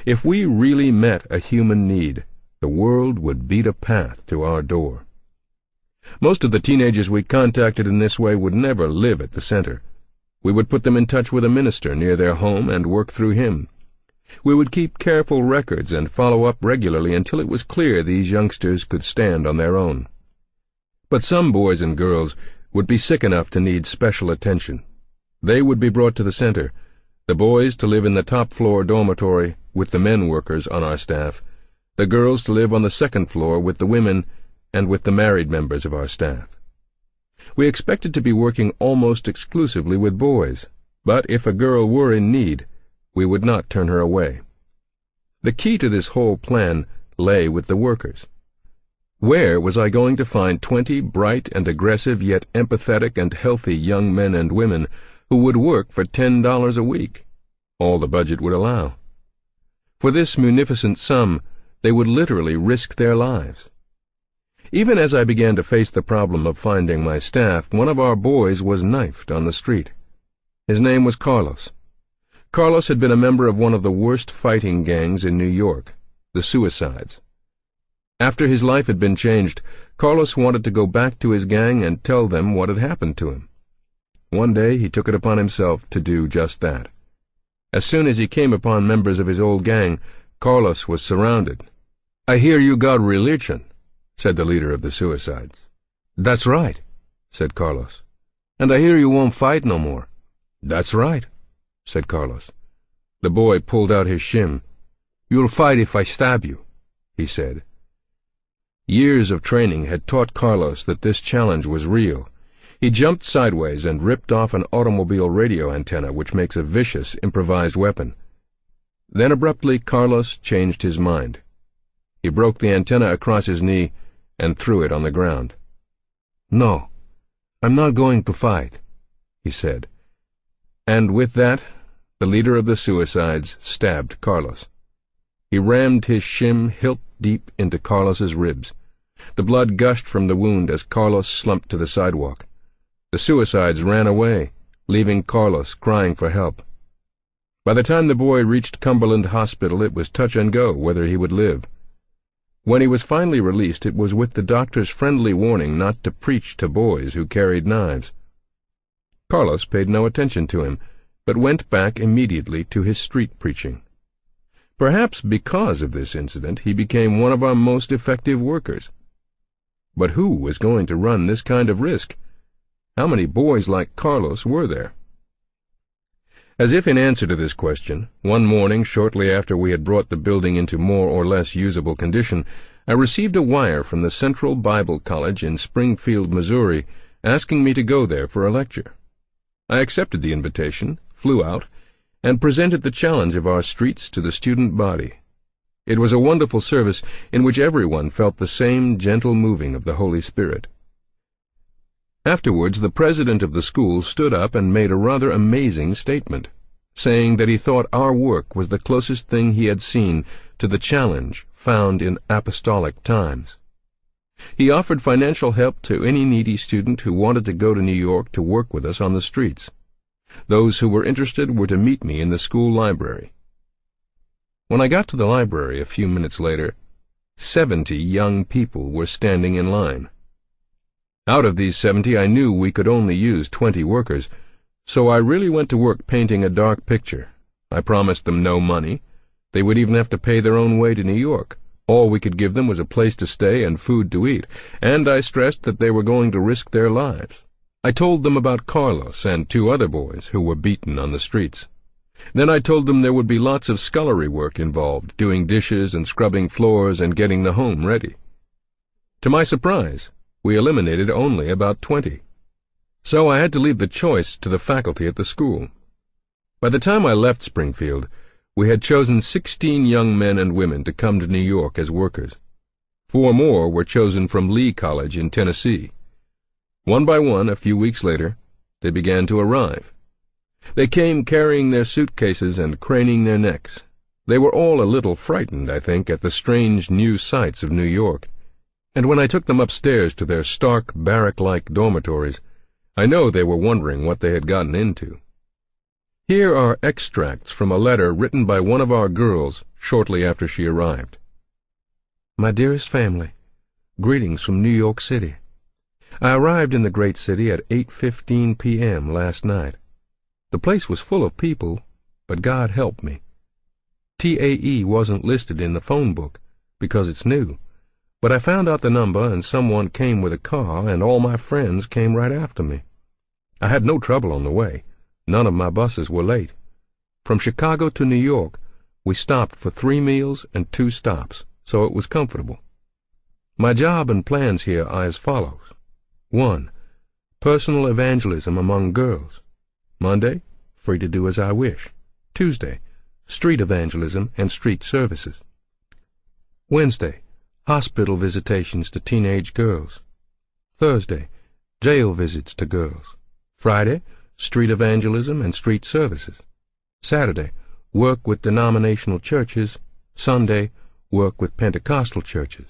If we really met a human need, the world would beat a path to our door. Most of the teenagers we contacted in this way would never live at the center. We would put them in touch with a minister near their home and work through him. We would keep careful records and follow up regularly until it was clear these youngsters could stand on their own. But some boys and girls would be sick enough to need special attention. They would be brought to the center, the boys to live in the top-floor dormitory with the men workers on our staff, the girls to live on the second floor with the women and with the married members of our staff. We expected to be working almost exclusively with boys, but if a girl were in need, we would not turn her away. The key to this whole plan lay with the workers. Where was I going to find 20 bright and aggressive yet empathetic and healthy young men and women who would work for $10 a week, all the budget would allow? For this munificent sum, they would literally risk their lives. Even as I began to face the problem of finding my staff, one of our boys was knifed on the street. His name was Carlos. Carlos had been a member of one of the worst fighting gangs in New York, the Suicides. After his life had been changed, Carlos wanted to go back to his gang and tell them what had happened to him. One day he took it upon himself to do just that. As soon as he came upon members of his old gang, Carlos was surrounded. "I hear you got religion," said the leader of the Suicides. "That's right," said Carlos. "And I hear you won't fight no more." "That's right," said Carlos. The boy pulled out his shim. "You'll fight if I stab you," he said. Years of training had taught Carlos that this challenge was real. He jumped sideways and ripped off an automobile radio antenna, which makes a vicious improvised weapon. Then abruptly Carlos changed his mind. He broke the antenna across his knee and threw it on the ground. "No, I'm not going to fight," he said. And with that, the leader of the Suicides stabbed Carlos. He rammed his shim hilt deep into Carlos's ribs. The blood gushed from the wound as Carlos slumped to the sidewalk. The Suicides ran away, leaving Carlos crying for help. By the time the boy reached Cumberland Hospital, it was touch and go whether he would live. When he was finally released, it was with the doctor's friendly warning not to preach to boys who carried knives. Carlos paid no attention to him, but went back immediately to his street preaching. Perhaps because of this incident, he became one of our most effective workers. But who was going to run this kind of risk? How many boys like Carlos were there? As if in answer to this question, one morning shortly after we had brought the building into more or less usable condition, I received a wire from the Central Bible College in Springfield, Missouri, asking me to go there for a lecture. I accepted the invitation, flew out, and presented the challenge of our streets to the student body. It was a wonderful service in which everyone felt the same gentle moving of the Holy Spirit. Afterwards, the president of the school stood up and made a rather amazing statement, saying that he thought our work was the closest thing he had seen to the challenge found in apostolic times. He offered financial help to any needy student who wanted to go to New York to work with us on the streets. Those who were interested were to meet me in the school library. When I got to the library a few minutes later, 70 young people were standing in line. Out of these 70, I knew we could only use 20 workers, so I really went to work painting a dark picture. I promised them no money. They would even have to pay their own way to New York. All we could give them was a place to stay and food to eat, and I stressed that they were going to risk their lives. I told them about Carlos and 2 other boys who were beaten on the streets. Then I told them there would be lots of scullery work involved, doing dishes and scrubbing floors and getting the home ready. To my surprise, we eliminated only about 20. So I had to leave the choice to the faculty at the school. By the time I left Springfield, we had chosen 16 young men and women to come to New York as workers. 4 more were chosen from Lee College in Tennessee. One by one, a few weeks later, they began to arrive. They came carrying their suitcases and craning their necks. They were all a little frightened, I think, at the strange new sights of New York. And when I took them upstairs to their stark, barrack-like dormitories, I know they were wondering what they had gotten into. Here are extracts from a letter written by one of our girls shortly after she arrived. My dearest family, greetings from New York City. I arrived in the great city at 8:15 p.m. last night. The place was full of people, but God helped me. TAE wasn't listed in the phone book because it's new, but I found out the number and someone came with a car and all my friends came right after me. I had no trouble on the way. None of my buses were late. From Chicago to New York, we stopped for 3 meals and 2 stops, so it was comfortable. My job and plans here are as follows. 1. Personal evangelism among girls. Monday, free to do as I wish. Tuesday, street evangelism and street services. Wednesday, hospital visitations to teenage girls. Thursday, jail visits to girls. Friday, street evangelism and street services. Saturday, work with denominational churches. Sunday, work with Pentecostal churches.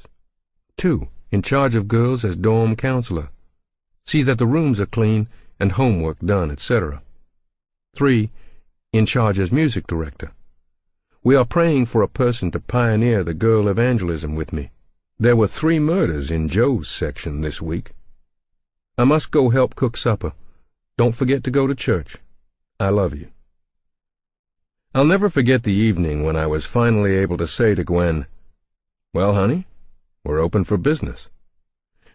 2. in charge of girls as dorm counselor. See that the rooms are clean and homework done, etc. 3. In charge as music director. We are praying for a person to pioneer the girl evangelism with me. There were 3 murders in Joe's section this week. I must go help cook supper. Don't forget to go to church. I love you. I'll never forget the evening when I was finally able to say to Gwen, "Well, honey, we're open for business."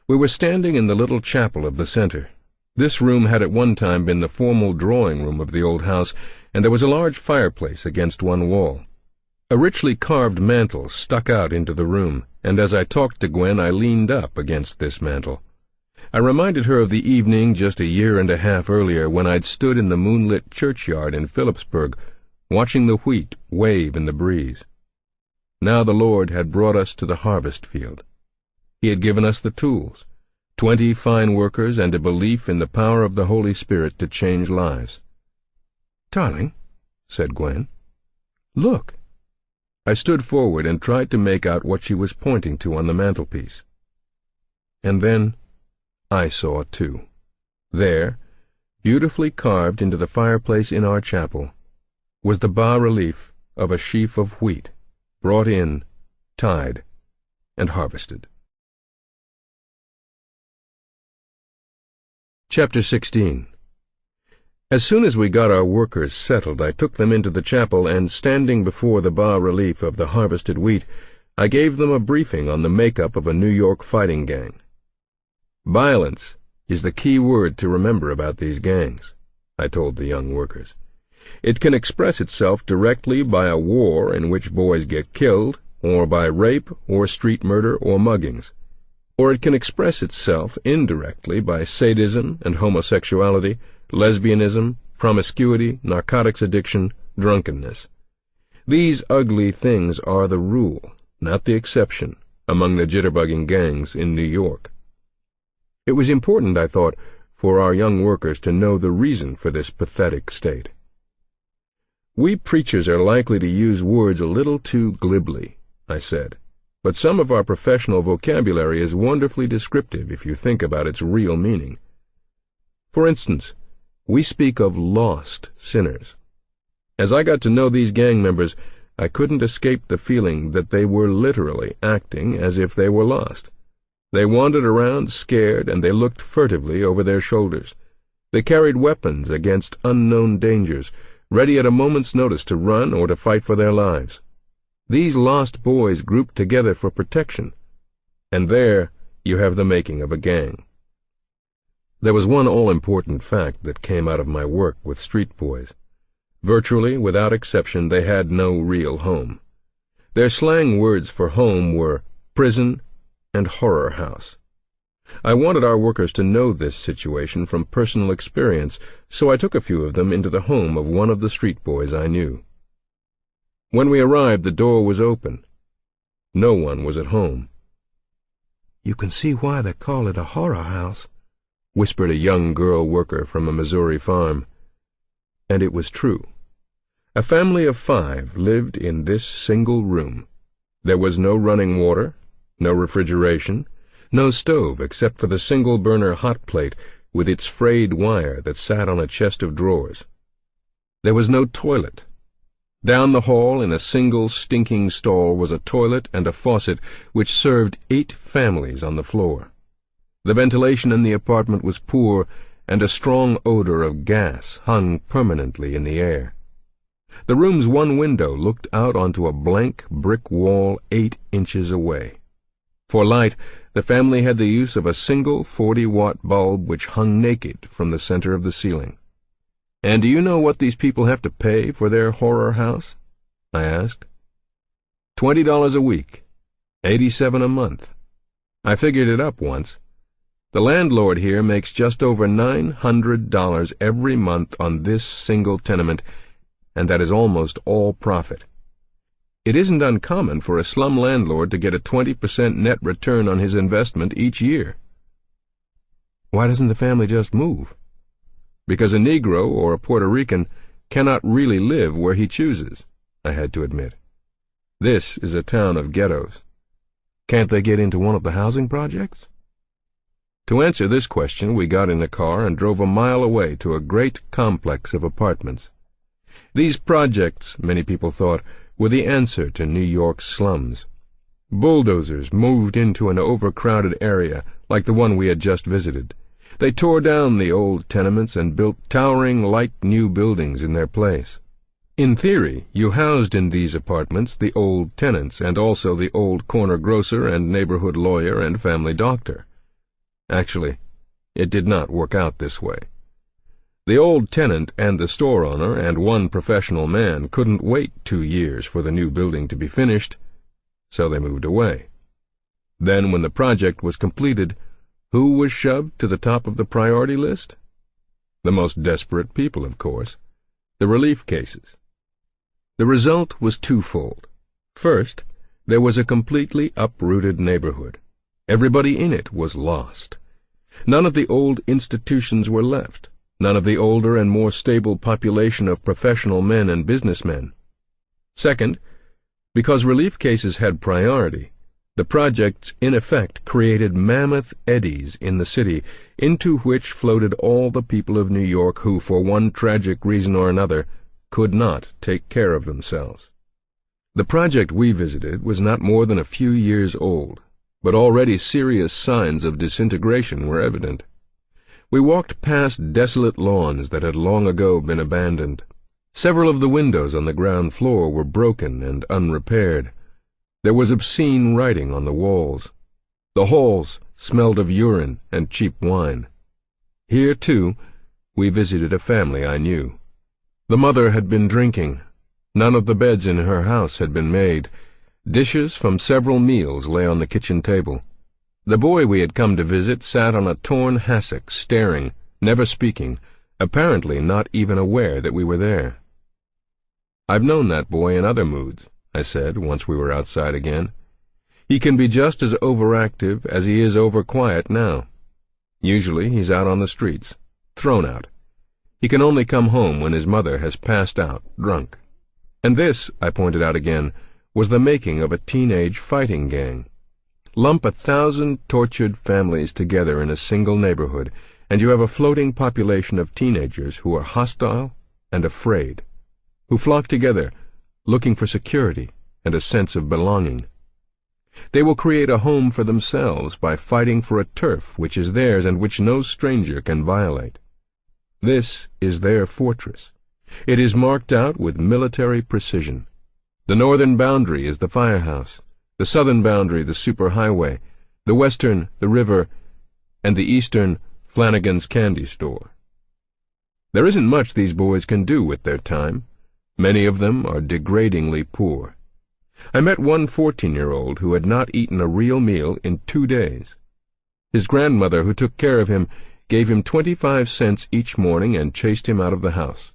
We were standing in the little chapel of the center. This room had at one time been the formal drawing room of the old house, and there was a large fireplace against one wall. A richly carved mantel stuck out into the room, and as I talked to Gwen, I leaned up against this mantel. I reminded her of the evening just 1.5 years earlier when I'd stood in the moonlit churchyard in Phillipsburg, watching the wheat wave in the breeze. Now the Lord had brought us to the harvest field. He had given us the tools, 20 fine workers and a belief in the power of the Holy Spirit to change lives. "Darling," said Gwen, "look." I stood forward and tried to make out what she was pointing to on the mantelpiece. And then I saw too. There, beautifully carved into the fireplace in our chapel, was the bas-relief of a sheaf of wheat, brought in, tied, and harvested. Chapter 16. As soon as we got our workers settled, I took them into the chapel and, standing before the bas-relief of the harvested wheat, I gave them a briefing on the makeup of a New York fighting gang. Violence is the key word to remember about these gangs, I told the young workers. It can express itself directly by a war in which boys get killed, or by rape or street murder or muggings. Or it can express itself indirectly by sadism and homosexuality, lesbianism, promiscuity, narcotics addiction, drunkenness. These ugly things are the rule, not the exception, among the jitterbugging gangs in New York. It was important, I thought, for our young workers to know the reason for this pathetic state. We preachers are likely to use words a little too glibly, I said, but some of our professional vocabulary is wonderfully descriptive if you think about its real meaning. For instance, we speak of lost sinners. As I got to know these gang members, I couldn't escape the feeling that they were literally acting as if they were lost. They wandered around scared, and they looked furtively over their shoulders. They carried weapons against unknown dangers, ready at a moment's notice to run or to fight for their lives. These lost boys grouped together for protection, and there you have the making of a gang. There was one all-important fact that came out of my work with street boys. Virtually, without exception, they had no real home. Their slang words for home were prison and horror house. I wanted our workers to know this situation from personal experience, so I took a few of them into the home of one of the street boys I knew. When we arrived, the door was open. No one was at home. "You can see why they call it a horror house," whispered a young girl worker from a Missouri farm. And it was true. A family of 5 lived in this single room. There was no running water, no refrigeration, no stove except for the single-burner hot plate with its frayed wire that sat on a chest of drawers. There was no toilet. Down the hall in a single stinking stall was a toilet and a faucet which served 8 families on the floor. The ventilation in the apartment was poor, and a strong odor of gas hung permanently in the air. The room's one window looked out onto a blank brick wall 8 inches away. For light, the family had the use of a single 40-watt bulb which hung naked from the center of the ceiling. "And do you know what these people have to pay for their horror house?" I asked. $20 a week, $87 a month. I figured it up once. The landlord here makes just over $900 every month on this single tenement, and that is almost all profit. It isn't uncommon for a slum landlord to get a 20% net return on his investment each year. Why doesn't the family just move? Because a Negro or a Puerto Rican cannot really live where he chooses, I had to admit. This is a town of ghettos. Can't they get into one of the housing projects? To answer this question, we got in a car and drove a mile away to a great complex of apartments. These projects, many people thought, were the answer to New York's slums. Bulldozers moved into an overcrowded area like the one we had just visited. They tore down the old tenements and built towering, light new buildings in their place. In theory, you housed in these apartments the old tenants and also the old corner grocer and neighborhood lawyer and family doctor. Actually, it did not work out this way. The old tenant and the store owner and one professional man couldn't wait 2 years for the new building to be finished, so they moved away. Then, when the project was completed, who was shoved to the top of the priority list? The most desperate people, of course, the relief cases. The result was twofold. First, there was a completely uprooted neighborhood. Everybody in it was lost. None of the old institutions were left, none of the older and more stable population of professional men and businessmen. Second, because relief cases had priority, the projects in effect created mammoth eddies in the city into which floated all the people of New York who, for one tragic reason or another, could not take care of themselves. The project we visited was not more than a few years old, but already serious signs of disintegration were evident. We walked past desolate lawns that had long ago been abandoned. Several of the windows on the ground floor were broken and unrepaired. There was obscene writing on the walls. The halls smelled of urine and cheap wine. Here, too, we visited a family I knew. The mother had been drinking. None of the beds in her house had been made. Dishes from several meals lay on the kitchen table. The boy we had come to visit sat on a torn hassock, staring, never speaking, apparently not even aware that we were there. "I've known that boy in other moods," I said, once we were outside again. "He can be just as overactive as he is overquiet now. Usually he's out on the streets, thrown out. He can only come home when his mother has passed out, drunk." And this, I pointed out again, was the making of a teenage fighting gang. Lump 1,000 tortured families together in a single neighborhood, and you have a floating population of teenagers who are hostile and afraid, who flock together, looking for security and a sense of belonging. They will create a home for themselves by fighting for a turf which is theirs and which no stranger can violate. This is their fortress. It is marked out with military precision. The northern boundary is the firehouse, the southern boundary the superhighway, the western the river, and the eastern Flanagan's candy store. There isn't much these boys can do with their time. Many of them are degradingly poor. I met one 14-year-old who had not eaten a real meal in 2 days. His grandmother, who took care of him, gave him 25 cents each morning and chased him out of the house.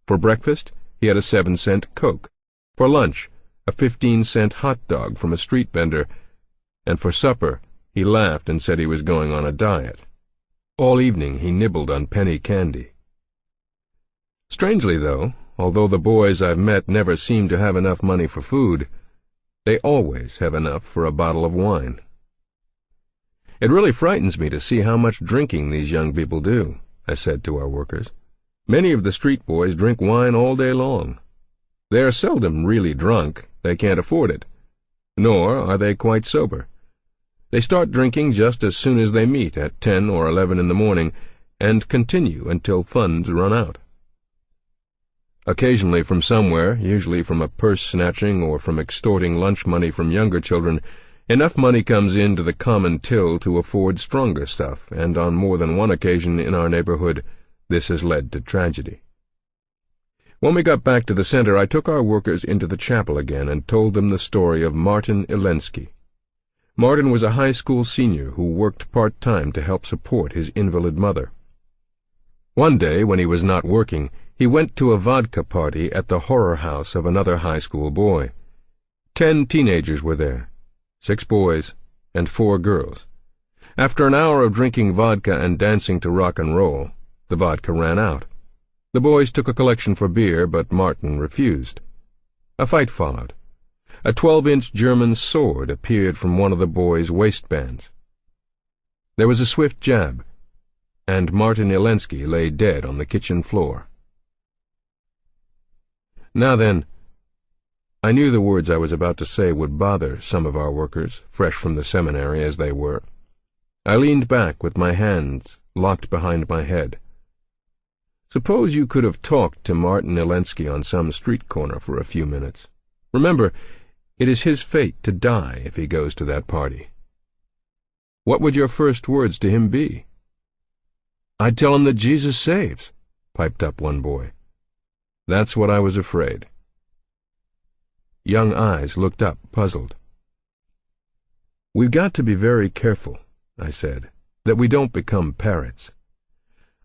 For breakfast, he had a 7-cent Coke. For lunch, a 15-cent hot dog from a street vendor. And for supper, he laughed and said he was going on a diet. All evening he nibbled on penny candy. Strangely, though, although the boys I've met never seem to have enough money for food, they always have enough for a bottle of wine. "It really frightens me to see how much drinking these young people do," I said to our workers. "Many of the street boys drink wine all day long. They are seldom really drunk, they can't afford it. Nor are they quite sober. They start drinking just as soon as they meet at 10 or 11 in the morning, and continue until funds run out. Occasionally from somewhere, usually from a purse-snatching or from extorting lunch money from younger children, enough money comes into the common till to afford stronger stuff, and on more than one occasion in our neighborhood this has led to tragedy. When we got back to the center, I took our workers into the chapel again and told them the story of Martin Ilensky. Martin was a high school senior who worked part-time to help support his invalid mother. One day, when he was not working, he went to a vodka party at the horror house of another high school boy. 10 teenagers were there, 6 boys and 4 girls. After an hour of drinking vodka and dancing to rock and roll, the vodka ran out. The boys took a collection for beer, but Martin refused. A fight followed. A 12-inch German sword appeared from one of the boy's waistbands. There was a swift jab, and Martin Ilensky lay dead on the kitchen floor. Now then, I knew the words I was about to say would bother some of our workers, fresh from the seminary as they were. I leaned back with my hands locked behind my head. Suppose you could have talked to Martin Ilensky on some street corner for a few minutes. Remember, it is his fate to die if he goes to that party. What would your first words to him be? "I'd tell him that Jesus saves," piped up one boy. That's what I was afraid. Young eyes looked up, puzzled. "We've got to be very careful," I said, "that we don't become parrots.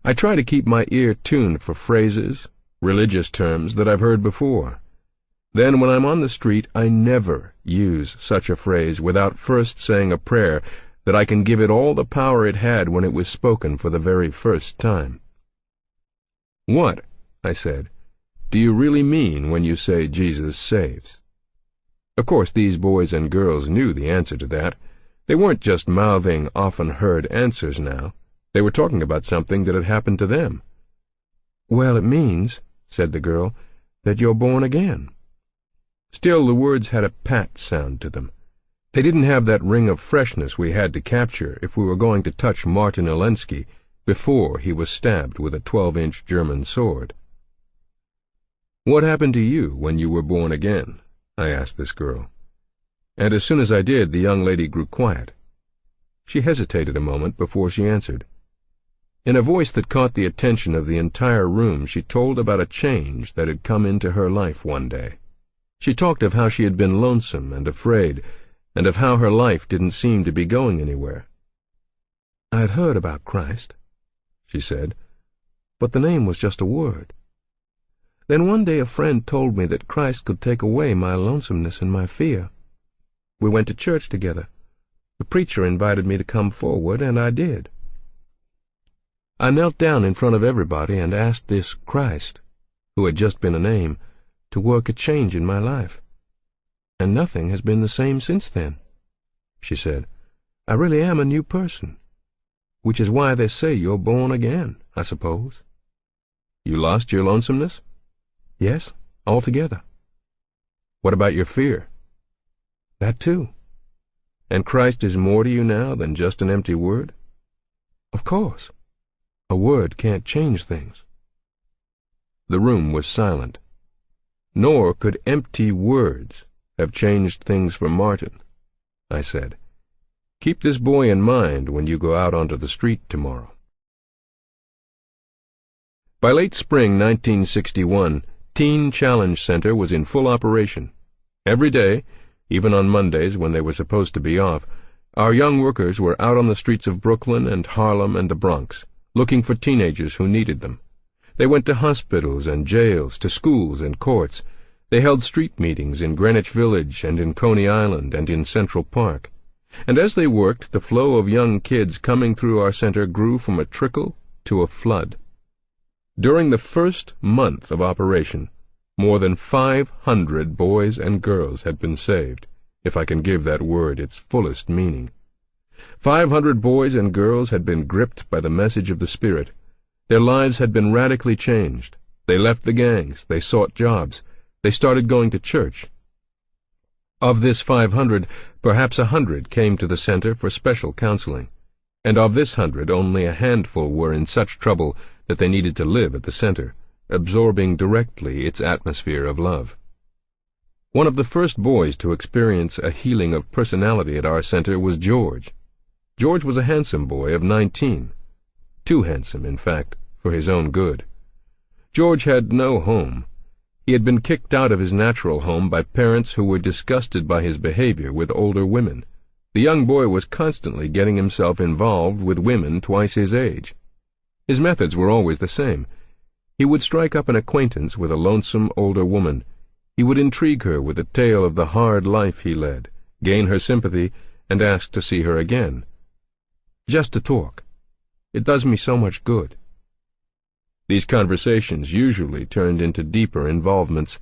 I try to keep my ear tuned for phrases, religious terms that I've heard before. Then when I'm on the street, I never use such a phrase without first saying a prayer that I can give it all the power it had when it was spoken for the very first time." "What," I said, "do you really mean when you say Jesus saves?" Of course, these boys and girls knew the answer to that. They weren't just mouthing often-heard answers now. They were talking about something that had happened to them. "Well, it means," said the girl, "that you're born again." Still, the words had a pat sound to them. They didn't have that ring of freshness we had to capture if we were going to touch Martin Ilensky before he was stabbed with a 12-inch German sword. "What happened to you when you were born again?" I asked this girl. And as soon as I did, the young lady grew quiet. She hesitated a moment before she answered. In a voice that caught the attention of the entire room, she told about a change that had come into her life one day. She talked of how she had been lonesome and afraid, and of how her life didn't seem to be going anywhere. "I had heard about Christ," she said, "but the name was just a word. Then one day a friend told me that Christ could take away my lonesomeness and my fear. We went to church together. The preacher invited me to come forward, and I did. I knelt down in front of everybody and asked this Christ, who had just been a name, to work a change in my life. And nothing has been the same since then," she said. "I really am a new person, which is why they say you're born again, I suppose." "You lost your lonesomeness?" "Yes, altogether." "What about your fear?" "That too." "And Christ is more to you now than just an empty word?" "Of course. A word can't change things." The room was silent. Nor could empty words have changed things for Martin, I said. "Keep this boy in mind when you go out onto the street tomorrow." By late spring 1961, Teen Challenge Center was in full operation. Every day, even on Mondays when they were supposed to be off, our young workers were out on the streets of Brooklyn and Harlem and the Bronx, looking for teenagers who needed them. They went to hospitals and jails, to schools and courts. They held street meetings in Greenwich Village and in Coney Island and in Central Park. And as they worked, the flow of young kids coming through our center grew from a trickle to a flood. During the first month of operation, more than 500 boys and girls had been saved, if I can give that word its fullest meaning. 500 boys and girls had been gripped by the message of the Spirit. Their lives had been radically changed. They left the gangs. They sought jobs. They started going to church. Of this 500, perhaps 100 came to the center for special counseling. And of this 100, only a handful were in such trouble that they needed to live at the center, absorbing directly its atmosphere of love. One of the first boys to experience a healing of personality at our center was George. George was a handsome boy of 19. Too handsome, in fact, for his own good. George had no home. He had been kicked out of his natural home by parents who were disgusted by his behavior with older women. The young boy was constantly getting himself involved with women twice his age. His methods were always the same. He would strike up an acquaintance with a lonesome older woman. He would intrigue her with a tale of the hard life he led, gain her sympathy, and ask to see her again. Just to talk. It does me so much good. These conversations usually turned into deeper involvements,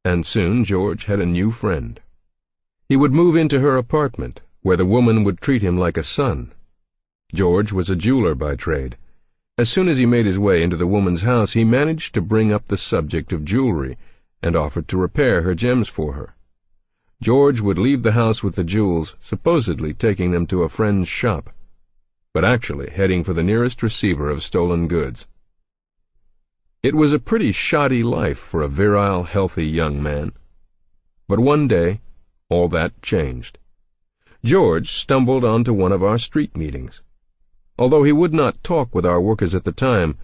and soon George had a new friend. He would move into her apartment, where the woman would treat him like a son. George was a jeweler by trade. As soon as he made his way into the woman's house, he managed to bring up the subject of jewelry and offered to repair her gems for her. George would leave the house with the jewels, supposedly taking them to a friend's shop, but actually heading for the nearest receiver of stolen goods. It was a pretty shoddy life for a virile, healthy young man. But one day, all that changed. George stumbled onto one of our street meetings. Although he would not talk with our workers at the time,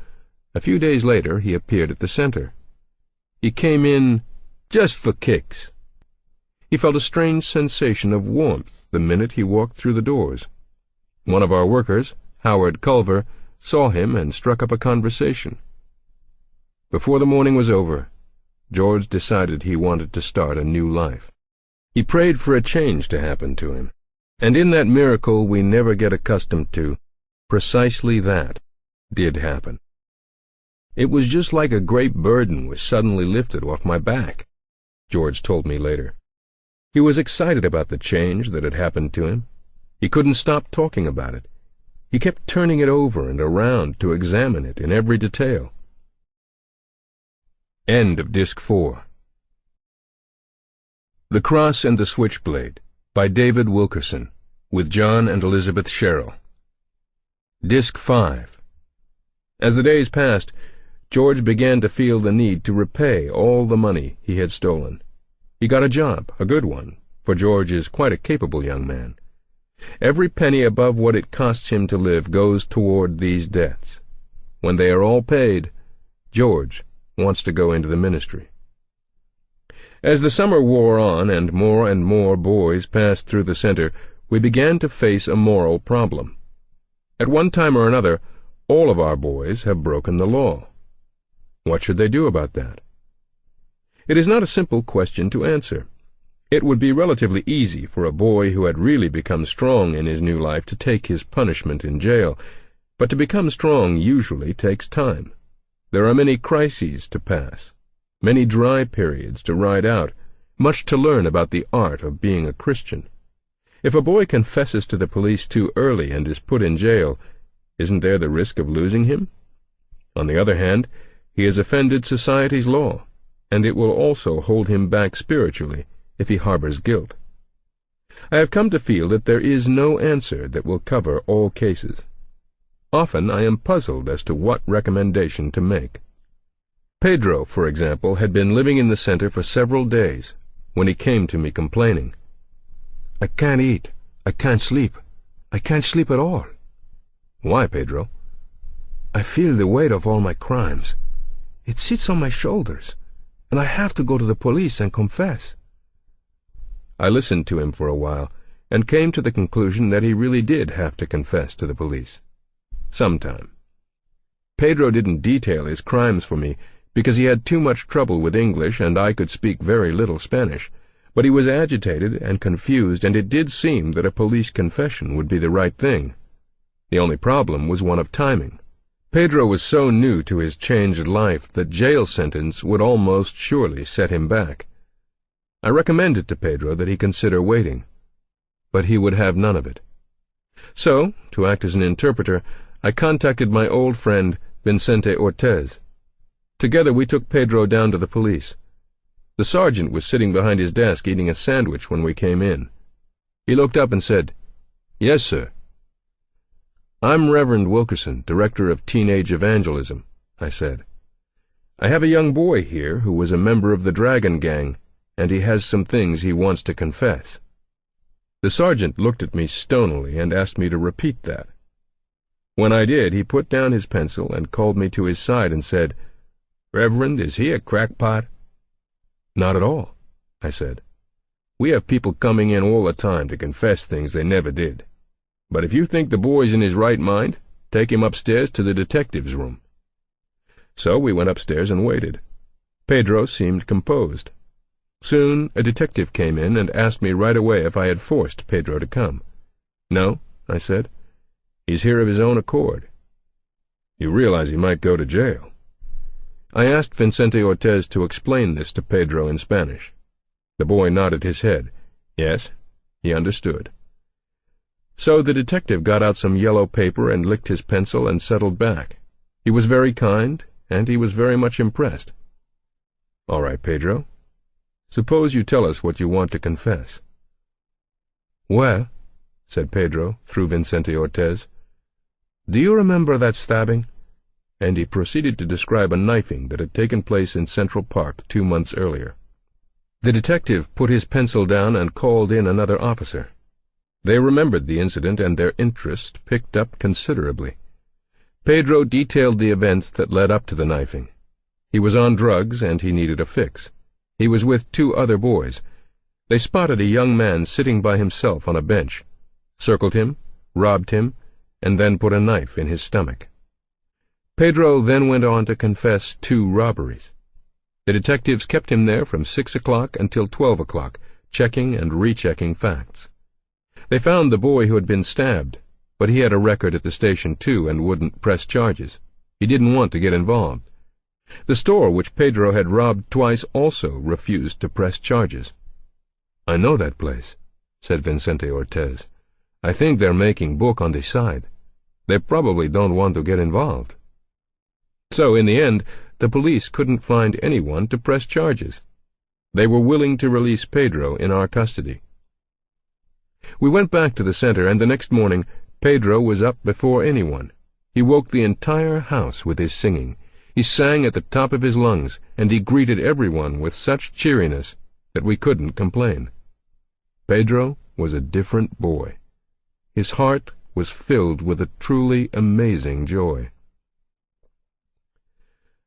a few days later he appeared at the center. He came in just for kicks. He felt a strange sensation of warmth the minute he walked through the doors. One of our workers, Howard Culver, saw him and struck up a conversation. Before the morning was over, George decided he wanted to start a new life. He prayed for a change to happen to him, and in that miracle we never get accustomed to, precisely that did happen. It was just like a great burden was suddenly lifted off my back, George told me later. He was excited about the change that had happened to him. He couldn't stop talking about it. He kept turning it over and around to examine it in every detail. End of Disc 4. The Cross and the Switchblade, by David Wilkerson, with John and Elizabeth Sherrill. Disc 5. As the days passed, George began to feel the need to repay all the money he had stolen. He got a job, a good one, for George is quite a capable young man. Every penny above what it costs him to live goes toward these debts. When they are all paid, George wants to go into the ministry. As the summer wore on and more boys passed through the center, we began to face a moral problem. At one time or another, all of our boys have broken the law. What should they do about that? It is not a simple question to answer. It would be relatively easy for a boy who had really become strong in his new life to take his punishment in jail, but to become strong usually takes time. There are many crises to pass, many dry periods to ride out, much to learn about the art of being a Christian. If a boy confesses to the police too early and is put in jail, isn't there the risk of losing him? On the other hand, he has offended society's law, and it will also hold him back spiritually if he harbors guilt. I have come to feel that there is no answer that will cover all cases. Often I am puzzled as to what recommendation to make. Pedro, for example, had been living in the center for several days when he came to me complaining. "I can't eat. I can't sleep. I can't sleep at all." "Why, Pedro?" "I feel the weight of all my crimes. It sits on my shoulders, and I have to go to the police and confess." I listened to him for a while and came to the conclusion that he really did have to confess to the police. Sometime. Pedro didn't detail his crimes for me because he had too much trouble with English and I could speak very little Spanish, but he was agitated and confused, and it did seem that a police confession would be the right thing. The only problem was one of timing. Pedro was so new to his changed life that jail sentence would almost surely set him back. I recommended to Pedro that he consider waiting, but he would have none of it. So, to act as an interpreter, I contacted my old friend Vicente Ortez. Together we took Pedro down to the police. The sergeant was sitting behind his desk eating a sandwich when we came in. He looked up and said, "Yes, sir." "I'm Reverend Wilkerson, Director of Teenage Evangelism," I said. "I have a young boy here who was a member of the Dragon Gang, and he has some things he wants to confess." The sergeant looked at me stonily and asked me to repeat that. When I did, he put down his pencil and called me to his side and said, "Reverend, is he a crackpot?" "Not at all," I said. "We have people coming in all the time to confess things they never did. But if you think the boy's in his right mind, take him upstairs to the detective's room." So we went upstairs and waited. Pedro seemed composed. Soon a detective came in and asked me right away if I had forced Pedro to come. "No," I said. "He's here of his own accord." "You realize he might go to jail." I asked Vicente Ortez to explain this to Pedro in Spanish. The boy nodded his head. Yes, he understood. So the detective got out some yellow paper and licked his pencil and settled back. He was very kind, and he was very much impressed. "All right, Pedro. Suppose you tell us what you want to confess." "Well," said Pedro, through Vicente Ortez, "do you remember that stabbing?" And he proceeded to describe a knifing that had taken place in Central Park 2 months earlier. The detective put his pencil down and called in another officer. They remembered the incident, and their interest picked up considerably. Pedro detailed the events that led up to the knifing. He was on drugs, and he needed a fix. He was with 2 other boys. They spotted a young man sitting by himself on a bench, circled him, robbed him, and then put a knife in his stomach. Pedro then went on to confess 2 robberies. The detectives kept him there from 6 o'clock until 12 o'clock, checking and rechecking facts. They found the boy who had been stabbed, but he had a record at the station too and wouldn't press charges. He didn't want to get involved. The store which Pedro had robbed twice also refused to press charges. "I know that place," said Vicente Ortez. "I think they're making book on the side. They probably don't want to get involved." So, in the end, the police couldn't find anyone to press charges. They were willing to release Pedro in our custody. We went back to the center, and the next morning Pedro was up before anyone. He woke the entire house with his singing. He sang at the top of his lungs, and he greeted everyone with such cheeriness that we couldn't complain. Pedro was a different boy. His heart was filled with a truly amazing joy.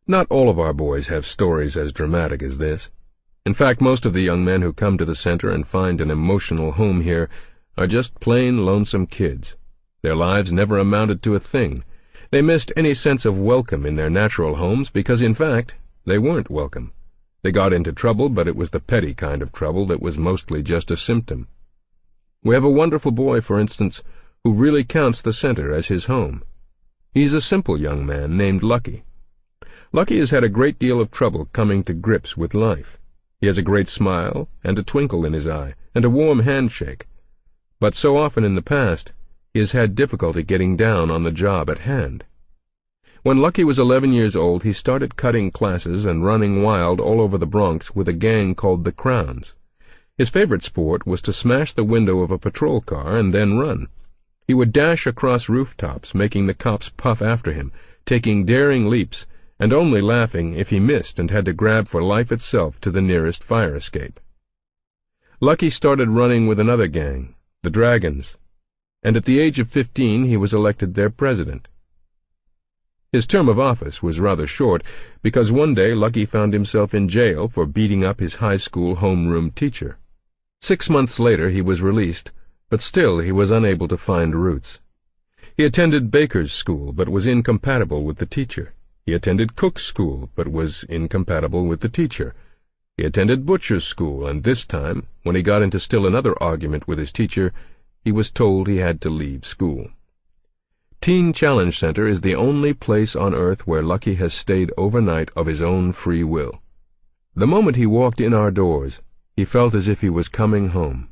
Not all of our boys have stories as dramatic as this. In fact, most of the young men who come to the center and find an emotional home here are just plain lonesome kids. Their lives never amounted to a thing. They missed any sense of welcome in their natural homes because, in fact, they weren't welcome. They got into trouble, but it was the petty kind of trouble that was mostly just a symptom. We have a wonderful boy, for instance, who really counts the center as his home. He's a simple young man named Lucky. Lucky has had a great deal of trouble coming to grips with life. He has a great smile, and a twinkle in his eye, and a warm handshake. But so often in the past, he has had difficulty getting down on the job at hand. When Lucky was 11 years old, he started cutting classes and running wild all over the Bronx with a gang called the Crowns. His favorite sport was to smash the window of a patrol car and then run. He would dash across rooftops, making the cops puff after him, taking daring leaps, and only laughing if he missed and had to grab for life itself to the nearest fire escape. Lucky started running with another gang, the Dragons, and at the age of 15 he was elected their president. His term of office was rather short because one day Lucky found himself in jail for beating up his high school homeroom teacher. 6 months later he was released, but still he was unable to find roots. He attended baker's school but was incompatible with the teacher. He attended cook's school, but was incompatible with the teacher. He attended butcher's school, and this time, when he got into still another argument with his teacher, he was told he had to leave school. Teen Challenge Center is the only place on earth where Lucky has stayed overnight of his own free will. The moment he walked in our doors, he felt as if he was coming home.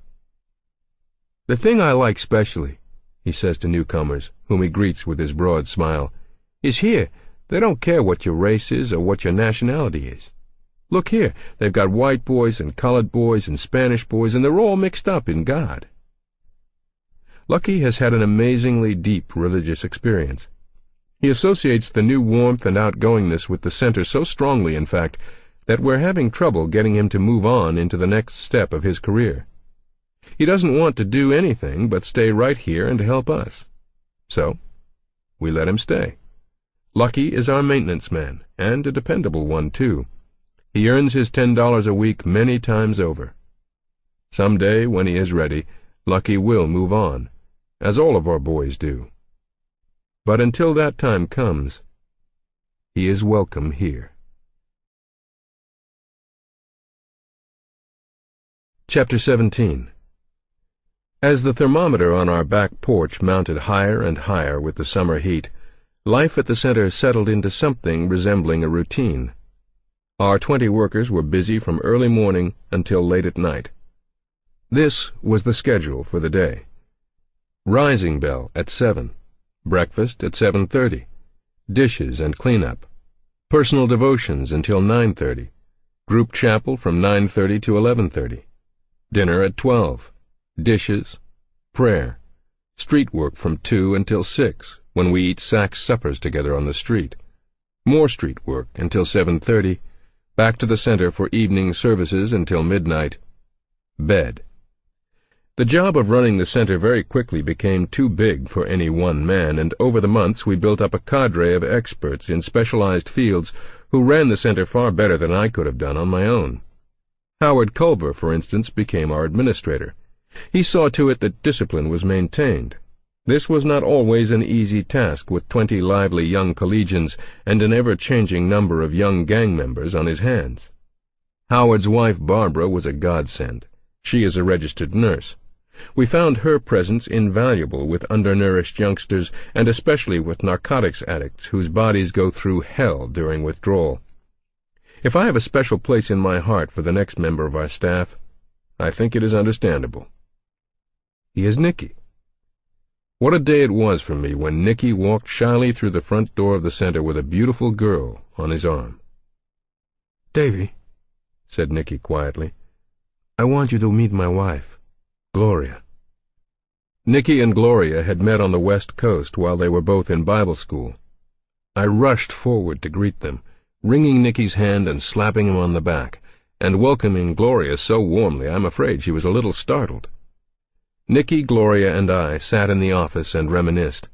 "The thing I like specially," he says to newcomers, whom he greets with his broad smile, "is here. They don't care what your race is or what your nationality is. Look here, they've got white boys and colored boys and Spanish boys, and they're all mixed up in God." Lucky has had an amazingly deep religious experience. He associates the new warmth and outgoingness with the center so strongly, in fact, that we're having trouble getting him to move on into the next step of his career. He doesn't want to do anything but stay right here and help us. So, we let him stay. Lucky is our maintenance man, and a dependable one, too. He earns his $10 a week many times over. Some day, when he is ready, Lucky will move on, as all of our boys do. But until that time comes, he is welcome here. Chapter 17. As the thermometer on our back porch mounted higher and higher with the summer heat, life at the center settled into something resembling a routine. Our 20 workers were busy from early morning until late at night. This was the schedule for the day. Rising bell at 7. Breakfast at 7:30. Dishes and cleanup. Personal devotions until 9:30. Group chapel from 9:30 to 11:30. Dinner at 12. Dishes. Prayer. Street work from 2 until 6, when we eat sack suppers together on the street. More street work until 7:30. Back to the center for evening services until midnight. Bed. The job of running the center very quickly became too big for any one man, and over the months we built up a cadre of experts in specialized fields who ran the center far better than I could have done on my own. Howard Culver, for instance, became our administrator. He saw to it that discipline was maintained. This was not always an easy task with 20 lively young collegians and an ever-changing number of young gang members on his hands. Howard's wife, Barbara, was a godsend. She is a registered nurse. We found her presence invaluable with undernourished youngsters, and especially with narcotics addicts whose bodies go through hell during withdrawal. If I have a special place in my heart for the next member of our staff, I think it is understandable. He is Nicky. What a day it was for me when Nicky walked shyly through the front door of the center with a beautiful girl on his arm. "Davy," said Nicky quietly, "I want you to meet my wife, Gloria." Nicky and Gloria had met on the West Coast while they were both in Bible school. I rushed forward to greet them, wringing Nicky's hand and slapping him on the back, and welcoming Gloria so warmly I'm afraid she was a little startled. Nicky, Gloria, and I sat in the office and reminisced.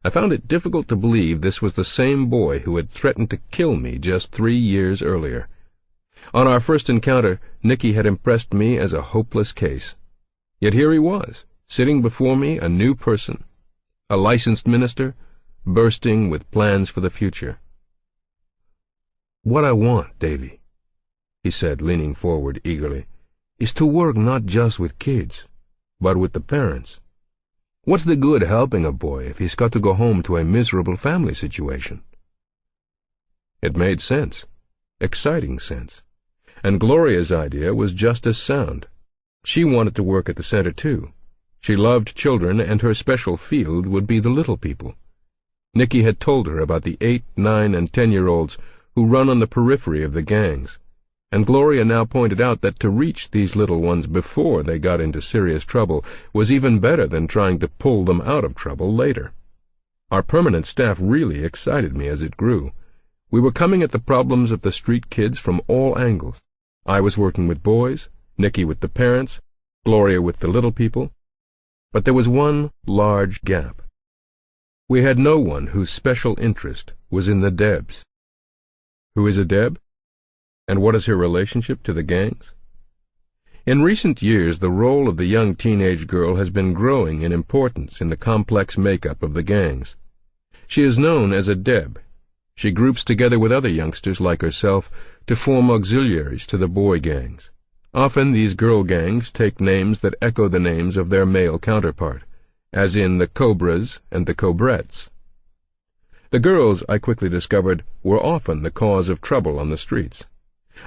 I found it difficult to believe this was the same boy who had threatened to kill me just 3 years earlier. On our first encounter, Nicky had impressed me as a hopeless case. Yet here he was, sitting before me a new person, a licensed minister, bursting with plans for the future. "What I want, Davy," he said, leaning forward eagerly, "is to work not just with kids, but with the parents. What's the good helping a boy if he's got to go home to a miserable family situation?" It made sense, exciting sense, and Gloria's idea was just as sound. She wanted to work at the center, too. She loved children, and her special field would be the little people. Nicky had told her about the 8, 9, and 10-year-olds who run on the periphery of the gangs, and Gloria now pointed out that to reach these little ones before they got into serious trouble was even better than trying to pull them out of trouble later. Our permanent staff really excited me as it grew. We were coming at the problems of the street kids from all angles. I was working with boys, Nicky with the parents, Gloria with the little people. But there was one large gap. We had no one whose special interest was in the Debs. Who is a Deb? And what is her relationship to the gangs? In recent years, the role of the young teenage girl has been growing in importance in the complex makeup of the gangs. She is known as a Deb. She groups together with other youngsters like herself to form auxiliaries to the boy gangs. Often these girl gangs take names that echo the names of their male counterpart, as in the Cobras and the Cobrettes. The girls, I quickly discovered, were often the cause of trouble on the streets.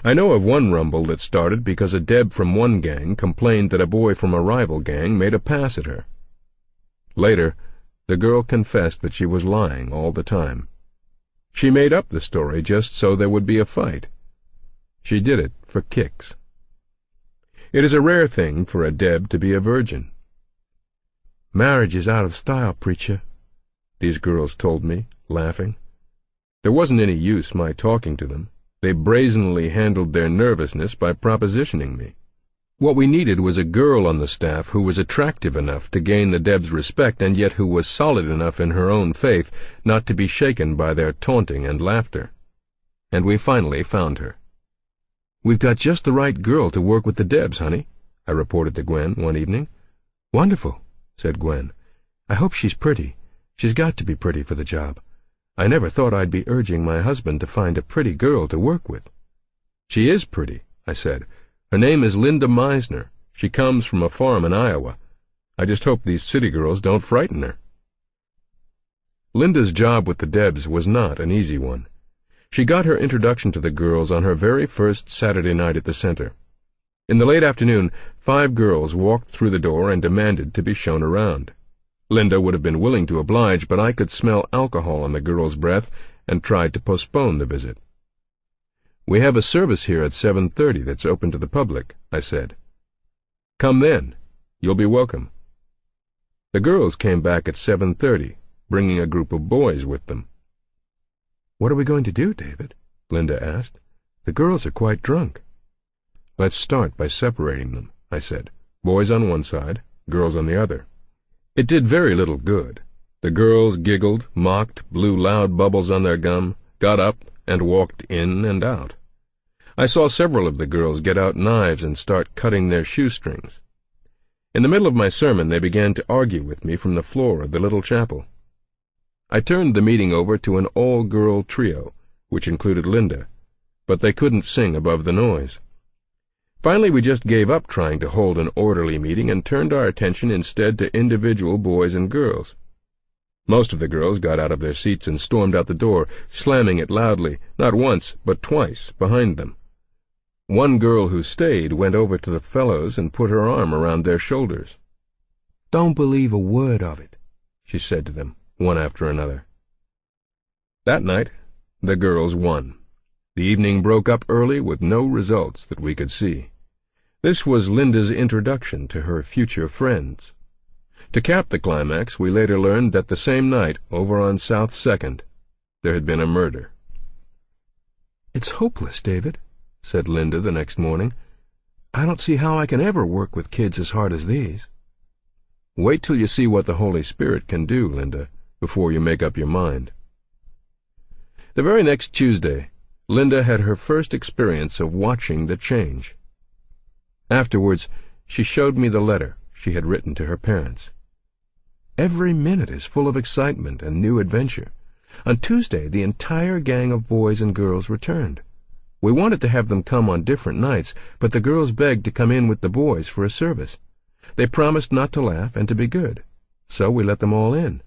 I know of one rumble that started because a Deb from one gang complained that a boy from a rival gang made a pass at her. Later, the girl confessed that she was lying all the time. She made up the story just so there would be a fight. She did it for kicks. It is a rare thing for a Deb to be a virgin. "Marriage is out of style, preacher," these girls told me, laughing. There wasn't any use my talking to them. They brazenly handled their nervousness by propositioning me. What we needed was a girl on the staff who was attractive enough to gain the Deb's respect and yet who was solid enough in her own faith not to be shaken by their taunting and laughter. And we finally found her. "We've got just the right girl to work with the Debs, honey," I reported to Gwen one evening. "Wonderful," said Gwen. "I hope she's pretty. She's got to be pretty for the job. I never thought I'd be urging my husband to find a pretty girl to work with." "She is pretty," I said. "Her name is Linda Meisner. She comes from a farm in Iowa. I just hope these city girls don't frighten her." Linda's job with the Debs was not an easy one. She got her introduction to the girls on her very first Saturday night at the center. In the late afternoon, 5 girls walked through the door and demanded to be shown around. Linda would have been willing to oblige, but I could smell alcohol on the girls' breath and tried to postpone the visit. "We have a service here at 7:30 that's open to the public," I said. "Come then. You'll be welcome." The girls came back at 7:30, bringing a group of boys with them. "What are we going to do, David?" Linda asked. "The girls are quite drunk." "Let's start by separating them," I said. "Boys on one side, girls on the other." It did very little good. The girls giggled, mocked, blew loud bubbles on their gum, got up, and walked in and out. I saw several of the girls get out knives and start cutting their shoestrings. In the middle of my sermon, they began to argue with me from the floor of the little chapel. I turned the meeting over to an all-girl trio, which included Linda, but they couldn't sing above the noise. Finally, we just gave up trying to hold an orderly meeting and turned our attention instead to individual boys and girls. Most of the girls got out of their seats and stormed out the door, slamming it loudly, not once, but twice, behind them. One girl who stayed went over to the fellows and put her arm around their shoulders. "Don't believe a word of it," she said to them, one after another. That night, the girls won. The evening broke up early with no results that we could see. This was Linda's introduction to her future friends. To cap the climax, we later learned that the same night, over on South 2nd, there had been a murder. "It's hopeless, David," said Linda the next morning. "I don't see how I can ever work with kids as hard as these." "Wait till you see what the Holy Spirit can do, Linda, before you make up your mind." The very next Tuesday, Linda had her first experience of watching the change. Afterwards, she showed me the letter she had written to her parents. "Every minute is full of excitement and new adventure. On Tuesday, the entire gang of boys and girls returned. We wanted to have them come on different nights, but the girls begged to come in with the boys for a service. They promised not to laugh and to be good, so we let them all in.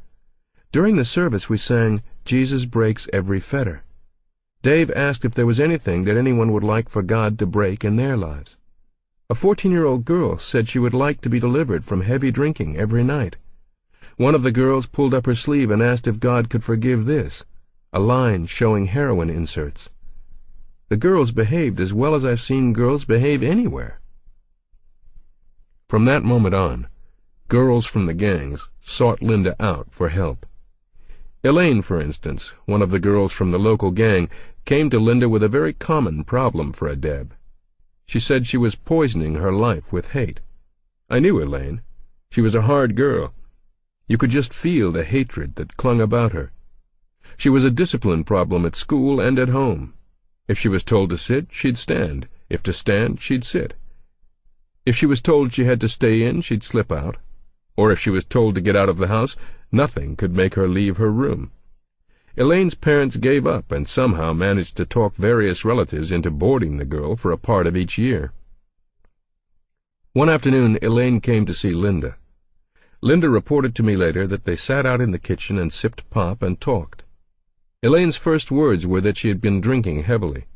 During the service, we sang, 'Jesus Breaks Every Fetter.' Dave asked if there was anything that anyone would like for God to break in their lives. A 14-year-old girl said she would like to be delivered from heavy drinking every night. One of the girls pulled up her sleeve and asked if God could forgive this, a line showing heroin inserts. The girls behaved as well as I've seen girls behave anywhere." From that moment on, girls from the gangs sought Linda out for help. Elaine, for instance, one of the girls from the local gang, came to Linda with a very common problem for a Deb. She said she was poisoning her life with hate. I knew Elaine. She was a hard girl. You could just feel the hatred that clung about her. She was a discipline problem at school and at home. If she was told to sit, she'd stand. If to stand, she'd sit. If she was told she had to stay in, she'd slip out. Or if she was told to get out of the house, nothing could make her leave her room. Elaine's parents gave up and somehow managed to talk various relatives into boarding the girl for a part of each year. One afternoon, Elaine came to see Linda. Linda reported to me later that they sat out in the kitchen and sipped pop and talked. Elaine's first words were that she had been drinking heavily.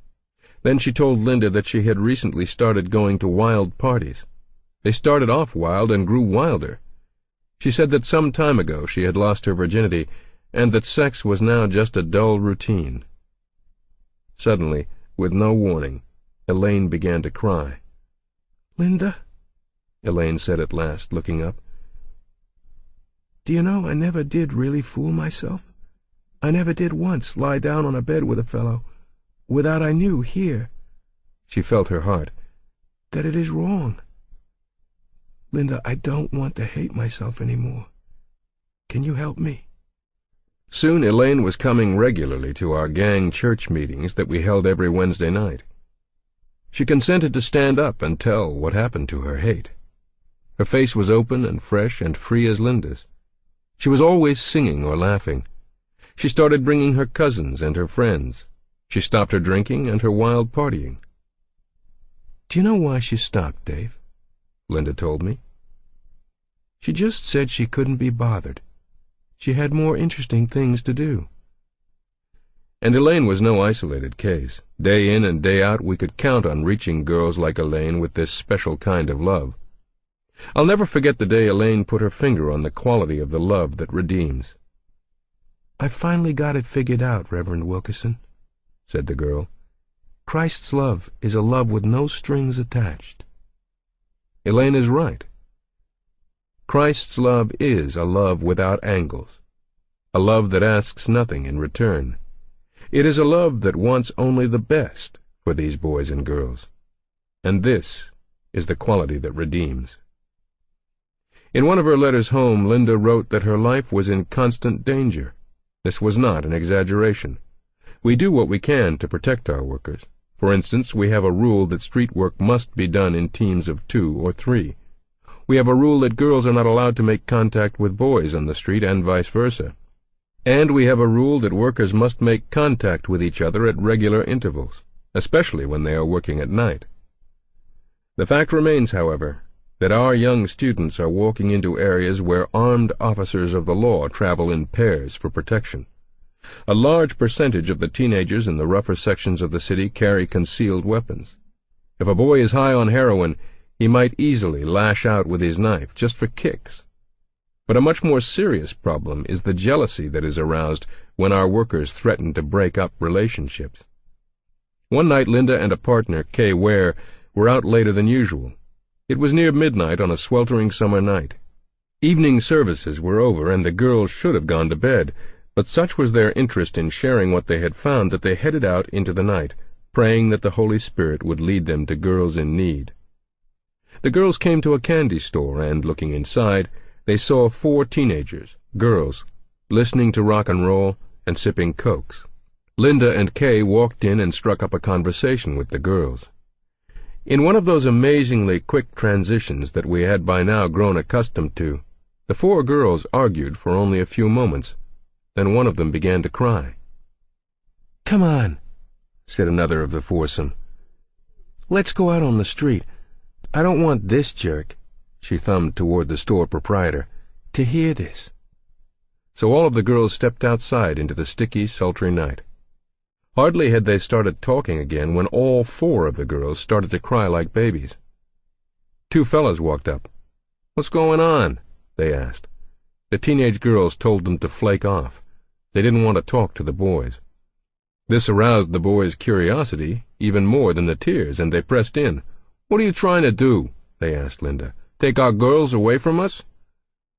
Then she told Linda that she had recently started going to wild parties. They started off wild and grew wilder. She said that some time ago she had lost her virginity, and that sex was now just a dull routine. Suddenly, with no warning, Elaine began to cry. "Linda," Elaine said at last, looking up, "do you know I never did really fool myself? I never did once lie down on a bed with a fellow, without I knew here," she felt her heart, "that it is wrong. Linda, I don't want to hate myself any more. Can you help me?" Soon Elaine was coming regularly to our gang church meetings that we held every Wednesday night. She consented to stand up and tell what happened to her hate. Her face was open and fresh and free as Linda's. She was always singing or laughing. She started bringing her cousins and her friends. She stopped her drinking and her wild partying. "Do you know why she stopped, Dave?" Linda told me. "She just said she couldn't be bothered. She had more interesting things to do." And Elaine was no isolated case. Day in and day out we could count on reaching girls like Elaine with this special kind of love. I'll never forget the day Elaine put her finger on the quality of the love that redeems. "I finally got it figured out, Reverend Wilkerson," said the girl. "Christ's love is a love with no strings attached." Elaine is right. Christ's love is a love without angles, a love that asks nothing in return. It is a love that wants only the best for these boys and girls. And this is the quality that redeems. In one of her letters home, Linda wrote that her life was in constant danger. This was not an exaggeration. We do what we can to protect our workers. For instance, we have a rule that street work must be done in teams of 2 or 3. We have a rule that girls are not allowed to make contact with boys on the street and vice versa. And we have a rule that workers must make contact with each other at regular intervals, especially when they are working at night. The fact remains, however, that our young students are walking into areas where armed officers of the law travel in pairs for protection. A large percentage of the teenagers in the rougher sections of the city carry concealed weapons. If a boy is high on heroin, he might easily lash out with his knife just for kicks. But a much more serious problem is the jealousy that is aroused when our workers threaten to break up relationships. One night Linda and a partner, Kay Ware, were out later than usual. It was near midnight on a sweltering summer night. Evening services were over and the girls should have gone to bed, but such was their interest in sharing what they had found that they headed out into the night, praying that the Holy Spirit would lead them to girls in need. The girls came to a candy store and, looking inside, they saw 4 teenagers, girls, listening to rock and roll and sipping Cokes. Linda and Kay walked in and struck up a conversation with the girls. In one of those amazingly quick transitions that we had by now grown accustomed to, the 4 girls argued for only a few moments. Then one of them began to cry. "Come on," said another of the foursome. "Let's go out on the street. I don't want this jerk," she thumbed toward the store proprietor, "to hear this." So all of the girls stepped outside into the sticky, sultry night. Hardly had they started talking again when all 4 of the girls started to cry like babies. 2 fellows walked up. "What's going on?" they asked. The teenage girls told them to flake off. They didn't want to talk to the boys. This aroused the boys' curiosity even more than the tears, and they pressed in. "What are you trying to do?" they asked Linda. "Take our girls away from us?"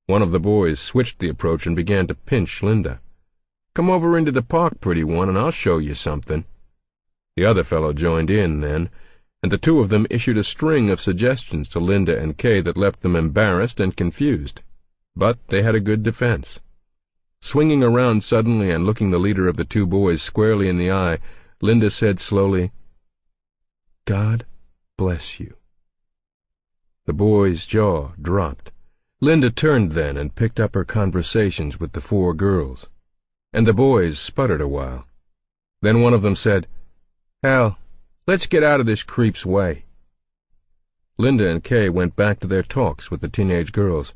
One of the boys switched the approach and began to pinch Linda. "Come over into the park, pretty one, and I'll show you something." The other fellow joined in then, and the 2 of them issued a string of suggestions to Linda and Kay that left them embarrassed and confused. But they had a good defense. Swinging around suddenly and looking the leader of the 2 boys squarely in the eye, Linda said slowly, "God bless you." The boy's jaw dropped. Linda turned then and picked up her conversations with the 4 girls, and the boys sputtered a while. Then one of them said, "Hell, let's get out of this creep's way." Linda and Kay went back to their talks with the teenage girls.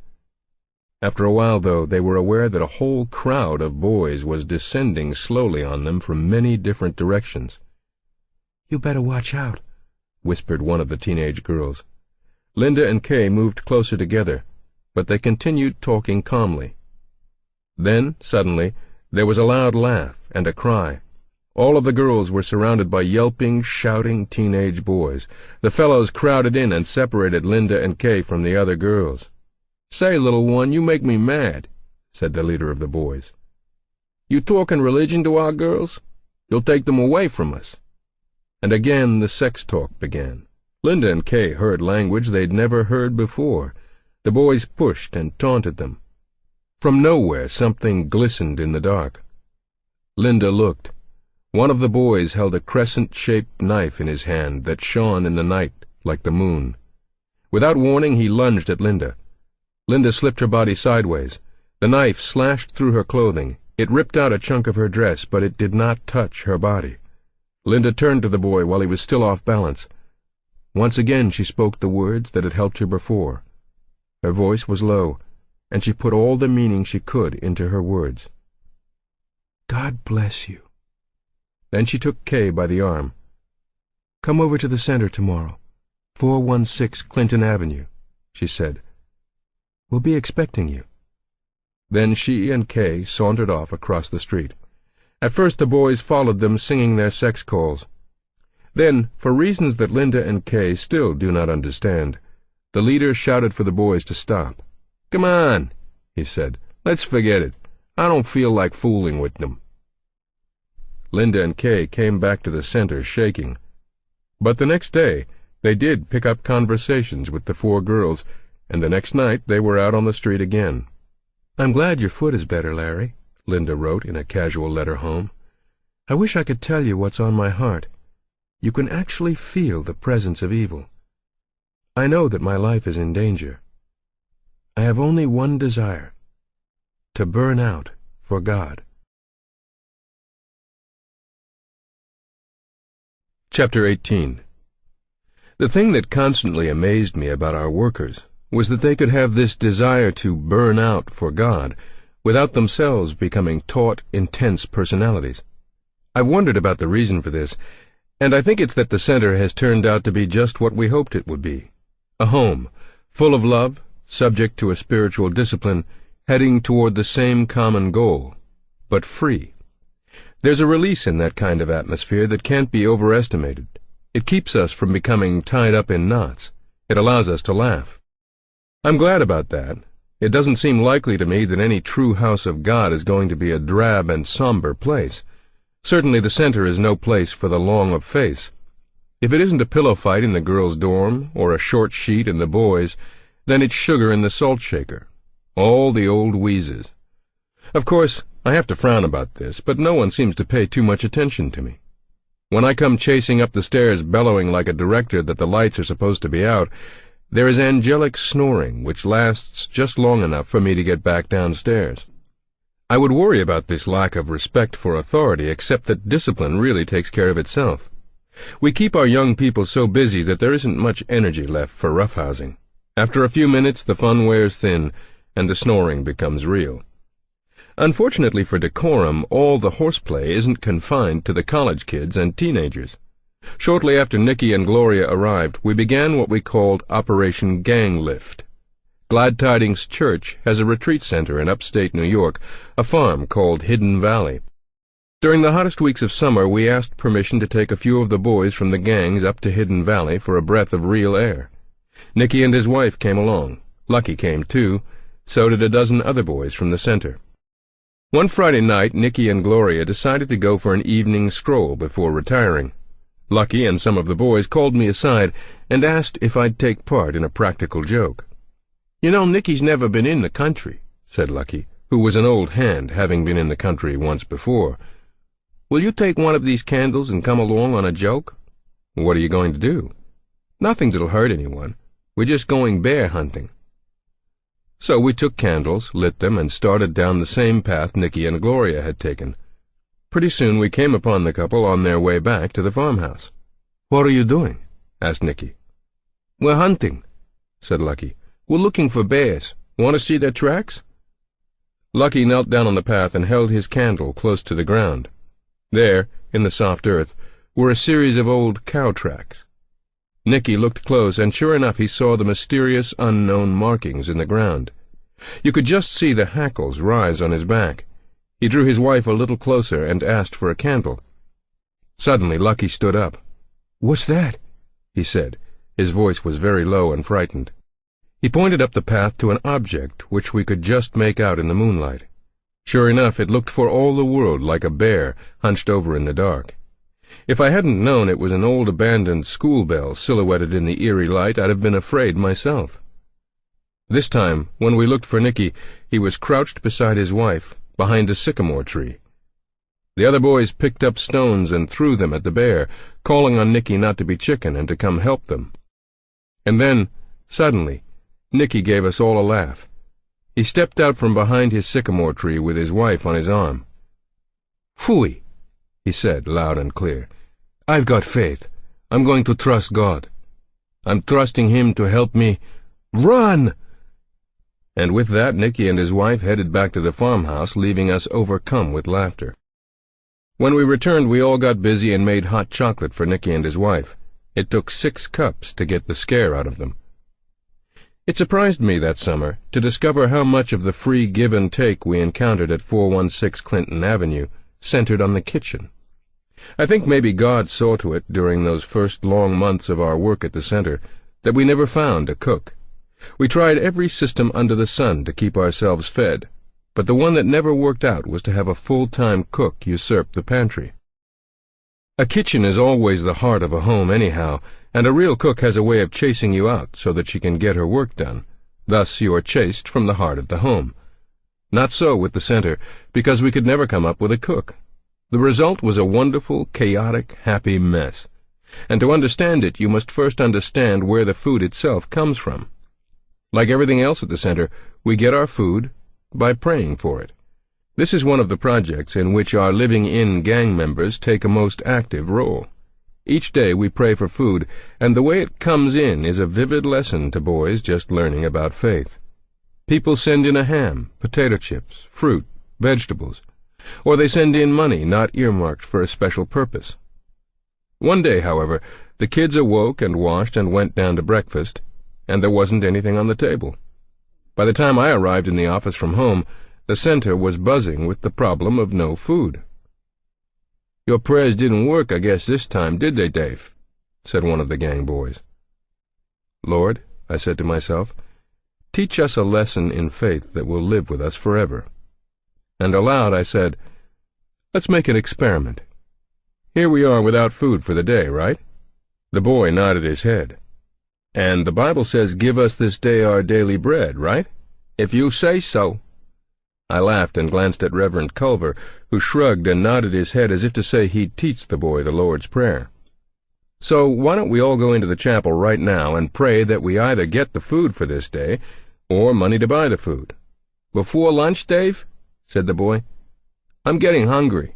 After a while, though, they were aware that a whole crowd of boys was descending slowly on them from many different directions. "You better watch out," whispered one of the teenage girls. Linda and Kay moved closer together, but they continued talking calmly. Then, suddenly, there was a loud laugh and a cry. All of the girls were surrounded by yelping, shouting teenage boys. The fellows crowded in and separated Linda and Kay from the other girls. "Say, little one, you make me mad," said the leader of the boys. "You talking religion to our girls? You'll take them away from us." And again the sex talk began. Linda and Kay heard language they'd never heard before. The boys pushed and taunted them. From nowhere something glistened in the dark. Linda looked. One of the boys held a crescent-shaped knife in his hand that shone in the night like the moon. Without warning, he lunged at Linda. Linda slipped her body sideways. The knife slashed through her clothing. It ripped out a chunk of her dress, but it did not touch her body. Linda turned to the boy while he was still off balance. Once again she spoke the words that had helped her before. Her voice was low, and she put all the meaning she could into her words. "God bless you." Then she took Kay by the arm. "Come over to the center tomorrow, 416 Clinton Avenue," she said. "We'll be expecting you." Then she and Kay sauntered off across the street. At first the boys followed them, singing their sex calls. Then, for reasons that Linda and Kay still do not understand, the leader shouted for the boys to stop. "Come on," he said. "Let's forget it. I don't feel like fooling with them." Linda and Kay came back to the center shaking. But the next day they did pick up conversations with the 4 girls, and the next night they were out on the street again. "I'm glad your foot is better, Larry," Linda wrote in a casual letter home. "I wish I could tell you what's on my heart. You can actually feel the presence of evil. I know that my life is in danger. I have only one desire: to burn out for God." Chapter 18. The thing that constantly amazed me about our workers was that they could have this desire to burn out for God without themselves becoming taut, intense personalities. I've wondered about the reason for this, and I think it's that the center has turned out to be just what we hoped it would be: a home, full of love, subject to a spiritual discipline, heading toward the same common goal, but free. There's a release in that kind of atmosphere that can't be overestimated. It keeps us from becoming tied up in knots. It allows us to laugh. I'm glad about that. It doesn't seem likely to me that any true house of God is going to be a drab and somber place. Certainly the center is no place for the long of face. If it isn't a pillow fight in the girls' dorm, or a short sheet in the boys', then it's sugar in the salt shaker. All the old wheezes. Of course, I have to frown about this, but no one seems to pay too much attention to me. When I come chasing up the stairs bellowing like a director that the lights are supposed to be out, there is angelic snoring which lasts just long enough for me to get back downstairs. I would worry about this lack of respect for authority, except that discipline really takes care of itself. We keep our young people so busy that there isn't much energy left for roughhousing. After a few minutes the fun wears thin, and the snoring becomes real. Unfortunately for decorum, all the horseplay isn't confined to the college kids and teenagers. Shortly after Nicky and Gloria arrived, we began what we called Operation Gang Lift. Glad Tidings Church has a retreat center in upstate New York, a farm called Hidden Valley. During the hottest weeks of summer, we asked permission to take a few of the boys from the gangs up to Hidden Valley for a breath of real air. Nicky and his wife came along. Lucky came too. So did a dozen other boys from the center. One Friday night, Nicky and Gloria decided to go for an evening stroll before retiring. Lucky and some of the boys called me aside and asked if I'd take part in a practical joke. "You know, Nicky's never been in the country," said Lucky, who was an old hand, having been in the country once before. "Will you take one of these candles and come along on a joke?" "What are you going to do?" "Nothing that'll hurt anyone. We're just going bear hunting." So we took candles, lit them, and started down the same path Nicky and Gloria had taken. Pretty soon we came upon the couple on their way back to the farmhouse. "What are you doing?" asked Nicky. "We're hunting," said Lucky. "We're looking for bears. Want to see their tracks?" Lucky knelt down on the path and held his candle close to the ground. There, in the soft earth, were a series of old cow tracks. Nicky looked close, and sure enough he saw the mysterious, unknown markings in the ground. You could just see the hackles rise on his back. He drew his wife a little closer and asked for a candle. Suddenly Lucky stood up. "What's that?" he said. His voice was very low and frightened. He pointed up the path to an object which we could just make out in the moonlight. Sure enough, it looked for all the world like a bear hunched over in the dark. If I hadn't known it was an old abandoned school bell silhouetted in the eerie light, I'd have been afraid myself. This time, when we looked for Nicky, he was crouched beside his wife, behind a sycamore tree. The other boys picked up stones and threw them at the bear, calling on Nicky not to be chicken and to come help them. And then, suddenly, Nicky gave us all a laugh. He stepped out from behind his sycamore tree with his wife on his arm. "Phooey," he said loud and clear. "I've got faith. I'm going to trust God. I'm trusting Him to help me. Run!" And with that, Nicky and his wife headed back to the farmhouse, leaving us overcome with laughter. When we returned, we all got busy and made hot chocolate for Nicky and his wife. It took 6 cups to get the scare out of them. It surprised me that summer to discover how much of the free give and take we encountered at 416 Clinton Avenue centered on the kitchen. I think maybe God saw to it during those first long months of our work at the center that we never found a cook. We tried every system under the sun to keep ourselves fed, but the one that never worked out was to have a full-time cook usurp the pantry. A kitchen is always the heart of a home anyhow, and a real cook has a way of chasing you out so that she can get her work done. Thus you are chased from the heart of the home. Not so with the center, because we could never come up with a cook. The result was a wonderful, chaotic, happy mess. And to understand it, you must first understand where the food itself comes from. Like everything else at the center, we get our food by praying for it. This is one of the projects in which our living-in gang members take a most active role. Each day we pray for food, and the way it comes in is a vivid lesson to boys just learning about faith. People send in a ham, potato chips, fruit, vegetables, or they send in money not earmarked for a special purpose. One day, however, the kids awoke and washed and went down to breakfast, and there wasn't anything on the table. By the time I arrived in the office from home, the center was buzzing with the problem of no food. "Your prayers didn't work, I guess, this time, did they, Dave?" said one of the gang boys. "Lord," I said to myself, "teach us a lesson in faith that will live with us forever." And aloud I said, "Let's make an experiment. Here we are without food for the day, right?" The boy nodded his head. "And the Bible says, 'Give us this day our daily bread,' right?" "If you say so." I laughed and glanced at Reverend Culver, who shrugged and nodded his head as if to say he'd teach the boy the Lord's Prayer. "So why don't we all go into the chapel right now and pray that we either get the food for this day or money to buy the food?" "Before lunch, Dave?" said the boy. "I'm getting hungry."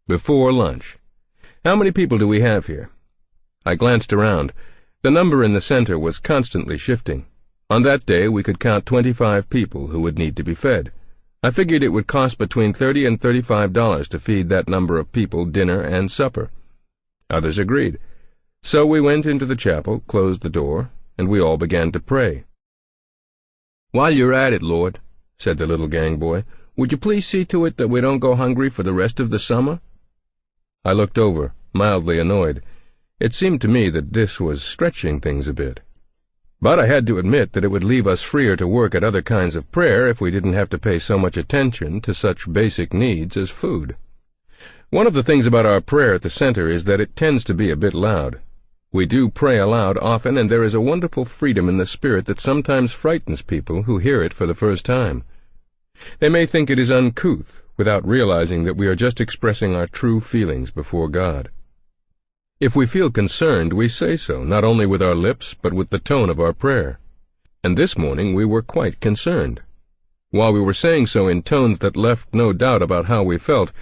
"Before lunch. How many people do we have here?" I glanced around. The number in the center was constantly shifting. On that day we could count 25 people who would need to be fed. I figured it would cost between $30 and $35 to feed that number of people dinner and supper. Others agreed. So we went into the chapel, closed the door, and we all began to pray. "While you're at it, Lord," said the little gang boy, "would you please see to it that we don't go hungry for the rest of the summer?" I looked over, mildly annoyed. It seemed to me that this was stretching things a bit. But I had to admit that it would leave us freer to work at other kinds of prayer if we didn't have to pay so much attention to such basic needs as food. One of the things about our prayer at the center is that it tends to be a bit loud. We do pray aloud often, and there is a wonderful freedom in the spirit that sometimes frightens people who hear it for the first time. They may think it is uncouth, without realizing that we are just expressing our true feelings before God. If we feel concerned, we say so, not only with our lips, but with the tone of our prayer. And this morning we were quite concerned. While we were saying so in tones that left no doubt about how we felt,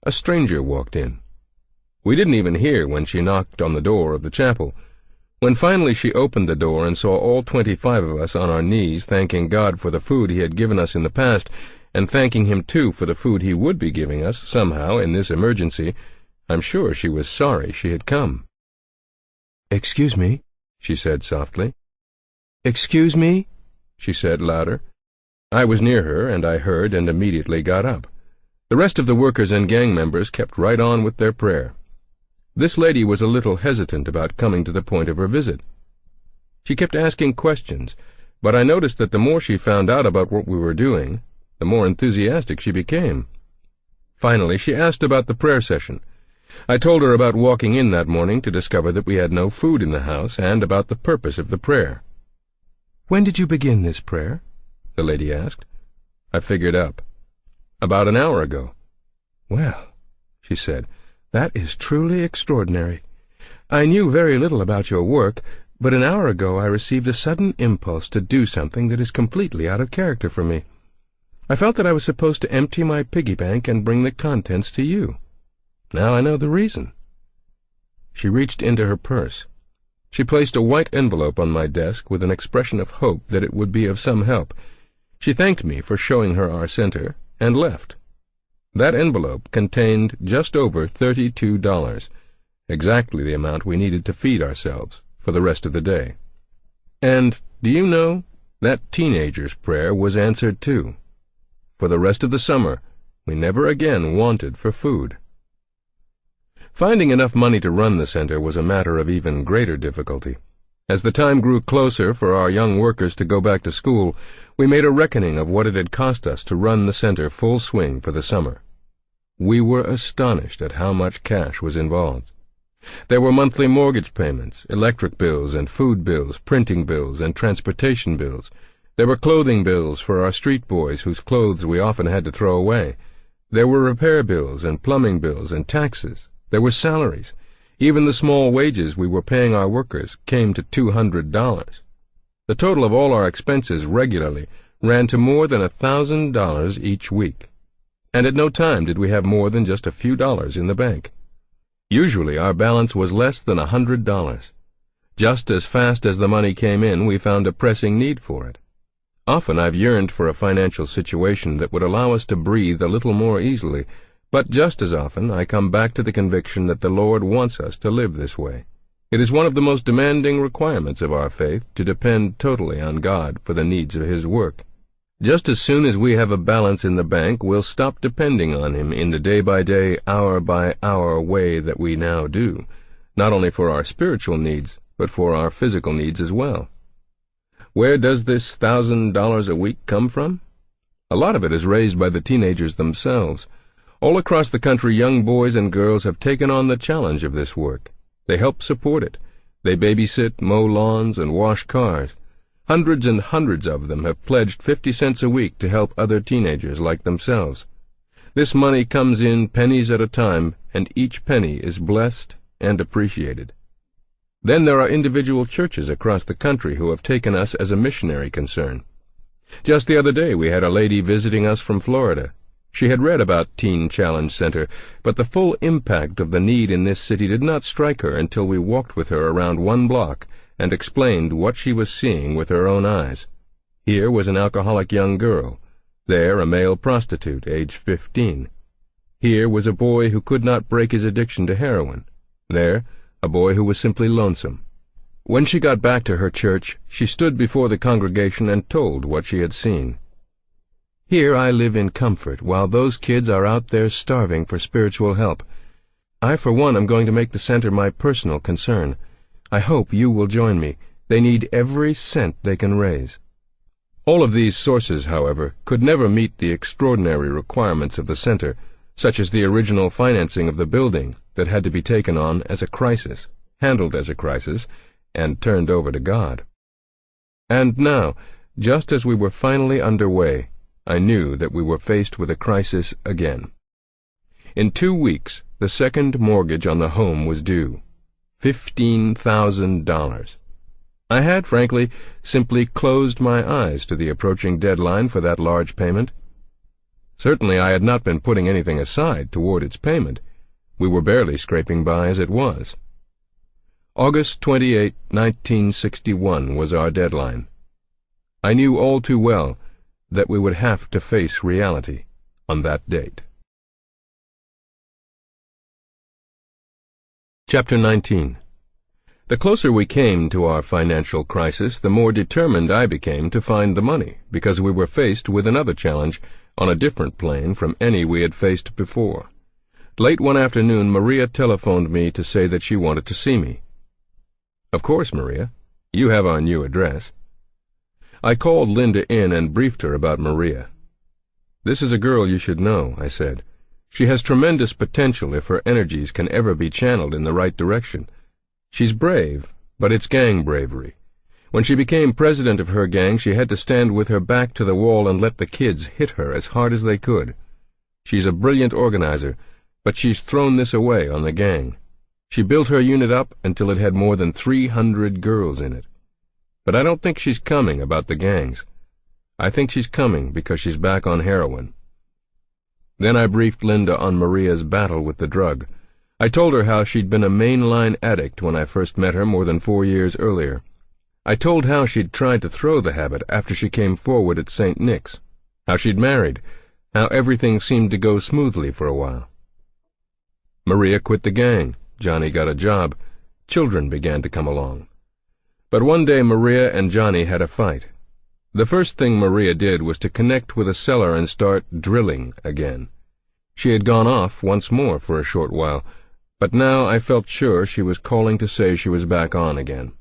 a stranger walked in. We didn't even hear when she knocked on the door of the chapel. When finally she opened the door and saw all 25 of us on our knees thanking God for the food He had given us in the past, and thanking Him too for the food He would be giving us, somehow, in this emergency, I'm sure she was sorry she had come. "Excuse me," she said softly. "Excuse me," she said louder. I was near her, and I heard and immediately got up. The rest of the workers and gang members kept right on with their prayer. This lady was a little hesitant about coming to the point of her visit. She kept asking questions, but I noticed that the more she found out about what we were doing, the more enthusiastic she became. Finally, she asked about the prayer session. I told her about walking in that morning to discover that we had no food in the house, and about the purpose of the prayer. "When did you begin this prayer?" the lady asked. I figured up. "About an hour ago." "Well," she said, "that is truly extraordinary. I knew very little about your work, but an hour ago I received a sudden impulse to do something that is completely out of character for me. I felt that I was supposed to empty my piggy bank and bring the contents to you. Now I know the reason." She reached into her purse. She placed a white envelope on my desk with an expression of hope that it would be of some help. She thanked me for showing her our center, and left. That envelope contained just over $32, exactly the amount we needed to feed ourselves for the rest of the day. And, do you know, that teenager's prayer was answered too. For the rest of the summer, we never again wanted for food. Finding enough money to run the center was a matter of even greater difficulty. As the time grew closer for our young workers to go back to school, we made a reckoning of what it had cost us to run the center full swing for the summer. We were astonished at how much cash was involved. There were monthly mortgage payments, electric bills and food bills, printing bills and transportation bills. There were clothing bills for our street boys whose clothes we often had to throw away. There were repair bills and plumbing bills and taxes. There were salaries. Even the small wages we were paying our workers came to $200. The total of all our expenses regularly ran to more than $1,000 each week. And at no time did we have more than just a few dollars in the bank. Usually our balance was less than $100. Just as fast as the money came in, we found a pressing need for it. Often I've yearned for a financial situation that would allow us to breathe a little more easily, but just as often I come back to the conviction that the Lord wants us to live this way. It is one of the most demanding requirements of our faith to depend totally on God for the needs of His work. Just as soon as we have a balance in the bank, we'll stop depending on Him in the day-by-day, hour-by-hour way that we now do, not only for our spiritual needs, but for our physical needs as well. Where does this $1,000 a week come from? A lot of it is raised by the teenagers themselves. All across the country, young boys and girls have taken on the challenge of this work. They help support it. They babysit, mow lawns, and wash cars. Hundreds and hundreds of them have pledged 50 cents a week to help other teenagers like themselves. This money comes in pennies at a time, and each penny is blessed and appreciated. Then there are individual churches across the country who have taken us as a missionary concern. Just the other day we had a lady visiting us from Florida. She had read about Teen Challenge Center, but the full impact of the need in this city did not strike her until we walked with her around one block and explained what she was seeing with her own eyes. Here was an alcoholic young girl. There a male prostitute, age 15. Here was a boy who could not break his addiction to heroin. There, a boy who was simply lonesome. When she got back to her church, she stood before the congregation and told what she had seen. Here I live in comfort, while those kids are out there starving for spiritual help. I, for one, am going to make the center my personal concern. I hope you will join me. They need every cent they can raise. All of these sources, however, could never meet the extraordinary requirements of the center, such as the original financing of the building that had to be taken on as a crisis, handled as a crisis, and turned over to God. And now, just as we were finally underway, I knew that we were faced with a crisis again. In 2 weeks, the second mortgage on the home was due. $15,000. I had, frankly, simply closed my eyes to the approaching deadline for that large payment. Certainly I had not been putting anything aside toward its payment. We were barely scraping by as it was. August 28, 1961 was our deadline. I knew all too well that we would have to face reality on that date. Chapter 19. The closer we came to our financial crisis, the more determined I became to find the money, because we were faced with another challenge on a different plane from any we had faced before. Late one afternoon, Maria telephoned me to say that she wanted to see me. Of course, Maria. You have our new address. I called Linda in and briefed her about Maria. This is a girl you should know, I said. She has tremendous potential if her energies can ever be channeled in the right direction. She's brave, but it's gang bravery. When she became president of her gang, she had to stand with her back to the wall and let the kids hit her as hard as they could. She's a brilliant organizer, but she's thrown this away on the gang. She built her unit up until it had more than 300 girls in it. But I don't think she's coming about the gangs. I think she's coming because she's back on heroin. Then I briefed Linda on Maria's battle with the drug. I told her how she'd been a mainline addict when I first met her more than 4 years earlier. I told how she'd tried to throw the habit after she came forward at St. Nick's, how she'd married, how everything seemed to go smoothly for a while. Maria quit the gang, Johnny got a job, children began to come along. But one day Maria and Johnny had a fight. The first thing Maria did was to connect with a cellar and start drilling again. She had gone off once more for a short while, but now I felt sure she was calling to say she was back on again.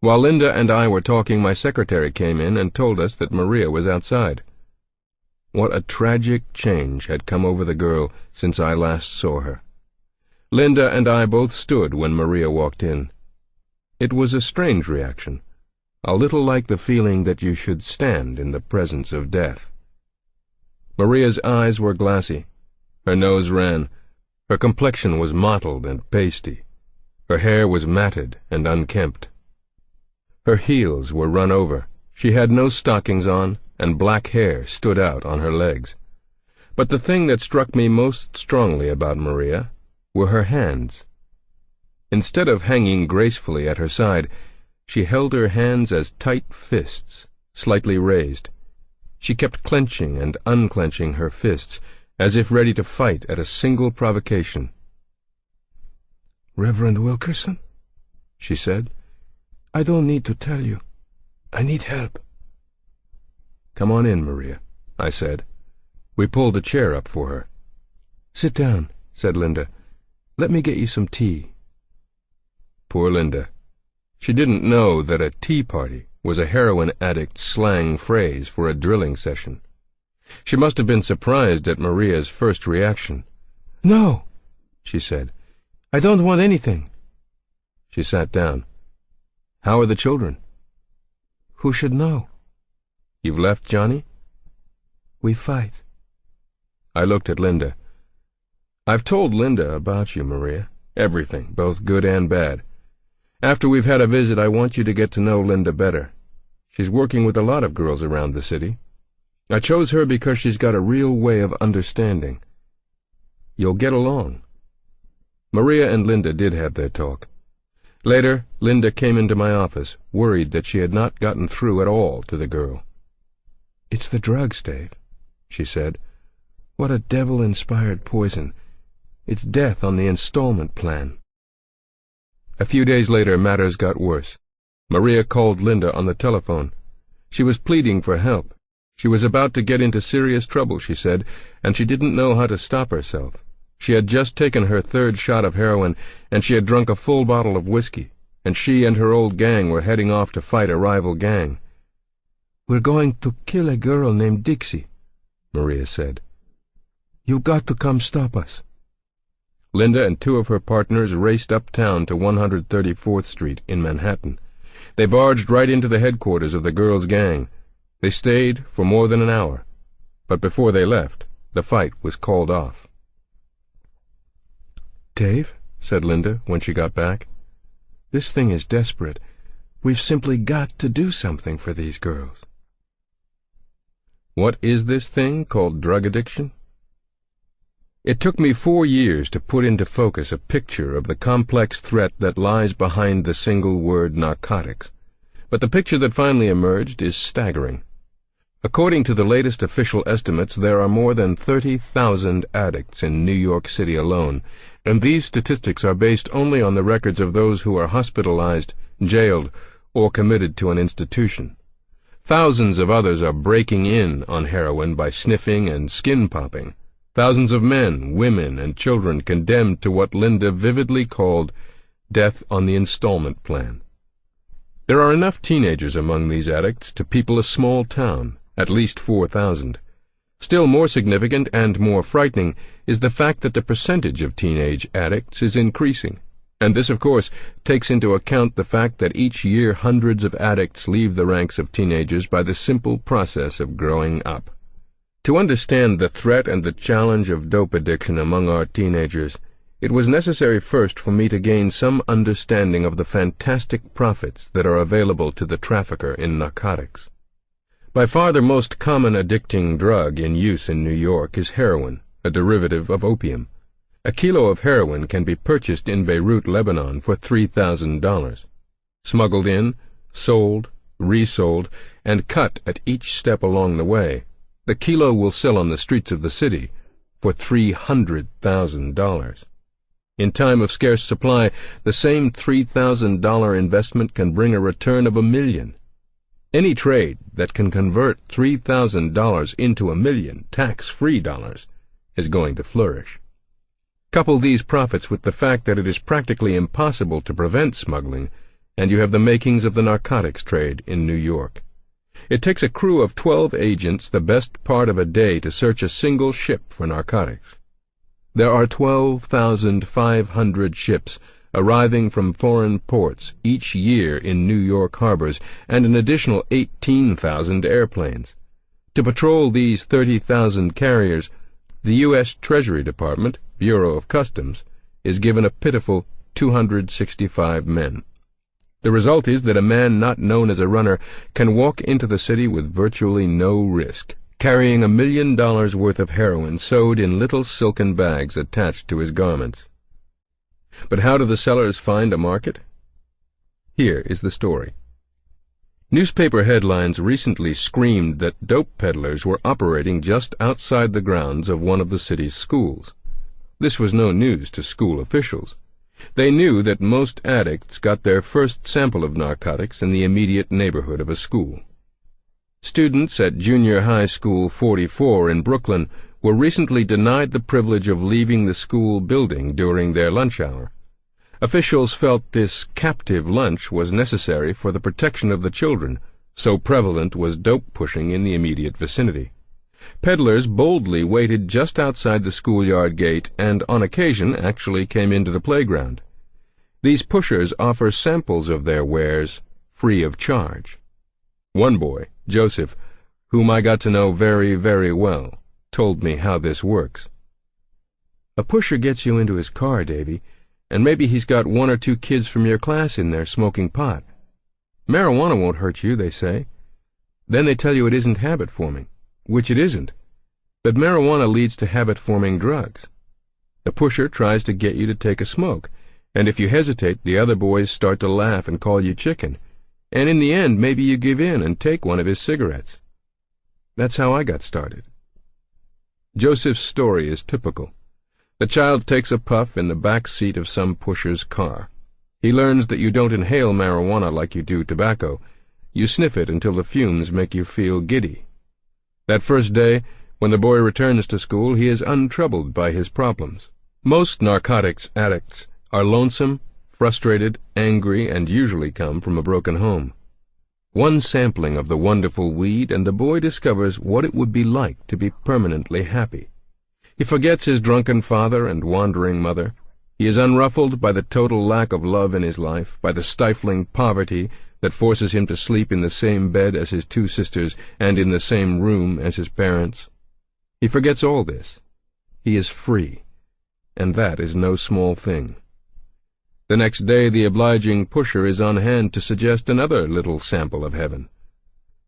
While Linda and I were talking, my secretary came in and told us that Maria was outside. What a tragic change had come over the girl since I last saw her. Linda and I both stood when Maria walked in. It was a strange reaction, a little like the feeling that you should stand in the presence of death. Maria's eyes were glassy, her nose ran, her complexion was mottled and pasty, her hair was matted and unkempt. Her heels were run over, she had no stockings on, and black hair stood out on her legs. But the thing that struck me most strongly about Maria were her hands. Instead of hanging gracefully at her side, she held her hands as tight fists, slightly raised. She kept clenching and unclenching her fists, as if ready to fight at a single provocation. "Reverend Wilkerson," she said, "I don't need to tell you. I need help." "Come on in, Maria," I said. We pulled a chair up for her. "Sit down," said Linda. "Let me get you some tea." Poor Linda. She didn't know that a tea party was a heroin addict's slang phrase for a drilling session. She must have been surprised at Maria's first reaction. "No," she said. "I don't want anything." She sat down. "How are the children?" "Who should know?" "You've left Johnny?" "We fight." I looked at Linda. "I've told Linda about you, Maria. Everything, both good and bad. After we've had a visit, I want you to get to know Linda better. She's working with a lot of girls around the city. I chose her because she's got a real way of understanding. You'll get along." Maria and Linda did have their talk. Later, Linda came into my office, worried that she had not gotten through at all to the girl. "It's the drugs, Dave," she said. "What a devil-inspired poison. It's death on the installment plan." A few days later, matters got worse. Maria called Linda on the telephone. She was pleading for help. She was about to get into serious trouble, she said, and she didn't know how to stop herself. She had just taken her third shot of heroin, and she had drunk a full bottle of whiskey, and she and her old gang were heading off to fight a rival gang. "We're going to kill a girl named Dixie," Maria said. "You've got to come stop us." Linda and two of her partners raced uptown to 134th Street in Manhattan. They barged right into the headquarters of the girls' gang. They stayed for more than an hour, but before they left, the fight was called off. "Dave," said Linda when she got back, "this thing is desperate. We've simply got to do something for these girls." What is this thing called drug addiction? It took me 4 years to put into focus a picture of the complex threat that lies behind the single word narcotics, but the picture that finally emerged is staggering. According to the latest official estimates, there are more than 30,000 addicts in New York City alone, and these statistics are based only on the records of those who are hospitalized, jailed, or committed to an institution. Thousands of others are breaking in on heroin by sniffing and skin popping. Thousands of men, women, and children condemned to what Linda vividly called death on the installment plan. There are enough teenagers among these addicts to people a small town, at least 4,000. Still more significant and more frightening is the fact that the percentage of teenage addicts is increasing, and this, of course, takes into account the fact that each year hundreds of addicts leave the ranks of teenagers by the simple process of growing up. To understand the threat and the challenge of dope addiction among our teenagers, it was necessary first for me to gain some understanding of the fantastic profits that are available to the trafficker in narcotics. By far the most common addicting drug in use in New York is heroin, a derivative of opium. A kilo of heroin can be purchased in Beirut, Lebanon for $3,000. Smuggled in, sold, resold, and cut at each step along the way, The kilo will sell on the streets of the city for $300,000. In time of scarce supply, the same $3,000 investment can bring a return of $1 million. Any trade that can convert $3,000 into $1 million tax-free dollars is going to flourish. Couple these profits with the fact that it is practically impossible to prevent smuggling, and you have the makings of the narcotics trade in New York. It takes a crew of 12 agents the best part of a day to search a single ship for narcotics. There are 12,500 ships arriving from foreign ports each year in New York harbors, and an additional 18,000 airplanes. To patrol these 30,000 carriers, the U.S. Treasury Department, Bureau of Customs, is given a pitiful 265 men. The result is that a man not known as a runner can walk into the city with virtually no risk, carrying $1 million worth of heroin sewed in little silken bags attached to his garments. But how do the sellers find a market? Here is the story. Newspaper headlines recently screamed that dope peddlers were operating just outside the grounds of one of the city's schools. This was no news to school officials. They knew that most addicts got their first sample of narcotics in the immediate neighborhood of a school. Students at Junior High School 44 in Brooklyn were recently denied the privilege of leaving the school building during their lunch hour. Officials felt this captive lunch was necessary for the protection of the children, so prevalent was dope pushing in the immediate vicinity. Peddlers boldly waited just outside the schoolyard gate and on occasion actually came into the playground. These pushers offer samples of their wares free of charge. One boy, Joseph, whom I got to know very, very well, told me how this works. A pusher gets you into his car, Davy, and maybe he's got 1 or 2 kids from your class in there smoking pot. Marijuana won't hurt you, they say. Then they tell you it isn't habit-forming, which it isn't, but marijuana leads to habit-forming drugs. The pusher tries to get you to take a smoke, and if you hesitate, the other boys start to laugh and call you chicken, and in the end maybe you give in and take one of his cigarettes. That's how I got started. Joseph's story is typical. The child takes a puff in the back seat of some pusher's car. He learns that you don't inhale marijuana like you do tobacco. You sniff it until the fumes make you feel giddy. That first day, when the boy returns to school, he is untroubled by his problems. Most narcotics addicts are lonesome, frustrated, angry, and usually come from a broken home. One sampling of the wonderful weed, and the boy discovers what it would be like to be permanently happy. He forgets his drunken father and wandering mother. He is unruffled by the total lack of love in his life, by the stifling poverty that forces him to sleep in the same bed as his 2 sisters and in the same room as his parents. He forgets all this. He is free, and that is no small thing. The next day the obliging pusher is on hand to suggest another little sample of heaven.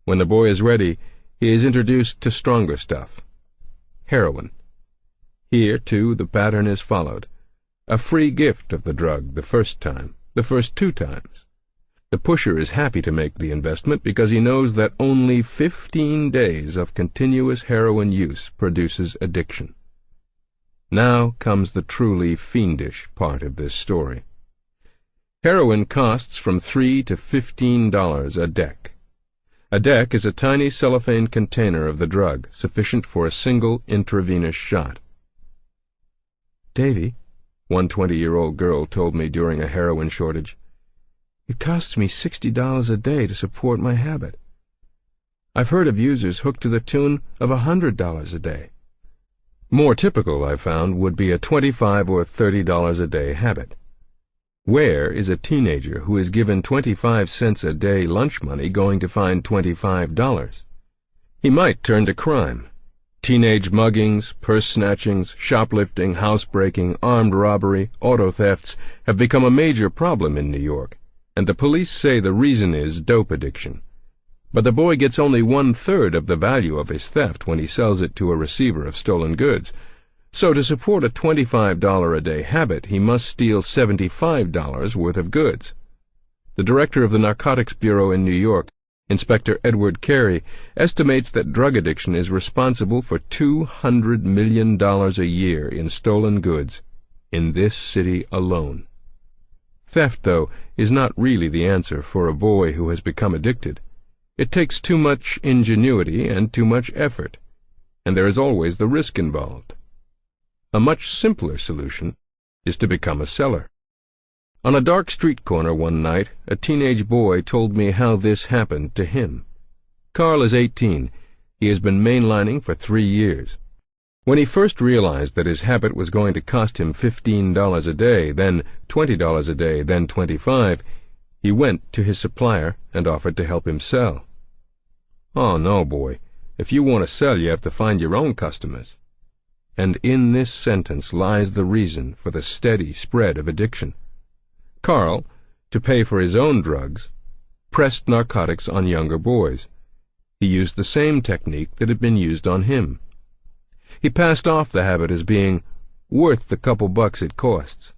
When the boy is ready, he is introduced to stronger stuff. Heroin. Here, too, the pattern is followed. A free gift of the drug the first time, the first 2 times. The pusher is happy to make the investment because he knows that only 15 days of continuous heroin use produces addiction. Now comes the truly fiendish part of this story. Heroin costs from $3 to $15 a deck. A deck is a tiny cellophane container of the drug, sufficient for a single intravenous shot. Davy, one 20-year-old girl told me during a heroin shortage, it costs me $60 a day to support my habit. I've heard of users hooked to the tune of $100 a day. More typical, I found, would be a $25 or $30 a day habit. Where is a teenager who is given 25 cents a day lunch money going to find $25? He might turn to crime. Teenage muggings, purse snatchings, shoplifting, housebreaking, armed robbery, auto thefts have become a major problem in New York, and the police say the reason is dope addiction. But the boy gets only 1/3 of the value of his theft when he sells it to a receiver of stolen goods. So to support a $25 a day habit, he must steal $75 worth of goods. The director of the Narcotics Bureau in New York Inspector Edward Carey estimates that drug addiction is responsible for $200 million a year in stolen goods in this city alone. Theft, though, is not really the answer for a boy who has become addicted. It takes too much ingenuity and too much effort, and there is always the risk involved. A much simpler solution is to become a seller. On a dark street corner one night, a teenage boy told me how this happened to him. Carl is 18. He has been mainlining for 3 years. When he first realized that his habit was going to cost him $15 a day, then $20 a day, then $25, he went to his supplier and offered to help him sell. "Oh, no, boy. If you want to sell, you have to find your own customers." And in this sentence lies the reason for the steady spread of addiction. Carl, to pay for his own drugs, pressed narcotics on younger boys. He used the same technique that had been used on him. He passed off the habit as being worth the couple bucks it costs.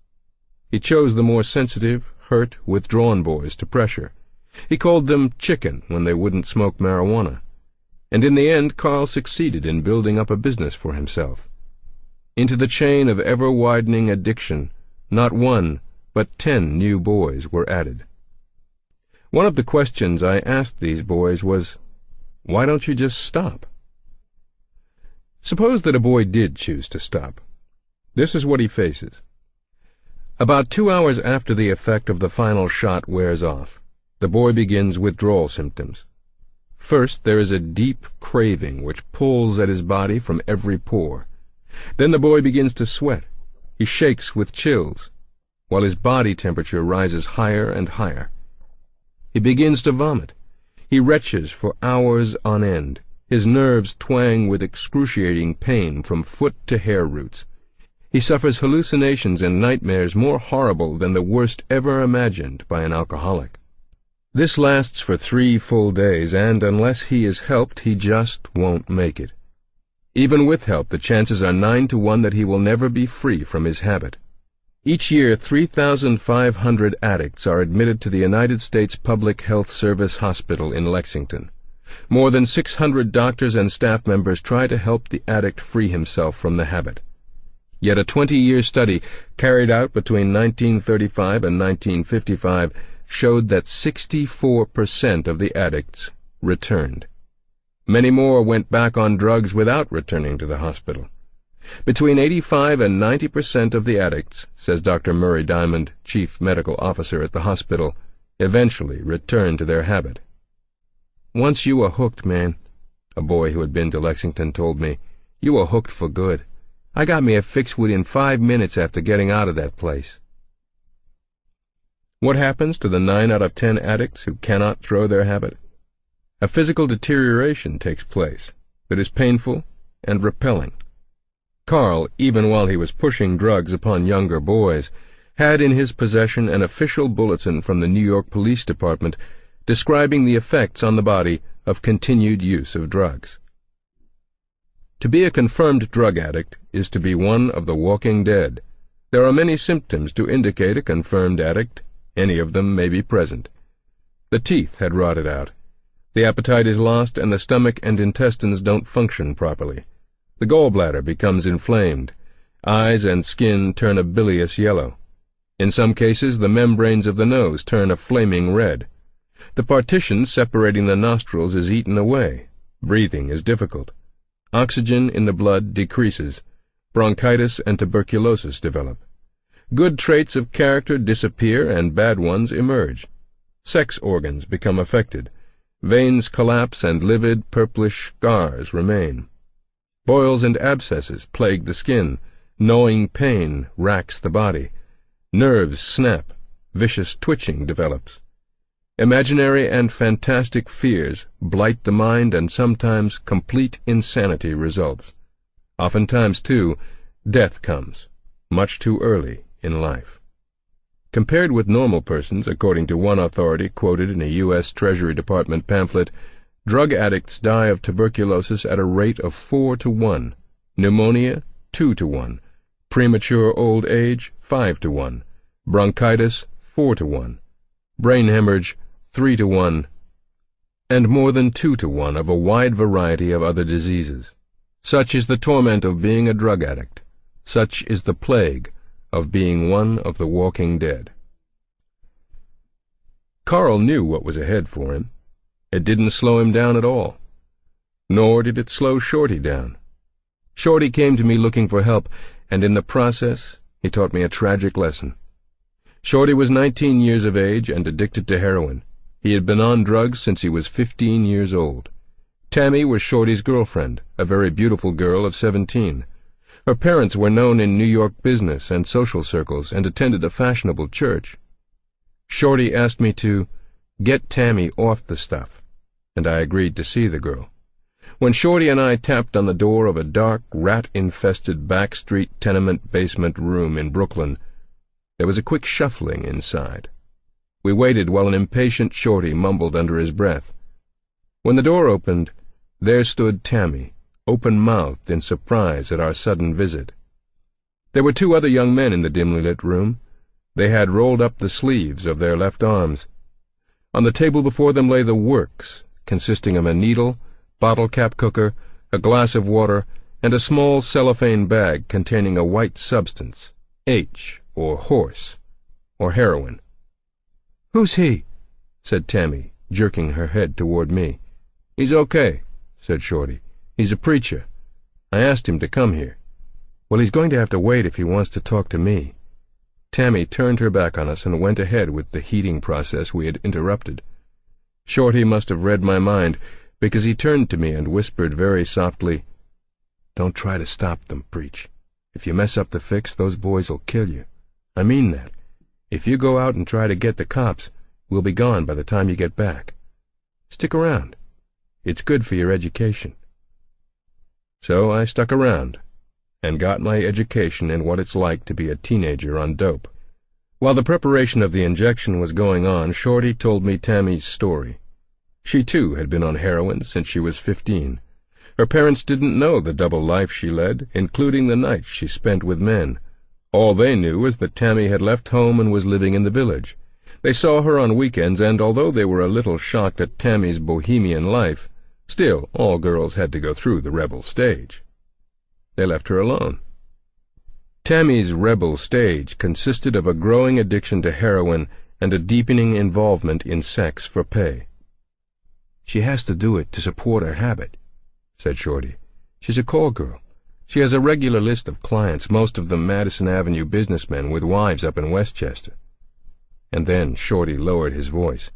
He chose the more sensitive, hurt, withdrawn boys to pressure. He called them chicken when they wouldn't smoke marijuana. And in the end, Carl succeeded in building up a business for himself. Into the chain of ever-widening addiction, not 1, but 10 new boys were added. One of the questions I asked these boys was, "Why don't you just stop?" Suppose that a boy did choose to stop. This is what he faces. About 2 hours after the effect of the final shot wears off, the boy begins withdrawal symptoms. First, there is a deep craving which pulls at his body from every pore. Then the boy begins to sweat. He shakes with chills, while his body temperature rises higher and higher. He begins to vomit. He retches for hours on end. His nerves twang with excruciating pain from foot to hair roots. He suffers hallucinations and nightmares more horrible than the worst ever imagined by an alcoholic. This lasts for 3 full days, and unless he is helped, he just won't make it. Even with help, the chances are 9 to 1 that he will never be free from his habit. Each year, 3,500 addicts are admitted to the United States Public Health Service Hospital in Lexington. More than 600 doctors and staff members try to help the addict free himself from the habit. Yet a 20-year study carried out between 1935 and 1955 showed that 64% of the addicts returned. Many more went back on drugs without returning to the hospital. Between 85 and 90% of the addicts, says Dr. Murray Diamond, chief medical officer at the hospital, eventually return to their habit. "Once you were hooked, man," a boy who had been to Lexington told me, "you were hooked for good. I got me a fix within 5 minutes after getting out of that place." What happens to the 9 out of 10 addicts who cannot throw their habit? A physical deterioration takes place that is painful and repelling. Carl, even while he was pushing drugs upon younger boys, had in his possession an official bulletin from the New York Police Department describing the effects on the body of continued use of drugs. To be a confirmed drug addict is to be one of the walking dead. There are many symptoms to indicate a confirmed addict. Any of them may be present. The teeth had rotted out. The appetite is lost, and the stomach and intestines don't function properly. The gallbladder becomes inflamed. Eyes and skin turn a bilious yellow. In some cases, the membranes of the nose turn a flaming red. The partition separating the nostrils is eaten away. Breathing is difficult. Oxygen in the blood decreases. Bronchitis and tuberculosis develop. Good traits of character disappear and bad ones emerge. Sex organs become affected. Veins collapse and livid, purplish scars remain. Boils and abscesses plague the skin. Gnawing pain racks the body. Nerves snap. Vicious twitching develops. Imaginary and fantastic fears blight the mind, and sometimes complete insanity results. Oftentimes, too, death comes, much too early in life. Compared with normal persons, according to one authority quoted in a U.S. Treasury Department pamphlet, drug addicts die of tuberculosis at a rate of 4 to 1, pneumonia 2 to 1, premature old age 5 to 1, bronchitis 4 to 1, brain hemorrhage 3 to 1, and more than 2 to 1 of a wide variety of other diseases. Such is the torment of being a drug addict. Such is the plague of being one of the walking dead. Carl knew what was ahead for him. It didn't slow him down at all. Nor did it slow Shorty down. Shorty came to me looking for help, and in the process, he taught me a tragic lesson. Shorty was 19 years of age and addicted to heroin. He had been on drugs since he was 15 years old. Tammy was Shorty's girlfriend, a very beautiful girl of 17. Her parents were known in New York business and social circles and attended a fashionable church. Shorty asked me to get Tammy off the stuff, and I agreed to see the girl. When Shorty and I tapped on the door of a dark, rat-infested backstreet tenement basement room in Brooklyn, there was a quick shuffling inside. We waited while an impatient Shorty mumbled under his breath. When the door opened, there stood Tammy, open-mouthed in surprise at our sudden visit. There were 2 other young men in the dimly lit room. They had rolled up the sleeves of their left arms. On the table before them lay the works, consisting of a needle, bottle-cap cooker, a glass of water, and a small cellophane bag containing a white substance, H, or horse, or heroin. "Who's he?" said Tammy, jerking her head toward me. "He's okay," said Shorty. "He's a preacher. I asked him to come here." "Well, he's going to have to wait if he wants to talk to me." Tammy turned her back on us and went ahead with the heating process we had interrupted. Shorty must have read my mind, because he turned to me and whispered very softly, "Don't try to stop them, Preach. If you mess up the fix, those boys will kill you. I mean that. If you go out and try to get the cops, we'll be gone by the time you get back. Stick around. It's good for your education." So I stuck around and got my education in what it's like to be a teenager on dope. While the preparation of the injection was going on, Shorty told me Tammy's story. She, too, had been on heroin since she was 15. Her parents didn't know the double life she led, including the nights she spent with men. All they knew was that Tammy had left home and was living in the village. They saw her on weekends, and although they were a little shocked at Tammy's bohemian life, still all girls had to go through the rebel stage. They left her alone. Tammy's rebel stage consisted of a growing addiction to heroin and a deepening involvement in sex for pay. "She has to do it to support her habit," said Shorty. "She's a call girl. She has a regular list of clients, most of them Madison Avenue businessmen with wives up in Westchester." And then Shorty lowered his voice.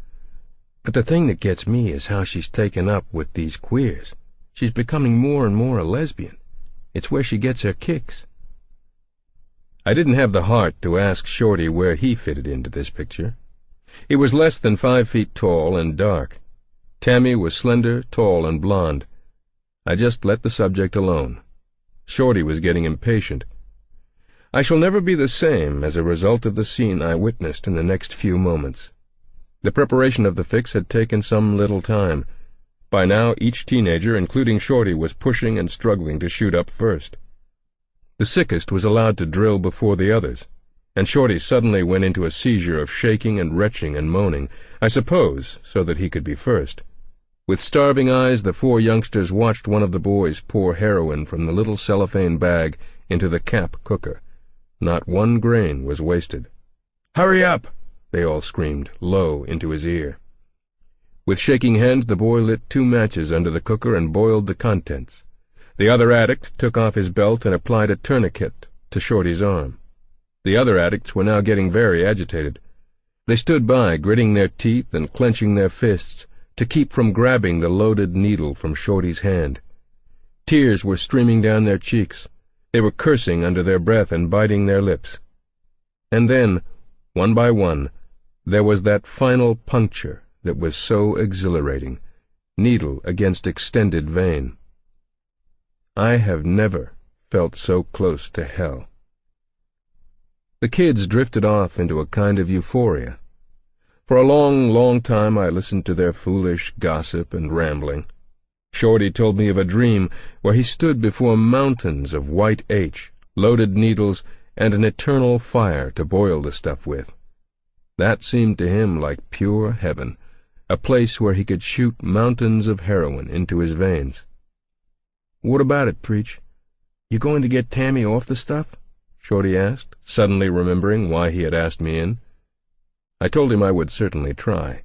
"But the thing that gets me is how she's taken up with these queers. She's becoming more and more a lesbian. It's where she gets her kicks." I didn't have the heart to ask Shorty where he fitted into this picture. He was less than 5 feet tall and dark. Tammy was slender, tall, and blonde. I just let the subject alone. Shorty was getting impatient. I shall never be the same as a result of the scene I witnessed in the next few moments. The preparation of the fix had taken some little time. By now, each teenager, including Shorty, was pushing and struggling to shoot up first. The sickest was allowed to drill before the others, and Shorty suddenly went into a seizure of shaking and retching and moaning, I suppose so that he could be first. With starving eyes, the 4 youngsters watched one of the boys pour heroin from the little cellophane bag into the cap cooker. Not 1 grain was wasted. "Hurry up!" they all screamed, low into his ear. With shaking hands, the boy lit 2 matches under the cooker and boiled the contents. The other addict took off his belt and applied a tourniquet to Shorty's arm. The other addicts were now getting very agitated. They stood by, gritting their teeth and clenching their fists to keep from grabbing the loaded needle from Shorty's hand. Tears were streaming down their cheeks. They were cursing under their breath and biting their lips. And then, one by one, there was that final puncture that was so exhilarating, needle against extended vein. I have never felt so close to hell. The kids drifted off into a kind of euphoria. For a long, long time I listened to their foolish gossip and rambling. Shorty told me of a dream where he stood before mountains of white H, loaded needles, and an eternal fire to boil the stuff with. That seemed to him like pure heaven. a place where he could shoot mountains of heroin into his veins. "What about it, Preach? You going to get Tammy off the stuff?" Shorty asked, suddenly remembering why he had asked me in. I told him I would certainly try.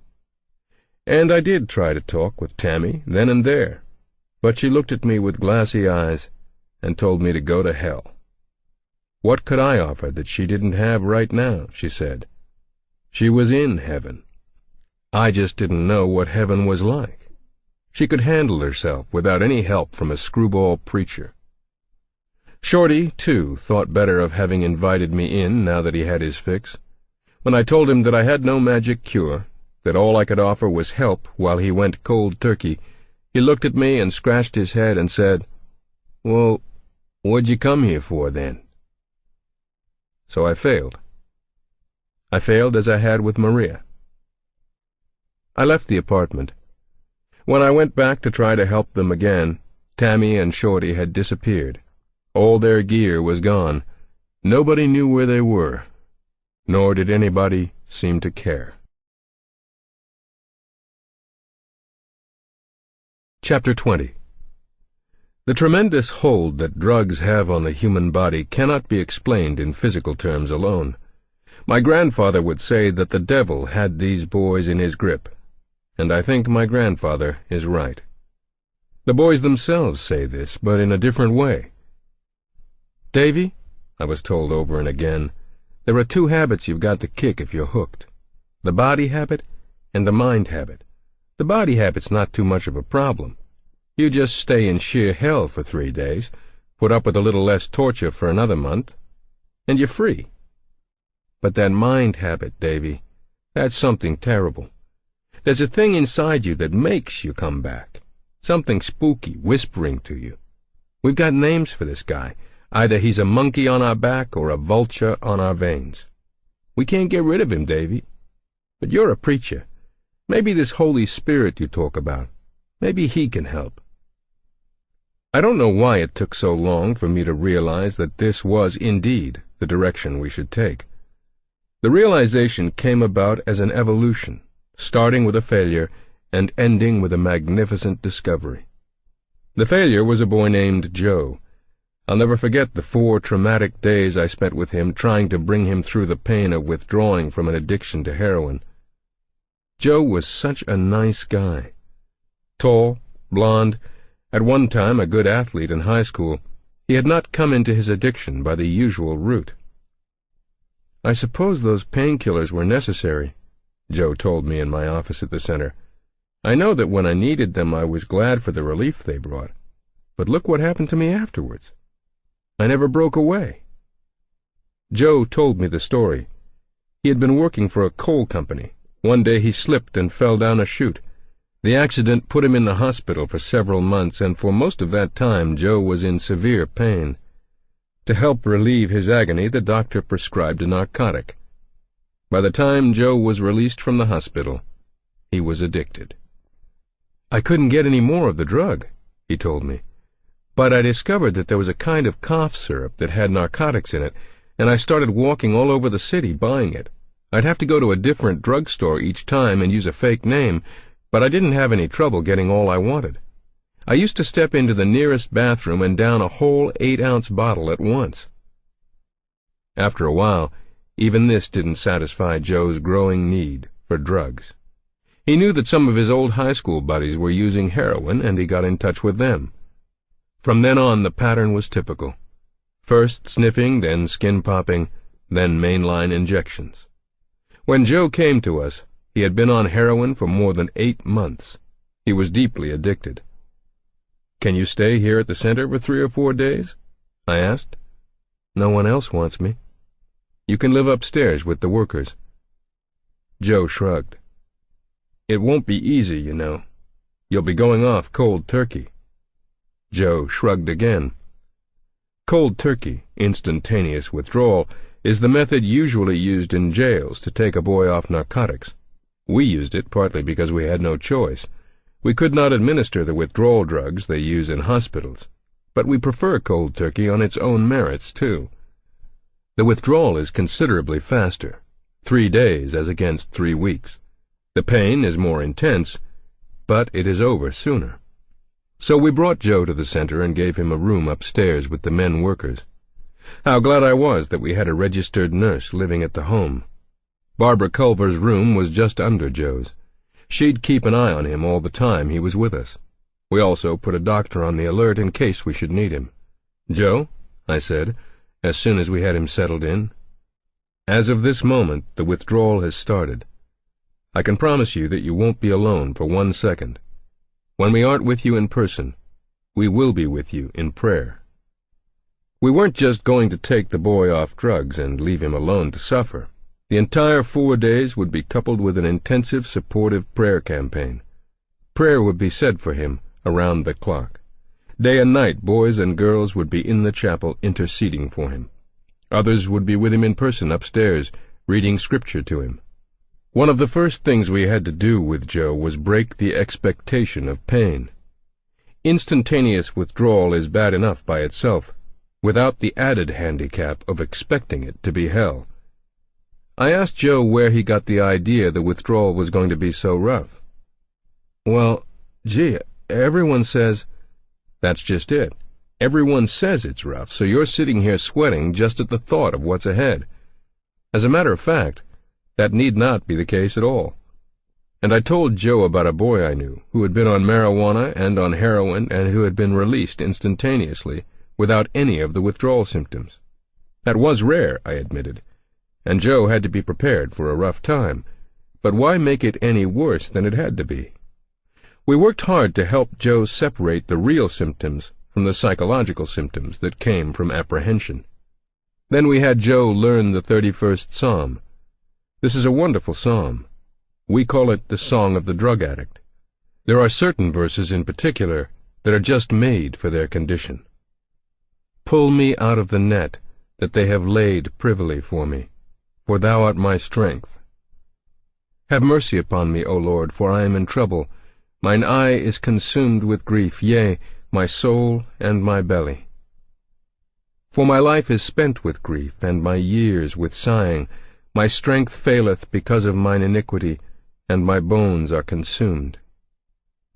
And I did try to talk with Tammy then and there, but she looked at me with glassy eyes and told me to go to hell. What could I offer that she didn't have right now, she said. She was in heaven. I just didn't know what heaven was like. She could handle herself without any help from a screwball preacher. Shorty, too, thought better of having invited me in now that he had his fix. When I told him that I had no magic cure, that all I could offer was help while he went cold turkey, he looked at me and scratched his head and said, "Well, what'd you come here for, then?" So I failed. I failed as I had with Maria. I left the apartment. When I went back to try to help them again, Tammy and Shorty had disappeared. All their gear was gone. Nobody knew where they were, nor did anybody seem to care. Chapter 20. The tremendous hold that drugs have on the human body cannot be explained in physical terms alone. My grandfather would say that the devil had these boys in his grip, and I think my grandfather is right. The boys themselves say this, but in a different way. "Davy," I was told over and again, "there are two habits you've got to kick if you're hooked. The body habit and the mind habit. The body habit's not too much of a problem. You just stay in sheer hell for 3 days, put up with a little less torture for another month, and you're free. But that mind habit, Davy, that's something terrible. There's a thing inside you that makes you come back, something spooky whispering to you. We've got names for this guy. Either he's a monkey on our back or a vulture on our veins. We can't get rid of him, Davy. But you're a preacher. Maybe this Holy Spirit you talk about, maybe he can help." I don't know why it took so long for me to realize that this was indeed the direction we should take. The realization came about as an evolution, starting with a failure and ending with a magnificent discovery. The failure was a boy named Joe. I'll never forget the 4 traumatic days I spent with him trying to bring him through the pain of withdrawing from an addiction to heroin. Joe was such a nice guy. Tall, blond, at one time a good athlete in high school, he had not come into his addiction by the usual route. "I suppose those painkillers were necessary," Joe told me in my office at the center. "I know that when I needed them I was glad for the relief they brought. But look what happened to me afterwards. I never broke away." Joe told me the story. He had been working for a coal company. One day he slipped and fell down a chute. The accident put him in the hospital for several months, and for most of that time Joe was in severe pain. To help relieve his agony, the doctor prescribed a narcotic. By the time Joe was released from the hospital, he was addicted. "I couldn't get any more of the drug," he told me. "But I discovered that there was a kind of cough syrup that had narcotics in it, and I started walking all over the city buying it. I'd have to go to a different drugstore each time and use a fake name, but I didn't have any trouble getting all I wanted. I used to step into the nearest bathroom and down a whole 8-ounce bottle at once." After a while, even this didn't satisfy Joe's growing need for drugs. He knew that some of his old high school buddies were using heroin, and he got in touch with them. From then on, the pattern was typical. First sniffing, then skin popping, then mainline injections. When Joe came to us, he had been on heroin for more than 8 months. He was deeply addicted. "Can you stay here at the center for 3 or 4 days?" I asked. "No one else wants me." "You can live upstairs with the workers." Joe shrugged. "It won't be easy, you know. You'll be going off cold turkey." Joe shrugged again. Cold turkey, instantaneous withdrawal, is the method usually used in jails to take a boy off narcotics. We used it partly because we had no choice. We could not administer the withdrawal drugs they use in hospitals, but we prefer cold turkey on its own merits, too. The withdrawal is considerably faster, 3 days as against 3 weeks. The pain is more intense, but it is over sooner. So we brought Joe to the center and gave him a room upstairs with the men workers. How glad I was that we had a registered nurse living at the home. Barbara Culver's room was just under Joe's. She'd keep an eye on him all the time he was with us. We also put a doctor on the alert in case we should need him. "Joe," I said, as soon as we had him settled in, "as of this moment, the withdrawal has started. I can promise you that you won't be alone for 1 second. When we aren't with you in person, we will be with you in prayer." We weren't just going to take the boy off drugs and leave him alone to suffer. The entire 4 days would be coupled with an intensive, supportive prayer campaign. Prayer would be said for him around the clock. Day and night, boys and girls would be in the chapel interceding for him. Others would be with him in person upstairs, reading scripture to him. One of the first things we had to do with Joe was break the expectation of pain. Instantaneous withdrawal is bad enough by itself, without the added handicap of expecting it to be hell. I asked Joe where he got the idea the withdrawal was going to be so rough. "Well, gee, everyone says—" "That's just it. Everyone says it's rough, so you're sitting here sweating just at the thought of what's ahead. As a matter of fact, that need not be the case at all." And I told Joe about a boy I knew who had been on marijuana and on heroin and who had been released instantaneously without any of the withdrawal symptoms. That was rare, I admitted, and Joe had to be prepared for a rough time, but why make it any worse than it had to be? We worked hard to help Joe separate the real symptoms from the psychological symptoms that came from apprehension. Then we had Joe learn the 31st Psalm. This is a wonderful psalm. We call it the Song of the Drug Addict. There are certain verses in particular that are just made for their condition. "Pull me out of the net that they have laid privily for me, for thou art my strength. Have mercy upon me, O Lord, for I am in trouble. Mine eye is consumed with grief, yea, my soul and my belly. For my life is spent with grief, and my years with sighing. My strength faileth because of mine iniquity, and my bones are consumed.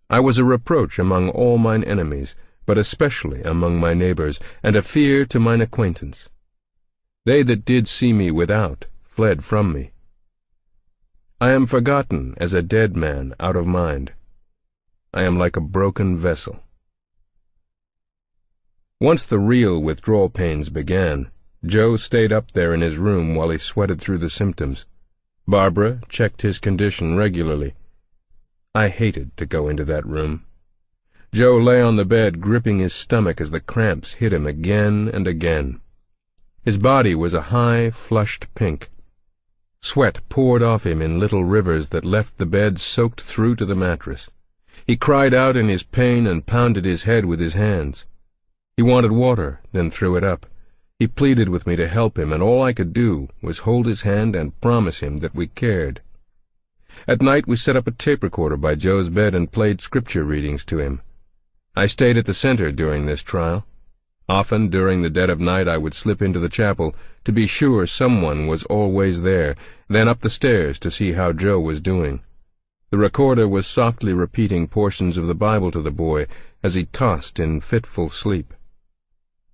I was a reproach among all mine enemies, but especially among my neighbors, and a fear to mine acquaintance. They that did see me without fled from me. I am forgotten as a dead man out of mind. I am like a broken vessel." Once the real withdrawal pains began, Joe stayed up there in his room while he sweated through the symptoms. Barbara checked his condition regularly. I hated to go into that room. Joe lay on the bed gripping his stomach as the cramps hit him again and again. His body was a high, flushed pink. Sweat poured off him in little rivers that left the bed soaked through to the mattress. He cried out in his pain and pounded his head with his hands. He wanted water, then threw it up. He pleaded with me to help him, and all I could do was hold his hand and promise him that we cared. At night we set up a tape recorder by Joe's bed and played scripture readings to him. I stayed at the center during this trial. Often during the dead of night I would slip into the chapel to be sure someone was always there, then up the stairs to see how Joe was doing. The recorder was softly repeating portions of the Bible to the boy as he tossed in fitful sleep.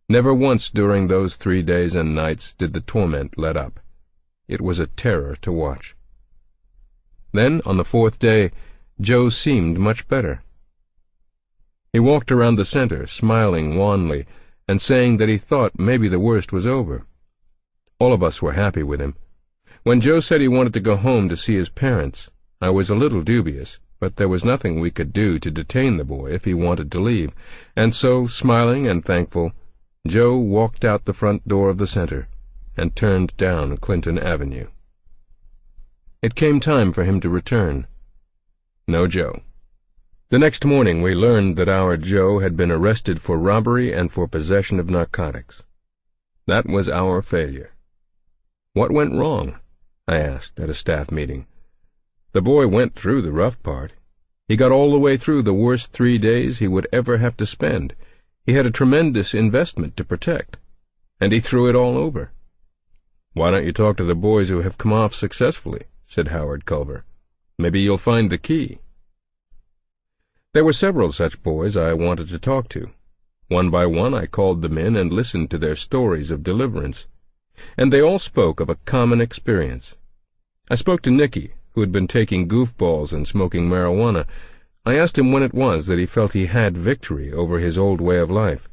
Never once during those 3 days and nights did the torment let up. It was a terror to watch. Then, on the 4th day, Joe seemed much better. He walked around the center, smiling wanly, and saying that he thought maybe the worst was over. All of us were happy with him. When Joe said he wanted to go home to see his parents, I was a little dubious, but there was nothing we could do to detain the boy if he wanted to leave, and so, smiling and thankful, Joe walked out the front door of the center and turned down Clinton Avenue. It came time for him to return. No Joe. The next morning we learned that our Joe had been arrested for robbery and for possession of narcotics. That was our failure. What went wrong? I asked at a staff meeting. The boy went through the rough part. He got all the way through the worst 3 days he would ever have to spend. He had a tremendous investment to protect, and he threw it all over. "Why don't you talk to the boys who have come off successfully?" said Howard Culver. Maybe you'll find the key." There were several such boys I wanted to talk to. One by one I called them in and listened to their stories of deliverance, and they all spoke of a common experience. I spoke to Nicky, who had been taking goofballs and smoking marijuana. I asked him when it was that he felt he had victory over his old way of life.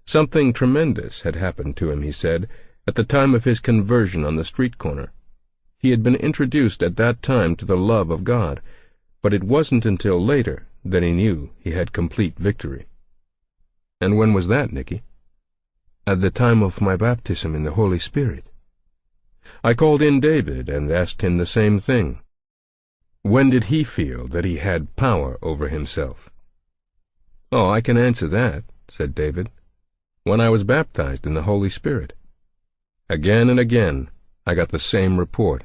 Something tremendous had happened to him, he said, at the time of his conversion on the street corner. He had been introduced at that time to the love of God, but it wasn't until later that he knew he had complete victory. "And when was that, Nicky?" "At the time of my baptism in the Holy Spirit." I called in David and asked him the same thing. When did he feel that he had power over himself? "Oh, I can answer that," said David. "When I was baptized in the Holy Spirit." Again and again I got the same report.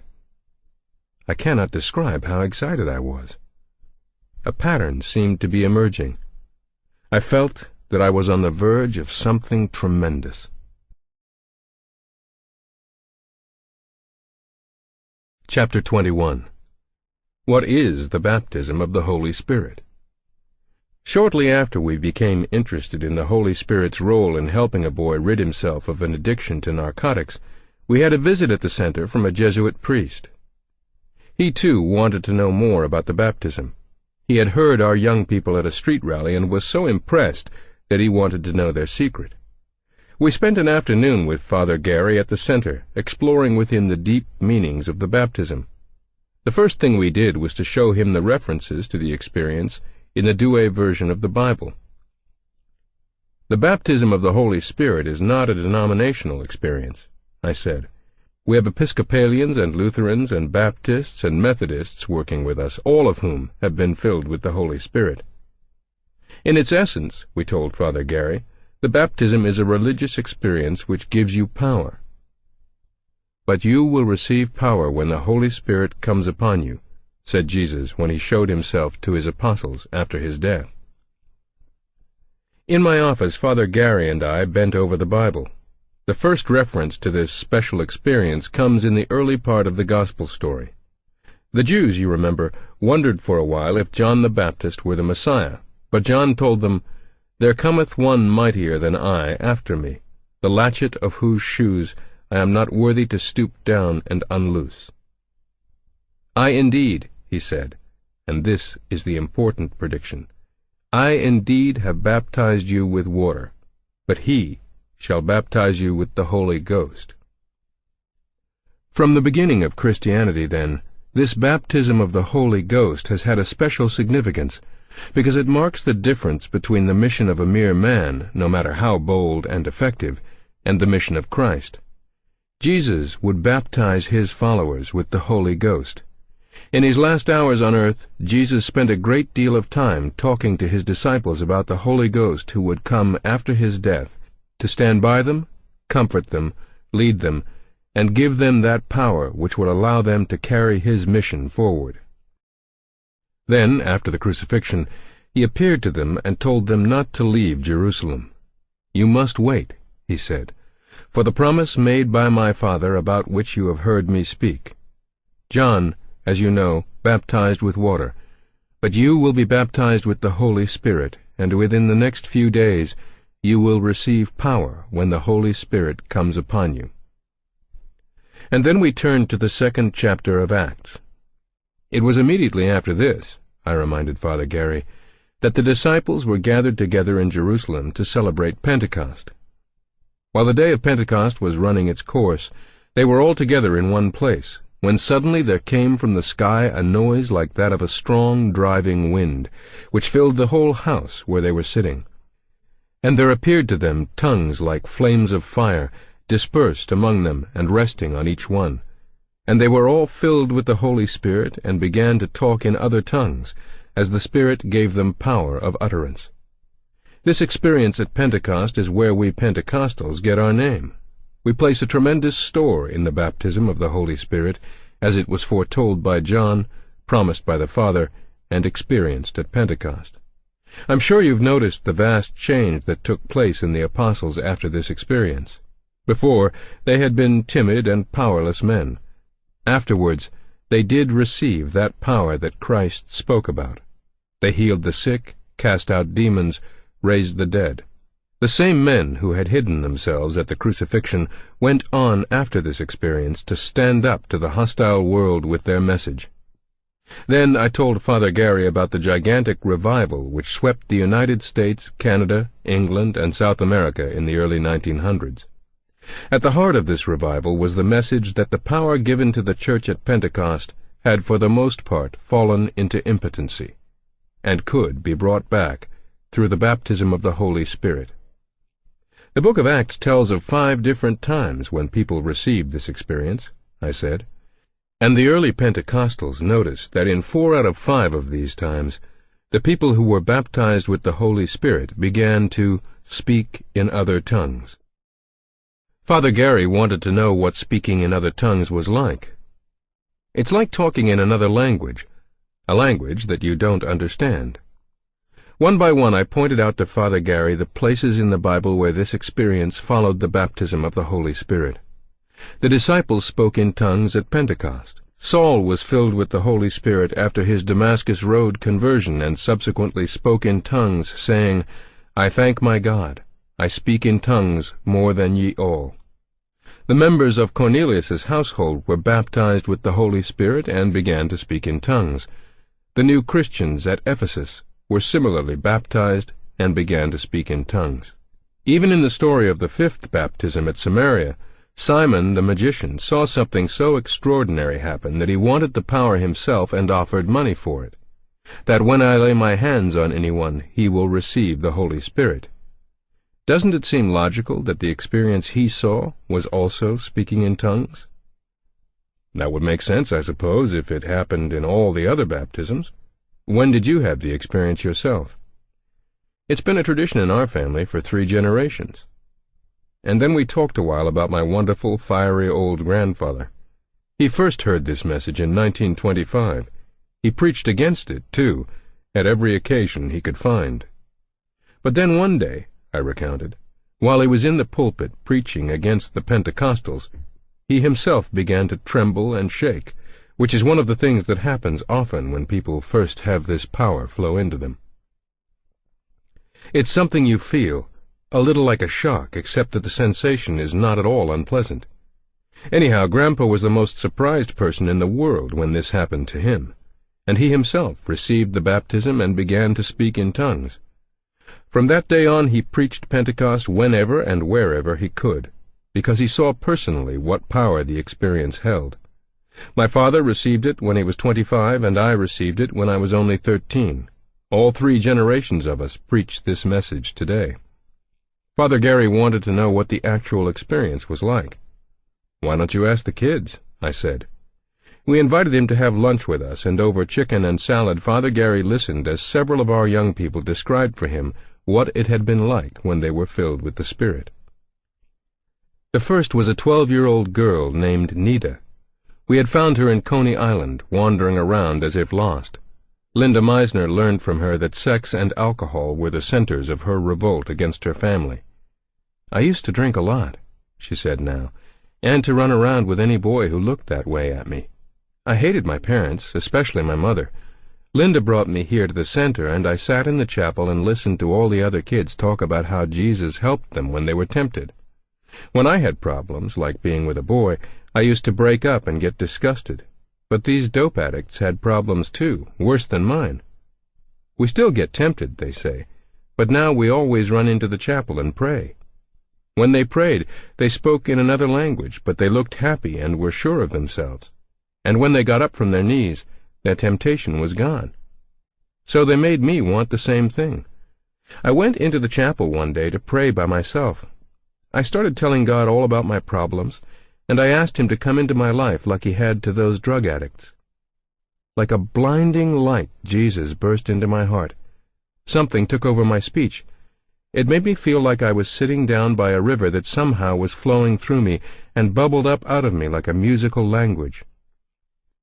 I cannot describe how excited I was. A pattern seemed to be emerging. I felt that I was on the verge of something tremendous. Chapter 21. What is the baptism of the Holy Spirit? Shortly after we became interested in the Holy Spirit's role in helping a boy rid himself of an addiction to narcotics, we had a visit at the center from a Jesuit priest. He, too, wanted to know more about the baptism. He had heard our young people at a street rally and was so impressed that he wanted to know their secret. We spent an afternoon with Father Gary at the center, exploring with him the deep meanings of the baptism. The first thing we did was to show him the references to the experience in the Douay version of the Bible. "The baptism of the Holy Spirit is not a denominational experience," I said. "We have Episcopalians and Lutherans and Baptists and Methodists working with us, all of whom have been filled with the Holy Spirit. In its essence," we told Father Gary, "the baptism is a religious experience which gives you power. But you will receive power when the Holy Spirit comes upon you," said Jesus when he showed himself to his apostles after his death. In my office, Father Gary and I bent over the Bible. The first reference to this special experience comes in the early part of the Gospel story. The Jews, you remember, wondered for a while if John the Baptist were the Messiah, but John told them, "There cometh one mightier than I after me, the latchet of whose shoes I am not worthy to stoop down and unloose." "I indeed," he said, and this is the important prediction, "I indeed have baptized you with water, but he shall baptize you with the Holy Ghost." From the beginning of Christianity, then, this baptism of the Holy Ghost has had a special significance, because it marks the difference between the mission of a mere man, no matter how bold and effective, and the mission of Christ. Jesus would baptize his followers with the Holy Ghost. In his last hours on earth, Jesus spent a great deal of time talking to his disciples about the Holy Ghost who would come after his death, to stand by them, comfort them, lead them, and give them that power which would allow them to carry his mission forward. Then, after the crucifixion, he appeared to them and told them not to leave Jerusalem. "You must wait," he said, "for the promise made by my Father about which you have heard me speak. John, as you know, baptized with water, but you will be baptized with the Holy Spirit, and within the next few days you will receive power when the Holy Spirit comes upon you." And then we turned to the second chapter of Acts. It was immediately after this, I reminded Father Gary, that the disciples were gathered together in Jerusalem to celebrate Pentecost. While the day of Pentecost was running its course, they were all together in one place, when suddenly there came from the sky a noise like that of a strong driving wind, which filled the whole house where they were sitting. And there appeared to them tongues like flames of fire, dispersed among them and resting on each one. And they were all filled with the Holy Spirit, and began to talk in other tongues, as the Spirit gave them power of utterance. This experience at Pentecost is where we Pentecostals get our name. We place a tremendous store in the baptism of the Holy Spirit, as it was foretold by John, promised by the Father, and experienced at Pentecost. I'm sure you've noticed the vast change that took place in the apostles after this experience. Before, they had been timid and powerless men. Afterwards, they did receive that power that Christ spoke about. They healed the sick, cast out demons, raised the dead. The same men who had hidden themselves at the crucifixion went on after this experience to stand up to the hostile world with their message. Then I told Father Gary about the gigantic revival which swept the United States, Canada, England, and South America in the early 1900s. At the heart of this revival was the message that the power given to the Church at Pentecost had for the most part fallen into impotency, and could be brought back through the baptism of the Holy Spirit. The book of Acts tells of 5 different times when people received this experience, I said, and the early Pentecostals noticed that in 4 out of 5 of these times, the people who were baptized with the Holy Spirit began to speak in other tongues. Father Gary wanted to know what speaking in other tongues was like. It's like talking in another language, a language that you don't understand. One by one I pointed out to Father Gary the places in the Bible where this experience followed the baptism of the Holy Spirit. The disciples spoke in tongues at Pentecost. Saul was filled with the Holy Spirit after his Damascus Road conversion and subsequently spoke in tongues, saying, "I thank my God, I speak in tongues more than ye all." The members of Cornelius's household were baptized with the Holy Spirit and began to speak in tongues. The new Christians at Ephesus were similarly baptized and began to speak in tongues. Even in the story of the 5th baptism at Samaria, Simon the magician saw something so extraordinary happen that he wanted the power himself and offered money for it, that when I lay my hands on anyone, he will receive the Holy Spirit. Doesn't it seem logical that the experience he saw was also speaking in tongues? That would make sense, I suppose, if it happened in all the other baptisms. When did you have the experience yourself? It's been a tradition in our family for 3 generations. And then we talked a while about my wonderful, fiery old grandfather. He first heard this message in 1925. He preached against it, too, at every occasion he could find. But then one day, I recounted, while he was in the pulpit preaching against the Pentecostals, he himself began to tremble and shake, which is one of the things that happens often when people first have this power flow into them. It's something you feel, a little like a shock, except that the sensation is not at all unpleasant. Anyhow, Grandpa was the most surprised person in the world when this happened to him, and he himself received the baptism and began to speak in tongues. From that day on he preached Pentecost whenever and wherever he could, because he saw personally what power the experience held. My father received it when he was 25, and I received it when I was only 13. All 3 generations of us preach this message today. Father Gary wanted to know what the actual experience was like. "Why don't you ask the kids?" I said. We invited him to have lunch with us, and over chicken and salad Father Gary listened as several of our young people described for him what it had been like when they were filled with the Spirit. The first was a 12-year-old girl named Nita. We had found her in Coney Island, wandering around as if lost. Linda Meisner learned from her that sex and alcohol were the centers of her revolt against her family. "I used to drink a lot," she said now, "and to run around with any boy who looked that way at me. I hated my parents, especially my mother. Linda brought me here to the center, and I sat in the chapel and listened to all the other kids talk about how Jesus helped them when they were tempted. When I had problems, like being with a boy, I used to break up and get disgusted. But these dope addicts had problems too, worse than mine. We still get tempted, they say, but now we always run into the chapel and pray. When they prayed, they spoke in another language, but they looked happy and were sure of themselves. And when they got up from their knees, their temptation was gone. So they made me want the same thing. I went into the chapel one day to pray by myself. I started telling God all about my problems, and I asked him to come into my life like he had to those drug addicts. Like a blinding light, Jesus burst into my heart. Something took over my speech. It made me feel like I was sitting down by a river that somehow was flowing through me and bubbled up out of me like a musical language.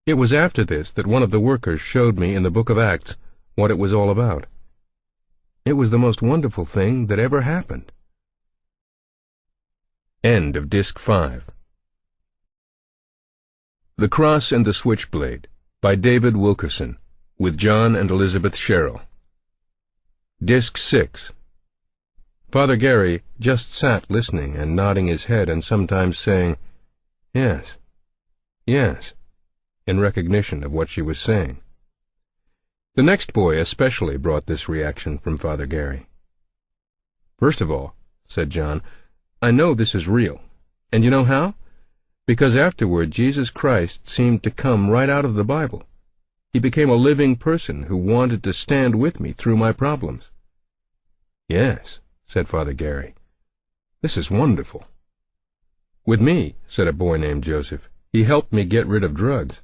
It was after this that one of the workers showed me in the book of Acts what it was all about. It was the most wonderful thing that ever happened. End of Disc 5. The Cross and the Switchblade by David Wilkerson, with John and Elizabeth Sherrill. Disc 6. Father Gary just sat listening and nodding his head and sometimes saying, "Yes, yes," in recognition of what she was saying. The next boy especially brought this reaction from Father Gary. "First of all," said John, "I know this is real. And you know how? Because afterward Jesus Christ seemed to come right out of the Bible. He became a living person who wanted to stand with me through my problems." "Yes," said Father Gary. "This is wonderful." "With me," said a boy named Joseph, "he helped me get rid of drugs.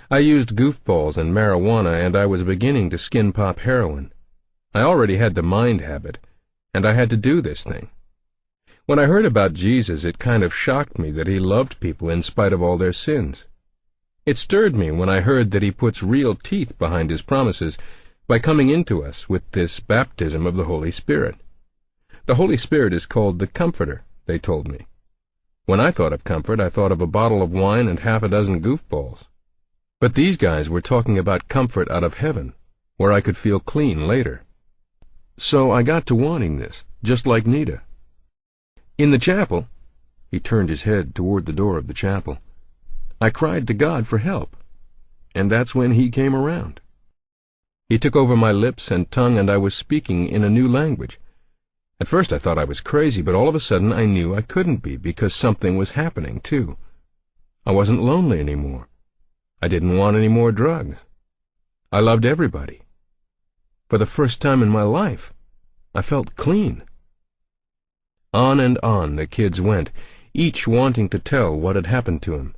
I used goofballs and marijuana, and I was beginning to skin pop heroin. I already had the mind habit, and I had to do this thing. When I heard about Jesus, it kind of shocked me that he loved people in spite of all their sins. It stirred me when I heard that he puts real teeth behind his promises by coming into us with this baptism of the Holy Spirit. The Holy Spirit is called the Comforter, they told me. When I thought of comfort, I thought of a bottle of wine and half a dozen goofballs. But these guys were talking about comfort out of heaven, where I could feel clean later. So I got to wanting this, just like Nita. In the chapel," he turned his head toward the door of the chapel, "I cried to God for help, and that's when he came around. He took over my lips and tongue, and I was speaking in a new language. At first I thought I was crazy, but all of a sudden I knew I couldn't be, because something was happening, too. I wasn't lonely anymore. I didn't want any more drugs. I loved everybody. For the first time in my life, I felt clean." On and on the kids went, each wanting to tell what had happened to him.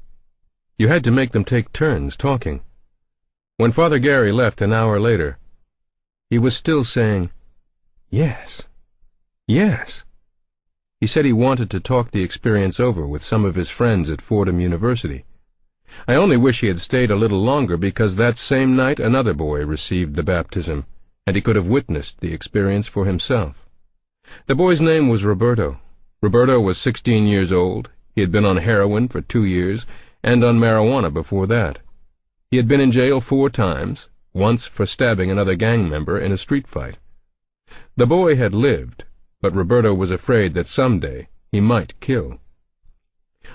You had to make them take turns talking. When Father Gary left an hour later, he was still saying, "Yes, yes." He said he wanted to talk the experience over with some of his friends at Fordham University. I only wish he had stayed a little longer, because that same night another boy received the baptism, and he could have witnessed the experience for himself. The boy's name was Roberto. Roberto was 16 years old. He had been on heroin for 2 years, and on marijuana before that. He had been in jail 4 times, once for stabbing another gang member in a street fight. The boy had lived, but Roberto was afraid that someday he might kill.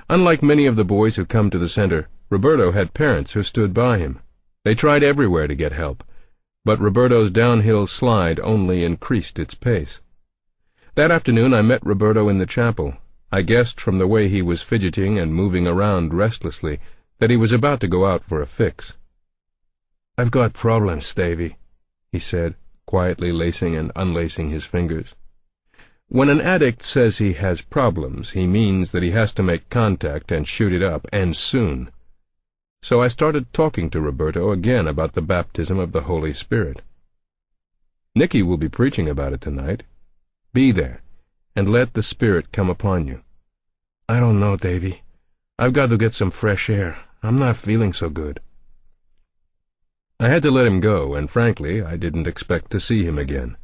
Unlike many of the boys who come to the center, Roberto had parents who stood by him. They tried everywhere to get help, but Roberto's downhill slide only increased its pace. That afternoon I met Roberto in the chapel. I guessed from the way he was fidgeting and moving around restlessly that he was about to go out for a fix. "I've got problems, Davy," he said, quietly lacing and unlacing his fingers. When an addict says he has problems, he means that he has to make contact and shoot it up, and soon. So I started talking to Roberto again about the baptism of the Holy Spirit. "Nicky will be preaching about it tonight. Be there, and let the Spirit come upon you." "I don't know, Davy. I've got to get some fresh air. I'm not feeling so good." I had to let him go, and frankly, I didn't expect to see him again.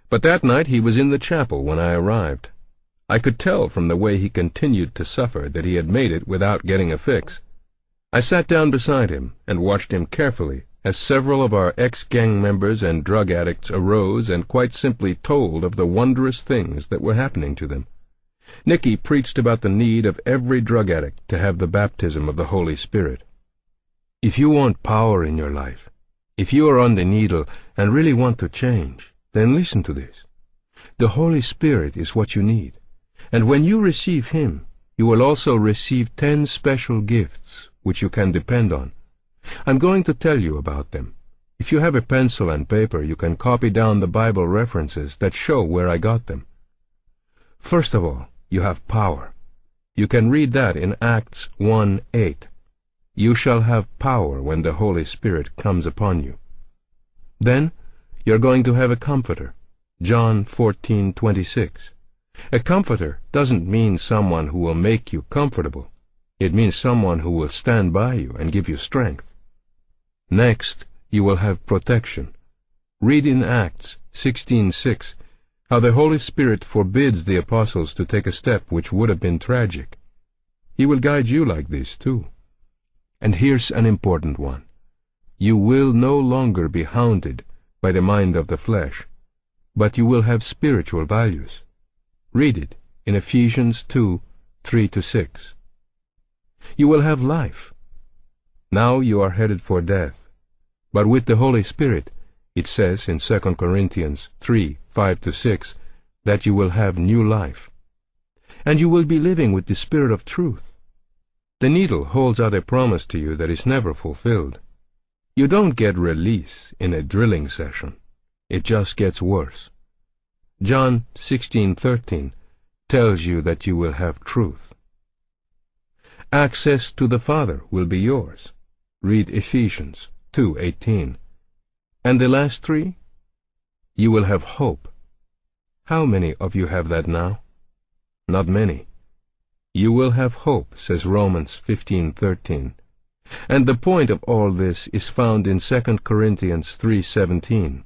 But that night he was in the chapel when I arrived. I could tell from the way he continued to suffer that he had made it without getting a fix. I sat down beside him and watched him carefully as several of our ex-gang members and drug addicts arose and quite simply told of the wondrous things that were happening to them. Nicky preached about the need of every drug addict to have the baptism of the Holy Spirit. If you want power in your life, if you are on the needle and really want to change, then listen to this. The Holy Spirit is what you need, and when you receive Him, you will also receive 10 special gifts which you can depend on. I'm going to tell you about them. If you have a pencil and paper, you can copy down the Bible references that show where I got them. First of all, you have power. You can read that in Acts 1:8. You shall have power when the Holy Spirit comes upon you. Then, you're going to have a comforter. John 14:26. A comforter doesn't mean someone who will make you comfortable. It means someone who will stand by you and give you strength. Next, you will have protection. Read in Acts 16:6 how the Holy Spirit forbids the apostles to take a step which would have been tragic. He will guide you like this, too. And here's an important one. You will no longer be hounded by the mind of the flesh, but you will have spiritual values. Read it in Ephesians 2, 3-6. You will have life. Now you are headed for death, but with the Holy Spirit, it says in 2 Corinthians 3, 5-6, that you will have new life. And you will be living with the Spirit of truth. The needle holds out a promise to you that is never fulfilled. You don't get release in a drilling session. It just gets worse. John 16:13 tells you that you will have truth. Access to the Father will be yours. Read Ephesians 2:18. And the last three? You will have hope. How many of you have that now? Not many. You will have hope, says Romans 15:13. And the point of all this is found in 2 Corinthians 3:17.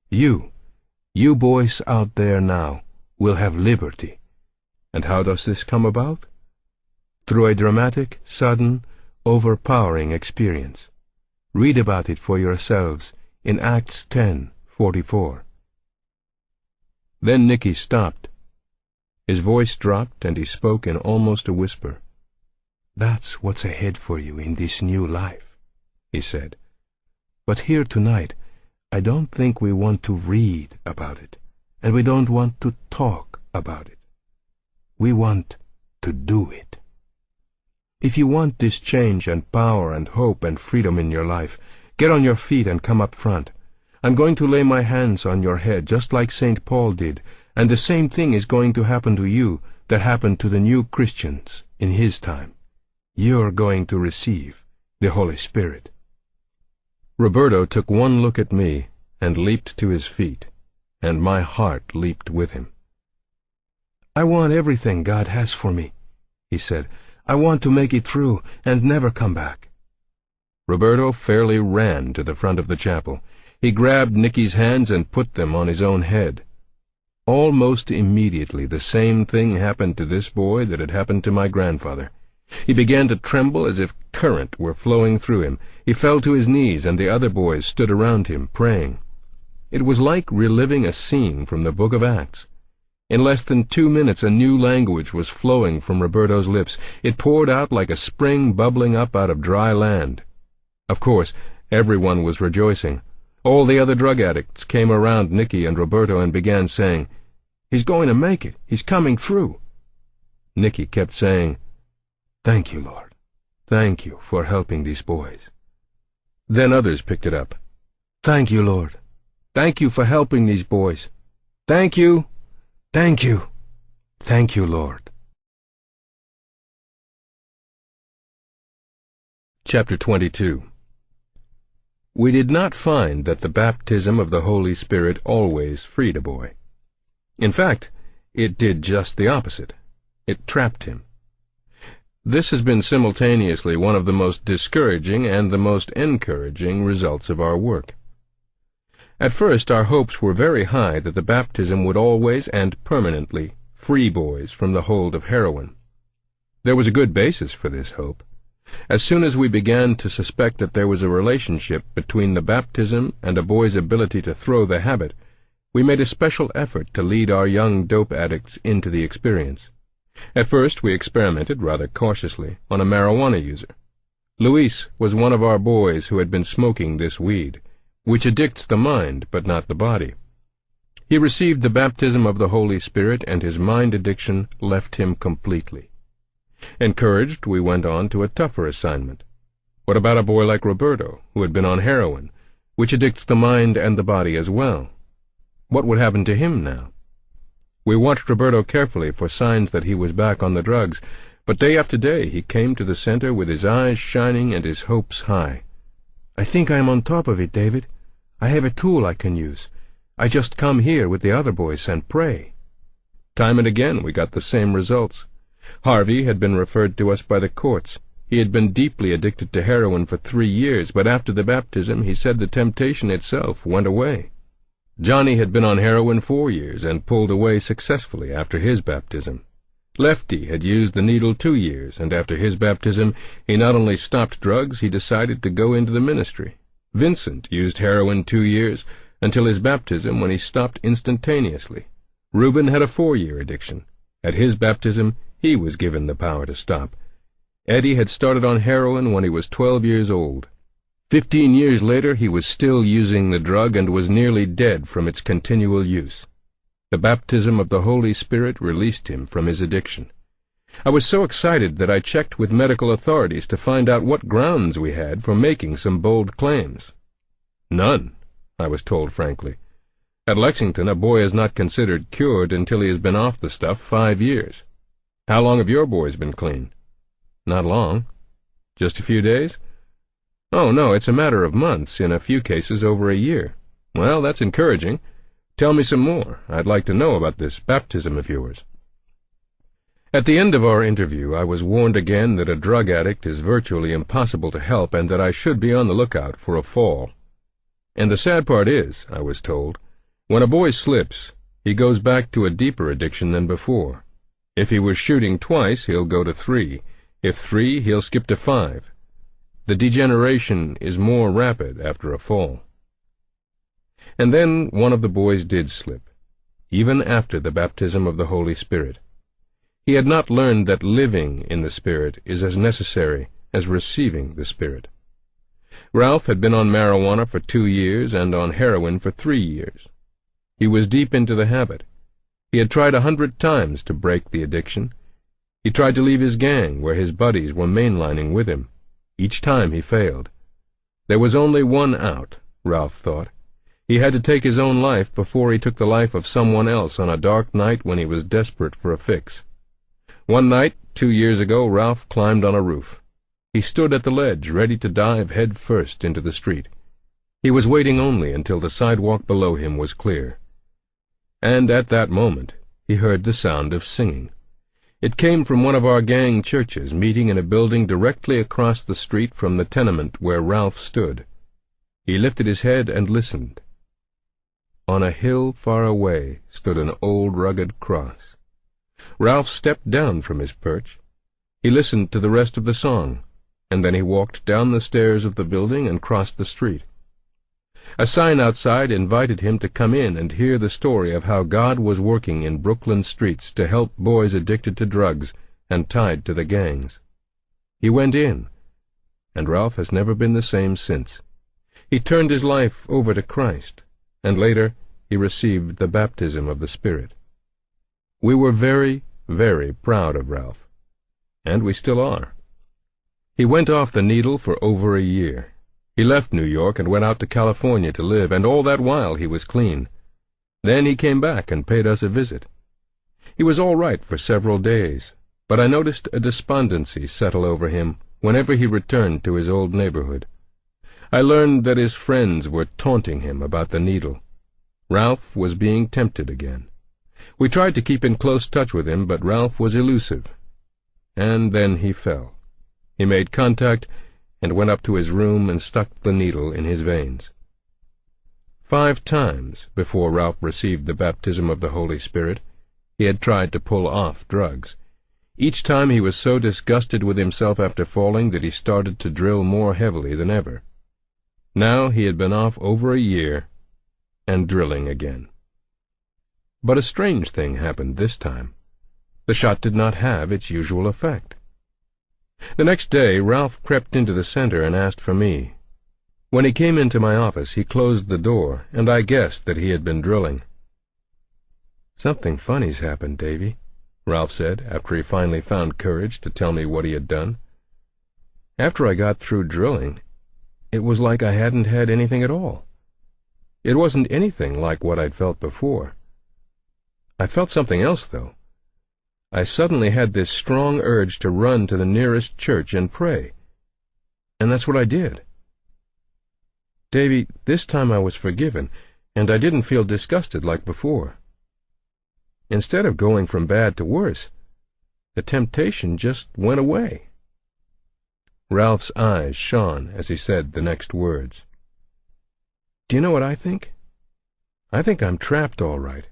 You boys out there now, will have liberty. And how does this come about? Through a dramatic, sudden, overpowering experience. Read about it for yourselves in Acts 10:44. Then Nicky stopped. His voice dropped and he spoke in almost a whisper. That's what's ahead for you in this new life, he said. But here tonight, I don't think we want to read about it, and we don't want to talk about it. We want to do it. If you want this change and power and hope and freedom in your life, get on your feet and come up front. I'm going to lay my hands on your head just like St. Paul did, and the same thing is going to happen to you that happened to the new Christians in his time. You're going to receive the Holy Spirit. Roberto took one look at me and leaped to his feet, and my heart leaped with him. I want everything God has for me, he said. I want to make it through and never come back. Roberto fairly ran to the front of the chapel. He grabbed Nicky's hands and put them on his own head. Almost immediately the same thing happened to this boy that had happened to my grandfather. He began to tremble as if current were flowing through him. He fell to his knees, and the other boys stood around him, praying. It was like reliving a scene from the book of Acts. In less than 2 minutes a new language was flowing from Roberto's lips. It poured out like a spring bubbling up out of dry land. Of course, everyone was rejoicing. All the other drug addicts came around Nicky and Roberto and began saying, He's going to make it. He's coming through. Nicky kept saying, Thank you, Lord. Thank you for helping these boys. Then others picked it up. Thank you, Lord. Thank you for helping these boys. Thank you. Thank you. Thank you, Lord. Chapter 22. We did not find that the baptism of the Holy Spirit always freed a boy. In fact, it did just the opposite. It trapped him. This has been simultaneously one of the most discouraging and the most encouraging results of our work. At first, our hopes were very high that the baptism would always and permanently free boys from the hold of heroin. There was a good basis for this hope. As soon as we began to suspect that there was a relationship between the baptism and a boy's ability to throw the habit, we made a special effort to lead our young dope addicts into the experience. At first, we experimented rather cautiously on a marijuana user. Luis was one of our boys who had been smoking this weed, which addicts the mind but not the body. He received the baptism of the Holy Spirit, and his mind addiction left him completely. Encouraged, we went on to a tougher assignment. What about a boy like Roberto, who had been on heroin, which addicts the mind and the body as well? What would happen to him now? We watched Roberto carefully for signs that he was back on the drugs, but day after day he came to the center with his eyes shining and his hopes high. I think I am on top of it, David. I have a tool I can use. I just come here with the other boys and pray. Time and again we got the same results. Harvey had been referred to us by the courts. He had been deeply addicted to heroin for 3 years, but after the baptism he said the temptation itself went away. Johnny had been on heroin 4 years and pulled away successfully after his baptism. Lefty had used the needle 2 years, and after his baptism, he not only stopped drugs, he decided to go into the ministry. Vincent used heroin 2 years, until his baptism, when he stopped instantaneously. Reuben had a 4-year addiction. At his baptism, he was given the power to stop. Eddie had started on heroin when he was 12 years old. 15 years later, he was still using the drug and was nearly dead from its continual use. The baptism of the Holy Spirit released him from his addiction. I was so excited that I checked with medical authorities to find out what grounds we had for making some bold claims. None, I was told frankly. At Lexington, a boy is not considered cured until he has been off the stuff 5 years. How long have your boys been clean? Not long. Just a few days? Oh, no, it's a matter of months, in a few cases over a year. Well, that's encouraging. Tell me some more. I'd like to know about this baptism of yours. At the end of our interview, I was warned again that a drug addict is virtually impossible to help and that I should be on the lookout for a fall. And the sad part is, I was told, when a boy slips, he goes back to a deeper addiction than before. If he was shooting twice, he'll go to 3. If 3, he'll skip to 5. The degeneration is more rapid after a fall. And then one of the boys did slip, even after the baptism of the Holy Spirit. He had not learned that living in the Spirit is as necessary as receiving the Spirit. Ralph had been on marijuana for 2 years and on heroin for 3 years. He was deep into the habit. He had tried 100 times to break the addiction. He tried to leave his gang, where his buddies were mainlining with him. Each time he failed. There was only one out, Ralph thought. He had to take his own life before he took the life of someone else on a dark night when he was desperate for a fix. One night, 2 years ago, Ralph climbed on a roof. He stood at the ledge, ready to dive head first into the street. He was waiting only until the sidewalk below him was clear. And at that moment, he heard the sound of singing. It came from one of our gang churches, meeting in a building directly across the street from the tenement where Ralph stood. He lifted his head and listened. On a hill far away stood an old rugged cross. Ralph stepped down from his perch. He listened to the rest of the song, and then he walked down the stairs of the building and crossed the street. A sign outside invited him to come in and hear the story of how God was working in Brooklyn streets to help boys addicted to drugs and tied to the gangs. He went in, and Ralph has never been the same since. He turned his life over to Christ, and later he received the baptism of the Spirit. We were very, very proud of Ralph, and we still are. He went off the needle for over a year. He left New York and went out to California to live, and all that while he was clean. Then he came back and paid us a visit. He was all right for several days, but I noticed a despondency settle over him whenever he returned to his old neighborhood. I learned that his friends were taunting him about the needle. Ralph was being tempted again. We tried to keep in close touch with him, but Ralph was elusive. And then he fell. He made contact and went up to his room and stuck the needle in his veins. 5 times before Ralph received the baptism of the Holy Spirit, he had tried to pull off drugs. Each time he was so disgusted with himself after falling that he started to drill more heavily than ever. Now he had been off over a year and drilling again. But a strange thing happened this time. The shot did not have its usual effect. The next day, Ralph crept into the center and asked for me. When he came into my office, he closed the door, and I guessed that he had been drilling. "Something funny's happened, Davy," Ralph said, after he finally found courage to tell me what he had done. "After I got through drilling, it was like I hadn't had anything at all. It wasn't anything like what I'd felt before. I felt something else, though. I suddenly had this strong urge to run to the nearest church and pray. And that's what I did. Davy, this time I was forgiven, and I didn't feel disgusted like before. Instead of going from bad to worse, the temptation just went away." Ralph's eyes shone as he said the next words. "Do you know what I think? I think I'm trapped all right.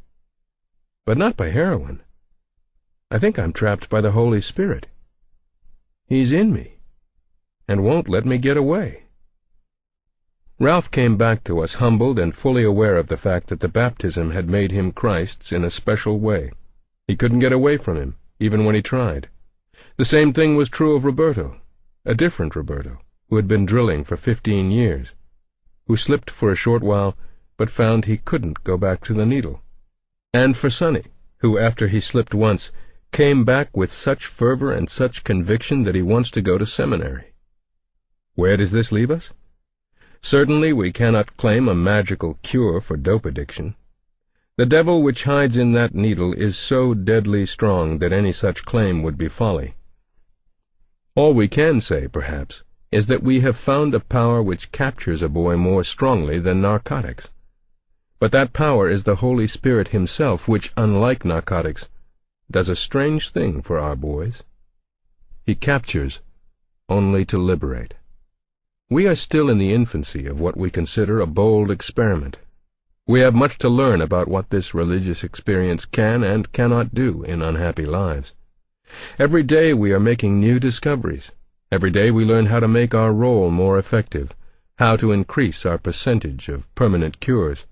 But not by heroin. I think I'm trapped by the Holy Spirit. He's in me, and won't let me get away." Ralph came back to us humbled and fully aware of the fact that the baptism had made him Christ's in a special way. He couldn't get away from him, even when he tried. The same thing was true of Roberto, a different Roberto, who had been drilling for 15 years, who slipped for a short while, but found he couldn't go back to the needle. And for Sonny, who, after he slipped once, came back with such fervor and such conviction that he wants to go to seminary. Where does this leave us? Certainly we cannot claim a magical cure for dope addiction. The devil which hides in that needle is so deadly strong that any such claim would be folly. All we can say, perhaps, is that we have found a power which captures a boy more strongly than narcotics. But that power is the Holy Spirit himself, which, unlike narcotics, does a strange thing for our boys. He captures only to liberate. We are still in the infancy of what we consider a bold experiment. We have much to learn about what this religious experience can and cannot do in unhappy lives. Every day we are making new discoveries. Every day we learn how to make our role more effective, how to increase our percentage of permanent cures.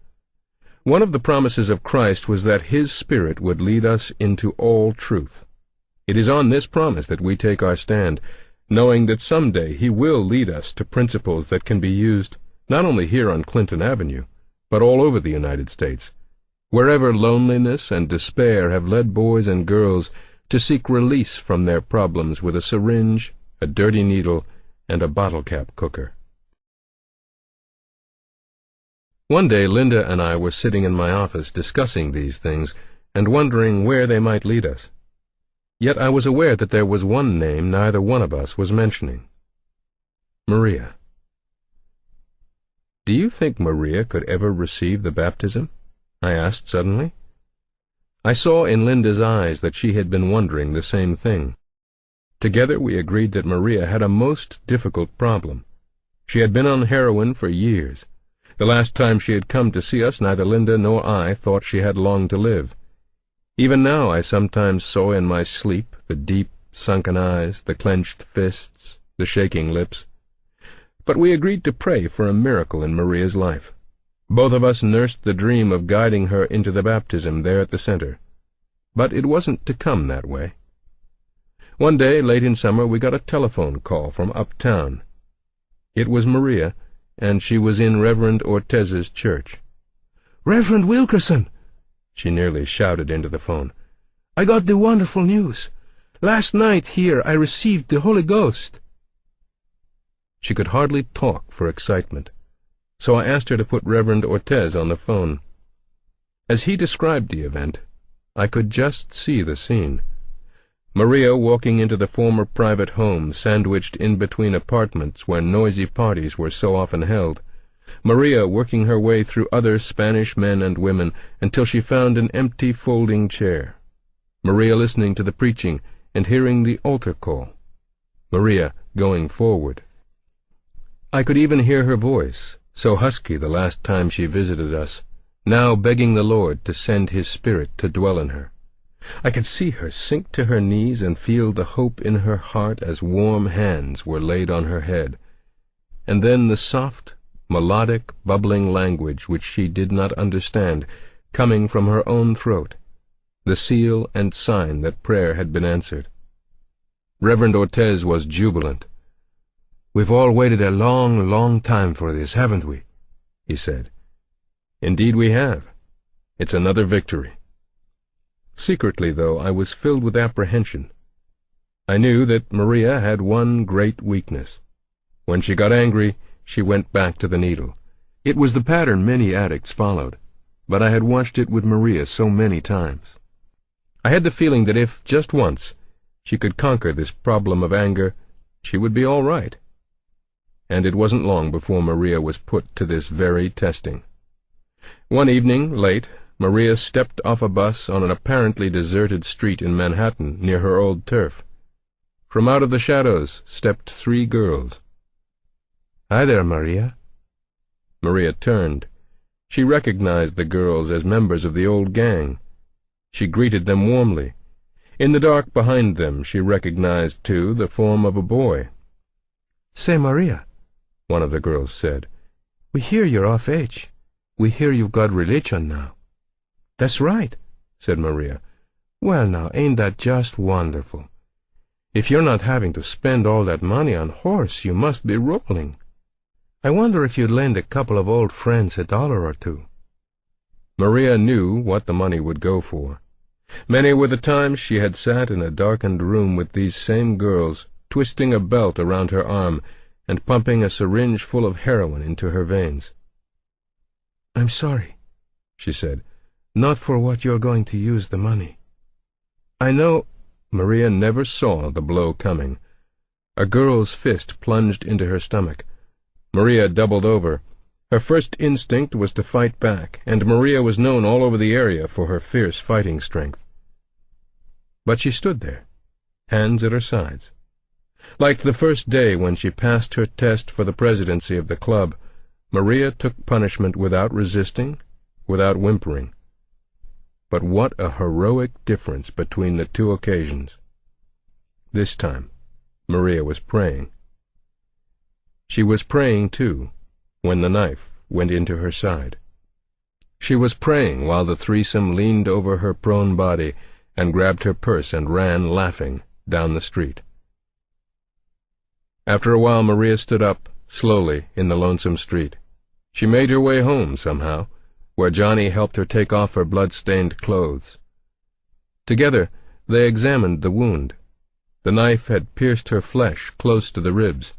One of the promises of Christ was that His Spirit would lead us into all truth. It is on this promise that we take our stand, knowing that someday He will lead us to principles that can be used not only here on Clinton Avenue, but all over the United States, wherever loneliness and despair have led boys and girls to seek release from their problems with a syringe, a dirty needle, and a bottle-cap cooker. One day Linda and I were sitting in my office discussing these things and wondering where they might lead us. Yet I was aware that there was one name neither one of us was mentioning. Maria. "Do you think Maria could ever receive the baptism?" I asked suddenly. I saw in Linda's eyes that she had been wondering the same thing. Together we agreed that Maria had a most difficult problem. She had been on heroin for years. The last time she had come to see us, neither Linda nor I thought she had long to live. Even now I sometimes saw in my sleep the deep, sunken eyes, the clenched fists, the shaking lips. But we agreed to pray for a miracle in Maria's life. Both of us nursed the dream of guiding her into the baptism there at the center. But it wasn't to come that way. One day, late in summer, we got a telephone call from uptown. It was Maria, and she was in Reverend Ortez's church. "Reverend Wilkerson!" she nearly shouted into the phone. "I got the wonderful news. Last night here I received the Holy Ghost." She could hardly talk for excitement, so I asked her to put Reverend Ortez on the phone. As he described the event, I could just see the scene. Maria walking into the former private home sandwiched in between apartments where noisy parties were so often held. Maria working her way through other Spanish men and women until she found an empty folding chair. Maria listening to the preaching and hearing the altar call. Maria going forward. I could even hear her voice, so husky the last time she visited us, now begging the Lord to send His Spirit to dwell in her. I could see her sink to her knees and feel the hope in her heart as warm hands were laid on her head. And then the soft, melodic, bubbling language which she did not understand, coming from her own throat, the seal and sign that prayer had been answered. Reverend Ortez was jubilant. "We've all waited a long, long time for this, haven't we?" he said. "Indeed we have. It's another victory." Secretly, though, I was filled with apprehension. I knew that Maria had one great weakness. When she got angry, she went back to the needle. It was the pattern many addicts followed, but I had watched it with Maria so many times. I had the feeling that if, just once, she could conquer this problem of anger, she would be all right. And it wasn't long before Maria was put to this very testing. One evening, late, Maria stepped off a bus on an apparently deserted street in Manhattan near her old turf. From out of the shadows stepped 3 girls. "Hi there, Maria." Maria turned. She recognized the girls as members of the old gang. She greeted them warmly. In the dark behind them she recognized, too, the form of a boy. "Say, Maria," one of the girls said, "we hear you're off age. We hear you've got religion now." "That's right," said Maria. "Well, now, ain't that just wonderful? If you're not having to spend all that money on horse, you must be rolling. I wonder if you'd lend a couple of old friends $1 or two." Maria knew what the money would go for. Many were the times she had sat in a darkened room with these same girls, twisting a belt around her arm and pumping a syringe full of heroin into her veins. "I'm sorry," she said, "not for what you're going to use the money." "I know—" Maria never saw the blow coming. A girl's fist plunged into her stomach. Maria doubled over. Her first instinct was to fight back, and Maria was known all over the area for her fierce fighting strength. But she stood there, hands at her sides. Like the first day when she passed her test for the presidency of the club, Maria took punishment without resisting, without whimpering. But what a heroic difference between the two occasions. This time, Maria was praying. She was praying, too, when the knife went into her side. She was praying while the threesome leaned over her prone body and grabbed her purse and ran, laughing, down the street. After a while Maria stood up, slowly, in the lonesome street. She made her way home, somehow, where Johnny helped her take off her blood-stained clothes. Together they examined the wound. The knife had pierced her flesh close to the ribs.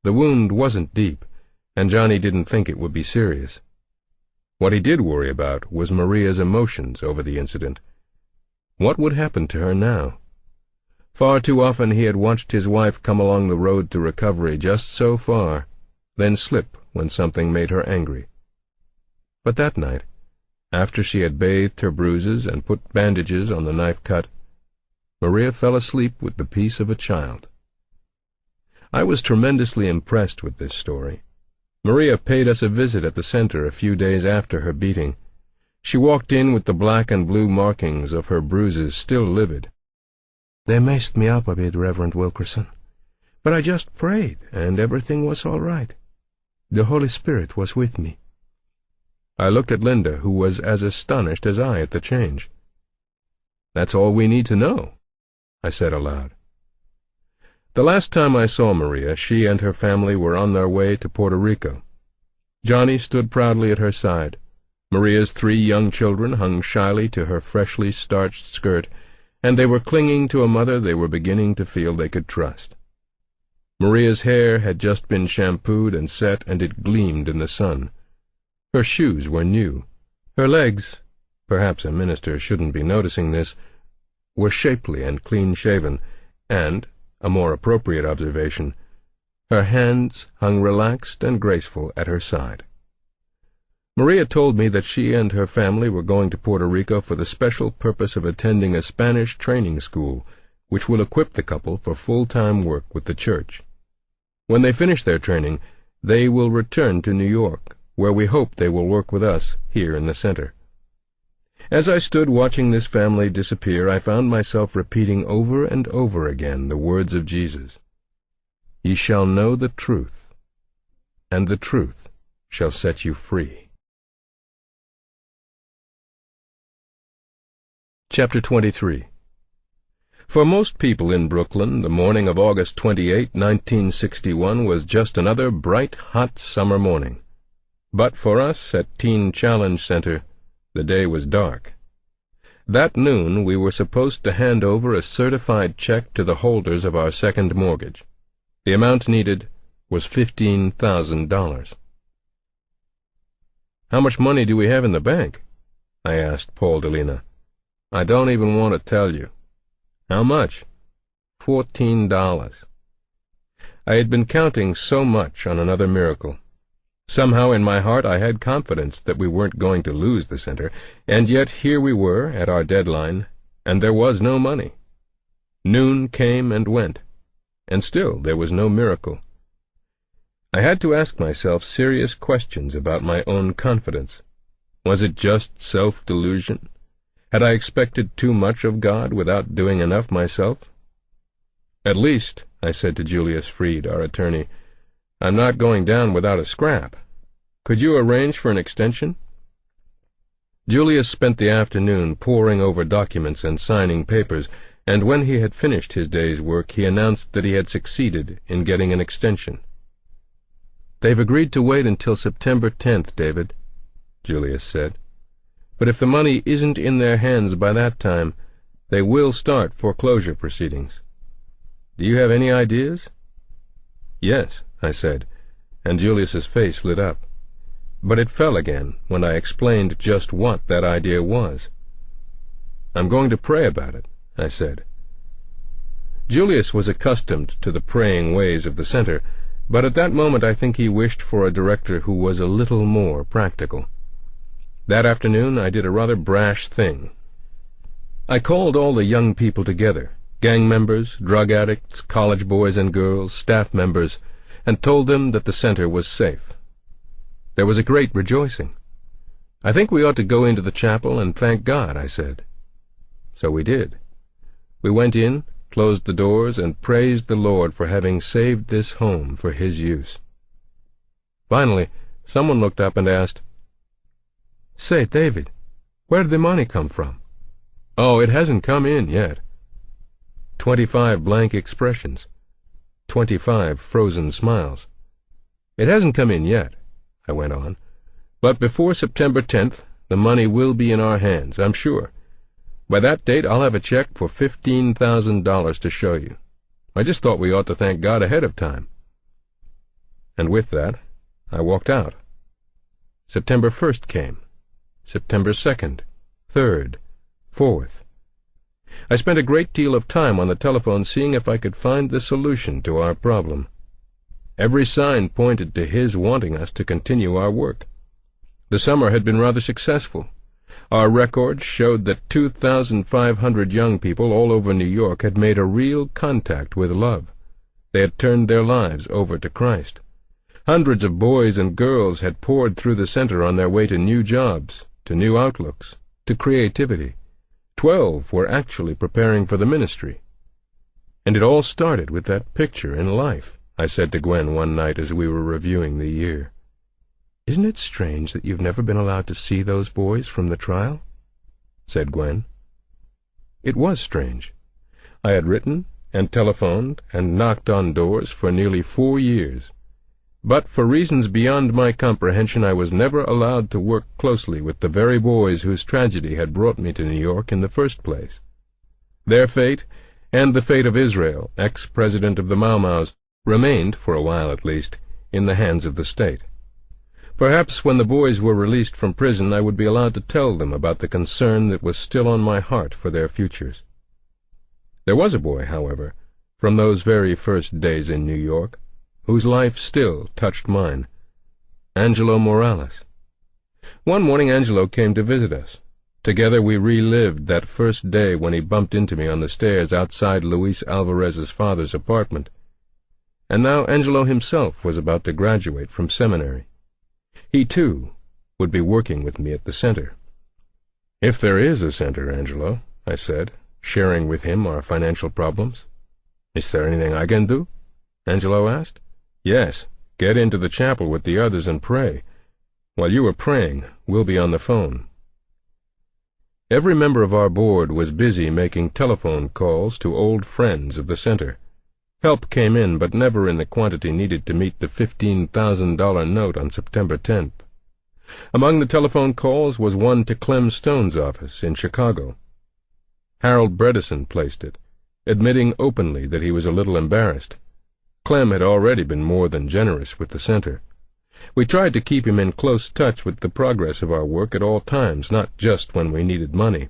The wound wasn't deep, and Johnny didn't think it would be serious. What he did worry about was Maria's emotions over the incident. What would happen to her now? Far too often he had watched his wife come along the road to recovery just so far, then slip when something made her angry. But that night, after she had bathed her bruises and put bandages on the knife cut, Maria fell asleep with the peace of a child. I was tremendously impressed with this story. Maria paid us a visit at the center a few days after her beating. She walked in with the black and blue markings of her bruises still livid. "They maced me up a bit, Reverend Wilkerson, but I just prayed, and everything was all right. The Holy Spirit was with me." I looked at Linda, who was as astonished as I at the change. "That's all we need to know," I said aloud. The last time I saw Maria, she and her family were on their way to Puerto Rico. Johnny stood proudly at her side. Maria's 3 young children hung shyly to her freshly starched skirt, and they were clinging to a mother they were beginning to feel they could trust. Maria's hair had just been shampooed and set, and it gleamed in the sun. Her shoes were new. Her legs, perhaps a minister shouldn't be noticing this, were shapely and clean-shaven, and, a more appropriate observation, her hands hung relaxed and graceful at her side. Maria told me that she and her family were going to Puerto Rico for the special purpose of attending a Spanish training school, which will equip the couple for full-time work with the church. When they finish their training, they will return to New York, where we hope they will work with us here in the center. As I stood watching this family disappear, I found myself repeating over and over again the words of Jesus. "Ye shall know the truth, and the truth shall set you free." Chapter 23. For most people in Brooklyn, the morning of August 28, 1961 was just another bright, hot summer morning. But for us at Teen Challenge Center, the day was dark. That noon we were supposed to hand over a certified check to the holders of our second mortgage. The amount needed was $15,000. "How much money do we have in the bank?" I asked Paul Delina. "I don't even want to tell you." "How much?" $14. I had been counting so much on another miracle. Somehow in my heart I had confidence that we weren't going to lose the center, and yet here we were at our deadline, and there was no money. Noon came and went, and still there was no miracle. I had to ask myself serious questions about my own confidence. Was it just self-delusion? Had I expected too much of God without doing enough myself? "At least," I said to Julius Freed, our attorney, "I'm not going down without a scrap. Could you arrange for an extension?" Julius spent the afternoon poring over documents and signing papers, and when he had finished his day's work, he announced that he had succeeded in getting an extension. "They've agreed to wait until September 10th, David," Julius said. "But if the money isn't in their hands by that time, they will start foreclosure proceedings. Do you have any ideas?" "Yes," I said, and Julius's face lit up. But it fell again when I explained just what that idea was. "I'm going to pray about it," I said. Julius was accustomed to the praying ways of the center, but at that moment I think he wished for a director who was a little more practical. That afternoon I did a rather brash thing. I called all the young people together, gang members, drug addicts, college boys and girls, staff members, and told them that the center was safe. There was a great rejoicing. "I think we ought to go into the chapel and thank God," I said. So we did. We went in, closed the doors, and praised the Lord for having saved this home for His use. Finally, someone looked up and asked, "Say, David, where did the money come from?" "Oh, it hasn't come in yet." 25 blank expressions. 25 frozen smiles. "It hasn't come in yet," I went on, "but before September 10th, the money will be in our hands, I'm sure. By that date, I'll have a check for $15,000 to show you. I just thought we ought to thank God ahead of time." And with that, I walked out. September 1st came. September 2nd, 3rd, 4th. I spent a great deal of time on the telephone seeing if I could find the solution to our problem. Every sign pointed to His wanting us to continue our work. The summer had been rather successful. Our records showed that 2,500 young people all over New York had made a real contact with love. They had turned their lives over to Christ. Hundreds of boys and girls had poured through the center on their way to new jobs, to new outlooks, to creativity. 12 were actually preparing for the ministry. "And it all started with that picture in Life," I said to Gwen one night as we were reviewing the year. "Isn't it strange that you've never been allowed to see those boys from the trial?" said Gwen. It was strange. I had written and telephoned and knocked on doors for nearly 4 years. But for reasons beyond my comprehension, I was never allowed to work closely with the very boys whose tragedy had brought me to New York in the first place. Their fate, and the fate of Israel, ex-president of the Mau Mau's, remained, for a while at least, in the hands of the state. Perhaps when the boys were released from prison I would be allowed to tell them about the concern that was still on my heart for their futures. There was a boy, however, from those very first days in New York, whose life still touched mine. Angelo Morales. One morning Angelo came to visit us. Together we relived that first day when he bumped into me on the stairs outside Luis Alvarez's father's apartment. And now Angelo himself was about to graduate from seminary. He, too, would be working with me at the center. "If there is a center, Angelo," I said, sharing with him our financial problems. "Is there anything I can do?" Angelo asked. "Yes, get into the chapel with the others and pray. While you are praying, we'll be on the phone." Every member of our board was busy making telephone calls to old friends of the center. Help came in, but never in the quantity needed to meet the $15,000 note on September 10th. Among the telephone calls was one to Clem Stone's office in Chicago. Harold Bredesen placed it, admitting openly that he was a little embarrassed. Clem had already been more than generous with the center. We tried to keep him in close touch with the progress of our work at all times, not just when we needed money.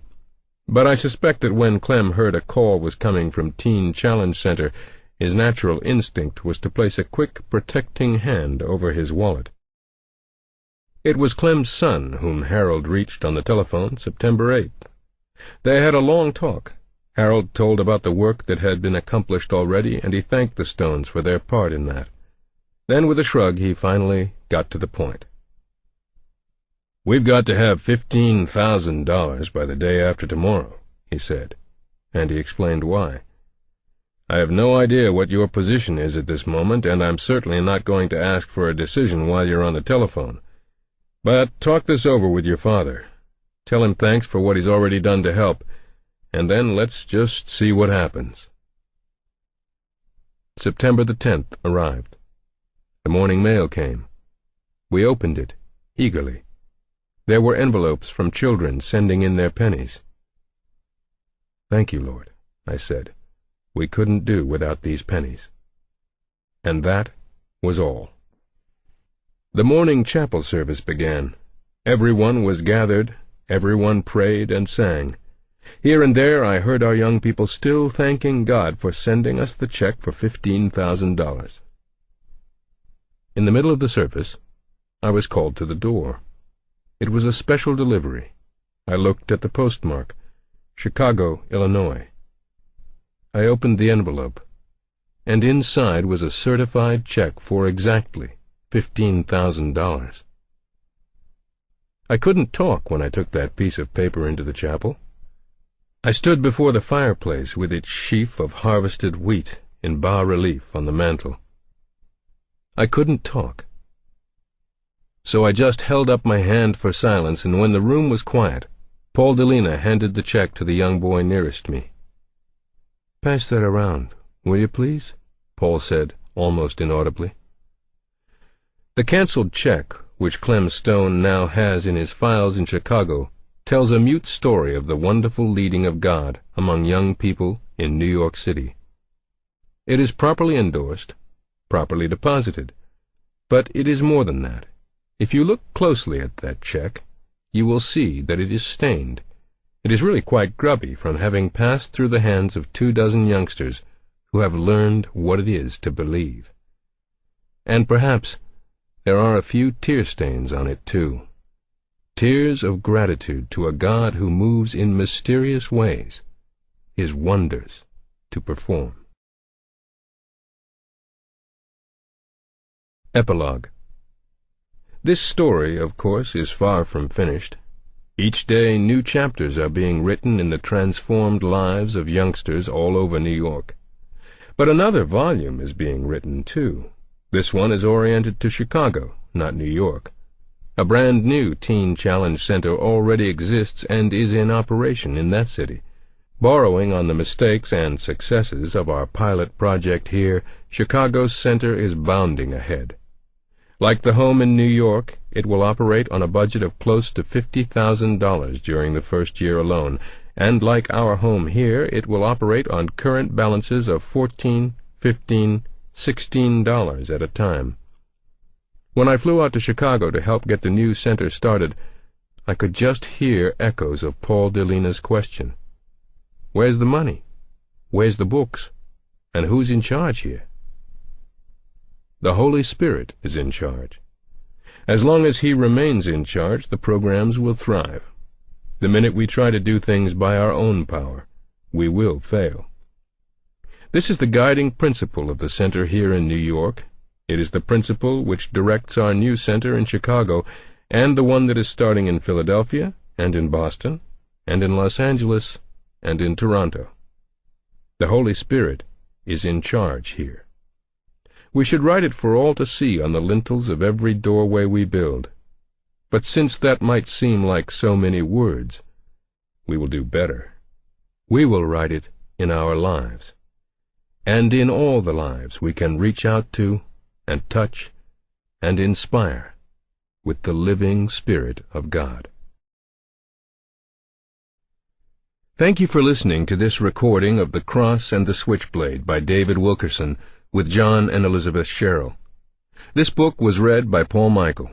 But I suspect that when Clem heard a call was coming from Teen Challenge Center, his natural instinct was to place a quick, protecting hand over his wallet. It was Clem's son whom Harold reached on the telephone September 8th. They had a long talk. Harold told about the work that had been accomplished already, and he thanked the Stones for their part in that. Then, with a shrug, he finally got to the point. "We've got to have $15,000 by the day after tomorrow," he said, and he explained why. "I have no idea what your position is at this moment, and I'm certainly not going to ask for a decision while you're on the telephone. But talk this over with your father. Tell him thanks for what he's already done to help, and then let's just see what happens." September the 10th arrived. The morning mail came. We opened it, eagerly. There were envelopes from children sending in their pennies. "Thank you, Lord," I said. "We couldn't do without these pennies." And that was all. The morning chapel service began. Everyone was gathered, everyone prayed and sang. Here and there I heard our young people still thanking God for sending us the check for $15,000. In the middle of the service, I was called to the door. It was a special delivery. I looked at the postmark, Chicago, Illinois. I opened the envelope, and inside was a certified check for exactly $15,000. I couldn't talk when I took that piece of paper into the chapel. I stood before the fireplace with its sheaf of harvested wheat in bas-relief on the mantel. I couldn't talk. So I just held up my hand for silence, and when the room was quiet, Paul Delina handed the check to the young boy nearest me. "Pass that around, will you please?" Paul said, almost inaudibly. The canceled check, which Clem Stone now has in his files in Chicago, tells a mute story of the wonderful leading of God among young people in New York City. It is properly endorsed, properly deposited, but it is more than that. If you look closely at that check, you will see that it is stained. It is really quite grubby from having passed through the hands of 24 youngsters who have learned what it is to believe. And perhaps there are a few tear stains on it, too. Tears of gratitude to a God who moves in mysterious ways, his wonders to perform. Epilogue. This story, of course, is far from finished. Each day new chapters are being written in the transformed lives of youngsters all over New York. But another volume is being written, too. This one is oriented to Chicago, not New York. A brand new Teen Challenge Center already exists and is in operation in that city. Borrowing on the mistakes and successes of our pilot project here, Chicago's center is bounding ahead. Like the home in New York, it will operate on a budget of close to $50,000 during the first year alone, and like our home here, it will operate on current balances of $14, $15, $16 at a time. When I flew out to Chicago to help get the new center started, I could just hear echoes of Paul Delina's question. Where's the money? Where's the books? And who's in charge here? The Holy Spirit is in charge. As long as he remains in charge, the programs will thrive. The minute we try to do things by our own power, we will fail. This is the guiding principle of the center here in New York. It is the principle which directs our new center in Chicago and the one that is starting in Philadelphia and in Boston and in Los Angeles and in Toronto. The Holy Spirit is in charge here. We should write it for all to see on the lintels of every doorway we build. But since that might seem like so many words, we will do better. We will write it in our lives. And in all the lives we can reach out to and touch and inspire with the living Spirit of God. Thank you for listening to this recording of The Cross and the Switchblade by David Wilkerson with John and Elizabeth Sherrill. This book was read by Paul Michael.